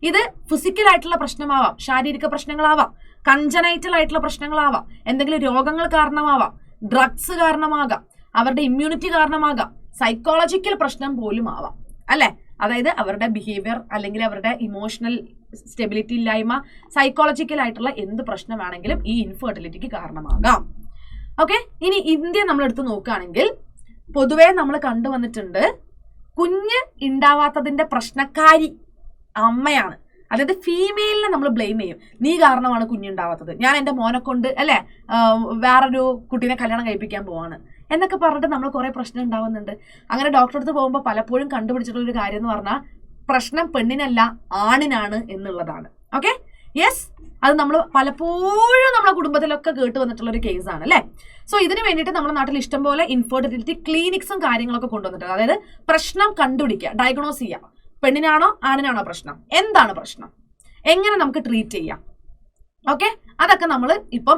Speaker 1: ഇത് ഫിസിക്കൽ ആയിട്ടുള്ള പ്രശ്നമാവാം, ശാരീരിക പ്രശ്നങ്ങളാവാം, കൺജനൈറ്റൽ ആയിട്ടുള്ള പ്രശ്നങ്ങളാവാം, എന്തെങ്കിലും രോഗങ്ങൾ കാരണമാവാം, ഡ്രഗ്സ് കാരണമാകാം, അവരുടെ ഇമ്മ്യൂണിറ്റി കാരണമാകാം, സൈക്കോളജിക്കൽ പ്രശ്നം പോലും ആവാം അല്ലെ. അതായത് അവരുടെ ബിഹേവിയർ അല്ലെങ്കിൽ അവരുടെ ഇമോഷണൽ സ്റ്റെബിലിറ്റി ഇല്ലായ്മ, സൈക്കോളജിക്കൽ ആയിട്ടുള്ള എന്ത് പ്രശ്നമാണെങ്കിലും ഈ ഇൻഫെർട്ടിലിറ്റിക്ക് കാരണമാകാം. ഓക്കെ, ഇനി ഇന്ത്യ നമ്മൾ എടുത്ത് നോക്കുകയാണെങ്കിൽ പൊതുവെ നമ്മൾ കണ്ടുവന്നിട്ടുണ്ട്, കുഞ്ഞ് ഉണ്ടാവാത്തതിന്റെ പ്രശ്നക്കാരി അമ്മയാണ്. അതായത് ഫീമെയിലിനെ നമ്മൾ ബ്ലെയിം ചെയ്യും. നീ കാരണമാണ് കുഞ്ഞുണ്ടാവാത്തത്, ഞാൻ എൻ്റെ മോനെ കൊണ്ട് അല്ലെ വേറൊരു കുട്ടീനെ കല്യാണം കഴിപ്പിക്കാൻ പോവാണ് എന്നൊക്കെ പറഞ്ഞിട്ട് നമ്മൾ കുറെ പ്രശ്നം ഉണ്ടാവുന്നുണ്ട്. അങ്ങനെ ഡോക്ടറെ അടുത്ത് പോകുമ്പോൾ പലപ്പോഴും കണ്ടുപിടിച്ചിട്ടുള്ള ഒരു കാര്യം എന്ന് പറഞ്ഞാൽ പ്രശ്നം പെണ്ണിനല്ല ആണിനാണ് എന്നുള്ളതാണ്. ഓക്കെ, യെസ്, അത് നമ്മൾ പലപ്പോഴും നമ്മളെ കുടുംബത്തിലൊക്കെ കേട്ട് വന്നിട്ടുള്ള ഒരു കേസാണ് അല്ലെ. സോ ഇതിന് വേണ്ടിയിട്ട് നമ്മുടെ നാട്ടിൽ ഇഷ്ടംപോലെ ഇൻഫെർട്ടിലിറ്റി ക്ലിനിക്സും കാര്യങ്ങളൊക്കെ കൊണ്ടുവന്നിട്ടുണ്ട്. അതായത് പ്രശ്നം കണ്ടുപിടിക്കുക, ഡയഗ്നോസ് ചെയ്യുക, പെണ്ണിനാണോ ആണിനാണോ പ്രശ്നം, എന്താണ് പ്രശ്നം, എങ്ങനെ നമുക്ക് ട്രീറ്റ് ചെയ്യാം. ഓക്കെ, അതൊക്കെ നമ്മൾ ഇപ്പം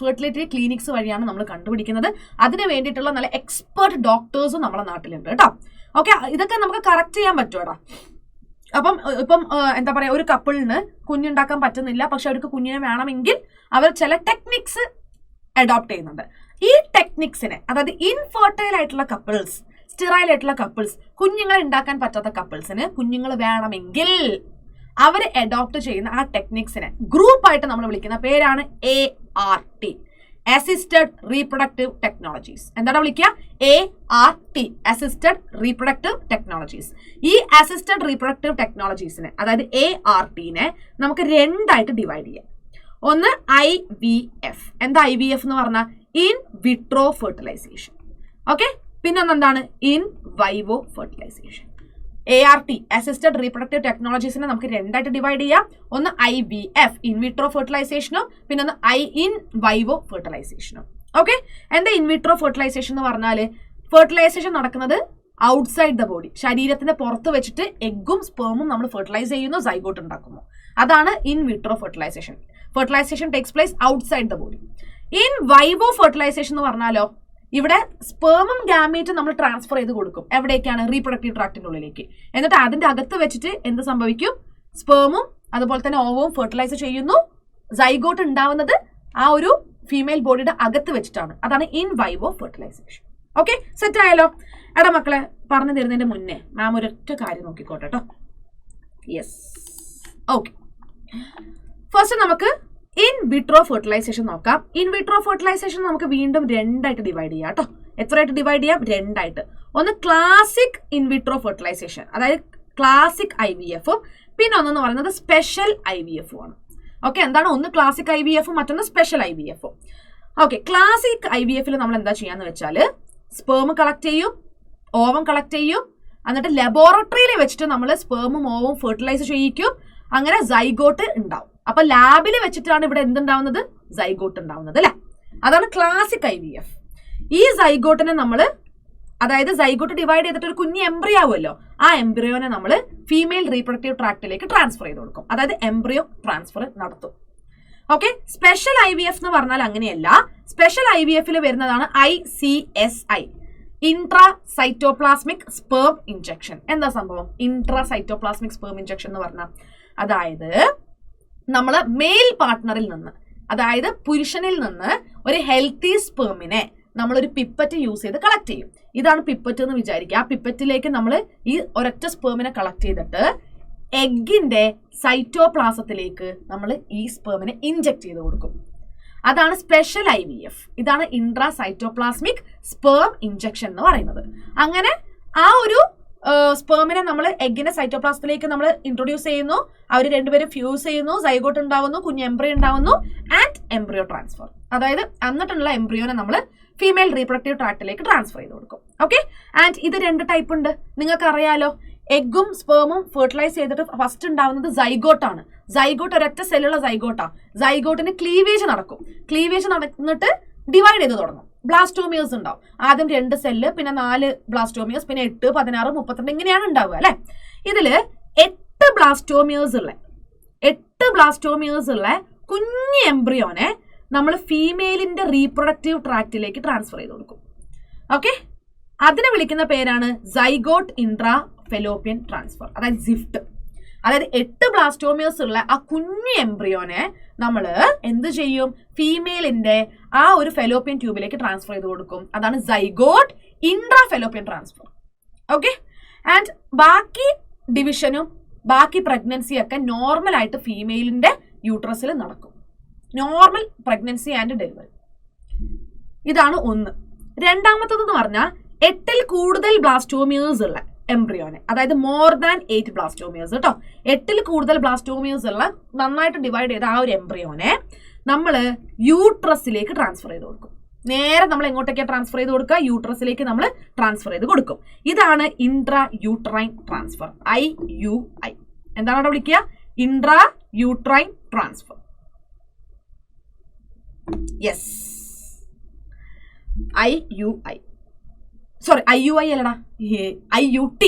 Speaker 1: ഫെർട്ടിലിറ്റി ക്ലിനിക്സ് വഴിയാണ് നമ്മൾ കണ്ടുപിടിക്കുന്നത്. അതിന് വേണ്ടിയിട്ടുള്ള നല്ല എക്സ്പെർട്ട് ഡോക്ടേഴ്സും നമ്മുടെ നാട്ടിലുണ്ട് കേട്ടോ. ഓക്കെ, ഇതൊക്കെ നമുക്ക് കറക്റ്റ് ചെയ്യാൻ പറ്റുമോടാ. അപ്പം ഇപ്പം എന്താ പറയാ, ഒരു കപ്പിളിന് കുഞ്ഞുണ്ടാക്കാൻ പറ്റുന്നില്ല, പക്ഷെ അവർക്ക് കുഞ്ഞിനെ വേണമെങ്കിൽ അവർ ചില ടെക്നിക്സ് അഡോപ്റ്റ് ചെയ്യുന്നുണ്ട്. ഈ ടെക്നിക്സിനെ, അതായത് ഇൻഫെർട്ടൈൽ ആയിട്ടുള്ള കപ്പിൾസ്, സ്റ്റെറൈൽ ആയിട്ടുള്ള കപ്പിൾസ്, കുഞ്ഞുങ്ങളെ ഉണ്ടാക്കാൻ പറ്റാത്ത കപ്പിൾസിന് കുഞ്ഞുങ്ങൾ വേണമെങ്കിൽ അവർ അഡോപ്റ്റ് ചെയ്യുന്ന ആ ടെക്നിക്സിനെ ഗ്രൂപ്പായിട്ട് നമ്മൾ വിളിക്കുന്ന പേരാണ് ART, അസിസ്റ്റഡ് റീപ്രൊഡക്റ്റീവ് ടെക്നോളജീസ്. എന്താണ് വിളിക്കുക? ART, assisted reproductive technologies. ഈ അസിസ്റ്റഡ് റീപ്രൊഡക്റ്റീവ് ടെക്നോളജീസിനെ, അതായത് ARTനെ നമുക്ക് രണ്ടായിട്ട് ഡിവൈഡ് ചെയ്യാം. ഒന്ന് IVF. എന്താ IVF എന്ന് പറഞ്ഞാൽ? In vitro fertilisation. ഓക്കെ, പിന്നെ ഒന്നെന്താണ്? In vivo fertilisation. ART, assisted reproductive ടെക്നോളജീസിനെ നമുക്ക് രണ്ടായിട്ട് ഡിവൈഡ് ചെയ്യാം. ഒന്ന് IVF, ഇൻ വിട്രോ ഫെർട്ടിലൈസേഷനും, പിന്നെ ഒന്ന് ഇൻ വൈവോ ഫെർട്ടിലൈസേഷനും. ഓക്കെ, എന്താ ഇൻ വിട്രോ ഫെർട്ടിലൈസേഷൻ എന്ന് പറഞ്ഞാൽ? ഫെർട്ടിലൈസേഷൻ നടക്കുന്നത് ഔട്ട്സൈഡ് ദ ബോഡി, ശരീരത്തിന്റെ പുറത്ത് വെച്ചിട്ട് എഗ്ഗും സ്പേമും നമ്മൾ ഫെർട്ടിലൈസ് ചെയ്യുന്നു, സൈഗോട്ട് ഉണ്ടാക്കുന്നു. അതാണ് in vitro fertilisation. Fertilisation takes place outside the body. In vivo fertilisation എന്ന് പറഞ്ഞാലോ, ഇവിടെ സ്പേമും ഗാമീറ്റും നമ്മൾ ട്രാൻസ്ഫർ ചെയ്ത് കൊടുക്കും. എവിടേക്കാണ്? റീപ്രൊഡക്റ്റീവ് ട്രാക്റ്റിന്റെ ഉള്ളിലേക്ക്. എന്നിട്ട് അതിന്റെ അകത്ത് വെച്ചിട്ട് എന്ത് സംഭവിക്കും? സ്പേമും അതുപോലെ തന്നെ ഓവവും ഫെർട്ടിലൈസ് ചെയ്യുന്നു. സൈഗോട്ട് ഉണ്ടാവുന്നത് ആ ഒരു ഫീമെയിൽ ബോഡിയുടെ അകത്ത് വെച്ചിട്ടാണ്. അതാണ് in vivo fertilisation. Okay, set ആയാലോ? എടാ മക്കളെ, പറഞ്ഞു തരുന്നതിന്റെ മുന്നേ മാം ഒരൊറ്റ കാര്യം നോക്കിക്കോട്ടെ കേട്ടോ. Yes, okay. ഫസ്റ്റ് നമുക്ക് ഇൻ വിട്രോ ഫെർട്ടിലൈസേഷൻ നോക്കാം. ഇൻ വിട്രോ ഫെർട്ടിലൈസേഷൻ നമുക്ക് വീണ്ടും രണ്ടായിട്ട് ഡിവൈഡ് ചെയ്യാം കേട്ടോ. എത്രയായിട്ട് ഡിവൈഡ് ചെയ്യാം? രണ്ടായിട്ട്. ഒന്ന് ക്ലാസിക് ഇൻ വിട്രോ ഫെർട്ടിലൈസേഷൻ, അതായത് ക്ലാസിക് IVFഉം, പിന്നെ ഒന്നെന്ന് പറയുന്നത് സ്പെഷ്യൽ IVFഉം ആണ്. ഓക്കെ, എന്താണ്? ഒന്ന് ക്ലാസിക് IVFഉം മറ്റൊന്ന് സ്പെഷ്യൽ IVFഉം. ഓക്കെ, ക്ലാസിക് IVFൽ നമ്മൾ എന്താ ചെയ്യാന്ന് വെച്ചാൽ, സ്പേം കളക്ട് ചെയ്യും, ഓവം കളക്ട് ചെയ്യും, എന്നിട്ട് ലബോറട്ടറിയിൽ വെച്ചിട്ട് നമ്മൾ സ്പേമും ഓവവും ഫെർട്ടിലൈസ് ചെയ്യിക്കും. അങ്ങനെ സൈഗോട്ട് ഉണ്ടാവും. അപ്പൊ ലാബിൽ വെച്ചിട്ടാണ് ഇവിടെ എന്തുണ്ടാവുന്നത്? സൈഗോട്ട് ഉണ്ടാവുന്നത് അല്ലെ. അതാണ് ക്ലാസിക് IVF. ഈ സൈഗോട്ടിനെ നമ്മൾ, അതായത് സൈഗോട്ട് ഡിവൈഡ് ചെയ്തിട്ട് ഒരു കുഞ്ഞ് എംബ്രിയോ ആവുമല്ലോ, ആ എംബ്രിയോനെ നമ്മൾ ഫീമെയിൽ റീപ്രൊഡക്റ്റീവ് ട്രാക്റ്റിലേക്ക് ട്രാൻസ്ഫർ ചെയ്ത് കൊടുക്കും. അതായത് എംബ്രിയോ ട്രാൻസ്ഫർ നടത്തും. ഓക്കെ, സ്പെഷ്യൽ IVF എന്ന് പറഞ്ഞാൽ അങ്ങനെയല്ല. സ്പെഷ്യൽ IVFൽ വരുന്നതാണ് ICSI, intra cytoplasmic sperm injection. എന്താ സംഭവം? ഇൻട്രാ സൈറ്റോപ്ലാസ്മിക് സ്പേം ഇഞ്ചക്ഷൻ എന്ന് പറഞ്ഞാൽ, അതായത് നമ്മൾ മെയിൽ പാർട്ട്ണറിൽ നിന്ന്, അതായത് പുരുഷനിൽ നിന്ന് ഒരു ഹെൽത്തി സ്പേമിനെ നമ്മളൊരു പിപ്പറ്റ് യൂസ് ചെയ്ത് കളക്ട് ചെയ്യും. ഇതാണ് പിപ്പറ്റ് എന്ന് വിചാരിക്കുക. ആ പിപ്പറ്റിലേക്ക് നമ്മൾ ഈ ഒരൊറ്റ സ്പേമിനെ കളക്ട് ചെയ്തിട്ട് എഗ്ഗിന്റെ സൈറ്റോപ്ലാസത്തിലേക്ക് നമ്മൾ ഈ സ്പേമിനെ ഇൻജെക്ട് ചെയ്ത് കൊടുക്കും. അതാണ് സ്പെഷ്യൽ IVF. ഇതാണ് ഇൻട്രാ സൈറ്റോപ്ലാസ്മിക് സ്പേം ഇഞ്ചക്ഷൻ എന്ന് പറയുന്നത്. അങ്ങനെ ആ ഒരു സ്പേമിനെ നമ്മൾ എഗ്ഗിന്റെ സൈറ്റോപ്ലാസത്തിലേക്ക് നമ്മൾ ഇൻട്രൊഡ്യൂസ് ചെയ്യുന്നു, അവർ രണ്ടുപേരും ഫ്യൂസ് ചെയ്യുന്നു, സൈഗോട്ട് ഉണ്ടാവുന്നു, കുഞ്ഞ് എംബ്രിയോ ഉണ്ടാവുന്നു ആൻഡ് എംബ്രിയോ ട്രാൻസ്ഫർ. അതായത് എന്നിട്ടുള്ള എംബ്രിയോനെ നമ്മൾ ഫീമെയിൽ റീപ്രൊഡക്റ്റീവ് ട്രാക്റ്റിലേക്ക് ട്രാൻസ്ഫർ ചെയ്ത് കൊടുക്കും. ഓക്കെ, ആൻഡ് ഇത് 2 ടൈപ്പ് ഉണ്ട്. നിങ്ങൾക്ക് അറിയാലോ, എഗ്ഗും സ്പേമും ഫെർട്ടിലൈസ് ചെയ്തിട്ട് ഫസ്റ്റ് ഉണ്ടാവുന്നത് സൈഗോട്ടാണ്. സൈഗോട്ട് ഒരൊറ്റ സെല്ലുള്ള സൈഗോട്ടാ. സൈഗോട്ടിന് ക്ലീവേജ് നടക്കും. ക്ലീവേജ് നടന്നിട്ട് ഡിവൈഡ് ചെയ്ത് തുടങ്ങും. ബ്ലാസ്റ്റോമിയേഴ്സ് ഉണ്ടാവും. ആദ്യം 2 സെല്ല്, പിന്നെ 4 ബ്ലാസ്റ്റോമിയേഴ്സ്, പിന്നെ 8, 16, 32 ഇങ്ങനെയാണ് ഉണ്ടാവുക അല്ലെ. ഇതില് 8 ബ്ലാസ്റ്റോമിയേഴ്സ് ഉള്ള കുഞ്ഞ് എംബ്രിയോനെ നമ്മൾ ഫീമെയിലിന്റെ റീപ്രൊഡക്റ്റീവ് ട്രാക്റ്റിലേക്ക് ട്രാൻസ്ഫർ ചെയ്ത് കൊടുക്കും. ഓക്കെ, അതിനെ വിളിക്കുന്ന പേരാണ് സൈഗോട്ട് ഇൻട്രാ ഫെലോപ്പിയൻ ട്രാൻസ്ഫർ, അതായത് സിഫ്റ്റ്. അതായത് 8 ബ്ലാസ്റ്റോമിയേഴ്സ് ഉള്ള ആ കുഞ്ഞു എംബ്രിയോനെ നമ്മൾ എന്ത് ചെയ്യും? ഫീമെയിലിന്റെ ആ ഒരു ഫെലോപ്പിയൻ ട്യൂബിലേക്ക് ട്രാൻസ്ഫർ ചെയ്ത് കൊടുക്കും. അതാണ് zygote intra fallopian transfer. Okay, and ബാക്കി ഡിവിഷനും ബാക്കി പ്രഗ്നൻസിയും ഒക്കെ നോർമൽ ആയിട്ട് ഫീമെയിലിന്റെ യൂട്രസിൽ നടക്കും. Normal pregnancy and delivery. ഇതാണ് ഒന്ന്. രണ്ടാമത്തതെന്ന് പറഞ്ഞാൽ 8ൽ കൂടുതൽ ബ്ലാസ്റ്റോമിയേഴ്സ് ഉള്ള എംബ്രിയോനെ, അതായത് മോർ ദാൻ 8 ബ്ലാസ്റ്റോമിയേഴ്സ് കേട്ടോ, 8ൽ കൂടുതൽ ബ്ലാസ്റ്റോമിയേഴ്സ് ഉള്ള നന്നായിട്ട് ഡിവൈഡ് ചെയ്ത ആ ഒരു എംബ്രിയോനെ നമ്മൾ യൂട്രസിലേക്ക് ട്രാൻസ്ഫർ ചെയ്ത് കൊടുക്കും. നേരെ നമ്മൾ എങ്ങോട്ടേക്കാണ് ട്രാൻസ്ഫർ ചെയ്ത് കൊടുക്കുക? യൂട്രസിലേക്ക് നമ്മൾ ട്രാൻസ്ഫർ ചെയ്ത് കൊടുക്കും. ഇതാണ് ഇൻട്രാ യൂട്രൈൻ ട്രാൻസ്ഫർ, IUI. എന്താണ് അവിടെ വിളിക്കുക? Intra uterine transfer. Yes, IUI. Sorry, IUI അല്ലടാ, IUT.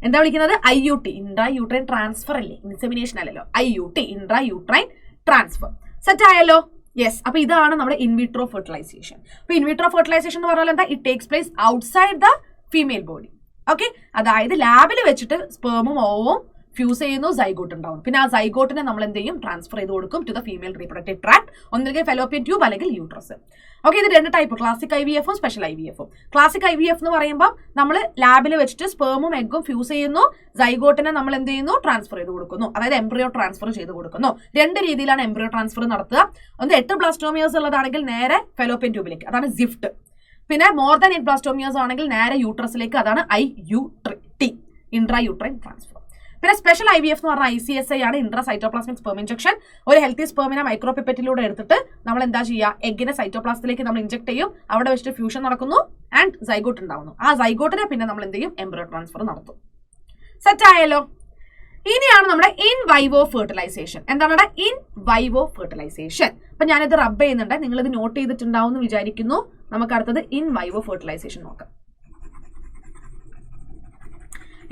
Speaker 1: എന്താ വിളിക്കുന്നത്? IUT, ഇൻട്രാ യൂട്രൈൻ ട്രാൻസ്ഫർ അല്ലേ, ഇൻസെമിനേഷൻ അല്ലല്ലോ. IUT, intrauterine transfer. Set ആയല്ലോ? യെസ്. അപ്പൊ ഇതാണ് നമ്മുടെ ഇൻവിട്രോ ഫെർട്ടിലൈസേഷൻ. അപ്പൊ ഇൻവിട്രോ ഫെർട്ടിലൈസേഷൻ എന്ന് പറഞ്ഞാൽ എന്താ? It takes place outside the female body. Okay, അതായത് ലാബിൽ വെച്ചിട്ട് സ്പേമും ഓവും ഫ്യൂസ് ചെയ്യുന്നു, സൈഗോട്ട് ഉണ്ടാവും. പിന്നെ ആ സൈഗോട്ടിനെ നമ്മൾ എന്ത് ചെയ്യും? ട്രാൻസ്ഫർ ചെയ്ത് കൊടുക്കും to the female reproductive tract, ഒന്നുകിൽ ഫെലോപ്പിയൻ ട്യൂബ് അല്ലെങ്കിൽ യൂട്രസ്. ഓക്കെ, ഇത് 2 ടൈപ്പ്, ക്ലാസിക് IVFും സ്പെഷ്യൽ IVFും. ക്ലാസിക് IVF എന്ന് പറയുമ്പോൾ നമ്മൾ ലാബിൽ വെച്ചിട്ട് സ്പേമും എഗ്ഗും ഫ്യൂസ് ചെയ്യുന്നു, സൈഗോട്ടിനെ നമ്മൾ എന്ത് ചെയ്യുന്നു? ട്രാൻസ്ഫർ ചെയ്ത് കൊടുക്കുന്നു, അതായത് എംബ്രിയോ ട്രാൻസ്ഫർ ചെയ്ത് കൊടുക്കുന്നു. 2 രീതിയിലാണ് എംബ്രിയോ ട്രാൻസ്ഫർ നടത്തുക. ഒന്ന് 8 ബ്ലാസ്റ്റോമിയേഴ്സ് ഉള്ളതാണെങ്കിൽ നേരെ ഫെലോപ്പിയൻ ട്യൂബിലേക്ക്, അതാണ് സിഫ്റ്റ്. പിന്നെ മോർ ദാൻ 8 ബ്ലാസ്റ്റോമിയേഴ്സ് ആണെങ്കിൽ നേരെ യൂട്രസിലേക്ക്, അതാണ് IUT, ഇൻട്രാ യൂട്രൈൻ ട്രാൻസ്ഫർ. പിന്നെ സ്പെഷ്യൽ IVF എന്ന് പറഞ്ഞാൽ ICSI ആണ്, ഇൻട്രാ സൈറ്റോപ്ലാസ്മിക് സ്പെർം ഇഞ്ചക്ഷൻ. ഒരു ഹെൽത്തി സ്പെർമിനെ മൈക്രോപിപ്പറ്റിലൂടെ എടുത്തിട്ട് നമ്മൾ എന്താ ചെയ്യുക? എഗ്ഗിനെ സൈറ്റോപ്ലാസത്തിലേക്ക് നമ്മൾ ഇഞ്ചക്ട് ചെയ്യും, അവിടെ വെച്ചിട്ട് ഫ്യൂഷൻ നടക്കുന്നു ആൻഡ് സൈഗോട്ട് ഉണ്ടാവുന്നു. ആ സൈഗോട്ടിനെ പിന്നെ നമ്മൾ എന്ത് ചെയ്യും? എംബ്രിയോ ട്രാൻസ്ഫർ നടത്തും. സെറ്റ് ആയല്ലോ? ഇനിയാണ് നമ്മുടെ ഇൻ വൈവോ ഫെർട്ടിലൈസേഷൻ. എന്താണ് ഇൻ വൈവോ ഫെർട്ടിലൈസേഷൻ? അപ്പൊ ഞാനിത് റബ്ബ് ചെയ്യുന്നുണ്ട്, നിങ്ങൾ ഇത് നോട്ട് ചെയ്തിട്ടുണ്ടാവും എന്ന് വിചാരിക്കുന്നു. നമുക്ക് അടുത്തത് ഇൻ വൈവോ ഫെർട്ടിലൈസേഷൻ നോക്കാം.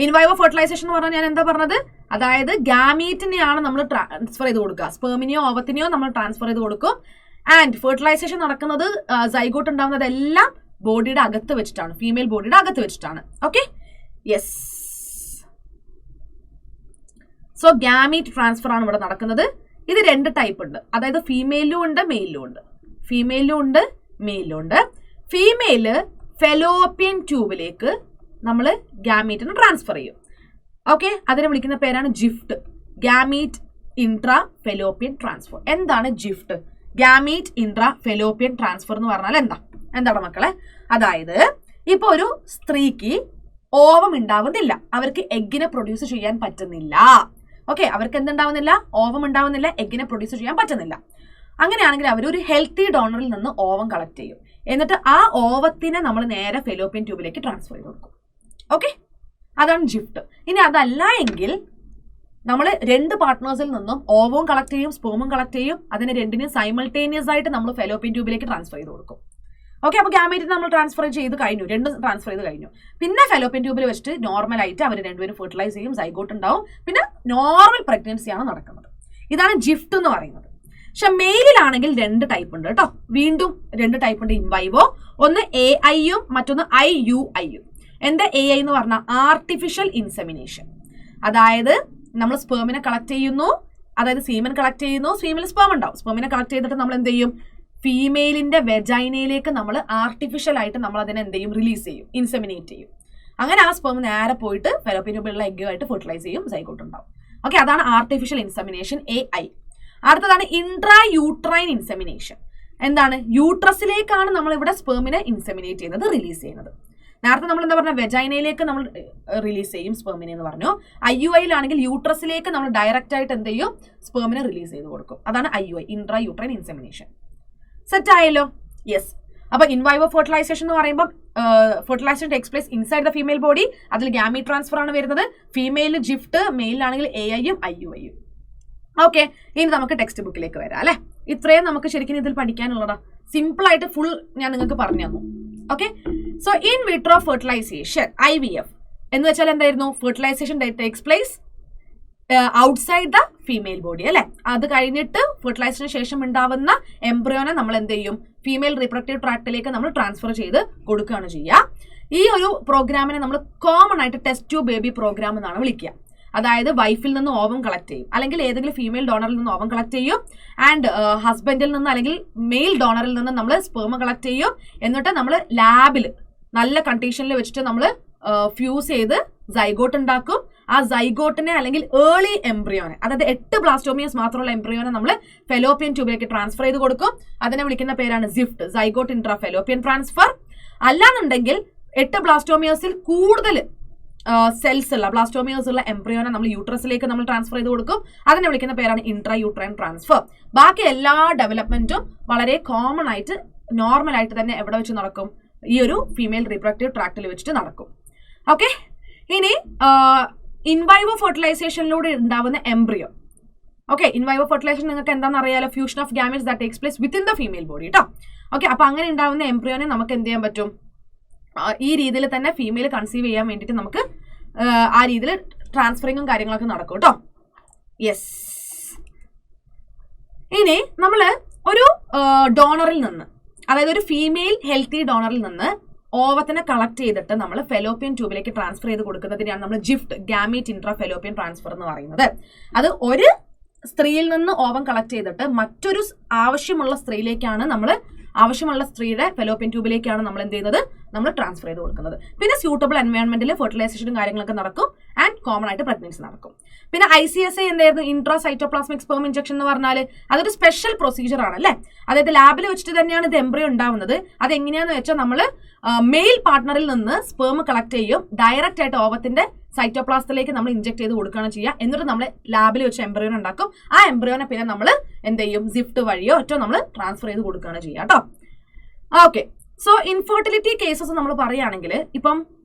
Speaker 1: ഇൻവൈവോ ഫെർട്ടിലൈസേഷൻ എന്ന് പറഞ്ഞാൽ ഞാൻ എന്താ പറഞ്ഞത്? അതായത് ഗാമീറ്റിനെയാണ് നമ്മൾ ട്രാൻസ്ഫർ ചെയ്ത് കൊടുക്കുക, സ്പെർമിനെയോ ഓവത്തിനെയോ നമ്മൾ ട്രാൻസ്ഫർ ചെയ്ത് കൊടുക്കും. ആൻഡ് ഫെർട്ടിലൈസേഷൻ നടക്കുന്നത്, സൈഗോട്ട് ഉണ്ടാവുന്നതെല്ലാം ബോഡിയുടെ അകത്ത് വെച്ചിട്ടാണ്, ഫീമെയിൽ ബോഡിയുടെ അകത്ത് വെച്ചിട്ടാണ്. Okay, yes. So gamete transfer ആണ് ഇവിടെ നടക്കുന്നത്. ഇത് 2 ടൈപ്പ് ഉണ്ട്, അതായത് ഫീമെയിലും ഉണ്ട് മെയിലും ഉണ്ട്. ഫീമെയിലും ഉണ്ട് മെയിലും ഉണ്ട്. ഫീമെയില് ഫെലോപ്പിയൻ ട്യൂബിലേക്ക് നമ്മൾ ഗാമീറ്റിന് ട്രാൻസ്ഫർ ചെയ്യും. ഓക്കെ, അതിനെ വിളിക്കുന്ന പേരാണ് ജിഫ്റ്റ്, ഗാമീറ്റ് ഇൻട്രാ ഫെലോപ്പിയൻ ട്രാൻസ്ഫർ. എന്താണ് ജിഫ്റ്റ്? ഗാമീറ്റ് ഇൻട്രാ ഫെലോപ്പിയൻ ട്രാൻസ്ഫർ എന്ന് പറഞ്ഞാൽ എന്താണ് മക്കളെ? അതായത് ഇപ്പൊ ഒരു സ്ത്രീക്ക് ഓവം ഉണ്ടാവുന്നില്ല, അവർക്ക് എഗ്ഗിനെ പ്രൊഡ്യൂസ് ചെയ്യാൻ പറ്റുന്നില്ല. ഓക്കെ, അവർക്ക് എന്തുണ്ടാവുന്നില്ല? ഓവം ഉണ്ടാവുന്നില്ല, എഗ്ഗിനെ പ്രൊഡ്യൂസ് ചെയ്യാൻ പറ്റുന്നില്ല. അങ്ങനെയാണെങ്കിൽ അവർ ഒരു ഹെൽത്തി ഡോണറിൽ നിന്ന് ഓവം കളക്ട് ചെയ്യും, എന്നിട്ട് ആ ഓവത്തിനെ നമ്മൾ നേരെ ഫെലോപ്പിയൻ ട്യൂബിലേക്ക് ട്രാൻസ്ഫർ ചെയ്ത് കൊടുക്കും. ഓക്കെ, അതാണ് ജിഫ്റ്റ്. ഇനി അതല്ല എങ്കിൽ നമ്മൾ 2 പാർട്ട്നേഴ്സിൽ നിന്നും ഓവവും കളക്ട് ചെയ്യും, സ്പേമും കളക്ട് ചെയ്യും, അതിനെ 2നെയും സൈമൾട്ടേനിയസ് ആയിട്ട് നമ്മൾ ഫെലോപ്പിയൻ ട്യൂബിലേക്ക് ട്രാൻസ്ഫർ ചെയ്ത് കൊടുക്കും. ഓക്കെ, അപ്പോൾ ഗാമീറ്റിനെ നമ്മൾ ട്രാൻസ്ഫർ ചെയ്ത് കഴിഞ്ഞു, 2 ട്രാൻസ്ഫർ ചെയ്ത് കഴിഞ്ഞു. പിന്നെ ഫെലോപ്പിയൻ ട്യൂബിൽ വെച്ചിട്ട് നോർമലായിട്ട് അവർ 2 ഫെർട്ടിലൈസ് ചെയ്യും, സൈഗോട്ട് ഉണ്ടാവും, പിന്നെ നോർമൽ പ്രഗ്നൻസിയാണ് നടക്കുന്നത്. ഇതാണ് ജിഫ്റ്റ് എന്ന് പറയുന്നത്. പക്ഷെ മെയിലിലാണെങ്കിൽ 2 ടൈപ്പ് ഉണ്ട് കേട്ടോ. വീണ്ടും 2 ടൈപ്പ് ഉണ്ട് ഇൻവൈവോ. ഒന്ന് AI-യും മറ്റൊന്ന് IUI-യും. എന്താ AI എന്ന് പറഞ്ഞാൽ ആർട്ടിഫിഷ്യൽ ഇൻസെമിനേഷൻ. അതായത് നമ്മൾ സ്പെർമിനെ കളക്ട് ചെയ്യുന്നു, അതായത് സീമൻ കളക്ട് ചെയ്യുന്നു, ഫീമെയിൽ സ്പെർം ഉണ്ടാവും. സ്പെർമിനെ കളക്ട് ചെയ്തിട്ട് നമ്മൾ എന്ത് ചെയ്യും? ഫീമെയിലിന്റെ വെജൈനയിലേക്ക് നമ്മൾ ആർട്ടിഫിഷ്യൽ ആയിട്ട് നമ്മൾ അതിനെ എന്ത് ചെയ്യും? റിലീസ് ചെയ്യും, ഇൻസെമിനേറ്റ് ചെയ്യും. അങ്ങനെ ആ സ്പെർം നേരെ പോയിട്ട് ഫെലോപ്പിയൻ ട്യൂബിലുള്ള എഗ്ഗുമായിട്ട് ഫെർട്ടിലൈസ് ചെയ്യും, സൈഗോട്ട് ഉണ്ടാവും. ഓക്കെ, അതാണ് ആർട്ടിഫിഷ്യൽ ഇൻസെമിനേഷൻ, AI. അടുത്തതാണ് ഇൻട്രാ യൂട്രൈൻ ഇൻസെമിനേഷൻ. എന്താണ്? യൂട്രസിലേക്കാണ് നമ്മൾ ഇവിടെ സ്പെർമിനെ ഇൻസെമിനേറ്റ് ചെയ്യുന്നത്, റിലീസ് ചെയ്യുന്നത്. നേരത്തെ നമ്മൾ എന്താ പറഞ്ഞ വെജൈനയിലേക്ക് നമ്മൾ റിലീസ് ചെയ്യും സ്പെർമിനെ എന്ന് പറഞ്ഞു. IUI-ലാണെങ്കിൽ യൂട്രസിലേക്ക് നമ്മൾ ഡയറക്റ്റ് ആയിട്ട് എന്ത് ചെയ്യും, സ്പെർമിനെ റിലീസ് ചെയ്ത് കൊടുക്കും. അതാണ് IUI, intra uterine insemination. Set ആയല്ലോ? യെസ്. അപ്പൊ ഇൻവൈവോ ഫെർട്ടിലൈസേഷൻ എന്ന് പറയുമ്പോൾ fertilisation takes place inside the female body. അതിൽ ഗാമീറ്റ് ട്രാൻസ്ഫർ ആണ് വരുന്നത്. ഫീമെയിൽ ജിഫ്റ്റ്, മെയിലാണെങ്കിൽ AI-യും IUI-യും. ഓക്കെ, ഇനി നമുക്ക് ടെക്സ്റ്റ് ബുക്കിലേക്ക് വരാം അല്ലെ. ഇത്രയും നമുക്ക് ശരിക്കും ഇതിൽ പഠിക്കാനുള്ളതാ. സിമ്പിൾ ആയിട്ട് ഫുൾ ഞാൻ നിങ്ങൾക്ക് പറഞ്ഞു തന്നു. Okay, so in vitro fertilisation IVF എന്ന് വെച്ചാൽ എന്തായിരുന്നു? Fertilisation takes place outside the female body അല്ലെ. അത് കഴിഞ്ഞിട്ട് ഫെർട്ടിലൈസേഷന് ശേഷം ഉണ്ടാവുന്ന എംബ്രിയോനെ നമ്മൾ എന്ത് ചെയ്യും, ഫീമെയിൽ റീപ്രൊഡക്റ്റീവ് ട്രാക്റ്റിലേക്ക് നമ്മൾ ട്രാൻസ്ഫർ ചെയ്ത് കൊടുക്കുകയാണ് ചെയ്യുക. ഈ ഒരു പ്രോഗ്രാമിനെ നമ്മൾ കോമൺ ആയിട്ട് ടെസ്റ്റ് ട്യൂബ് ബേബി പ്രോഗ്രാം എന്നാണ് വിളിക്കുക. അതായത് വൈഫിൽ നിന്ന് ഓവം കളക്ട് ചെയ്യും, അല്ലെങ്കിൽ ഏതെങ്കിലും ഫീമെയിൽ ഡോണറിൽ നിന്ന് ഓവം കളക്ട് ചെയ്യും, ആൻഡ് ഹസ്ബൻഡിൽ നിന്ന് അല്ലെങ്കിൽ മെയിൽ ഡോണറിൽ നിന്ന് നമ്മൾ സ്പെർമ കളക്ട് ചെയ്യും. എന്നിട്ട് നമ്മൾ ലാബിൽ നല്ല കണ്ടീഷനിൽ വെച്ചിട്ട് നമ്മൾ ഫ്യൂസ് ചെയ്ത് സൈഗോട്ട് ഉണ്ടാക്കും. ആ സൈഗോട്ടിനെ അല്ലെങ്കിൽ ഏർലി എംബ്രിയോനെ, അതായത് 8 ബ്ലാസ്റ്റോമിയസ് മാത്രമുള്ള എംബ്രിയോനെ നമ്മൾ ഫെലോപ്പിയൻ ട്യൂബിലേക്ക് ട്രാൻസ്ഫർ ചെയ്ത് കൊടുക്കും. അതിനെ വിളിക്കുന്ന പേരാണ് ZIFT, zygote intra fallopian transfer. അല്ലാന്നുണ്ടെങ്കിൽ 8 ബ്ലാസ്റ്റോമിയസിൽ കൂടുതൽ സെൽസ് ഉള്ള ബ്ലാസ്റ്റോമിയേഴ്സ് ഉള്ള എംബ്രിയോനെ നമ്മൾ യൂട്രസിലേക്ക് നമ്മൾ ട്രാൻസ്ഫർ ചെയ്ത് കൊടുക്കും. അതിനെ വിളിക്കുന്ന പേരാണ് ഇൻട്രാ യൂട്രൈൻ ട്രാൻസ്ഫർ. ബാക്കി എല്ലാ ഡെവലപ്മെന്റും വളരെ കോമൺ ആയിട്ട് നോർമൽ ആയിട്ട് തന്നെ എവിടെ വെച്ച് നടക്കും? ഈ ഒരു ഫീമെയിൽ റീപ്രൊഡക്റ്റീവ് ട്രാക്റ്റിൽ വെച്ചിട്ട് നടക്കും. ഓക്കെ, ഇനി ഇൻവൈവോ ഫെർട്ടിലൈസേഷനിലൂടെ ഉണ്ടാവുന്ന എംബ്രിയോ. ഓക്കെ, ഇൻവൈവോ ഫെർട്ടിലൈസേഷൻ നിങ്ങൾക്ക് എന്താണെന്ന് അറിയാലോ? Fusion of gametes that takes place within the female body കേട്ടോ. ഓക്കെ, അപ്പൊ അങ്ങനെ ഉണ്ടാവുന്ന എംബ്രിയോനെ നമുക്ക് എന്ത് ചെയ്യാൻ പറ്റും? ഈ രീതിയിൽ തന്നെ ഫീമെയിൽ കൺസീവ് ചെയ്യാൻ വേണ്ടിയിട്ട് നമുക്ക് ആ രീതിയിൽ ട്രാൻസ്ഫറിങ്ങും കാര്യങ്ങളൊക്കെ നടക്കും കേട്ടോ. യെസ്. ഇനി നമ്മൾ ഒരു ഡോണറിൽ നിന്ന്, അതായത് ഒരു ഫീമെയിൽ ഹെൽത്തി ഡോണറിൽ നിന്ന് ഓവത്തിനെ കളക്ട് ചെയ്തിട്ട് നമ്മൾ ഫെലോപ്പിയൻ ട്യൂബിലേക്ക് ട്രാൻസ്ഫർ ചെയ്ത് കൊടുക്കുന്നതിനാണ് നമ്മൾ ജിഫ്റ്റ്, ഗാമീറ്റ് ഇൻട്രാ ഫെലോപ്പിയൻ ട്രാൻസ്ഫർ എന്ന് പറയുന്നത്. അത് ഒരു സ്ത്രീയിൽ നിന്ന് ഓവം കളക്ട് ചെയ്തിട്ട് മറ്റൊരു ആവശ്യമുള്ള സ്ത്രീയുടെ ഫെലോപ്പിയൻ ട്യൂബിലേക്കാണ് നമ്മൾ എന്ത് ചെയ്യുന്നത്, നമ്മൾ ട്രാൻസ്ഫർ ചെയ്ത് കൊടുക്കുന്നത്. പിന്നെ സ്യൂട്ടബിൾ എൻവയോൺമെന്റിൽ ഫെർട്ടിലൈസേഷനും കാര്യങ്ങളൊക്കെ നടക്കും, ആൻഡ് കോമൺ ആയിട്ട് പ്രഗ്നൻസി നടക്കും. പിന്നെ ICSI എന്തായിരുന്നു? ഇൻട്രാ സൈറ്റോപ്ലാസ്മിക് സ്പെർം ഇഞ്ചക്ഷൻ എന്ന് പറഞ്ഞാൽ അതൊരു സ്പെഷ്യൽ പ്രൊസീജിയർ ആണ് അല്ലേ. അതായത് ലാബിൽ വെച്ചിട്ട് തന്നെയാണ് ഇത് എംബ്രിയോ ഉണ്ടാവുന്നത്. അതെങ്ങനെയാന്ന് വെച്ചാൽ നമ്മൾ മെയിൽ പാർട്ട്ണറിൽ നിന്ന് സ്പെർം കളക്ട് ചെയ്യും, ഡയറക്റ്റ് ആയിട്ട് ഓവത്തിന്റെ സൈറ്റോപ്ലാസത്തിലേക്ക് നമ്മൾ ഇഞ്ചക്ട് ചെയ്ത് കൊടുക്കുകയാണ് ചെയ്യുക. എന്നിട്ട് നമ്മൾ ലാബിൽ വെച്ച് എംബ്രിയോനെ ഉണ്ടാക്കും. ആ എംബ്രിയോനെ പിന്നെ നമ്മൾ എന്ത് ചെയ്യും, സിഫ്റ്റ് വഴിയോ ഒറ്റോ നമ്മൾ ട്രാൻസ്ഫർ ചെയ്ത് കൊടുക്കുകയാണ് ചെയ്യുക കേട്ടോ. ഓക്കെ, സോ ഇൻഫെർട്ടിലിറ്റി കേസസ് നമ്മൾ പറയുകയാണെങ്കിൽ ഇപ്പം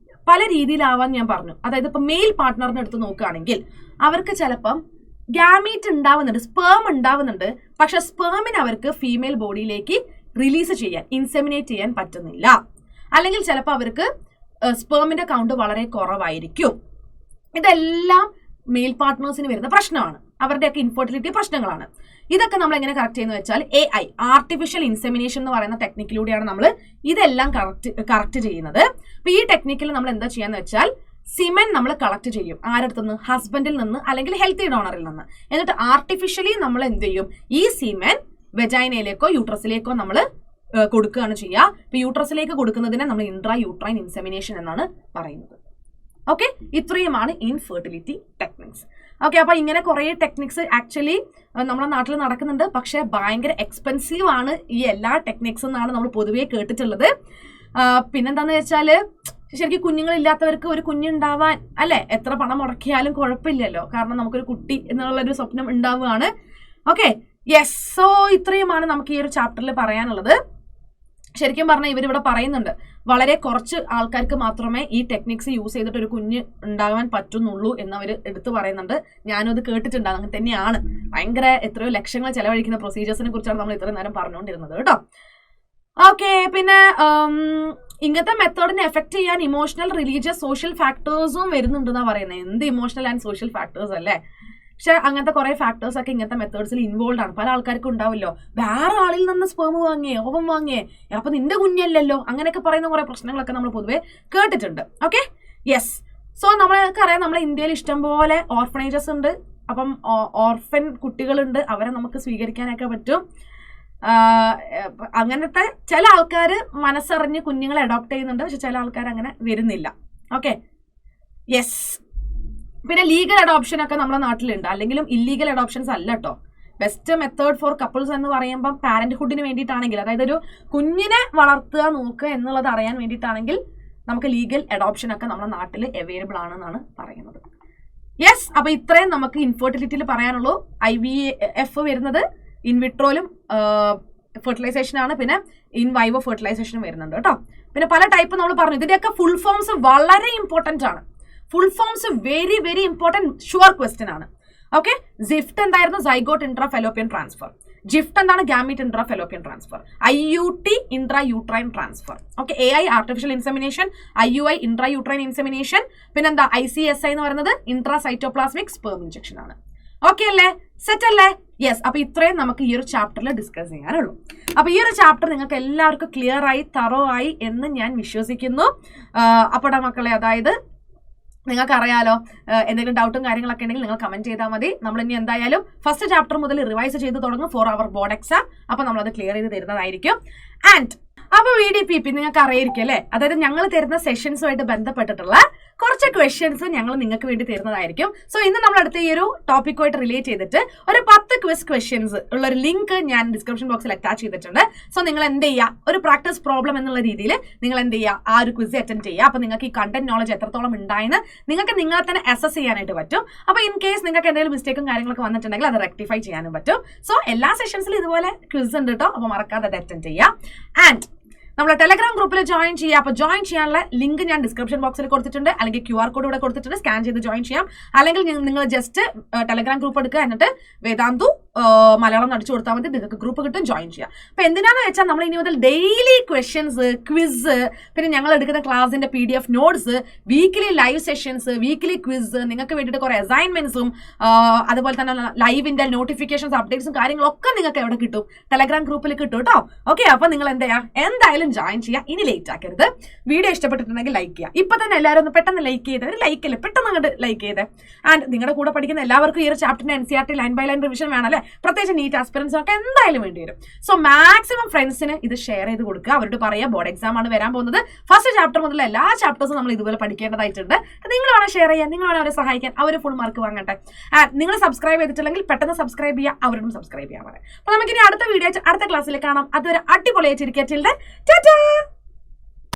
Speaker 1: പല രീതിയിലാവാൻ ഞാൻ പറഞ്ഞു. അതായത് ഇപ്പം മെയിൽ പാർട്ട്ണറിനെ എടുത്ത് നോക്കുകയാണെങ്കിൽ അവർക്ക് ചിലപ്പം ഗാമീറ്റ് ഉണ്ടാവുന്നുണ്ട്, സ്പേം ഉണ്ടാവുന്നുണ്ട്, പക്ഷെ സ്പേമിന് അവർക്ക് ഫീമെയിൽ ബോഡിയിലേക്ക് റിലീസ് ചെയ്യാൻ, ഇൻസെമിനേറ്റ് ചെയ്യാൻ പറ്റുന്നില്ല. അല്ലെങ്കിൽ ചിലപ്പോൾ അവർക്ക് സ്പേമിന്റെ കൗണ്ട് വളരെ കുറവായിരിക്കും. ഇതെല്ലാം മെയിൽ പാർട്ട്നേഴ്സിന് വരുന്ന പ്രശ്നമാണ്, അവരുടെയൊക്കെ ഇൻഫെർട്ടിലിറ്റി പ്രശ്നങ്ങളാണ്. ഇതൊക്കെ നമ്മൾ എങ്ങനെ കറക്റ്റ് ചെയ്യുന്ന വെച്ചാൽ AI, ആർട്ടിഫിഷ്യൽ ഇൻസെമിനേഷൻ എന്ന് പറയുന്ന ടെക്നിക്കിലൂടെയാണ് നമ്മൾ ഇതെല്ലാം കറക്റ്റ് ചെയ്യുന്നത്. അപ്പൊ ഈ ടെക്നിക്കിൽ നമ്മൾ എന്താ ചെയ്യാന്ന് വെച്ചാൽ സിമെൻ നമ്മൾ കളക്ട് ചെയ്യും. ആരുടെ നിന്ന്? ഹസ്ബൻഡിൽ നിന്ന് അല്ലെങ്കിൽ ഹെൽത്തി ഡോണറിൽ നിന്ന്. എന്നിട്ട് ആർട്ടിഫിഷ്യലി നമ്മൾ എന്ത് ചെയ്യും, ഈ സിമെൻ വെജൈനയിലേക്കോ യൂട്രസിലേക്കോ നമ്മൾ കൊടുക്കുകയാണ് ചെയ്യുക. ഇപ്പൊ യൂട്രസിലേക്ക് കൊടുക്കുന്നതിനെ നമ്മൾ ഇൻട്രാ യൂട്രൈൻ ഇൻസെമിനേഷൻ എന്നാണ് പറയുന്നത്. ഓക്കെ, ഇത്രയുമാണ് ഇൻഫെർട്ടിലിറ്റി ടെക്നിക്സ്. ഓക്കെ, അപ്പൊ ഇങ്ങനെ കുറെ ടെക്നിക്സ് ആക്ച്വലി നമ്മുടെ നാട്ടിൽ നടക്കുന്നുണ്ട്. പക്ഷെ ഭയങ്കര എക്സ്പെൻസീവ് ആണ് ഈ എല്ലാ ടെക്നിക്സ് എന്നാണ് നമ്മൾ പൊതുവേ കേട്ടിട്ടുള്ളത്. പിന്നെന്താന്ന് വെച്ചാല് ശരിക്കും കുഞ്ഞുങ്ങളില്ലാത്തവർക്ക് ഒരു കുഞ്ഞുണ്ടാവാൻ അല്ലെ എത്ര പണം മുടക്കിയാലും കുഴപ്പമില്ലല്ലോ, കാരണം നമുക്കൊരു കുട്ടി എന്നുള്ളൊരു സ്വപ്നം ഉണ്ടാവുകയാണ്. Okay, yes. സോ ഇത്രയുമാണ് നമുക്ക് ഈ ഒരു ചാപ്റ്ററിൽ പറയാനുള്ളത്. ശരിക്കും പറഞ്ഞാൽ ഇവരിവിടെ പറയുന്നുണ്ട് വളരെ കുറച്ച് ആൾക്കാർക്ക് മാത്രമേ ഈ ടെക്നിക്സ് യൂസ് ചെയ്തിട്ട് ഒരു കുഞ്ഞ് ഉണ്ടാകാൻ പറ്റുന്നുള്ളൂ എന്നവർ എടുത്തു പറയുന്നുണ്ട്. ഞാനും അത് കേട്ടിട്ടുണ്ട്, അങ്ങനെ തന്നെയാണ്. ഭയങ്കര എത്രയോ ലക്ഷങ്ങൾ ചെലവഴിക്കുന്ന പ്രൊസീജിയേഴ്സിനെ കുറിച്ചാണ് നമ്മൾ ഇത്രയും നേരം പറഞ്ഞുകൊണ്ടിരുന്നത് കേട്ടോ. ഓക്കെ, പിന്നെ ഇങ്ങനത്തെ മെത്തേഡിനെ എഫക്ട് ചെയ്യാൻ ഇമോഷണൽ, റിലീജിയസ്, സോഷ്യൽ ഫാക്ടേഴ്സും വരുന്നുണ്ടെന്നാ പറയുന്നത്. എന്ത് ഇമോഷണൽ ആൻഡ് സോഷ്യൽ ഫാക്ടേഴ്സ് അല്ലേ. പക്ഷെ അങ്ങനത്തെ കുറെ ഫാക്ടേഴ്സ് ഒക്കെ ഇങ്ങനത്തെ മെത്തേഡ്സിൽ ഇൻവോൾവ് ആണ്. പല ആൾക്കാർക്കും ഉണ്ടാവില്ലോ, വേറെ ആളിൽ നിന്ന് സ്പേം വാങ്ങിയേ, ഓവം വാങ്ങിയേ, അപ്പൊ നിന്റെ കുഞ്ഞല്ലല്ലോ, അങ്ങനെയൊക്കെ പറയുന്ന കുറെ പ്രശ്നങ്ങളൊക്കെ നമ്മൾ പൊതുവെ കേട്ടിട്ടുണ്ട്. Okay, yes. സോ നമ്മൾക്കറിയാം നമ്മുടെ ഇന്ത്യയിൽ ഇഷ്ടംപോലെ ഓർഫനേജസ് ഉണ്ട്. അപ്പം ഓർഫൻ കുട്ടികളുണ്ട്, അവരെ നമുക്ക് സ്വീകരിക്കാനൊക്കെ പറ്റും. അങ്ങനത്തെ ചില ആൾക്കാർ മനസ്സറിഞ്ഞ് കുഞ്ഞുങ്ങളെ അഡോപ്റ്റ് ചെയ്യുന്നുണ്ട്, പക്ഷെ ചില ആൾക്കാർ അങ്ങനെ വരുന്നില്ല. Okay, yes. പിന്നെ ലീഗൽ അഡോപ്ഷൻ ഒക്കെ നമ്മുടെ നാട്ടിലുണ്ട്, അല്ലെങ്കിലും ഇല്ലീഗൽ അഡോപ്ഷൻസ് അല്ല കേട്ടോ. ബെസ്റ്റ് മെത്തേഡ് ഫോർ കപ്പിൾസ് എന്ന് പറയുമ്പോൾ പാരന്റ്ഹുഡിന് വേണ്ടിയിട്ടാണെങ്കിൽ, അതായത് ഒരു കുഞ്ഞിനെ വളർത്തുക നോക്കുക എന്നുള്ളത് അറിയാൻ വേണ്ടിയിട്ടാണെങ്കിൽ നമുക്ക് ലീഗൽ അഡോപ്ഷൻ ഒക്കെ നമ്മുടെ നാട്ടിൽ അവൈലബിൾ ആണെന്നാണ് പറയുന്നത്. യെസ്, അപ്പൊ ഇത്രയും നമുക്ക് ഇൻഫെർട്ടിലിറ്റിയിൽ പറയാനുള്ളൂ. IVF വരുന്നത് ഇൻവിട്രോയിലും ഫെർട്ടിലൈസേഷൻ ആണ്, പിന്നെ ഇൻ വൈവോ ഫെർട്ടിലൈസേഷനും വരുന്നുണ്ട് കേട്ടോ. പിന്നെ പല ടൈപ്പ് നമ്മൾ പറഞ്ഞു. ഇതിന്റെയൊക്കെ ഫുൾ ഫോംസ് വളരെ ഇമ്പോർട്ടന്റ് ആണ്. Full forms very very important, sure question ആണ്. ഓക്കെ, സിഫ്റ്റ് എന്തായിരുന്നു? Zygote intra fallopian transfer. GIFT എന്താണ്? Gamete intra fallopian transfer. IUT intrauterine transfer. Okay, AI artificial insemination, IUI intra uterine insemination, പിന്നെന്താ ICSI എന്ന് പറയുന്നത് intracytoplasmic sperm injection ആണ്. Okay അല്ലേ? Set അല്ലേ? Yes, അപ്പൊ ഇത്രയും നമുക്ക് ഈ ഒരു ചാപ്റ്ററിൽ ഡിസ്കസ് ചെയ്യാനുള്ളൂ. അപ്പൊ ഈ ഒരു ചാപ്റ്റർ നിങ്ങൾക്ക് എല്ലാവർക്കും ക്ലിയർ ആയി, തറോ ആയി എന്ന് ഞാൻ വിശ്വസിക്കുന്നു. അപ്പോടെ മക്കളെ, അതായത് നിങ്ങൾക്ക് അറിയാലോ, എന്തെങ്കിലും ഡൗട്ടും കാര്യങ്ങളൊക്കെ ഉണ്ടെങ്കിൽ നിങ്ങൾ കമന്റ് ചെയ്താൽ മതി. നമ്മൾ ഇനി എന്തായാലും ഫസ്റ്റ് ചാപ്റ്റർ മുതൽ റിവൈസ് ചെയ്ത് തുടങ്ങും ഫോർ അവർ ബോർഡ് എക്സാം. അപ്പൊ നമ്മളത് ക്ലിയർ ചെയ്ത് തരുന്നതായിരിക്കും. ആൻഡ് അപ്പൊ VDPP നിങ്ങൾക്ക് അറിയായിരിക്കും അല്ലെ, അതായത് ഞങ്ങൾ തരുന്ന സെഷൻസുമായിട്ട് ബന്ധപ്പെട്ടിട്ടുള്ള കുറച്ച് ക്വസ്റ്റ്യൻസ് ഞങ്ങൾ നിങ്ങൾക്ക് വേണ്ടി തരുന്നതായിരിക്കും. സോ ഇന്ന് നമ്മൾ അടുത്ത ഈ ഒരു ടോപ്പിക്കുമായിട്ട് റിലേറ്റ് ചെയ്തിട്ട് ഒരു 10 ക്വിസ് ക്വസ്റ്റ്യൻസ് ഉള്ള ഒരു ലിങ്ക് ഞാൻ ഡിസ്ക്രിപ്ഷൻ ബോക്സിൽ അറ്റാച്ച് ചെയ്തിട്ടുണ്ട്. സോ നിങ്ങൾ എന്ത് ചെയ്യുക, ഒരു പ്രാക്ടീസ് പ്രോബ്ലം എന്നുള്ള രീതിയിൽ നിങ്ങൾ എന്ത് ചെയ്യുക, ആ ഒരു ക്വിസ് അറ്റൻഡ് ചെയ്യുക. അപ്പൊ നിങ്ങൾക്ക് ഈ കണ്ടന്റ് നോളജ് എത്രത്തോളം ഉണ്ടായെന്ന് നിങ്ങൾക്ക് നിങ്ങളെ തന്നെ അസസ് ചെയ്യാനായിട്ട് പറ്റും. അപ്പൊ ഇൻ കേസ് നിങ്ങൾക്ക് എന്തെങ്കിലും മിസ്റ്റേക്കും കാര്യങ്ങളൊക്കെ വന്നിട്ടുണ്ടെങ്കിൽ അത് റെക്ടിഫൈ ചെയ്യാനും പറ്റും. സോ എല്ലാ സെഷൻസിലും ഇതുപോലെ ക്വിസ് ഉണ്ട് കേട്ടോ. അപ്പൊ മറക്കാതെ അത് അറ്റൻഡ് ചെയ്യുക. ആൻഡ് നമ്മളെ ടെലഗ്രാം ഗ്രൂപ്പിൽ ജോയിൻ ചെയ്യുക. അപ്പോൾ ജോയിൻ ചെയ്യാനുള്ള ലിങ്ക് ഞാൻ ഡിസ്ക്രിപ്ഷൻ ബോക്സിൽ കൊടുത്തിട്ടുണ്ട്, അല്ലെങ്കിൽ QR കോഡ് ഇവിടെ കൊടുത്തിട്ടുണ്ട്, സ്കാൻ ചെയ്ത് ജോയിൻ ചെയ്യാം. അല്ലെങ്കിൽ നിങ്ങൾ ജസ്റ്റ് ടെലഗ്രാം ഗ്രൂപ്പ് എടുക്കുക, എന്നിട്ട് വേദാന്തു മലയാളം അടിച്ചു കൊടുത്താൽ മതി, നിങ്ങൾക്ക് ഗ്രൂപ്പ് കിട്ടും, ജോയിൻ ചെയ്യാം. അപ്പോൾ എന്തിനാണെന്ന് വെച്ചാൽ നമ്മൾ ഇനി മുതൽ ഡെയിലി ക്വസ്റ്റ്യൻസ്, ക്വിസ്, പിന്നെ ഞങ്ങൾ എടുക്കുന്ന ക്ലാസിന്റെ PDF notes, weekly live sessions, weekly quiz, നിങ്ങൾക്ക് വേണ്ടിയിട്ട് കുറെ അസൈൻമെന്റ്സും അതുപോലെ തന്നെ ലൈവിന്റെ നോട്ടിഫിക്കേഷൻസ്, അപ്ഡേറ്റ്സും കാര്യങ്ങളൊക്കെ നിങ്ങൾക്ക് എവിടെ കിട്ടും? ടെലഗ്രാം ഗ്രൂപ്പിൽ കിട്ടും കേട്ടോ. ഓക്കെ, അപ്പൊ നിങ്ങൾ എന്തായാലും ജോയിൻ ചെയ്യുക. ഇനി ലേറ്റ് ആക്കരുത്. വീഡിയോ ഇഷ്ടപ്പെട്ടിട്ടുണ്ടെങ്കിൽ ലൈക്ക് ചെയ്യുക. ഇപ്പൊ തന്നെ എല്ലാവരും ഒന്ന് പെട്ടെന്ന് ലൈക്ക് ചെയ്ത്, ഒരു ലൈക്ക് അല്ലേ, പെട്ടെന്ന് അങ്ങോട്ട് ലൈക്ക് ചെയ്ത്. ആൻഡ് നിങ്ങളുടെ കൂടെ പഠിക്കുന്ന എല്ലാവർക്കും ഈ ഒരു ചാപ്റ്ററിന്റെ NCERT line by line revision വേണമല്ലേ, പ്രത്യേകിച്ച് നീറ്റ് ആസ്പിറൻസും ഒക്കെ എന്തായാലും വേണ്ടി വരും. സോ മാക്സിമം ഫ്രണ്ട്സിന് ഇത് ഷെയർ ചെയ്ത് കൊടുക്കുക. അവരോട് പറയുക ബോർഡ് എക്സാം ആണ് വരാൻ പോകുന്നത്. ഫസ്റ്റ് ചാപ്റ്റർ മുതൽ എല്ലാ ചാപ്റ്റേഴ്സും നമ്മൾ ഇതുപോലെ പഠിക്കേണ്ടതായിട്ടുണ്ട്. നിങ്ങൾ വേണം ഷെയർ ചെയ്യാൻ, നിങ്ങൾ വേണം അവരെ സഹായിക്കാൻ, അവർ ഫുൾ മാർക്ക് വാങ്ങട്ടെ. നിങ്ങൾ സബ്സ്ക്രൈബ് ചെയ്തിട്ടില്ലെങ്കിൽ പെട്ടെന്ന് സബ്സ്ക്രൈബ് ചെയ്യുക, അവരോടും സബ്സ്ക്രൈബ് ചെയ്യാൻ പറയാം. അപ്പൊ നമുക്കിനി അടുത്ത വീഡിയോ, അടുത്ത ക്ലാസ്സിൽ കാണാം. അതൊരു അടിപൊളിയായിട്ടിരിക്കുക. ടാറ്റാ.